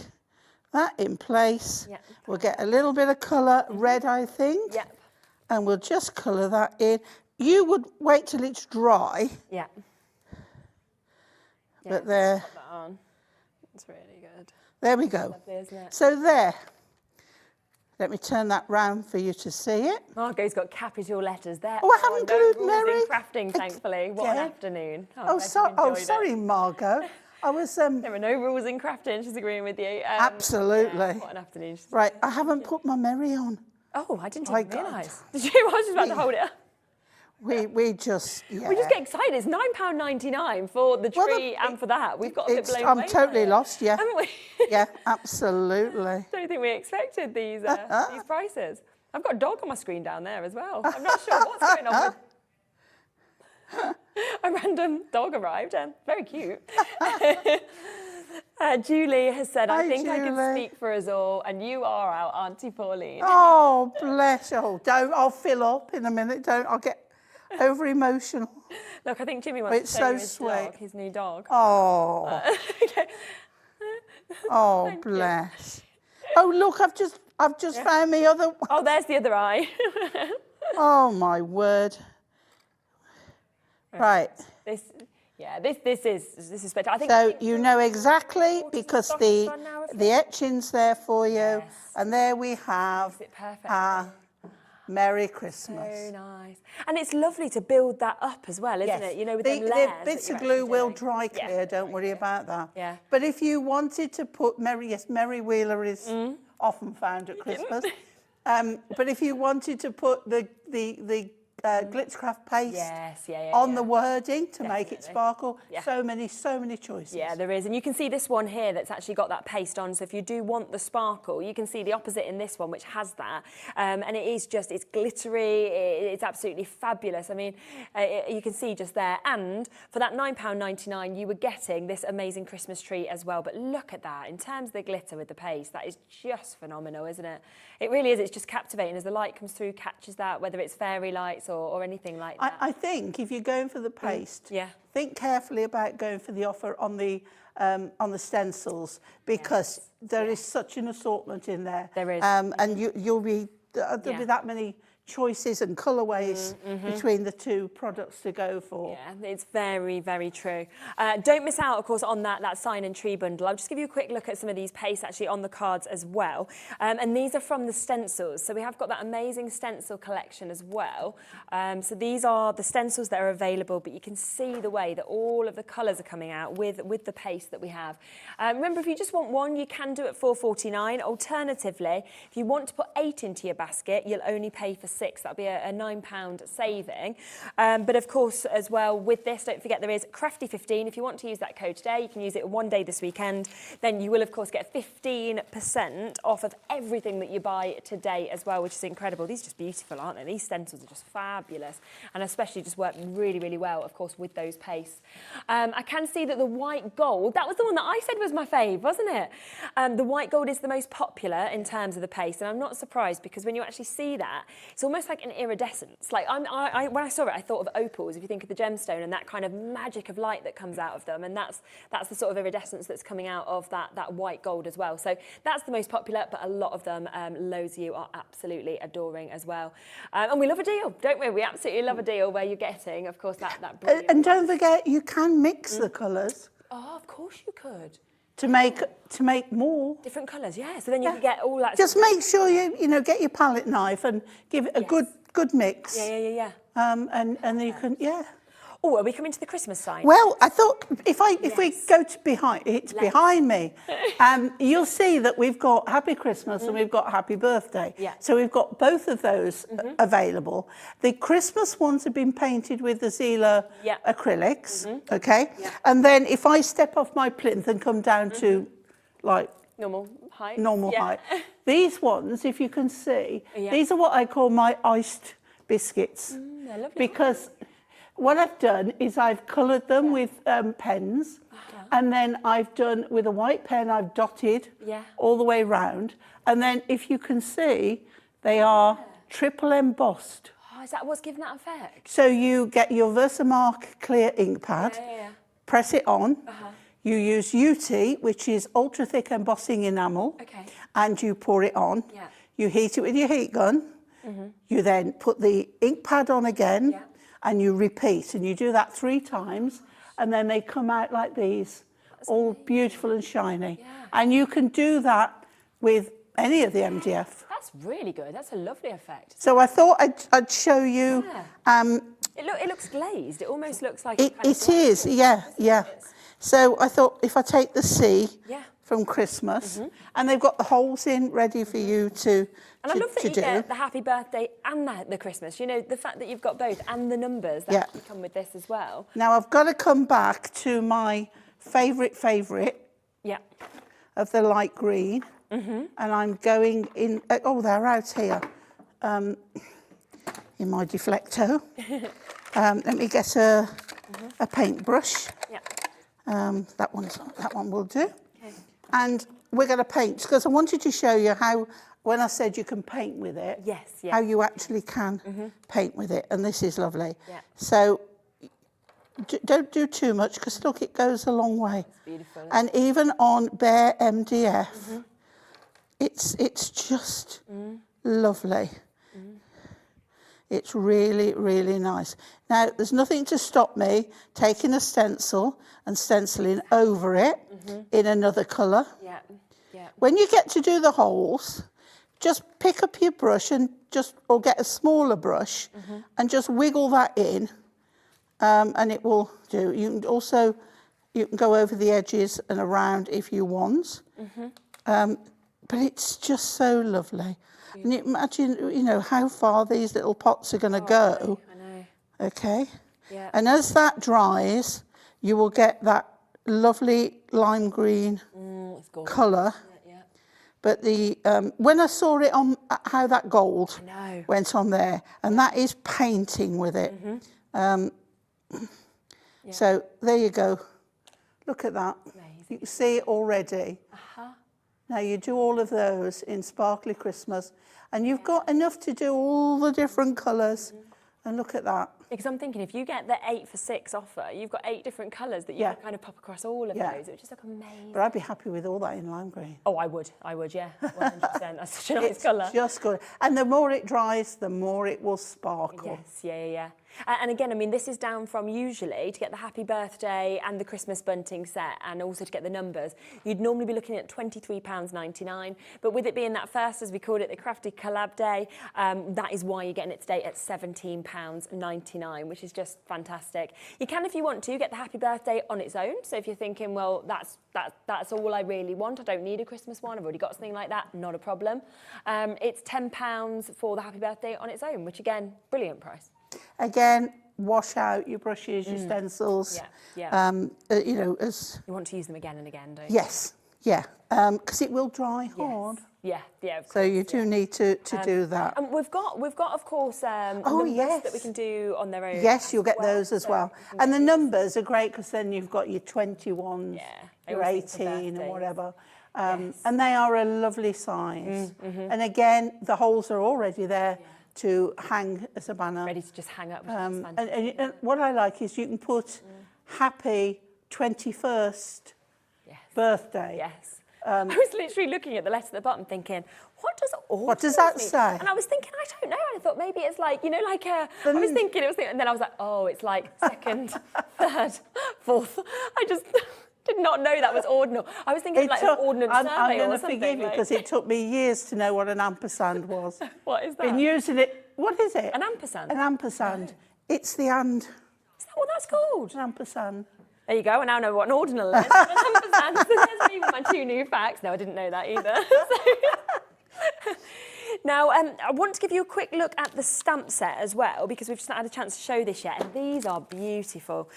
that in place. We'll get a little bit of colour, red, I think. And we'll just colour that in. You would wait till it's dry. Yeah. But there. Put that on. It's really good. There we go. Lovely, isn't it? So there. Let me turn that round for you to see it. Margot's got capital letters there. Oh, I haven't glued rules Mary. in crafting, thankfully. What an afternoon. Sorry, Margot. I was. There are no rules in crafting. She's agreeing with you. Absolutely. Yeah, what an afternoon. Right, I haven't put my Mary on. Oh, I didn't even realise. Did you? I was just about to hold it up. We just We just get excited. It's £9.99 for the tree and for that. We've got a bit blown away. I'm totally lost, yeah. Haven't we? Yeah, absolutely. Don't think we expected these prices. I've got a dog on my screen down there as well. I'm not sure what's going on with... A random dog arrived, very cute. Julie has said, I Hi, think I can Julie. speak for us all, and you are our Auntie Pauline. Oh, bless. Oh, don't. I'll fill up in a minute. Don't. I'll get over emotional. Look, I think Jimmy wants It's to show so you his sweet. dog, his new dog. Oh. Okay. Oh, bless. Oh, look, I've just found the other. Oh, there's the other eye. Oh, my word. Right. This is special. I think So you know exactly because stockings the on now, if the etching's there for you, Yes. and there we have Makes it perfect. our Merry Christmas. So nice. And it's lovely to build that up as well, isn't it? You know, with them layers the that bits you're of glue actually will doing. dry clear. Don't worry about that. Yeah. But if you wanted to put Merry Wheeler is often found at Christmas. But if you wanted to put the Glitz craft paste on the wording to make it sparkle, so many choices. Yeah, there is. And you can see this one here that's actually got that paste on. So if you do want the sparkle, you can see the opposite in this one, which has that. And it is just, it's glittery. It's absolutely fabulous. I mean, you can see just there. And for that £9.99, you were getting this amazing Christmas tree as well. But look at that. In terms of the glitter with the paste, that is just phenomenal, isn't it? It really is. It's just captivating as the light comes through, catches that, whether it's fairy lights or anything like that. I think if you're going for the paste, Yeah. think carefully about going for the offer on the stencils, because there is such an assortment in there. There is. And there'll be that many choices and colourways between the two products to go for. Yeah, it's very, very true. Don't miss out, of course, on that sign and tree bundle. I'll just give you a quick look at some of these pastes actually on the cards as well. And these are from the stencils. So we have got that amazing stencil collection as well. So these are the stencils that are available, but you can see the way that all of the colours are coming out with the paste that we have. Remember, if you just want one, you can do it for £4.49. Alternatively, if you want to put 8 into your basket, you'll only pay for 6. That'll be a £9 saving. But of course, as well, with this, don't forget there is Crafty15. If you want to use that code today, you can use it one day this weekend. Then you will, of course, get 15% off of everything that you buy today as well, which is incredible. These are just beautiful, aren't they? These stencils are just fabulous, and especially just work really, really well, of course, with those pastes. I can see that the white gold, that was the one that I said was my fave, wasn't it? The white gold is the most popular in terms of the paste, and I'm not surprised, because when you actually see that, it's almost like an iridescence. Like when I saw it, I thought of opals, if you think of the gemstone and that kind of magic of light that comes out of them, and that's the sort of iridescence that's coming out of that white gold as well. So that's the most popular, but a lot of them, loads of you are absolutely adoring as well. And we love a deal, don't we? We absolutely love a deal where you're getting, of course, that brilliant And don't forget, you can mix the colours. Oh, of course you could. To make more. Different colours, yeah. So then you can get all that. Just make sure you get your palette knife and give it a good mix. Yeah. And then you can, Oh, are we coming to the Christmas sign? Well, I thought if we go to behind me, you'll see that we've got Happy Christmas and we've got Happy Birthday. Yeah. So we've got both of those available. The Christmas ones have been painted with the Zila acrylics, okay? Yeah. And then if I step off my plinth and come down to like normal height. Height, these ones, if you can see, these are what I call my iced biscuits. They're lovely. Because what I've done is I've coloured them with pens, and then I've done, with a white pen, I've dotted all the way round. And then if you can see, they are triple embossed. Oh, is that what's giving that effect? So you get your Versamark clear ink pad, press it on. You use UT, which is ultra thick embossing enamel, and you pour it on. You heat it with your heat gun. You then put the ink pad on again. And you repeat, and you do that 3 times, and then they come out like these, all beautiful and shiny. And you can do that with any of the MDF. That's really good. That's a lovely effect. So I thought I'd show you. It looks glazed. It almost looks like It is, yeah. So I thought if I take the C from Christmas, and they've got the holes in ready for you to And I love that you get the Happy Birthday and the Christmas. You know, the fact that you've got both and the numbers that come with this as well. Now I've got to come back to my favourite of the light green. And I'm going in, they're out here in my deflecto. Let me get a paintbrush. That one will do. Okay. And we're going to paint, because I wanted to show you how, when I said you can paint with it, how you actually can paint with it. And this is lovely. Yeah. So don't do too much, because look, it goes a long way. It's beautiful. And even on bare MDF, it's just lovely. It's really, really nice. Now, there's nothing to stop me taking a stencil and stenciling over it in another colour. Yeah. Yeah. When you get to do the holes, just pick up your brush and or get a smaller brush and just wiggle that in, and it will do. You can go over the edges and around if you want, but it's just so lovely. And you imagine, you know, how far these little pots are going to go. I know. Okay. Yeah. And as that dries, you will get that lovely lime green colour. Yeah, yeah. But when I saw it on how that gold went on there, and that is painting with it. So there you go. Look at that. Amazing. You can see it already. Now you do all of those in Sparkly Christmas, and you've got enough to do all the different colours. And look at that. Because I'm thinking, if you get the 8 for 6 offer, you've got 8 different colours that you can kind of pop across all of those. It would just look amazing. But I'd be happy with all that in lime green. Oh, I would, yeah, 100%. That's such a nice colour. It's just good. And the more it dries, the more it will sparkle. Yes, yeah. And again, I mean, this is down from usually, to get the happy birthday and the Christmas bunting set, and also to get the numbers, you'd normally be looking at £23.99. But with it being that first, as we called it, the Crafty Collab Day, that is why you're getting it today at £17.99, which is just fantastic. You can, if you want to, get the happy birthday on its own. So if you're thinking, well, that's all I really want, I don't need a Christmas one, I've already got something like that, not a problem. It's £10 for the happy birthday on its own, which again, brilliant price. Again, wash out your brushes, your stencils. Yeah. You know, as you want to use them again and again, don't you? Yes. Yeah. Because it will dry hard. Yeah. Of course, so you do need to do that. And we've got of course numbers that we can do on their own. Yes, you'll get those as well. And the numbers are great, because then you've got your 21s, your 18 or whatever. And they are a lovely size. And again, the holes are already there. To hang as a banner. Ready to just hang up. And what I like is you can put happy 21st birthday. Yes. I was literally looking at the letter at the bottom thinking, what does that say? And I was thinking, I don't know. And I thought maybe it's like, you know, like I was thinking, and then I was like, oh, it's like 2nd, 3rd, 4th. I just did not know that was ordinal. I was thinking like an ordnance survey or something. I'm going to forgive you, because it took me years to know what an ampersand was. What is that? Been using it. What is it? An ampersand. An ampersand. No. It's the and. Is that what that's called? An ampersand. There you go. I now know what an ordinal is. An ampersand. So there's even my 2 new facts. No, I didn't know that either. Now, I want to give you a quick look at the stamp set as well, because we've just not had a chance to show this yet, and these are beautiful.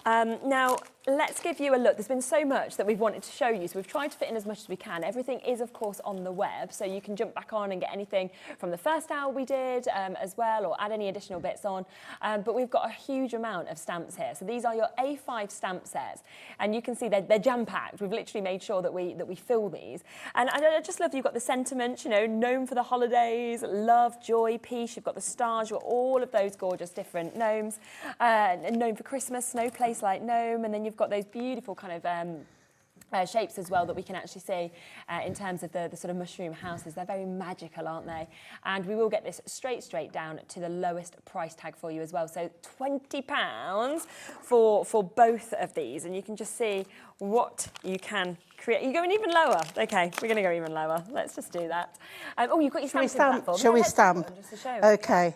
Now, let's give you a look. There's been so much that we've wanted to show you, so we've tried to fit in as much as we can. Everything is, of course, on the web, so you can jump back on and get anything from the first hour we did as well, or add any additional bits on. But we've got a huge amount of stamps here. So these are your A5 stamp sets, and you can see they're jam-packed. We've literally made sure that we fill these. And I just love you've got the sentiments, you know, gnome for the holidays, love, joy, peace. You've got the stars. You've got all of those gorgeous different gnomes. Gnome for Christmas, snow place like gnome, and then you've got those beautiful kind of shapes as well that we can actually see in terms of the sort of mushroom houses. They're very magical, aren't they? And we will get this straight down to the lowest price tag for you as well. So £20 for both of these, and you can just see what you can create. You're going even lower. Okay, we're going to go even lower. Let's just do that. Oh, you've got your stamping platform. Shall we stamp? Just to show. Okay.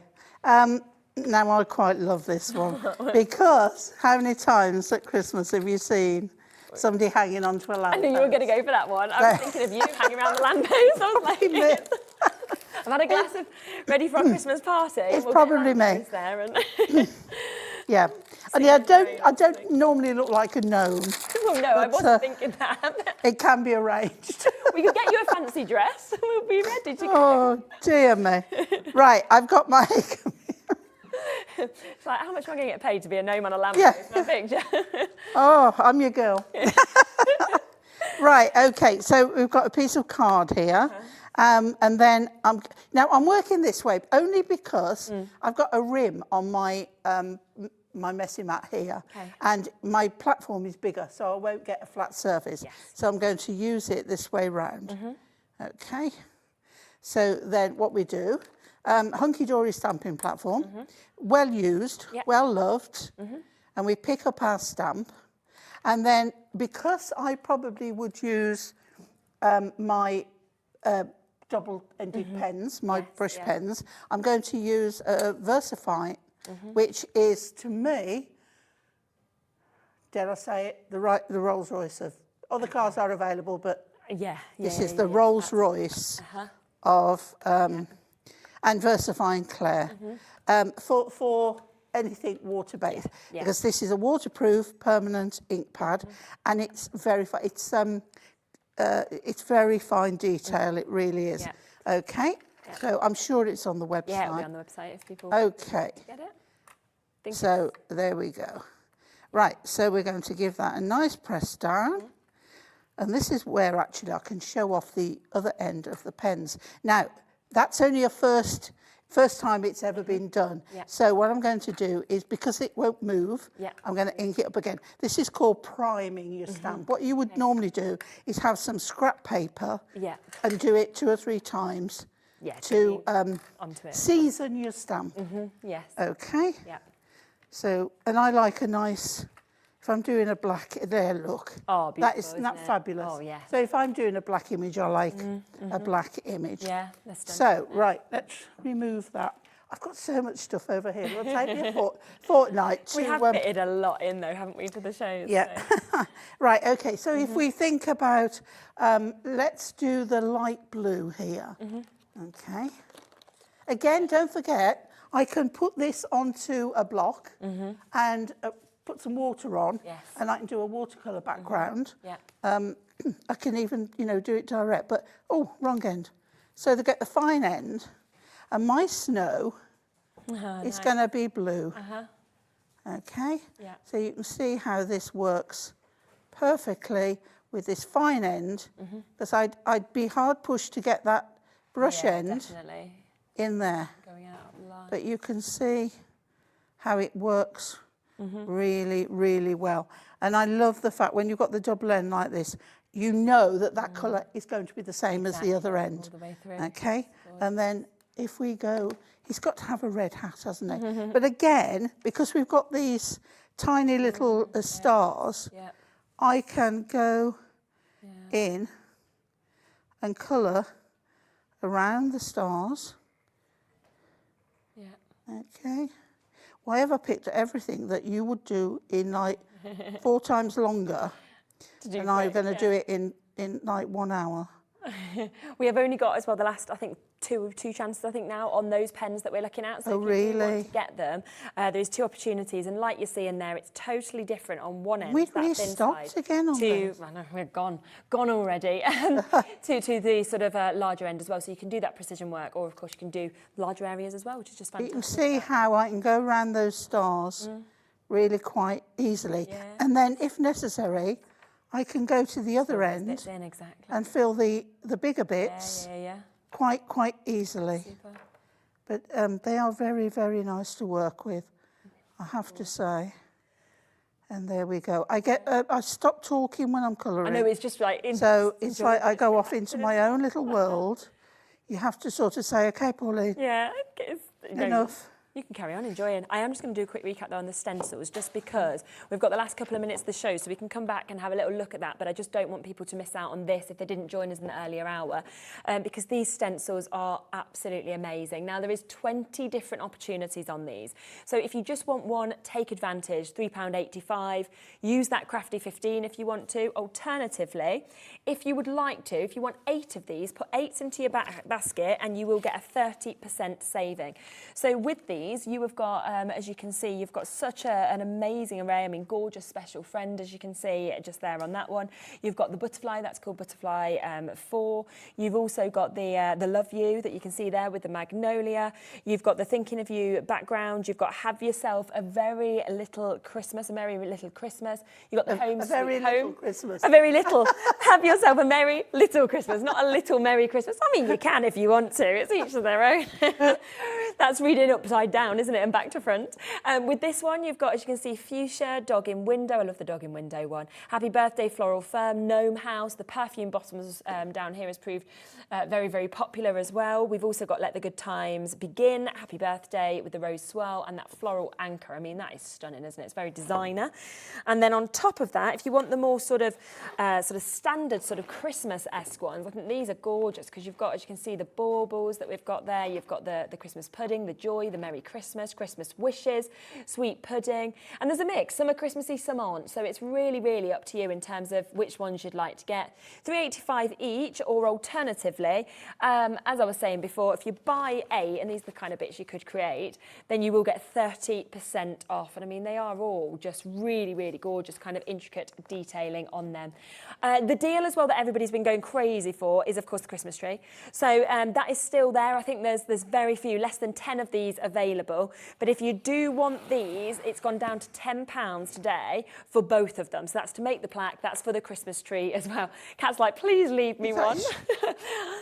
Now, I quite love this one, because how many times at Christmas have you seen somebody hanging onto a lamppost? I knew you were going to go for that one. I was thinking of you hanging around the lamppost. I was like, I've had a glass of ready for a Christmas party. It's probably me. There and yeah. And I don't normally look like a gnome. Well, no, I wasn't thinking that. It can be arranged. We could get you a fancy dress. We'll be ready to go. Oh, dear me. Right, I've got my... It's like, how much am I going to get paid to be a gnome on a lamp Yeah. post in a picture? Oh, I'm your girl. Right, okay, so we've got a piece of card here. And then I'm working this way only because I've got a rim on my my messy mat here, and my platform is bigger, so I won't get a flat surface. So I'm going to use it this way round. Okay, so then what we do, Hunky-Dory stamping platform, well used, well loved, and we pick up our stamp, and then because I probably would use my double-ended pens, my brush pens, I'm going to use Versify, which is, to me, dare I say it, the Rolls Royce of other cars are available, but this is the Rolls Royce of and Versifying Claire for anything water-based, because this is a waterproof permanent ink pad, and it's very fine detail. It really is. Okay. So I'm sure it's on the website. Yeah, it'll be on the website if people okay. Get it. So there we go. Right, so we're going to give that a nice press down. And this is where actually I can show off the other end of the pens. Now, that's only a first time it's ever been done. So what I'm going to do is, because it won't move, I'm going to ink it up again. This is called priming your stamp. What you would normally do is have some scrap paper and do it 2 or 3 times to onto it. Season your stamp. Yes. Okay. So, and I like a nice, if I'm doing a black, there, look. Oh, beautiful, isn't that fabulous? Oh, yeah. So if I'm doing a black image, I like a black image. Yeah, that's done. So, right, let's remove that. I've got so much stuff over here. It'll take me a fortnight to... We have fitted a lot in, though, haven't we, to the shows? Yeah. So. Right, okay, so if we think about, let's do the light blue here. Okay. Again, don't forget, I can put this onto a block and put some water on, and I can do a watercolour background. I can even, do it direct, but, oh, wrong end. So they get the fine end, and my snow is going to be blue. Okay? So you can see how this works perfectly with this fine end, because I'd be hard pushed to get that brush end in there. Going out of line. But you can see how it works really, really well. And I love the fact when you've got the double end like this, you know that colour is going to be the same as the other end. All the way through. Okay? And then if we go, he's got to have a red hat, hasn't he? But again, because we've got these tiny little stars, I can go in and colour around the stars. Okay. Why have I picked everything that you would do in like 4 times longer, and I'm going to do it in like 1 hour? We have only got as well the last, I think, two chances, I think, now on those pens that we're looking at. So oh, if you really? do want to get them, there's 2 opportunities, and like you see in there, it's totally different on one end. We've really stopped again on this. I know, we're gone already. to the sort of larger end as well, so you can do that precision work, or of course you can do larger areas as well, which is just fantastic. You can see how I can go around those stars really quite easily, and then if necessary, I can go to the other end and fill the bigger bits quite easily. Super. But they are very, very nice to work with, I have to say. And there we go. I stop talking when I'm colouring. I know, it's just like... So it's like I go off into my own little world. You have to sort of say, OK, Pauline, enough. You can carry on enjoying. I am just going to do a quick recap though on the stencils, just because we've got the last couple of minutes of the show, so we can come back and have a little look at that, but I just don't want people to miss out on this if they didn't join us in the earlier hour, because these stencils are absolutely amazing. Now, there is 20 different opportunities on these. So if you just want one, take advantage, £3.85. Use that Crafty 15 if you want to. Alternatively, if you would like to, if you want 8 of these, put 8 into your basket and you will get a 30% saving. So with these, these, you have got, as you can see, you've got such an amazing array. I mean, gorgeous special friend, as you can see, just there on that one. You've got the butterfly, that's called Butterfly 4. You've also got the Love You that you can see there with the magnolia. You've got the Thinking of You background. You've got Have Yourself a Very Little Christmas, a Merry Little Christmas. You've got the Home Sweet Home. Christmas. A very little. Have yourself a merry little Christmas, not a little merry Christmas. I mean, you can if you want to. It's each to their own. That's reading upside down, isn't it? And back to front. With this one, you've got, as you can see, fuchsia, dog in window. I love the dog in window one. Happy birthday, floral firm, gnome house. The perfume bottoms down here has proved very, very popular as well. We've also got Let the Good Times Begin, happy birthday with the rose swirl and that floral anchor. I mean, that is stunning, isn't it? It's very designer. And then on top of that, if you want the more sort of standard sort of Christmas-esque ones, I think these are gorgeous because you've got, as you can see, the baubles that we've got there. You've got the Christmas pudding, the joy, the Merry Christmas, Christmas wishes, sweet pudding. And there's a mix. Some are Christmassy, some aren't. So it's really, really up to you in terms of which ones you'd like to get. $3.85 each, or alternatively, as I was saying before, if you buy 8, and these are the kind of bits you could create, then you will get 30% off. And I mean, they are all just really, really gorgeous, kind of intricate detailing on them. The deal as well that everybody's been going crazy for is, of course, the Christmas tree. So that is still there. I think there's very few, less than 10 of these available. But if you do want these, it's gone down to £10 today for both of them. So that's to make the plaque. That's for the Christmas tree as well. Kat's like, please leave me one.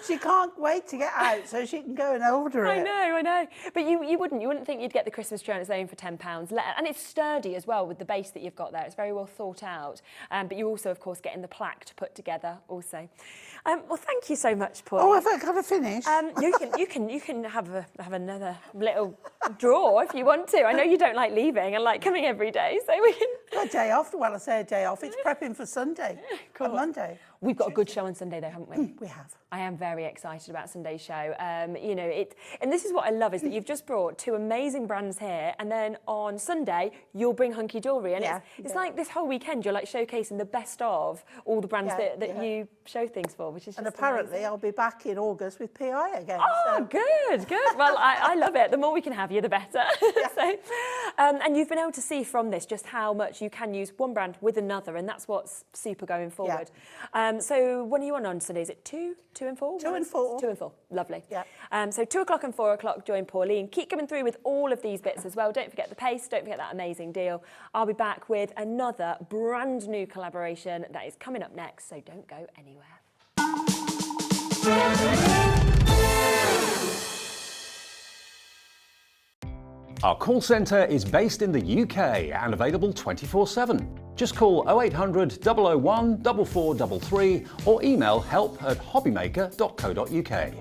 She can't wait to get out so she can go and order it. I know. But you wouldn't think you'd get the Christmas tree on its own for £10. And it's sturdy as well with the base that you've got there. It's very well thought out. But you also, of course, getting the plaque to put together also. Well, thank you so much, Paul. Oh, have I got to finish? You can have another little draw if you want to. I know you don't like leaving and like coming every day, so we can. Got a day off. Well, I say a day off. It's prepping for Sunday. Cool. On Monday. We've got a good show on Sunday, though, haven't we? We have. I am very excited about Sunday's show. You know, and this is what I love is that you've just brought 2 amazing brands here, and then on Sunday you'll bring Hunky-Dory, and it's like this whole weekend you're like showcasing the best of all the brands that you show things for, which is just apparently amazing. I'll be back in August with PI again. Oh, good. Well, I love it. The more we can have you, the better. So, and you've been able to see from this just how much you can use one brand with another, and that's what's super going forward. So when are you on Sunday? Is it 2 and 4? 2 and 4. 2 and 4. Lovely. Yeah. So 2 o'clock and 4 o'clock, join Pauline. Keep coming through with all of these bits as well. Don't forget the paste. Don't forget that amazing deal. I'll be back with another brand new collaboration that is coming up next, so don't go anywhere. Our call centre is based in the UK and available 24/7. Just call 0800 001 4433 or email help@hobbymaker.co.uk.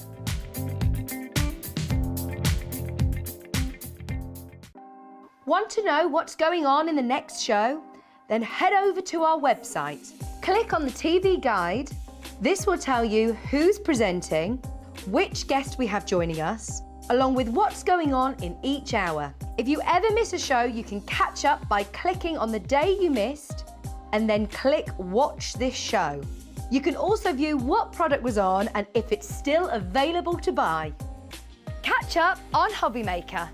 Want to know what's going on in the next show? Then head over to our website. Click on the TV guide. This will tell you who's presenting, which guest we have joining us, along with what's going on in each hour. If you ever miss a show, you can catch up by clicking on the day you missed and then click Watch This Show. You can also view what product was on and if it's still available to buy. Catch up on Hobby Maker.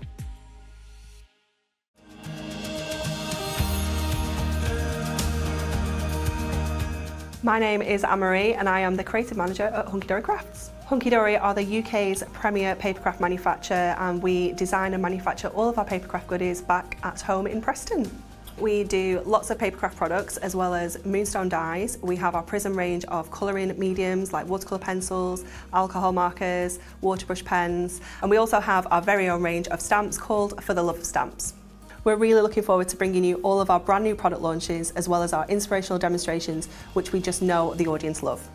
My name is Anne-Marie and I am the creative manager at Hunky-Dory Crafts. Hunky-Dory are the UK's premier papercraft manufacturer, and we design and manufacture all of our papercraft goodies back at home in Preston. We do lots of papercraft products as well as moonstone dyes. We have our Prism range of colouring mediums like watercolour pencils, alcohol markers, waterbrush pens, and we also have our very own range of stamps called For the Love of Stamps. We're really looking forward to bringing you all of our brand new product launches as well as our inspirational demonstrations, which we just know the audience love.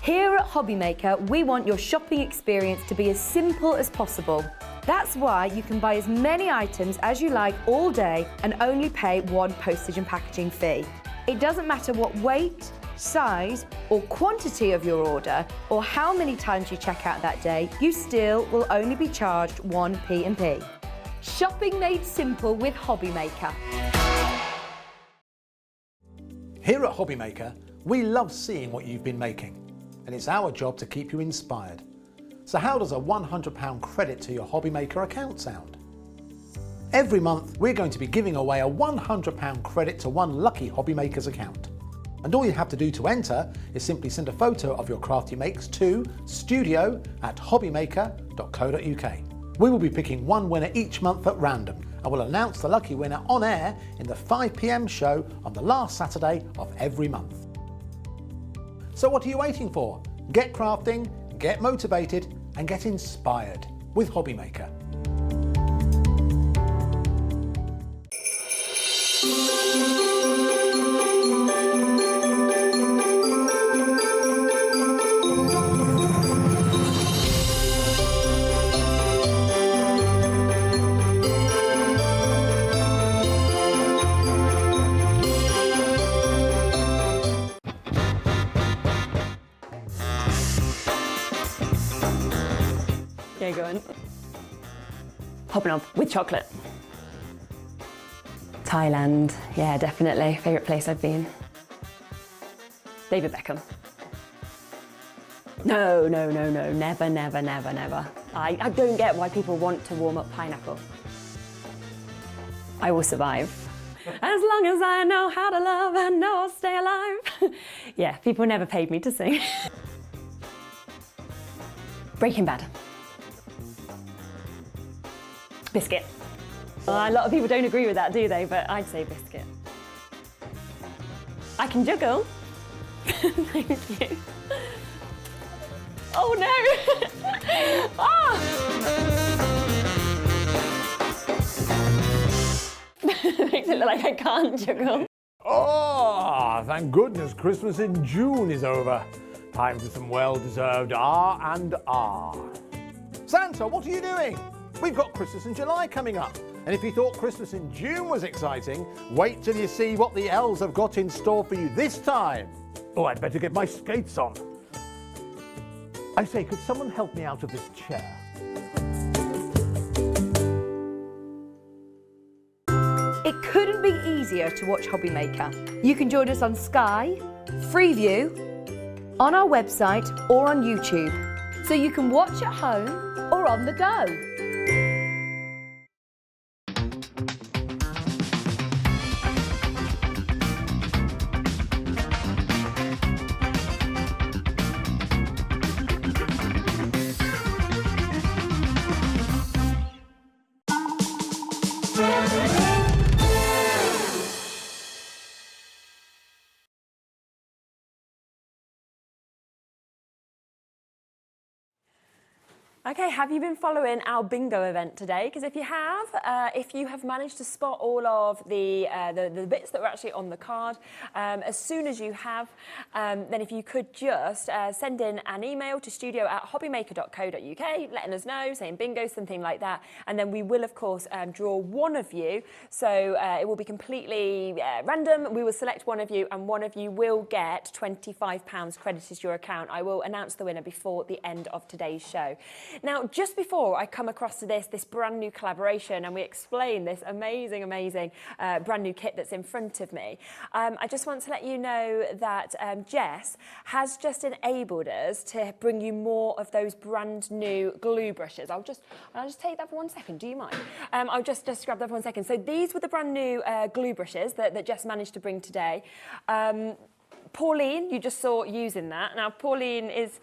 Here at Hobby Maker, we want your shopping experience to be as simple as possible. That's why you can buy as many items as you like all day and only pay one postage and packaging fee. It doesn't matter what weight, size or quantity of your order or how many times you check out that day, you still will only be charged one P&P. Shopping made simple with Hobby Maker. Here at Hobby Maker, we love seeing what you've been making, and it's our job to keep you inspired. So how does a £100 credit to your Hobby Maker account sound? Every month, we're going to be giving away a £100 credit to one lucky Hobby Maker's account. And all you have to do to enter is simply send a photo of your craft you makes to studio@hobbymaker.co.uk. We will be picking one winner each month at random, and we'll announce the lucky winner on air in the 5 PM show on the last Saturday of every month. So what are you waiting for? Get crafting, get motivated, and get inspired with Hobby Maker. Yeah, go on. Hopping up with chocolate. Thailand, yeah, definitely. Favourite place I've been. David Beckham. No, never. I don't get why people want to warm up pineapple. I will survive. As long as I know how to love, I know I'll stay alive. Yeah, people never paid me to sing. Breaking Bad. Biscuit. A lot of people don't agree with that, do they? But I'd say biscuit. I can juggle. Thank you. Oh no! Ah! Makes it look like I can't juggle. Oh, thank goodness Christmas in June is over. Time for some well-deserved R&R. Santa, what are you doing? We've got Christmas in July coming up. And if you thought Christmas in June was exciting, wait till you see what the elves have got in store for you this time. Oh, I'd better get my skates on. I say, could someone help me out of this chair? It couldn't be easier to watch Hobby Maker. You can join us on Sky, Freeview, on our website or on YouTube. So you can watch at home or on the go. Okay, have you been following our bingo event today? Because if you have managed to spot all of the bits that were actually on the card, as soon as you have, then if you could just send in an email to studio@hobbymaker.co.uk, letting us know, saying bingo, something like that, and then we will, of course, draw one of you. So it will be completely random. We will select one of you, and one of you will get £25 credited to your account. I will announce the winner before the end of today's show. Now, just before I come across to this brand new collaboration and we explain this amazing brand new kit that's in front of me, I just want to let you know that Jess has just enabled us to bring you more of those brand new glue brushes. I'll just take that for 1 second. Do you mind? I'll just grab that for 1 second. So these were the brand new glue brushes that Jess managed to bring today. Pauline, you just saw using that. Now, Pauline is,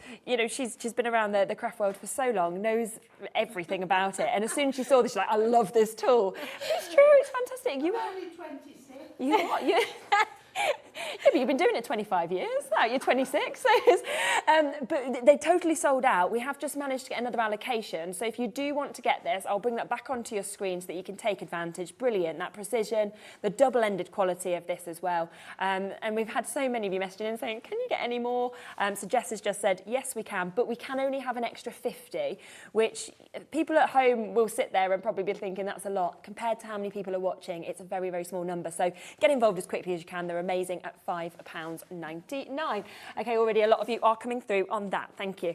she's been around the craft world for so long, knows everything about it. And as soon as she saw this, she's like, I love this tool. It's true, it's fantastic. You are only 26. You are, yeah, but you've been doing it 25 years. No, you're 26. But they totally sold out. We have just managed to get another allocation. So if you do want to get this, I'll bring that back onto your screen so that you can take advantage. Brilliant, that precision, the double-ended quality of this as well. And we've had so many of you messaging in saying, can you get any more? So Jess has just said, yes, we can, but we can only have an extra 50, which people at home will sit there and probably be thinking that's a lot. Compared to how many people are watching, it's a very, very small number. So get involved as quickly as you can. They're amazing at at £5.99. Okay, already a lot of you are coming through on that. Thank you.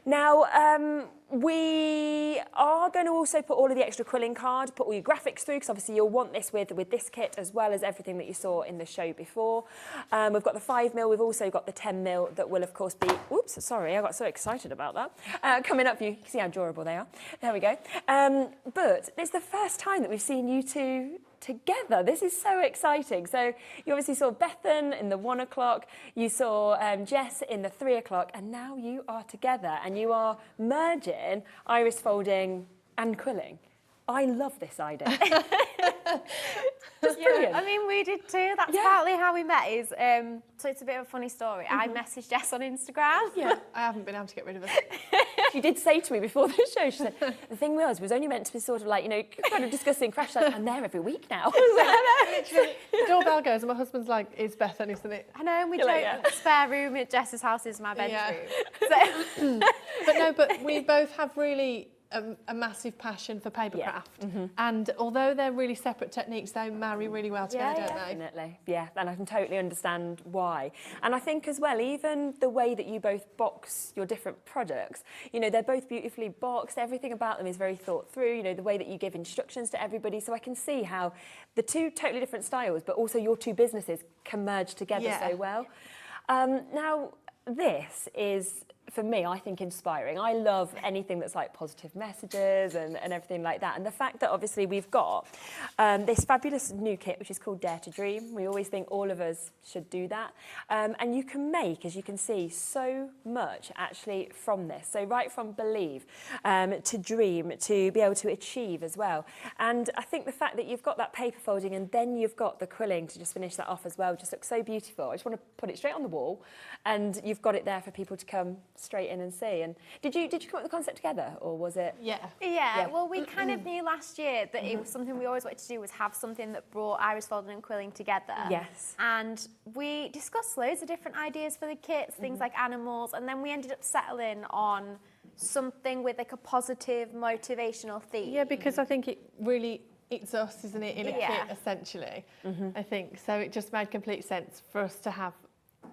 Now, we are going to also put all of the extra quilling card, put all your graphics through, because obviously you'll want this with this kit as well as everything that you saw in the show before. We've got the 5mm, we've also got the 10mm that will of course be, oops, sorry, I got so excited about that. Coming up, you see how adorable they are. There we go. But it's the first time that we've seen you two together. This is so exciting. So you obviously saw Bethan in the 1 o'clock, you saw Jess in the 3 o'clock, and now you are together and you are merging iris folding and quilling. I love this idea. Just brilliant. I mean, we did too. That's partly how we met. So it's a bit of a funny story. I messaged Jess on Instagram. Yeah, I haven't been able to get rid of it. She did say to me before the show, she said, the thing was only meant to be sort of like, you know, kind of discussing crash. Like, I'm there every week now. Literally, the doorbell goes and my husband's like, it's Bethan, isn't it? I know, and we joke that the spare room at Jess's house is my bedroom. Yeah. So. But we both have really a massive passion for papercraft, and although they're really separate techniques, they marry really well together, don't they? Definitely, yeah, and I can totally understand why. And I think as well, even the way that you both box your different products, you know, they're both beautifully boxed, everything about them is very thought through, you know, the way that you give instructions to everybody, so I can see how the two totally different styles, but also your two businesses can merge together so well. Now, this is, for me, I think inspiring. I love anything that's like positive messages and everything like that. And the fact that obviously we've got this fabulous new kit, which is called Dare to Dream. We always think all of us should do that. And you can make, as you can see, so much actually from this. So right from believe, to dream, to be able to achieve as well. And I think the fact that you've got that paper folding and then you've got the quilling to just finish that off as well just looks so beautiful. I just want to put it straight on the wall and you've got it there for people to come straight in and see. And did you come up with the concept together, or was it? Yeah. Well, we kind of knew last year that it was something we always wanted to do, was have something that brought iris folding and quilling together. Yes. And we discussed loads of different ideas for the kits, things like animals, and then we ended up settling on something with like a positive, motivational theme. Yeah, because I think it's us, isn't it, in a kit essentially. I think so. It just made complete sense for us to have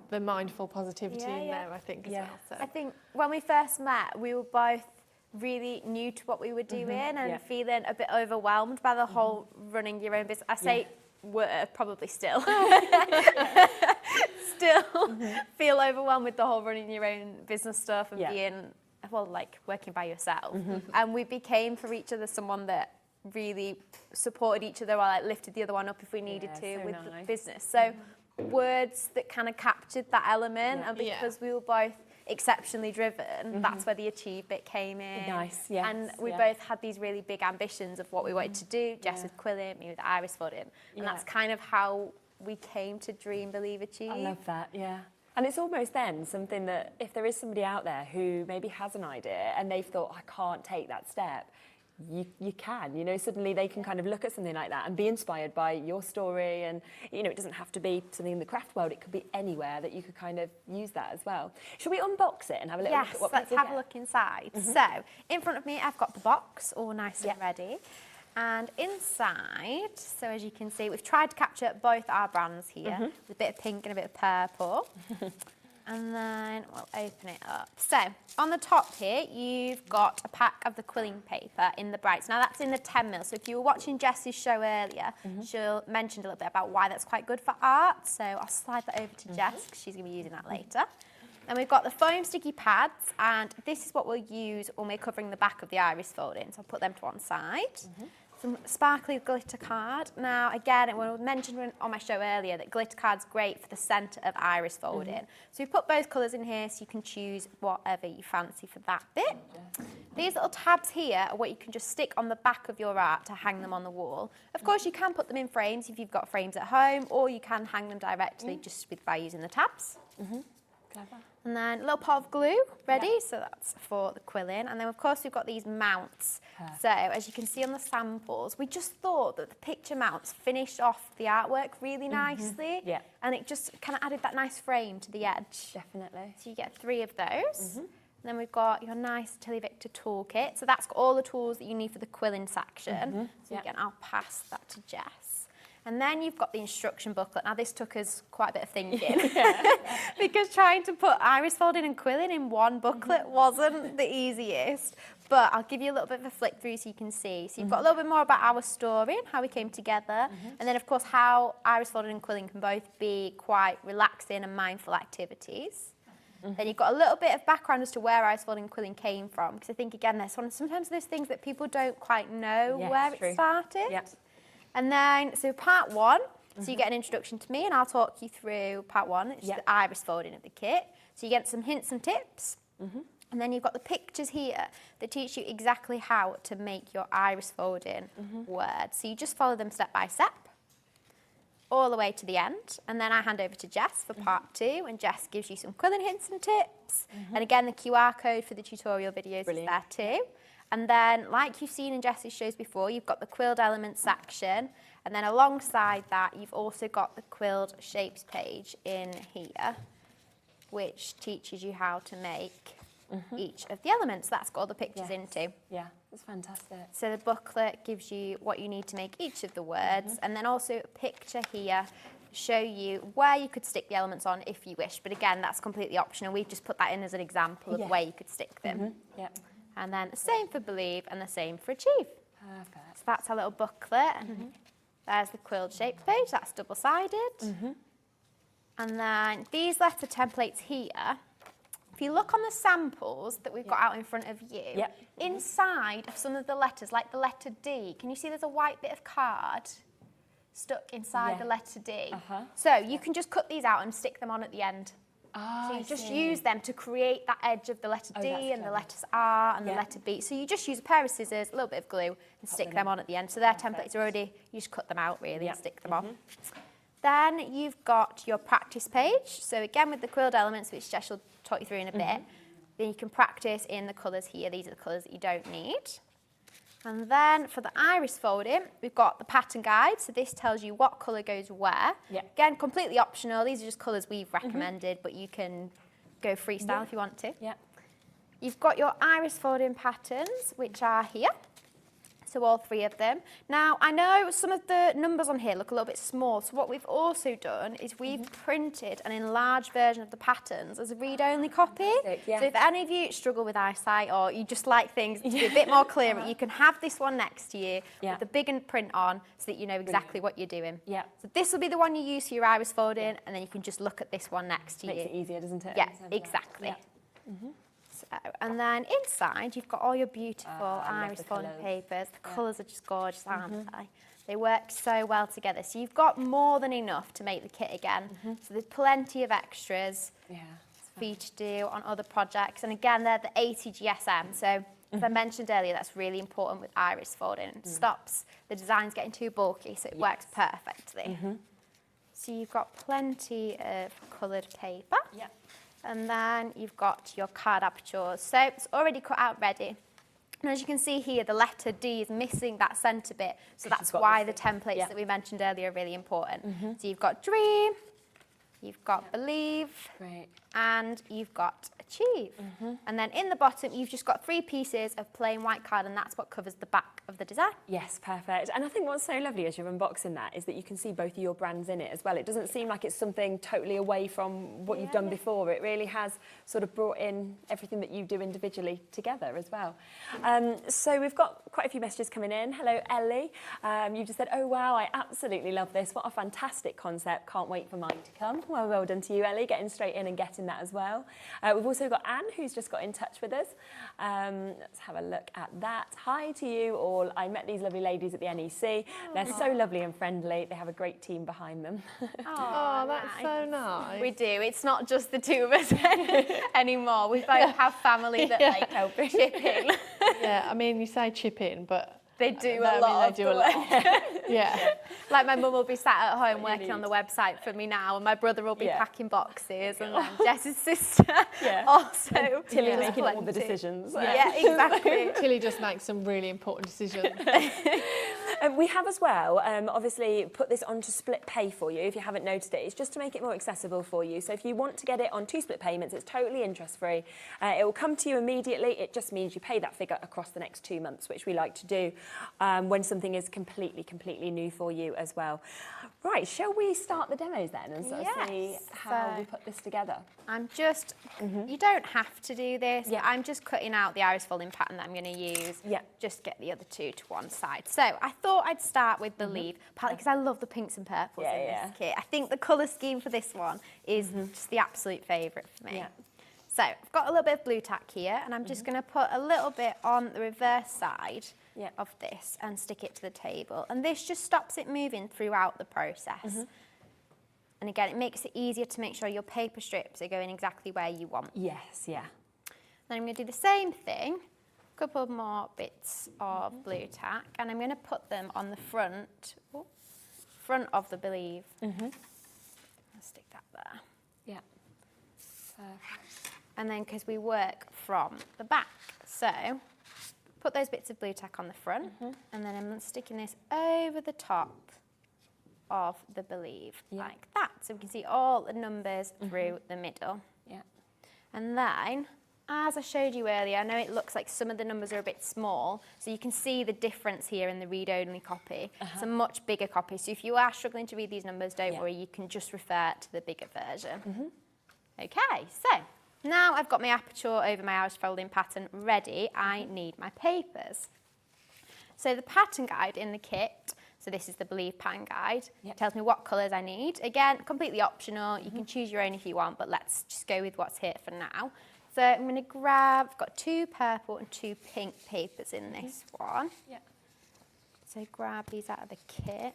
the mindful positivity in there, I think, as well. So. I think when we first met, we were both really new to what we were doing and feeling a bit overwhelmed by the whole running your own business. I say we're probably still. Feel overwhelmed with the whole running your own business stuff and being, well, like working by yourself. And we became for each other someone that really supported each other or like lifted the other one up if we needed to with the business. So words that kind of captured that element, and because we were both exceptionally driven, that's where the achieve bit came in. And we both had these really big ambitions of what we wanted to do, Jess with quilling, me with iris folding, and that's kind of how we came to dream, believe, achieve. I love that, And it's almost then something that if there is somebody out there who maybe has an idea and they've thought, I can't take that step, you can, you know, suddenly they can kind of look at something like that and be inspired by your story. And, you know, it doesn't have to be something in the craft world, it could be anywhere that you could kind of use that as well. Should we unbox it and have a little look at what let's have a look inside. So, in front of me, I've got the box all nice and ready. And inside, so as you can see, we've tried to capture both our brands here, with a bit of pink and a bit of purple. And then we'll open it up. So, on the top here, you've got a pack of the quilling paper in the brights. Now, that's in the 10mm. So, if you were watching Jess's show earlier, she'll mentioned a little bit about why that's quite good for art. So, I'll slide that over to Jess, because she's going to be using that later. And we've got the foam sticky pads, and this is what we'll use when we're covering the back of the iris folding. So, I'll put them to one side. Some sparkly glitter card. Now, again, it was mentioned on my show earlier that glitter card's great for the centre of iris folding. So we put both colours in here so you can choose whatever you fancy for that bit. These little tabs here are what you can just stick on the back of your art to hang them on the wall. Of course, you can put them in frames if you've got frames at home, or you can hang them directly just by using the tabs. Clever. And then a little pot of glue ready, so that's for the quilling. And then, of course, we've got these mounts. So, as you can see on the samples, we just thought that the picture mounts finished off the artwork really nicely. And it just kind of added that nice frame to the edge. Definitely. So you get 3 of those. And then we've got your nice Tilly Victor toolkit. So that's got all the tools that you need for the quilling section. So again, I'll pass that to Jess. And then you've got the instruction booklet. Now this took us quite a bit of thinking because trying to put iris folding and quilling in one booklet wasn't the easiest. But I'll give you a little bit of a flick through so you can see. So you've got a little bit more about our story and how we came together. And then of course how iris folding and quilling can both be quite relaxing and mindful activities. Then you've got a little bit of background as to where iris folding and quilling came from. Because I think again, there's sometimes there's things that people don't quite know where it started. Yep. And then, so part 1, so you get an introduction to me and I'll talk you through part 1, which is the iris folding of the kit. So you get some hints and tips. And then you've got the pictures here that teach you exactly how to make your iris folding words. So you just follow them step by step, all the way to the end. And then I hand over to Jess for part 2, and Jess gives you some quilling hints and tips. And again, the QR code for the tutorial videos is there too. And then, like you've seen in Jess's shows before, you've got the quilled elements section. And then alongside that, you've also got the quilled shapes page in here, which teaches you how to make each of the elements. That's got all the pictures into. Yeah, that's fantastic. So the booklet gives you what you need to make each of the words, and then also a picture here show you where you could stick the elements on if you wish. But again, that's completely optional. We've just put that in as an example of where you could stick them. And then the same for believe and the same for achieve. Perfect. So that's our little booklet. There's the quilled shape page. That's double-sided. And then these letter templates here, if you look on the samples that we've got out in front of you, inside of some of the letters, like the letter D, can you see there's a white bit of card stuck inside the letter D? So you can just cut these out and stick them on at the end. So you just use them to create that edge of the letter D and the letters R and the letter B. So you just use a pair of scissors, a little bit of glue, and stick them on at the end. So their templates are already, you just cut them out really and stick them on. Then you've got your practice page. So again with the quilled elements, which Jess will talk you through in a bit, then you can practice in the colours here. These are the colours that you don't need. And then for the iris folding, we've got the pattern guide. So this tells you what colour goes where. Again, completely optional. These are just colours we've recommended, but you can go freestyle if you want to. You've got your iris folding patterns, which are here. So all 3 of them. Now, I know some of the numbers on here look a little bit small. So what we've also done is we've printed an enlarged version of the patterns as a read-only copy. So if any of you struggle with eyesight or you just like things to be a bit more clear, you can have this one next to you with the big and print on so that you know exactly what you're doing. So this will be the one you use for your iris folding, and then you can just look at this one next to you. Makes it easier, doesn't it? Yeah, exactly. So, and then inside you've got all your beautiful iris folding papers. The colours are just gorgeous, aren't they? They work so well together. So you've got more than enough to make the kit again. So there's plenty of extras for you to do on other projects. And again, they're the 80 GSM. So as I mentioned earlier, that's really important with iris folding. It stops the designs getting too bulky, so it works perfectly. So you've got plenty of coloured paper. And then you've got your card apertures. So it's already cut out ready. And as you can see here, the letter D is missing that centre bit. So that's why the templates that we mentioned earlier are really important. So you've got dream, you've got believe, and you've got achieve. And then in the bottom, you've just got 3 pieces of plain white card, and that's what covers the back of the design. Yes, perfect. And I think what's so lovely as you're unboxing that is that you can see both of your brands in it as well. It doesn't seem like it's something totally away from what you've done before. It really has sort of brought in everything that you do individually together as well. So we've got quite a few messages coming in. Hello, Ellie. You just said, oh, wow, I absolutely love this. What a fantastic concept. Can't wait for mine to come. Well done to you, Ellie, getting straight in and getting that as well. We've also got Anne, who's just got in touch with us. Let's have a look at that. Hi to you all. I met these lovely ladies at the NEC. They're so lovely and friendly. They have a great team behind them. Oh, that's so nice. We do. It's not just the 2 of us anymore. We both have family that like help chip in. Yeah, I mean, you say chip in, but they do a lot. They do a lot. Yeah. Like my mum will be sat at home working on the website for me now, and my brother will be packing boxes, and then Jess's sister also. Tilly making all the decisions. Yeah, exactly. Tilly just makes some really important decisions. We have as well, obviously, put this onto split pay for you, if you haven't noticed it. It's just to make it more accessible for you. So if you want to get it on 2 split payments, it's totally interest-free. It will come to you immediately. It just means you pay that figure across the next 2 months, which we like to do when something is completely new for you as well. Right, shall we start the demos then and sort of see how we put this together? I'm just, you don't have to do this. Yeah. I'm just cutting out the iris folding pattern that I'm going to use. Yeah. Just get the other 2 to one side. So I thought I'd start with the leaf, partly because I love the pinks and purples in this kit. I think the colour scheme for this one is just the absolute favourite for me. Yeah. So I've got a little bit of blue tack here, and I'm just going to put a little bit on the reverse side of this and stick it to the table. And this just stops it moving throughout the process. And again, it makes it easier to make sure your paper strips are going exactly where you want. Yes, yeah. Then I'm going to do the same thing, a couple more bits of blue tack, and I'm going to put them on the front of the Believe. I'll stick that there. Yeah. Perfect. And then, because we work from the back, so put those bits of blue tack on the front, and then I'm sticking this over the top of the Believe, like that. So we can see all the numbers through the middle. Yeah. And then, as I showed you earlier, I know it looks like some of the numbers are a bit small, so you can see the difference here in the read-only copy. It's a much bigger copy, so if you are struggling to read these numbers, don't worry, you can just refer to the bigger version. Okay, so now I've got my aperture over my iris folding pattern ready, I need my papers. So the pattern guide in the kit, so this is the Believe pattern guide, tells me what colours I need. Again, completely optional, you can choose your own if you want, but let's just go with what's here for now. So I'm going to grab, I've got 2 purple and 2 pink papers in this one. Yeah. So grab these out of the kit.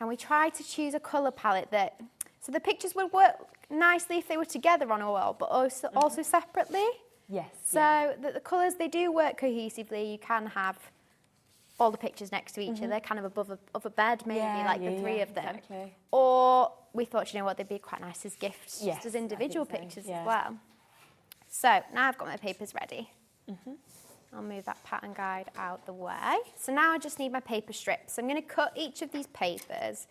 And we try to choose a colour palette that, so the pictures would work nicely if they were together on a wall, but also separately. Yes. So that the colours, they do work cohesively. You can have all the pictures next to each other, kind of above a bed, maybe, like the 3 of them. Exactly. Or we thought, you know what, they'd be quite nice as gifts, just as individual pictures as well. So now I've got my papers ready. I'll move that pattern guide out the way. So now I just need my paper strips. I'm going to cut each of these papers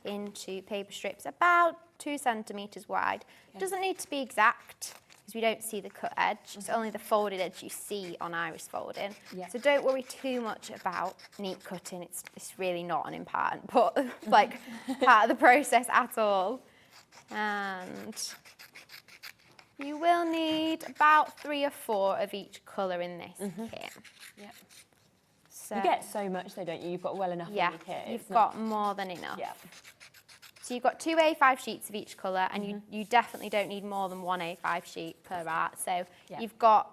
into paper strips about 2 centimetres wide. It doesn't need to be exact, because we don't see the cut edge. It's only the folded edge you see on iris folding. So don't worry too much about neat cutting. It's really not an important part of the process at all. And you will need about 3 or 4 of each colour in this kit. So you get so much though, don't you? You've got well enough in your kit. You've got more than enough. So you've got 2 A5 sheets of each colour, and you definitely don't need more than 1 A5 sheet per art. So you've got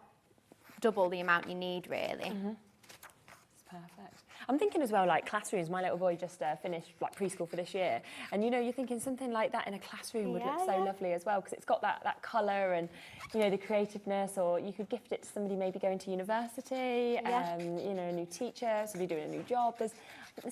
double the amount you need, really. It's perfect. I'm thinking as well, like classrooms. My little boy just finished like preschool for this year, and you know, you're thinking something like that in a classroom would look so lovely as well, because it's got that colour and, you know, the creativeness. Or you could gift it to somebody maybe going to university, you know, a new teacher, somebody doing a new job. There's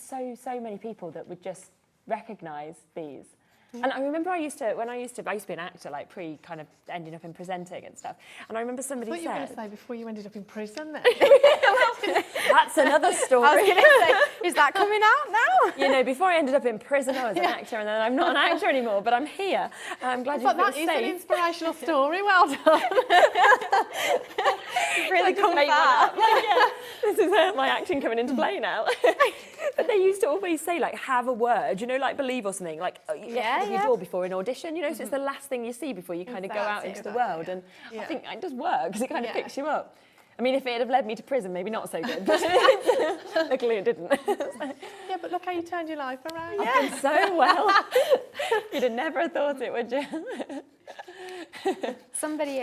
so many people that would just recognise these. And I remember I used to be an actor, like kind of ending up in presenting and stuff. And I remember somebody said... I thought you were going to say before you ended up in prison then. That's another story. I was going to say, is that coming out now? You know, before I ended up in prison, I was an actor, and then I'm not an actor anymore, but I'm here. I'm glad you feel safe. That is an inspirational story. Well done. Really come back. This is my acting coming into play now. But they used to always say, like, have a word, you know, like Believe or something, like, you draw before an audition, you know, so it's the last thing you see before you kind of go out into the world. And I think it does work, because it kind of picks you up. I mean, if it had led me to prison, maybe not so good, but luckily it didn't. Yeah, but look how you turned your life around. I've done so well. You'd have never thought it, would you? Somebody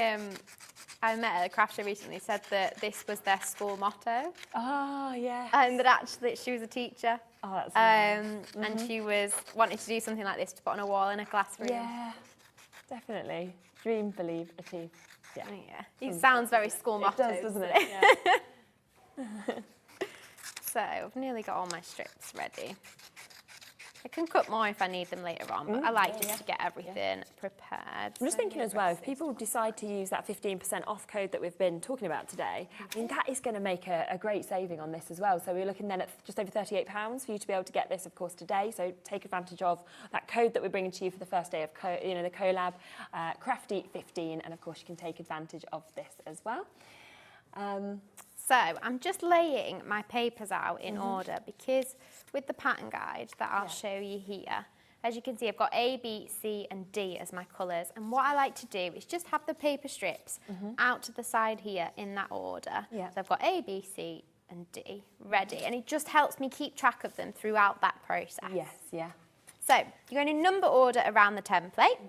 I met at a craft show recently said that this was their school motto. Oh, yeah. And that actually she was a teacher. Oh, that's nice. And she was wanting to do something like this to put on a wall in a classroom. Yeah, definitely. Dream, believe, achieve. Yeah. It sounds very school motto. It does, doesn't it? So I've nearly got all my strips ready. I can cut more if I need them later on, but I like just to get everything prepared. I'm just thinking as well, if people decide to use that 15% off code that we've been talking about today, I mean, that is going to make a great saving on this as well. So we're looking then at just over £38 for you to be able to get this, of course, today. So take advantage of that code that we're bringing to you for the first day of the collab, Crafty15, and of course you can take advantage of this as well. So I'm just laying my papers out in order because with the pattern guide that I'll show you here, as you can see, I've got A, B, C and D as my colours. And what I like to do is just have the paper strips out to the side here in that order. So I've got A, B, C and D ready. And it just helps me keep track of them throughout that process. Yes, yeah. So you're going in number order around the template.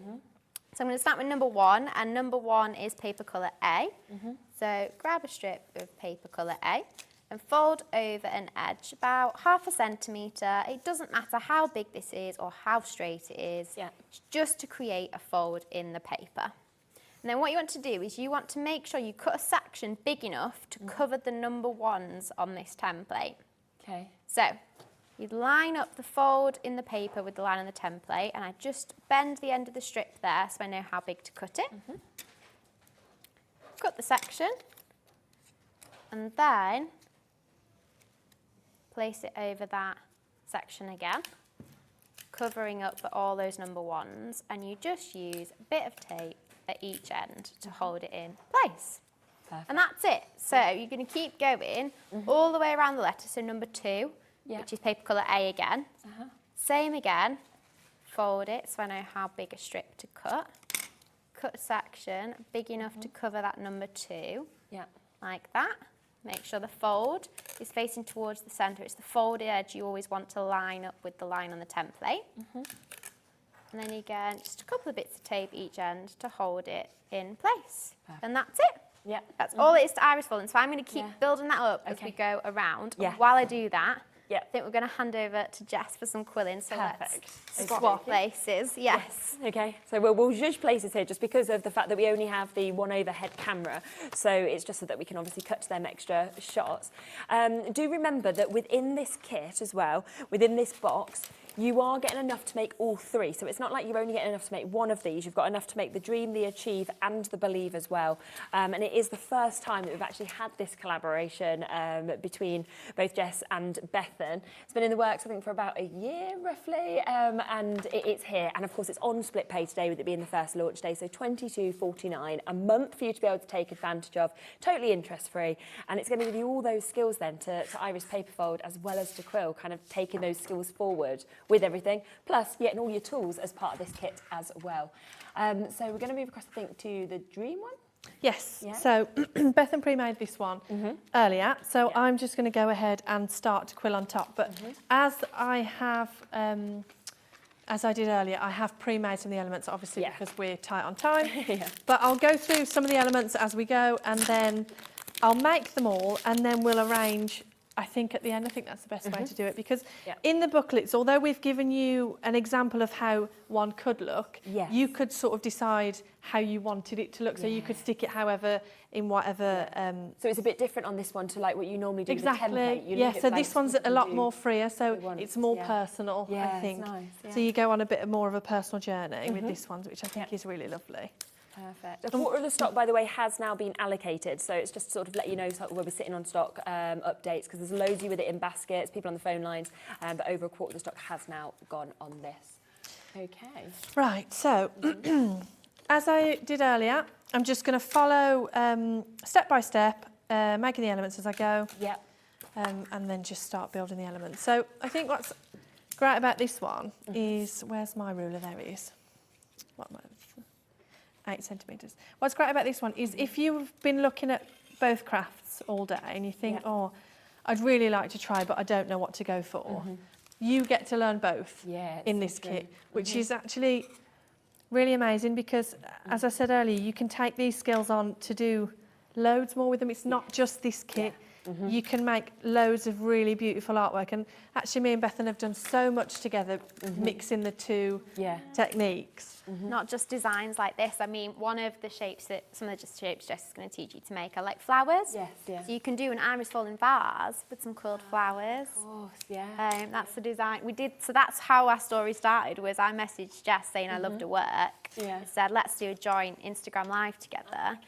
So I'm going to start with number 1, and number 1 is paper colour A. So grab a strip of paper colour A and fold over an edge about ½ centimetre. It doesn't matter how big this is or how straight it is, just to create a fold in the paper. And then what you want to do is you want to make sure you cut a section big enough to cover the number 1s on this template. Okay. So you'd line up the fold in the paper with the line on the template, and I just bend the end of the strip there so I know how big to cut it. Cut the section, and then place it over that section again, covering up all those number 1s, and you just use a bit of tape at each end to hold it in place. And that's it. So you're going to keep going all the way around the letter. So number 2, which is paper colour A again. Same again, fold it so I know how big a strip to cut. Cut a section big enough to cover that number 2, like that. Make sure the fold is facing towards the centre. It's the folded edge you always want to line up with the line on the template. And then again, just a couple of bits of tape each end to hold it in place. And that's it. That's all it is to iris folding. So I'm going to keep building that up as we go around. And while I do that, I think we're going to hand over to Jess for some quilling. So let's swap places. Yes. Okay, so we'll judge places here just because of the fact that we only have the one overhead camera. So it's just so that we can obviously cut to them extra shots. Do remember that within this kit as well, within this box, you are getting enough to make all 3. So it's not like you're only getting enough to make one of these. You've got enough to make the Dream, the Achieve and the Believe as well. And it is the first time that we've actually had this collaboration between both Jess and Bethan. It's been in the works, I think, for about a year, roughly. And it's here. And, of course, it's on split pay today with it being the first launch day. So $22.49 a month for you to be able to take advantage of. Totally interest-free. And it's going to give you all those skills then to iris paper fold as well as to quill, kind of taking those skills forward with everything, plus getting all your tools as part of this kit as well. So we're going to move across, I think, to the Dream one. Yes, so Bethan pre-made this one earlier, so I'm just going to go ahead and start to quill on top. But as I have, as I did earlier, I have pre-made some of the elements, obviously, because we're tight on time. But I'll go through some of the elements as we go, and then I'll make them all, and then we'll arrange. I think at the end, I think that's the best way to do it, because in the booklets, although we've given you an example of how one could look, you could sort of decide how you wanted it to look. So you could stick it however, in whatever... So it's a bit different on this one to like what you normally do with the template. Yeah, so this one's a lot more freer, so it's more personal, I think. Nice, So you go on a bit more of a personal journey with this one, which I think is really lovely. Perfect. A quarter of the stock, by the way, has now been allocated, so it's just to sort of let you know where we're sitting on stock updates, because there's loads of you with it in baskets, people on the phone lines, but over a quarter of the stock has now gone on this. Okay. Right, so as I did earlier, I'm just going to follow step by step, making the elements as I go, and then just start building the elements. So I think what's great about this one is, where's my ruler? There it is. 8 centimetres. What's great about this one is if you've been looking at both crafts all day and you think, oh, I'd really like to try, but I don't know what to go for, you get to learn both in this kit, which is actually really amazing because, as I said earlier, you can take these skills on to do loads more with them. It's not just this kit. you can make loads of really beautiful artwork. And actually me and Bethan have done so much together, mixing the two techniques. Not just designs like this. I mean, one of the shapes that, some of the shapes Jess is going to teach you to make are like flowers. Yes, yeah. So you can do an iris folding vase with some quilled flowers. Of course, yeah. That's the design we did. So that's how our story started. Was I messaged Jess saying I loved her work. Yeah. I said let's do a joint Instagram live together.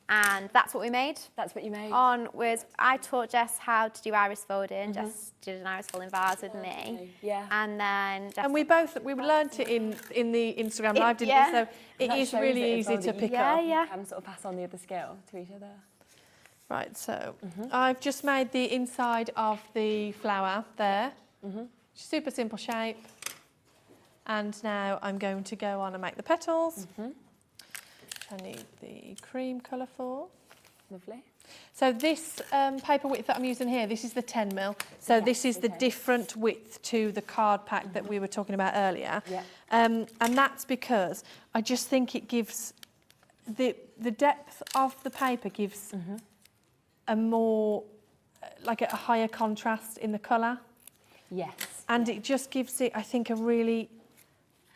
And that's what we made. That's what you made. I taught Jess how to do iris folding. Jess did an iris folding vase with me. Yeah. And then Jess And we learnt it in the Instagram live, didn't we? So it is really easy to pick up. Yeah. And sort of pass on the other skill to each other. Right, so I've just made the inside of the flower there. Super simple shape. And now I'm going to go on and make the petals. I need the cream colour for. Lovely. So this paper width that I'm using here, this is the 10mm. So this is the different width to the card pack that we were talking about earlier. Yeah. And that's because I just think it gives, the depth of the paper gives a more, like a higher contrast in the colour. Yes. And it just gives it, I think, a really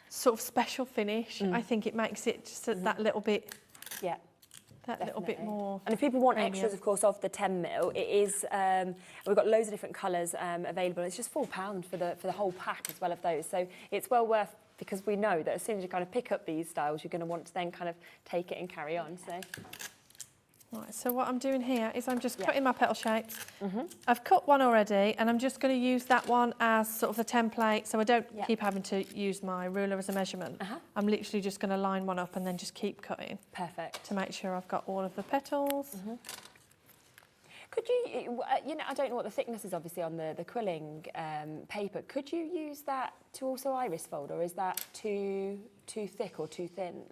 sort of special finish. I think it makes it just that little bit, Yeah. that little bit more. And if people want premium. extras, of course, of the 10mm, it is. We've got loads of different colours available. It's just £4 for the whole pack as well of those. So it's well worth, because we know that as soon as you kind of pick up these styles, you're going to want to then kind of take it and carry on. So. Right, so what I'm doing here is I'm just cutting my petal shapes. I've cut one already, and I'm just going to use that one as sort of the template, so I don't keep having to use my ruler as a measurement. I'm literally just going to line one up and then just keep cutting. Perfect. To make sure I've got all of the petals. Could you, I don't know what the thickness is obviously on the quilling paper. Could you use that to also iris fold, or is that too thick or too thin?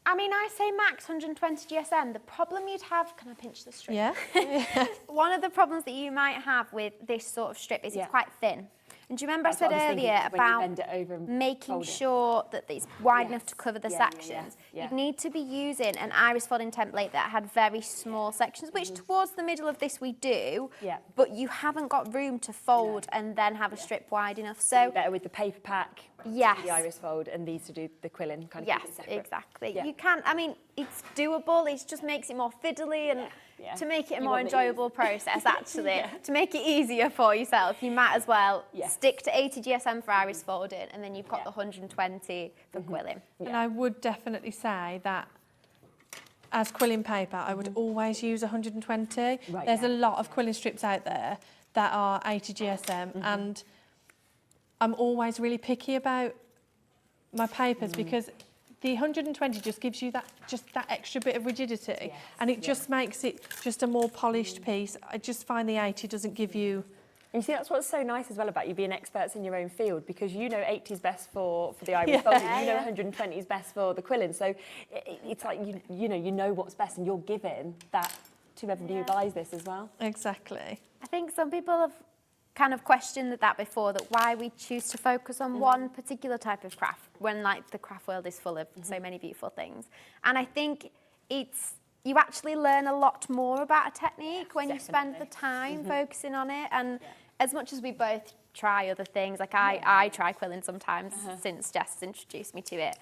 I mean, I say max 120 GSM. The problem you'd have, can I pinch the strip? Yeah. One of the problems that you might have with this sort of strip is it's quite thin. And do you remember I said earlier about making sure that it's wide enough to cover the sections? You'd need to be using an iris folding template that had very small sections, which towards the middle of this we do, but you haven't got room to fold and then have a strip wide enough. So better with the paper pack, yes, the iris fold, and these to do the quilling kind of. Yes, exactly. You can. I mean, it's doable. It just makes it more fiddly and. To make it a more enjoyable process, actually, to make it easier for yourself, you might as well stick to 80 GSM for iris folding, and then you've got the 120 for quilling. And I would definitely say that as quilling paper, I would always use 120. There's a lot of quilling strips out there that are 80 GSM, and I'm always really picky about my papers because the 120 just gives you that extra bit of rigidity, and it just makes it just a more polished piece. I just find the 80 doesn't give you. And you see, that's what's so nice as well about you being experts in your own field, because you know 80 is best for the iris folding, you know 120 is best for the quilling. So it's like you know what's best, and you're giving that to everybody who buys this as well. Exactly. I think some people have kind of questioned that before, that why we choose to focus on one particular type of craft when like the craft world is full of so many beautiful things. And I think you actually learn a lot more about a technique when you spend the time focusing on it. And as much as we both try other things, like I try quilling sometimes since Jess has introduced me to it,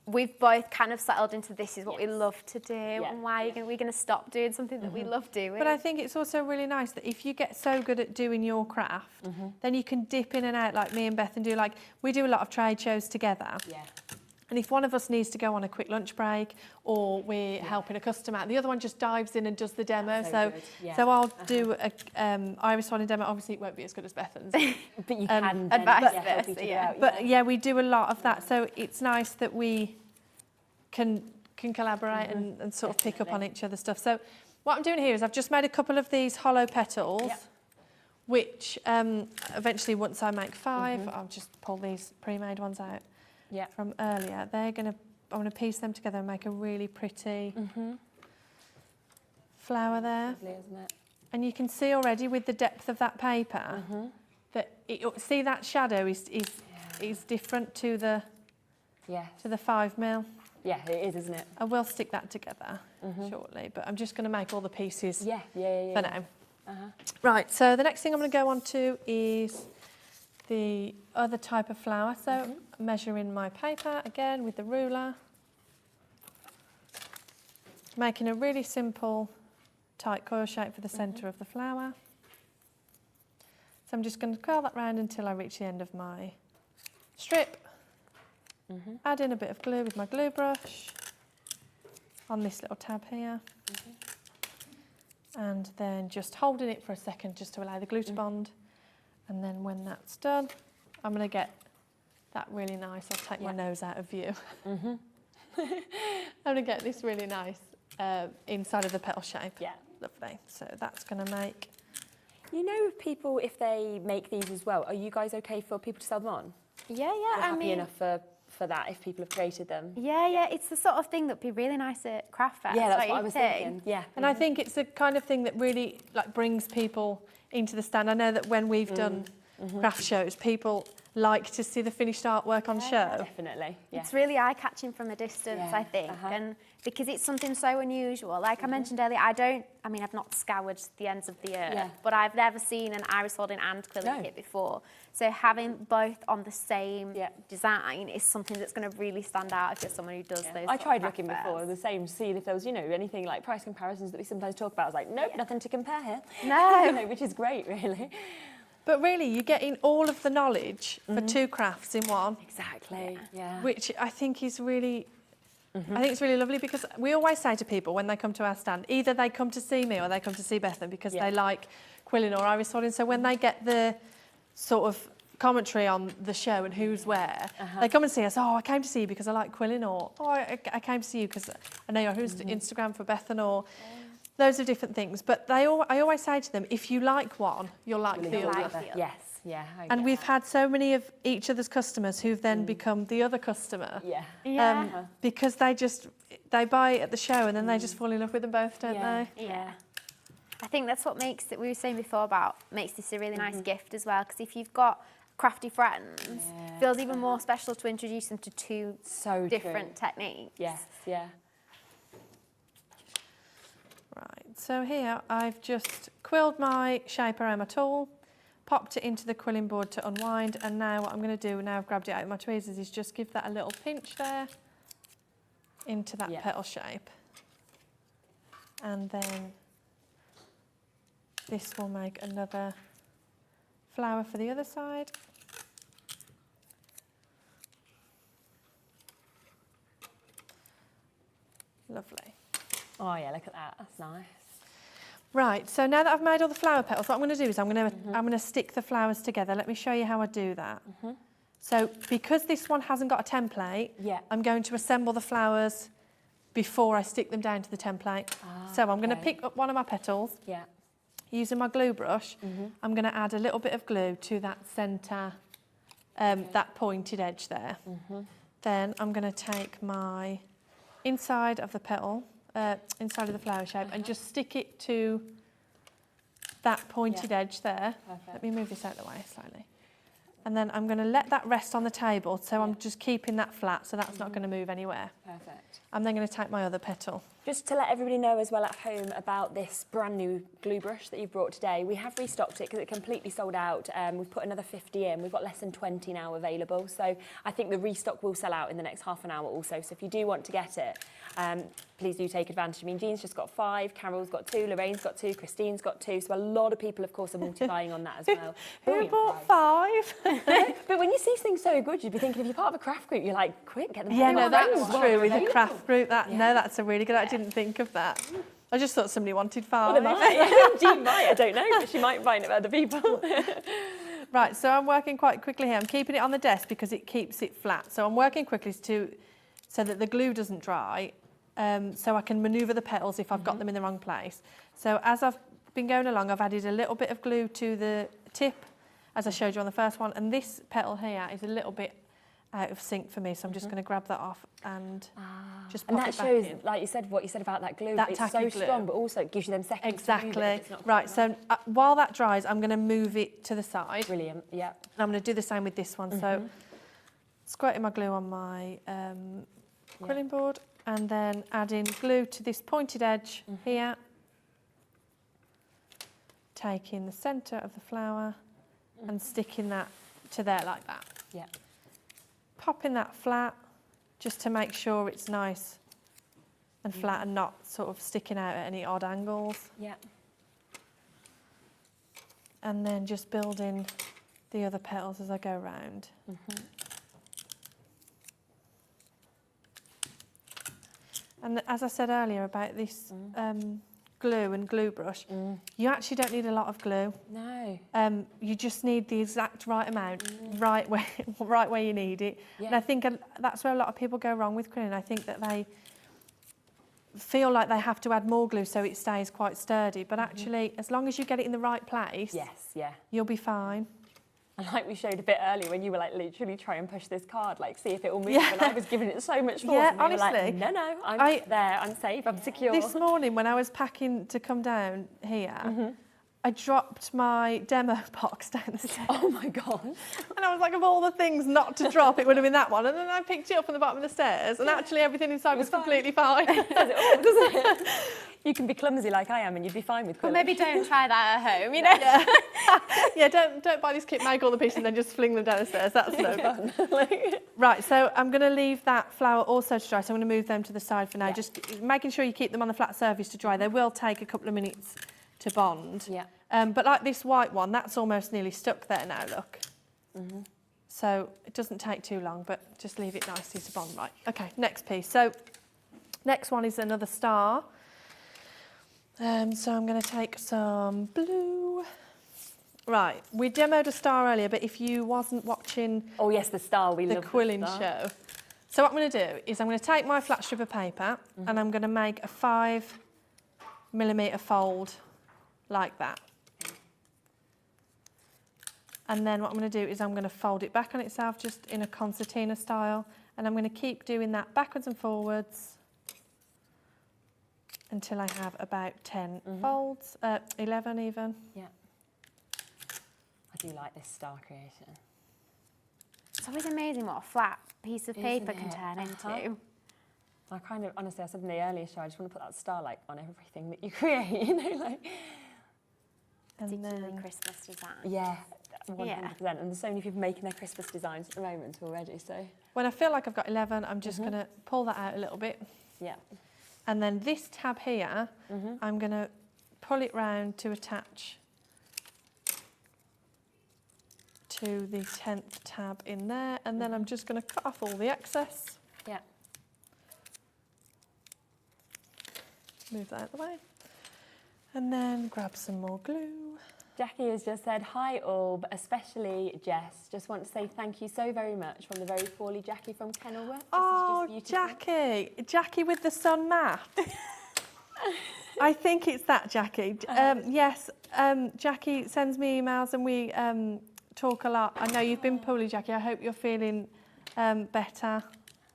we've both kind of settled into this is what we love to do, and why are we going to stop doing something that we love doing? But I think it's also really nice that if you get so good at doing your craft, then you can dip in and out like me and Beth and do, like, we do a lot of trade shows together. And if one of us needs to go on a quick lunch break, or we're helping a customer out, the other one just dives in and does the demo. So I'll do a iris folding demo. Obviously, it won't be as good as Bethan's. But you can advice versa, But we do a lot of that. So it's nice that we can collaborate and sort of pick up on each other's stuff. So what I'm doing here is I've just made a couple of these hollow petals, which eventually, once I make 5, I'll just pull these pre-made ones out. From earlier. I'm going to piece them together and make a really pretty flower there. Lovely, isn't it? And you can see already with the depth of that paper that see that shadow is different to the 5mm. Yeah, it is, isn't it? I will stick that together shortly, but I'm just going to make all the pieces for now. Right, so the next thing I'm going to go on to is the other type of flower. So measuring my paper again with the ruler, making a really simple tight coil shape for the centre of the flower. So I'm just going to curl that round until I reach the end of my strip. Add in a bit of glue with my glue brush on this little tab here. And then just holding it for a second just to allow the glue to bond. And then when that's done, I'm going to get that really nice, I'll take my nose out of view. I'm going to get this really nice inside of the petal shape. Yeah. Lovely. So that's going to make... You know, if people, if they make these as well, are you guys okay for people to sell them on? Yeah, You're happy enough for that if people have created them? Yeah, it's the sort of thing that'd be really nice at craft fairs. Yeah, that's what I was thinking. Yeah. And I think it's the kind of thing that really brings people into the stand. I know that when we've done craft shows, people like to see the finished artwork on show. Definitely. Yeah. It's really eye-catching from a distance, I think, and because it's something so unusual. Like I mentioned earlier, I've not scoured the ends of the earth, but I've never seen an iris folding and quilling kit before. So having both on the same design is something that's going to really stand out if you're someone who does those. I tried looking before, the same, to see if there was, anything like price comparisons that we sometimes talk about. I was like, nope, nothing to compare here. No. Which is great, really. But really, you're getting all of the knowledge for two crafts in one. Exactly, Which I think is really... I think it's really lovely because we always say to people when they come to our stand, either they come to see me or they come to see Bethan because they like quilling or iris folding. So when they get the sort of commentary on the show and who's where, they come and see us, I came to see you because I like quilling, or I came to see you because I know you're Instagram for Bethan, or loads of different things. But I always say to them, if you like one, you'll like the other. Yes. Yeah, and we've had so many of each other's customers who've then become the other customer. Because they buy it at the show and then they just fall in love with them both, don't they? Yeah. I think that's what makes it, we were saying before about, makes this a really nice gift as well, because if you've got crafty friends, it feels even more special to introduce them to two different techniques. Yes, yeah. Right, so here I've just quilled my shape around my tool, popped it into the quilling board to unwind, and now what I'm going to do, now I've grabbed it out of my tweezers, is just give that a little pinch there into that petal shape. And then this will make another flower for the other side. Lovely. Oh yeah, look at that, that's nice. Right, so now that I've made all the flower petals, what I'm going to do is I'm going to stick the flowers together. Let me show you how I do that. So because this one hasn't got a template, I'm going to assemble the flowers before I stick them down to the template. So I'm going to pick up one of my petals. Using my glue brush, I'm going to add a little bit of glue to that centre, that pointed edge there. Then I'm going to take my inside of the petal, inside of the flower shape, and just stick it to that pointed edge there. Let me move this out of the way slightly. And then I'm going to let that rest on the table, so I'm just keeping that flat, so that's not going to move anywhere. Perfect. I'm then going to take my other petal. Just to let everybody know as well at home about this brand new glue brush that you've brought today, we have restocked it because it completely sold out. We've put another 50 in. We've got less than 20 now available. So I think the restock will sell out in the next half an hour also. So if you do want to get it, please do take advantage. I mean, Jean's just got 5, Carol's got 2, Lorraine's got 2, Christine's got 2. So a lot of people, of course, are multi-buying on that as well. Who bought 5? But when you see things so good, you'd be thinking if you're part of a craft group, you're like, quick, get them. Yeah, no, that's true with the craft group. No, that's a really good. I didn't think of that. I just thought somebody wanted 5. Well, they might. Jean might. I don't know. But she might find it for other people. Right. So I'm working quite quickly here. I'm keeping it on the desk because it keeps it flat. So I'm working quickly so that the glue doesn't dry. So I can manoeuvre the petals if I've got them in the wrong place. So as I've been going along, I've added a little bit of glue to the tip, as I showed you on the first one. And this petal here is a little bit out of sync for me, so I'm just going to grab that off and just pop it back in. And that shows, like you said, what you said about that glue. That it's tacky so glue. strong, but also it gives you them seconds. Exactly. Right, so while that dries, I'm going to move it to the side. Brilliant, yeah. And I'm going to do the same with this one. So squirting my glue on my quilling board, and then adding glue to this pointed edge here. taking the centre of the flower and sticking that to there like that. Yeah. Popping that flat just to make sure it's nice and flat and not sort of sticking out at any odd angles. Yeah. And then just building the other petals as I go round. And as I said earlier about this glue and glue brush, you actually don't need a lot of glue. No. You just need the exact right amount, right where you need it. Yeah. And I think that's where a lot of people go wrong with quilling. I think that they feel like they have to add more glue so it stays quite sturdy, but actually, as long as you get it in the right place, you'll be fine. And like we showed a bit earlier, when you were like literally try and push this card, like see if it will move, and I was giving it so much force. Yeah, and we were honestly. like, no, I'm there, I'm safe, I'm secure. This morning when I was packing to come down here, I dropped my demo box down the stairs. Oh my gosh. And I was like, of all the things not to drop, it would have been that one. And then I picked it up on the bottom of the stairs, and actually everything inside was completely fine. Does it all, doesn't it? You can be clumsy like I am and you'd be fine with quilling. Well, maybe don't try that at home, you know? Yeah, don't buy this kit, make all the pieces and then just fling them down the stairs. That's no fun. Right, so I'm going to leave that flower also to dry, so I'm going to move them to the side for now. Just making sure you keep them on the flat surface to dry. They will take a couple of minutes to bond. Yeah. But like this white one, that's almost nearly stuck there now, look. So it doesn't take too long, but just leave it nicely to bond. Right, okay, next piece. So next one is another star. So I'm going to take some blue. Right, we demoed a star earlier, but if you wasn't watching oh yes, the star, we love the quilling show. So what I'm going to do is I'm going to take my flat strip of paper and I'm going to make a 5mm fold like that. And then what I'm going to do is I'm going to fold it back on itself just in a concertina style, and I'm going to keep doing that backwards and forwards until I have about 10 folds, 11 even. Yeah. I do like this star creation. It's always amazing what a flat piece of paper can turn into. I kind of, honestly, I said in the earlier show, I just want to put that star like on everything that you create, you know, like. Particularly Christmas design. Yeah, 100%. And there's so many people making their Christmas designs at the moment already, so. When I feel like I've got 11, I'm just going to pull that out a little bit. Yeah. And then this tab here, I'm going to pull it round to attach to the 10th tab in there, and then I'm just going to cut off all the excess. Yeah. Move that out of the way. And then grab some more glue. Jackie has just said, hi all, but especially Jess. Just want to say thank you so very much from the very poorly Jackie from Kenilworth. Oh, Jackie. Jackie with the sun mat. I think it's that, Jackie. Yes, Jackie sends me emails and we talk a lot. I know you've been poorly, Jackie. I hope you're feeling better.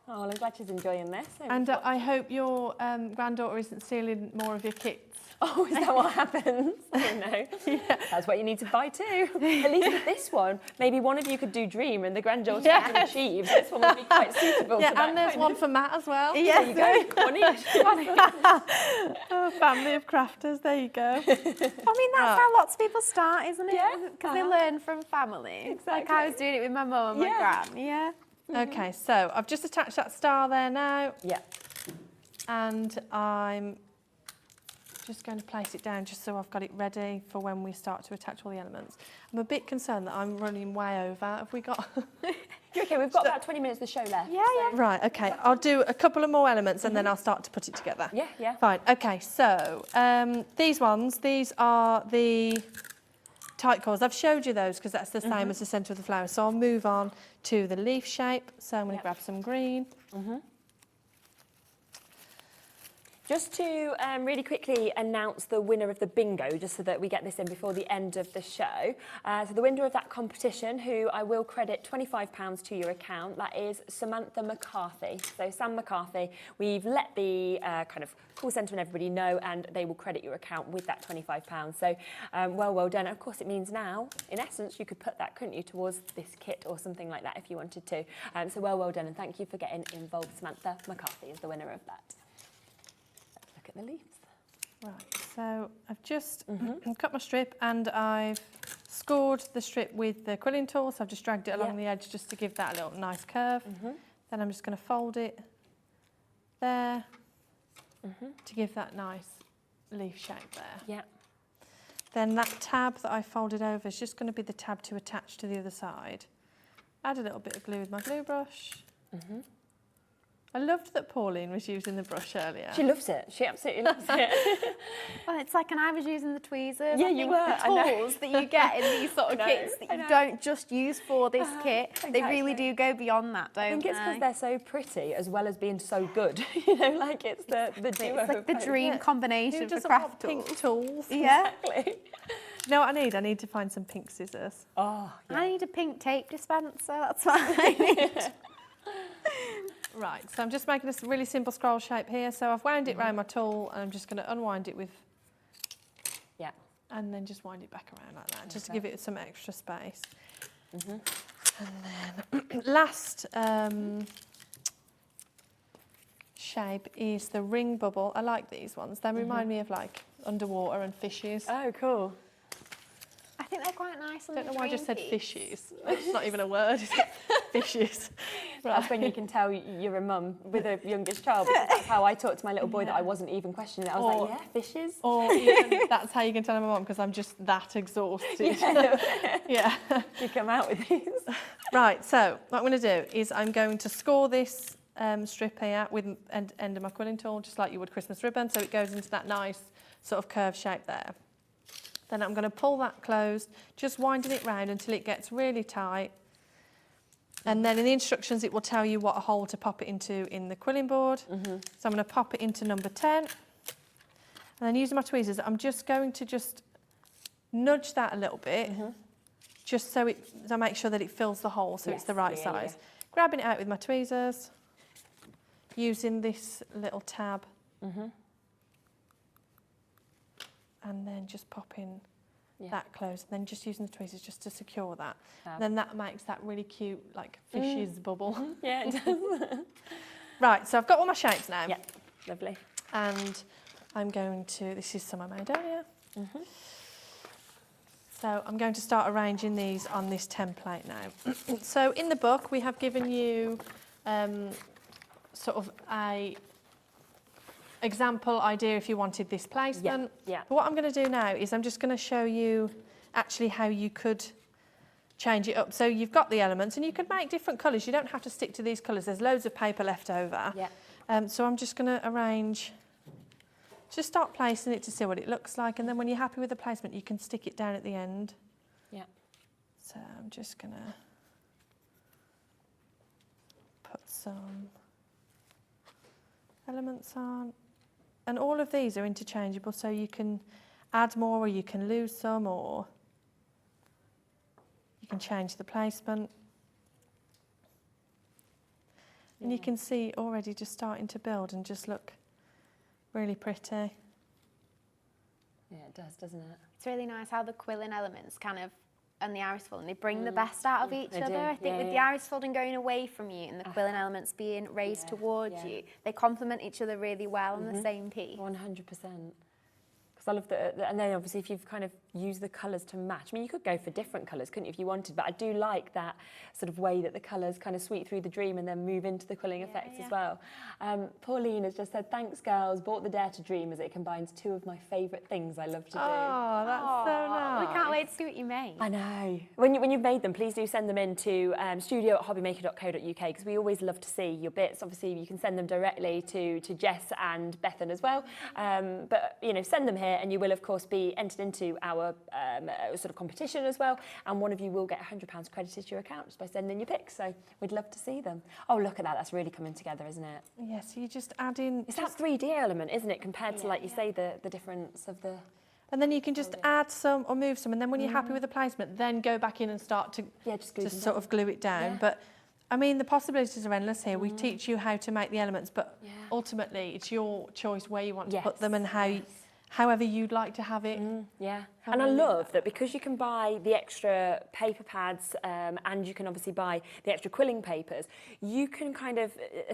Oh, well, I'm glad she's enjoying this. And I hope your granddaughter isn't stealing more of your kits. Oh, is that what happens? Oh, no. Yeah. That's what you need to buy too. At least with this one, maybe one of you could do Dream and the granddaughter can achieve. This one would be quite suitable. Yeah, for that and there's one for Matt as well. Yes. There you go. One each. Oh, family of crafters, there you go. I mean, that's how lots of people start, isn't it? Yeah. Because they learn from family. Exactly. Like I was doing it with my mum and my gran. Yeah. Okay, so I've just attached that star there now. Yeah. And I'm just going to place it down just so I've got it ready for when we start to attach all the elements. I'm a bit concerned that I'm running way over. Have we got... You're okay, we've got about 20 minutes of the show left. Yeah, yeah. Right, okay, I'll do a couple of more elements and then I'll start to put it together. Yeah, yeah. Fine, okay, so these are the tight cords. I've showed you those because that's the same as the centre of the flower. So I'll move on to the leaf shape. So I'm going to grab some green. Just to really quickly announce the winner of the bingo, just so that we get this in before the end of the show. So the winner of that competition, who I will credit £25 to your account, that is Samantha McCarthy. So Sam McCarthy, we've let the kind of call centre and everybody know, and they will credit your account with that £25. So well done. And of course, it means now, in essence, you could put that, couldn't you, towards this kit or something like that if you wanted to. So well done, and thank you for getting involved. Samantha McCarthy is the winner of that. Look at the leaves. Right, so I've just cut my strip and I've scored the strip with the quilling tool, so I've just dragged it along the edge just to give that a little nice curve. Then I'm just going to fold it there to give that nice leaf shape there. Yeah. Then that tab that I folded over is just going to be the tab to attach to the other side. Add a little bit of glue with my glue brush. I loved that Pauline was using the brush earlier. She loves it. She absolutely loves it. Well, it's like, and I was using the tweezers. Yeah, I you think were. The tools that you get in these sort of kits that you don't just use for this kit, they really do go beyond that, don't they? I think it's because they're so pretty as well as being so good. You know, like it's the duo. It's like the dream combination for craft tools. Pink tools. Yeah. Exactly. You know what I need? I need to find some pink scissors. Oh, yeah. I need a pink tape dispenser. That's what I need. Right, so I'm just making a really simple scroll shape here. So I've wound it around my tool and I'm just going to unwind it with, and then just wind it back around like that, just to give it some extra space. And then last shape is the ring bubble. I like these ones. They remind me of like underwater and fishes. Oh, cool. I think they're quite nice on I the don't know why I just said dream piece. fishes. It's not even a word, is it? Fishes. That's when you can tell you're a mum with a youngest child. Because that's how I talked to my little boy that I wasn't even questioning it. I was like, yeah, fishes. Or even, that's how you can tell my mum, because I'm just that exhausted. Yeah. You come out with these. Right, so what I'm going to do is I'm going to score this strip here with end of my quilling tool, just like you would Christmas ribbon, so it goes into that nice sort of curved shape there. Then I'm going to pull that closed, just winding it round until it gets really tight. And then in the instructions, it will tell you what hole to pop it into in the quilling board. So I'm going to pop it into number 10. And then using my tweezers, I'm just going to just nudge that a little bit, just so I make sure that it fills the hole, so it's the right size. Grabbing it out with my tweezers, using this little tab. And then just popping that closed, and then just using the tweezers just to secure that. Then that makes that really cute, like fishes bubble. Yeah, it does. Right, so I've got all my shapes now. Yeah, lovely. And I'm going to, this is some I made earlier. So I'm going to start arranging these on this template now. So in the book, we have given you sort of a example idea if you wanted this placement. But what I'm going to do now is I'm just going to show you actually how you could change it up. So you've got the elements and you could make different colours. You don't have to stick to these colours. There's loads of paper left over. So I'm just going to arrange, just start placing it to see what it looks like, and then when you're happy with the placement you can stick it down at the end. So I'm just going to put some elements on. And all of these are interchangeable, so you can add more or you can lose some, or you can change the placement. And you can see already just starting to build and just look really pretty. Yeah, it does, doesn't it? It's really nice how the quilling elements kind of, and the iris folding, they bring the best out of each other. I think with the iris folding going away from you and the quilling elements being raised towards you, they complement each other really well on the same piece. 100%. Because I love that, and then obviously if you've kind of used the colours to match, I mean, you could go for different colours, couldn't you, if you wanted, but I do like that sort of way that the colours kind of sweep through the dream and then move into the quilling effects as well. Pauline has just said, thanks girls, bought the Dare to Dream as it combines two of my favourite things I love to do. Oh, that's so nice. We can't wait to see what you make. I know. When you've made them, please do send them in to studio@hobbymaker.co.uk, because we always love to see your bits. Obviously, you can send them directly to Jess and Bethan as well. But, you know, send them here and you will, of course, be entered into our sort of competition as well. And one of you will get £100 credited to your account just by sending your pics. So we'd love to see them. Oh, look at that. That's really coming together, isn't it? Yeah, so you just add in... It's that 3D element, isn't it, compared to, like you say, the difference of the... And then you can just add some or move some, and then when you're happy with the placement, then go back in and start to just sort of glue it down. But I mean, the possibilities are endless here. We teach you how to make the elements, but ultimately it's your choice where you want to put them and however you'd like to have it. Yeah, and I love that because you can buy the extra paper pads and you can obviously buy the extra quilling papers, you can kind of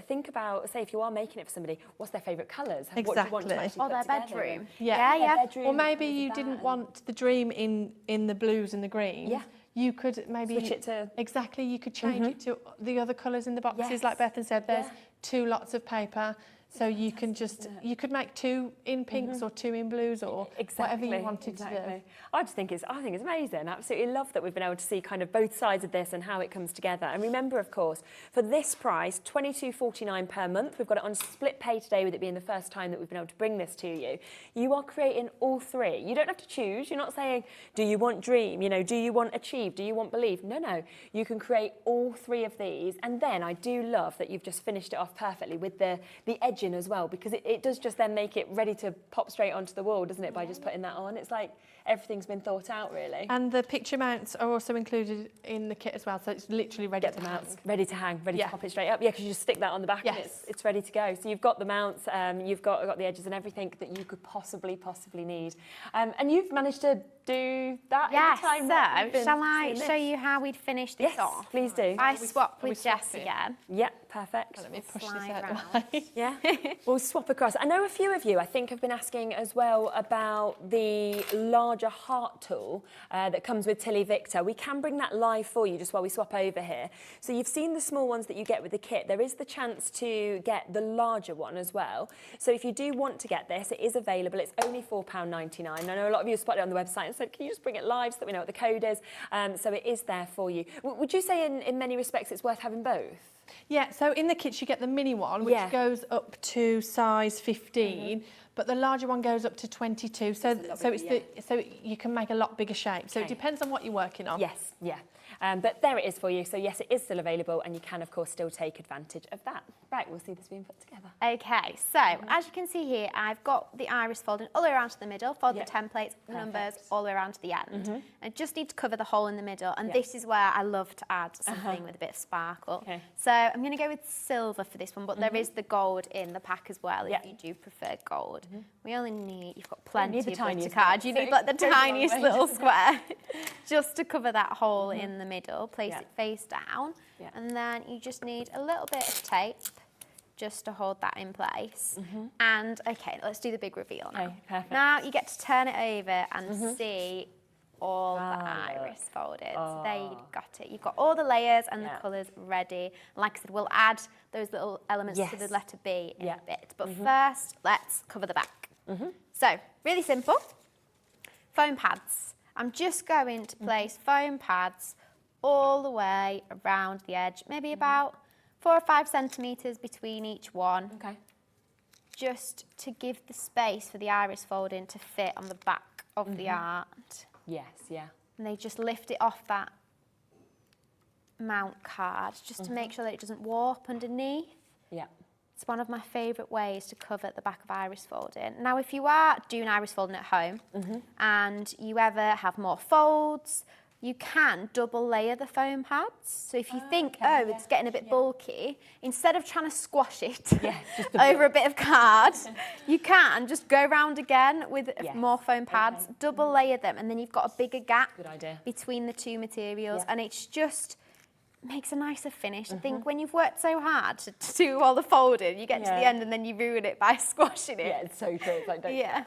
think about, say, if you are making it for somebody, what's their favourite colours? What do you want to actually Or put their together? bedroom. Yeah. Bedroom, Or maybe you didn't want the dream in the blues and the greens. Yeah. You could maybe switch it to... Exactly, you could change it to the other colours in the boxes. Yes. Like Bethan said, there's 2 lots of paper. So you can just, you could make 2 in pinks or 2 in blues or whatever you wanted to do. I just think it's amazing. Absolutely love that we've been able to see kind of both sides of this and how it comes together. And remember, of course, for this price, $22.49 per month, we've got it on split pay today with it being the first time that we've been able to bring this to you. You are creating all 3. You don't have to choose. You're not saying, do you want dream? You know, do you want achieve? Do you want believe? No. You can create all 3 of these. And then I do love that you've just finished it off perfectly with the edging as well, because it does just then make it ready to pop straight onto the wall, doesn't it, by just putting that on? It's like everything's been thought out, really. And the picture mounts are also included in the kit as well, so it's literally ready to hang. Ready to hang, ready to pop it straight up. Yeah, because you just stick that on the back and it's ready to go. So you've got the mounts, you've got the edges and everything that you could possibly need. And you've managed to do that in the time that you've been shall I doing this. show you how we'd finish this off? Yes, please do. I swap with Jess again. Yeah, perfect. Let me push this Slide out round. the way. Yeah, we'll swap across. I know a few of you, I think, have been asking as well about the larger heart tool that comes with Tilly Victor. We can bring that live for you just while we swap over here. So you've seen the small ones that you get with the kit. There is the chance to get the larger one as well. So if you do want to get this, it is available. It's only £4.99. I know a lot of you have spotted it on the website and said, can you just bring it live so that we know what the code is? So it is there for you. Would you say in many respects it's worth having both? Yeah, so in the kits you get the mini one, which goes up to size 15, but the larger one goes up to 22. So you can make a lot bigger shape. So it depends on what you're working on. Yes, yeah. But there it is for you. So yes, it is still available, and you can of course still take advantage of that. Right, we'll see this being put together. Okay, so as you can see here, I've got the iris folding all the way around to the middle, fold the templates, numbers all the way around to the end. I just need to cover the hole in the middle, and this is where I love to add something with a bit of sparkle. So I'm going to go with silver for this one, but there is the gold in the pack as well if you do prefer gold. We only need, you've got plenty of butter card, you need like the tiniest little square just to cover that hole in the middle. Place it face down, and then you just need a little bit of tape just to hold that in place. And okay, let's do the big reveal now. Perfect. Now you get to turn it over and see all the iris folded. So there you got it. You've got all the layers and the colours ready. Like I said, we'll add those little elements to the letter B in a bit. But first, let's cover the back. So, really simple. Foam pads. I'm just going to place foam pads all the way around the edge, maybe about 4 or 5 centimetres between each one. Okay. Just to give the space for the iris folding to fit on the back of the art. Yes, yeah. And they just lift it off that mount card just to make sure that it doesn't warp underneath. Yeah. It's one of my favourite ways to cover the back of iris folding. Now, if you are doing iris folding at home and you ever have more folds, you can double layer the foam pads. So if you think, it's getting a bit bulky, instead of trying to squash it over a bit of card, you can just go round again with more foam pads, double layer them, and then you've got a bigger gap between the 2 materials, and it's just makes a nicer finish. I think when you've worked so hard to do all the folding, you get to the end and then you ruin it by squashing it. Yeah, it's so true. It's like, don't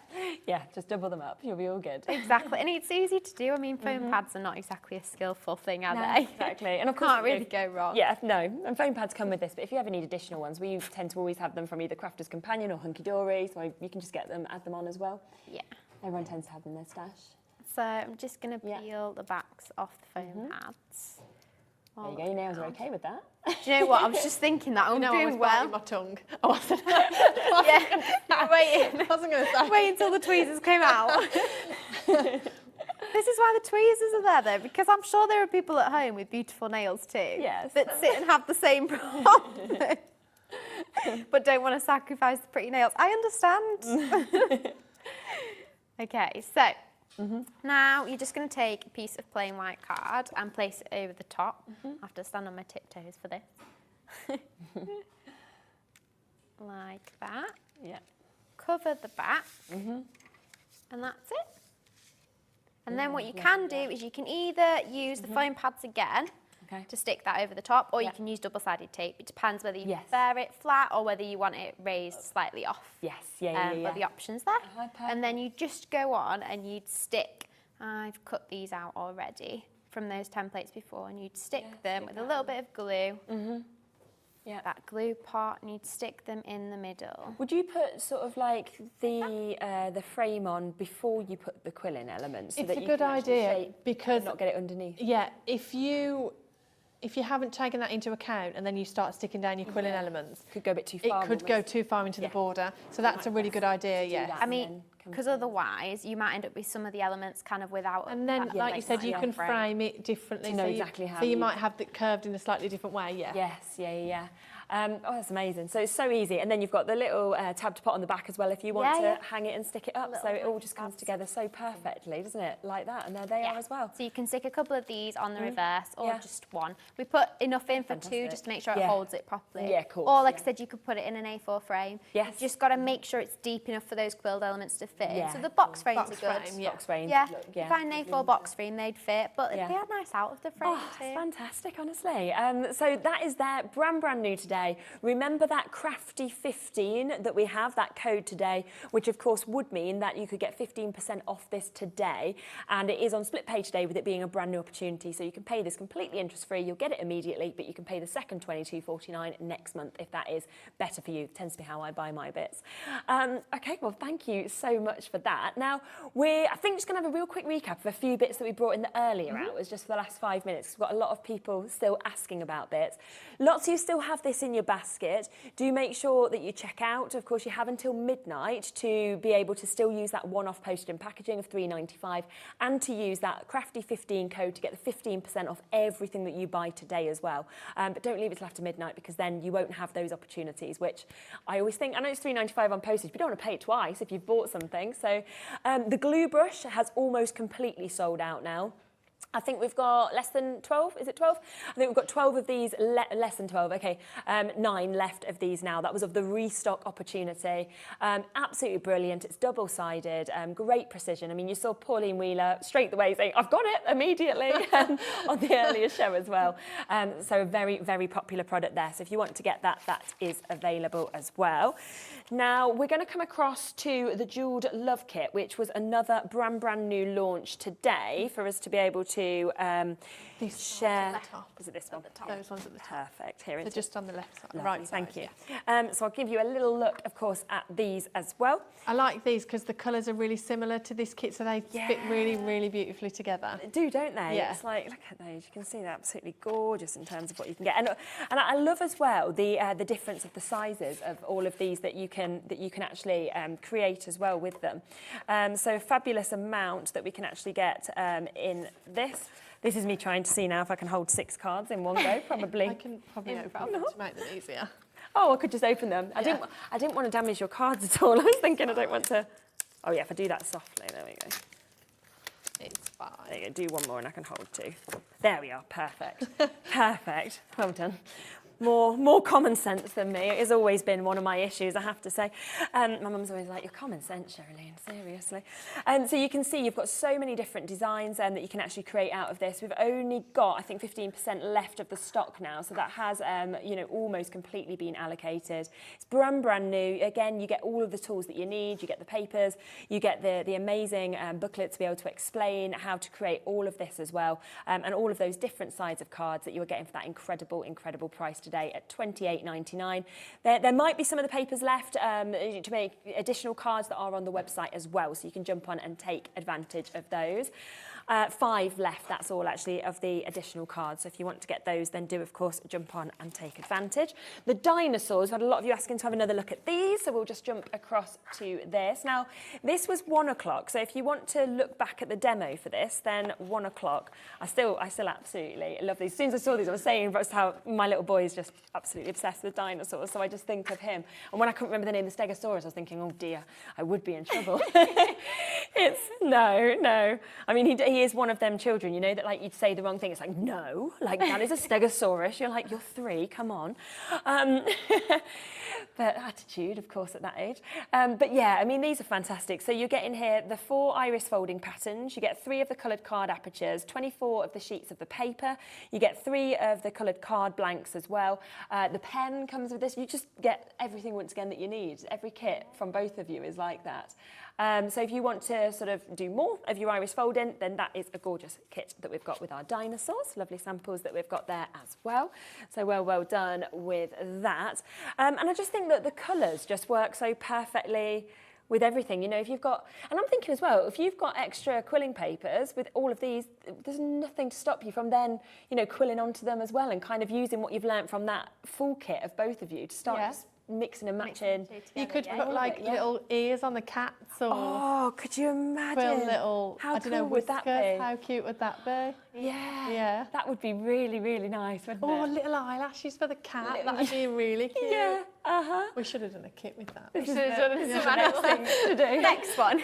just double them up. You'll be all good. Exactly, and it's easy to do. I mean, foam pads are not exactly a skillful thing, are they? Exactly, and of course, can't really go wrong. Yeah, no, and foam pads come with this, but if you ever need additional ones, we tend to always have them from either Crafter's Companion or Hunky-Dory, so you can just get them, add them on as well. Yeah. Everyone tends to have them in their stash. So I'm just going to peel the backs off the foam pads. There you go, your nails are okay with that. Do you know what? I was just thinking that. I'm doing well. My tongue. I wasn't. Waiting. I wasn't going to say. Wait until the tweezers came out. This is why the tweezers are there, though, because I'm sure there are people at home with beautiful nails too that sit and have the same problem, but don't want to sacrifice the pretty nails. I understand. Okay, so. Now you're just going to take a piece of plain white card and place it over the top. I have to stand on my tiptoes for this. Like that. Yeah. Cover the back. And that's it. And then what you can do is you can either use the foam pads again to stick that over the top, or you can use double-sided tape. It depends whether you prefer it flat or whether you want it raised slightly off. Yes, But the options there. And then you just go on and you'd stick, I've cut these out already from those templates before, and you'd stick them with a little bit of glue. That glue pot, and you'd stick them in the middle. Would you put sort of like the frame on before you put the quilling elements? So It's that a you good can actually idea shape because and not get it underneath. Yeah, if you haven't taken that into account and then you start sticking down your quilling elements, Could go a bit too far. it could go too far into the border. So that's a really good idea, yeah. I mean, because otherwise you might end up with some of the elements kind of without. And then, like you said, you can frame it differently. To know so exactly how So you you- might have it curved in a slightly different way, yeah. Yes, yeah. Oh, that's amazing. So it's so easy. And then you've got the little tab to put on the back as well if you want to hang it and stick it up. So it all just comes together so perfectly, doesn't it? Like that. And there they are as well. So you can stick a couple of these on the reverse or just one. We put enough in for two just to make sure it holds it properly. Yeah, cool. Or like I said, you could put it in an A4 frame. Yes. You've just got to make sure it's deep enough for those quilled elements to fit. Yeah. So the box frames are good. Box frame. Yeah, Look, if you find an A4 box frame, they'd fit, but they are nice out of the frame too. It's fantastic, honestly. So that is their brand new today. Remember that Crafty 15 that we have, that code today, which of course would mean that you could get 15% off this today. And it is on split pay today with it being a brand new opportunity. So you can pay this completely interest free. You'll get it immediately, but you can pay the second $22.49 next month if that is better for you. It tends to be how I buy my bits. Okay, well, thank you so much for that. Now, we're, I think, just going to have a real quick recap of a few bits that we brought in the earlier hours, just for the last 5 minutes. We've got a lot of people still asking about bits. Lots of you still have this in your basket. Do make sure that you check out. Of course, you have until midnight to be able to still use that one-off postage and packaging of $3.95 and to use that Crafty 15 code to get the 15% off everything that you buy today as well. But don't leave it till after midnight because then you won't have those opportunities, which I always think, I know it's $3.95 on postage, but you don't want to pay it twice if you've bought something. So the glue brush has almost completely sold out now. I think we've got less than 12, is it 12? I think we've got 12 of these, less than 12, okay, 9 left of these now. That was of the restock opportunity. Absolutely brilliant, it's double-sided, great precision. I mean, you saw Pauline Wheeler straight away saying, I've got it immediately on the earlier show as well. So a very, very popular product there. So if you want to get that, that is available as well. Now, we're going to come across to the Jewelled Love Kit, which was another brand new launch today for us to be able to share. Is it this one? Those ones at the top. Perfect. Here They're just on the left side. Lovely, Right thank side, you. So I'll give you a little look, of course, at these as well. I like these because the colours are really similar to this kit, so they fit really, really beautifully together. They do, don't they? Yeah. It's like, look at those. You can see they're absolutely gorgeous in terms of what you can get. And I love as well the difference of the sizes of all of these that you can actually create as well with them. So a fabulous amount that we can actually get in this. This is me trying to see now if I can hold 6 cards in one go, probably. I can probably open them to make them easier. Oh, I could just open them. I didn't want to damage your cards at all. I was thinking I don't want to. Oh yeah, if I do that softly, there we go. It's fine. There you go, do one more and I can hold 2. There we are, perfect. Perfect, well done. More common sense than me. It has always been one of my issues, I have to say. My mum's always like, you're common sense, Sherilyn, seriously. So you can see you've got so many different designs that you can actually create out of this. We've only got, I think, 15% left of the stock now, so that has, you know, almost completely been allocated. It's brand new. Again, you get all of the tools that you need. You get the papers, you get the amazing booklet to be able to explain how to create all of this as well, and all of those different sides of cards that you were getting for that incredible price today at $28.99. There might be some of the papers left to make additional cards that are on the website as well, so you can jump on and take advantage of those. 5 left, that's all actually, of the additional cards. So if you want to get those, then do, of course, jump on and take advantage. The dinosaurs, we've had a lot of you asking to have another look at these, so we'll just jump across to this. Now, this was 1 o'clock, so if you want to look back at the demo for this, then 1 o'clock. I still absolutely love these. As soon as I saw these, I was saying about how my little boy is just absolutely obsessed with dinosaurs, so I just think of him. And when I couldn't remember the name of the Stegosaurus, I was thinking, oh dear, I would be in trouble. No. I mean, he is one of them children, you know, that like you'd say the wrong thing. It's like, no, like that is a stegosaurus. You're like, you're 3, come on. But attitude, of course, at that age. But yeah, I mean, these are fantastic. So you get in here the 4 iris folding patterns. You get 3 of the coloured card apertures, 24 of the sheets of the paper. You get 3 of the coloured card blanks as well. The pen comes with this. You just get everything once again that you need. Every kit from both of you is like that. So if you want to sort of do more of your iris folding, then that is a gorgeous kit that we've got with our dinosaurs. Lovely samples that we've got there as well. So well done with that. And I just think that the colours just work so perfectly with everything. You know, if you've got, and I'm thinking as well, if you've got extra quilling papers with all of these, there's nothing to stop you from then, you know, quilling onto them as well and kind of using what you've learnt from that full kit of both of you to start mixing and matching. You could put like little ears on the cats, or oh, could you imagine? Little, how I don't cool know, would that be? How cute would that be? Yeah, that would be really, really nice, wouldn't it? Oh, little eyelashes for the cat. That'd be really cute. Yeah, We should have done a kit with that. We should have done it. Next thing to do. Next one.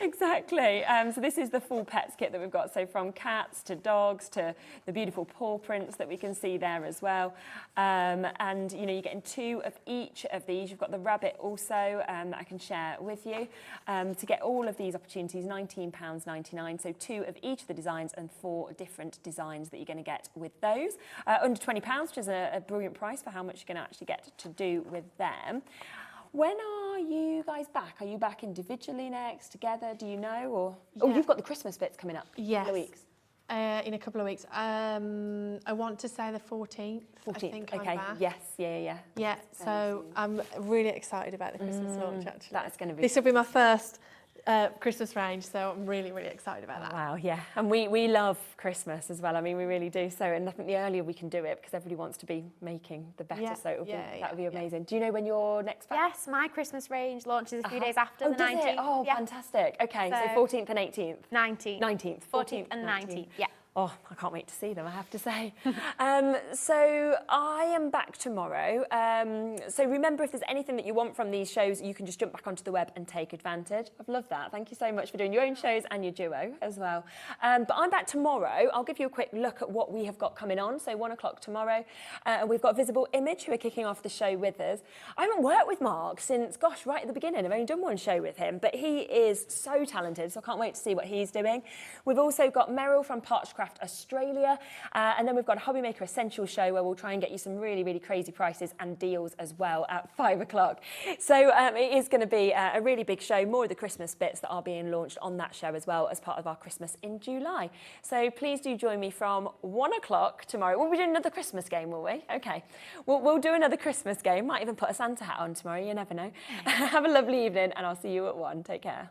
Exactly. So this is the full pets kit that we've got. So from cats to dogs to the beautiful paw prints that we can see there as well. And you know, you're getting 2 of each of these. You've got the rabbit also that I can share with you. To get all of these opportunities, £19.99. So 2 of each of the designs and 4 different designs that you're going to get with those. Under £20, which is a brilliant price for how much you're going to actually get to do with them. When are you guys back? Are you back individually next, together? Do you know? Or oh, you've got the Christmas bits coming up. Yes. In a couple of weeks. In a couple of weeks. I want to say the 14th. 14th. I think okay. I'm back. Yes. Yeah. Yeah. So I'm really excited about the Christmas launch. Actually, that's going to be. This will be my first Christmas range, so I'm really, really excited about that. Wow, yeah. And we love Christmas as well. I mean, we really do. So, and I think the earlier we can do it, because everybody wants to be making the better. So it'll that would be amazing. Do you know when your next back? Yes, my Christmas range launches a few days after the 19th. Oh, fantastic. Okay, so 14th and 18th. 19th. 14th and 19th. Yeah. Oh, I can't wait to see them, I have to say. So I am back tomorrow. So remember, if there's anything that you want from these shows, you can just jump back onto the web and take advantage. I've loved that. Thank you so much for doing your own shows and your duo as well. But I'm back tomorrow. I'll give you a quick look at what we have got coming on. So 1 o'clock tomorrow. We've got Visible Image, who are kicking off the show with us. I haven't worked with Mark since, gosh, right at the beginning. I've only done 1 show with him, but he is so talented, so I can't wait to see what he's doing. We've also got Meryl from papercraft Australia, and then we've got a Hobby Maker Essentials show where we'll try and get you some really, really crazy prices and deals as well at 5 o'clock. So it is going to be a really big show, more of the Christmas bits that are being launched on that show as well as part of our Christmas in July. So please do join me from 1 o'clock tomorrow. We'll be doing another Christmas game, will we? Okay. We'll do another Christmas game. Might even put a Santa hat on tomorrow, you never know. Have a lovely evening, and I'll see you at 1. Take care.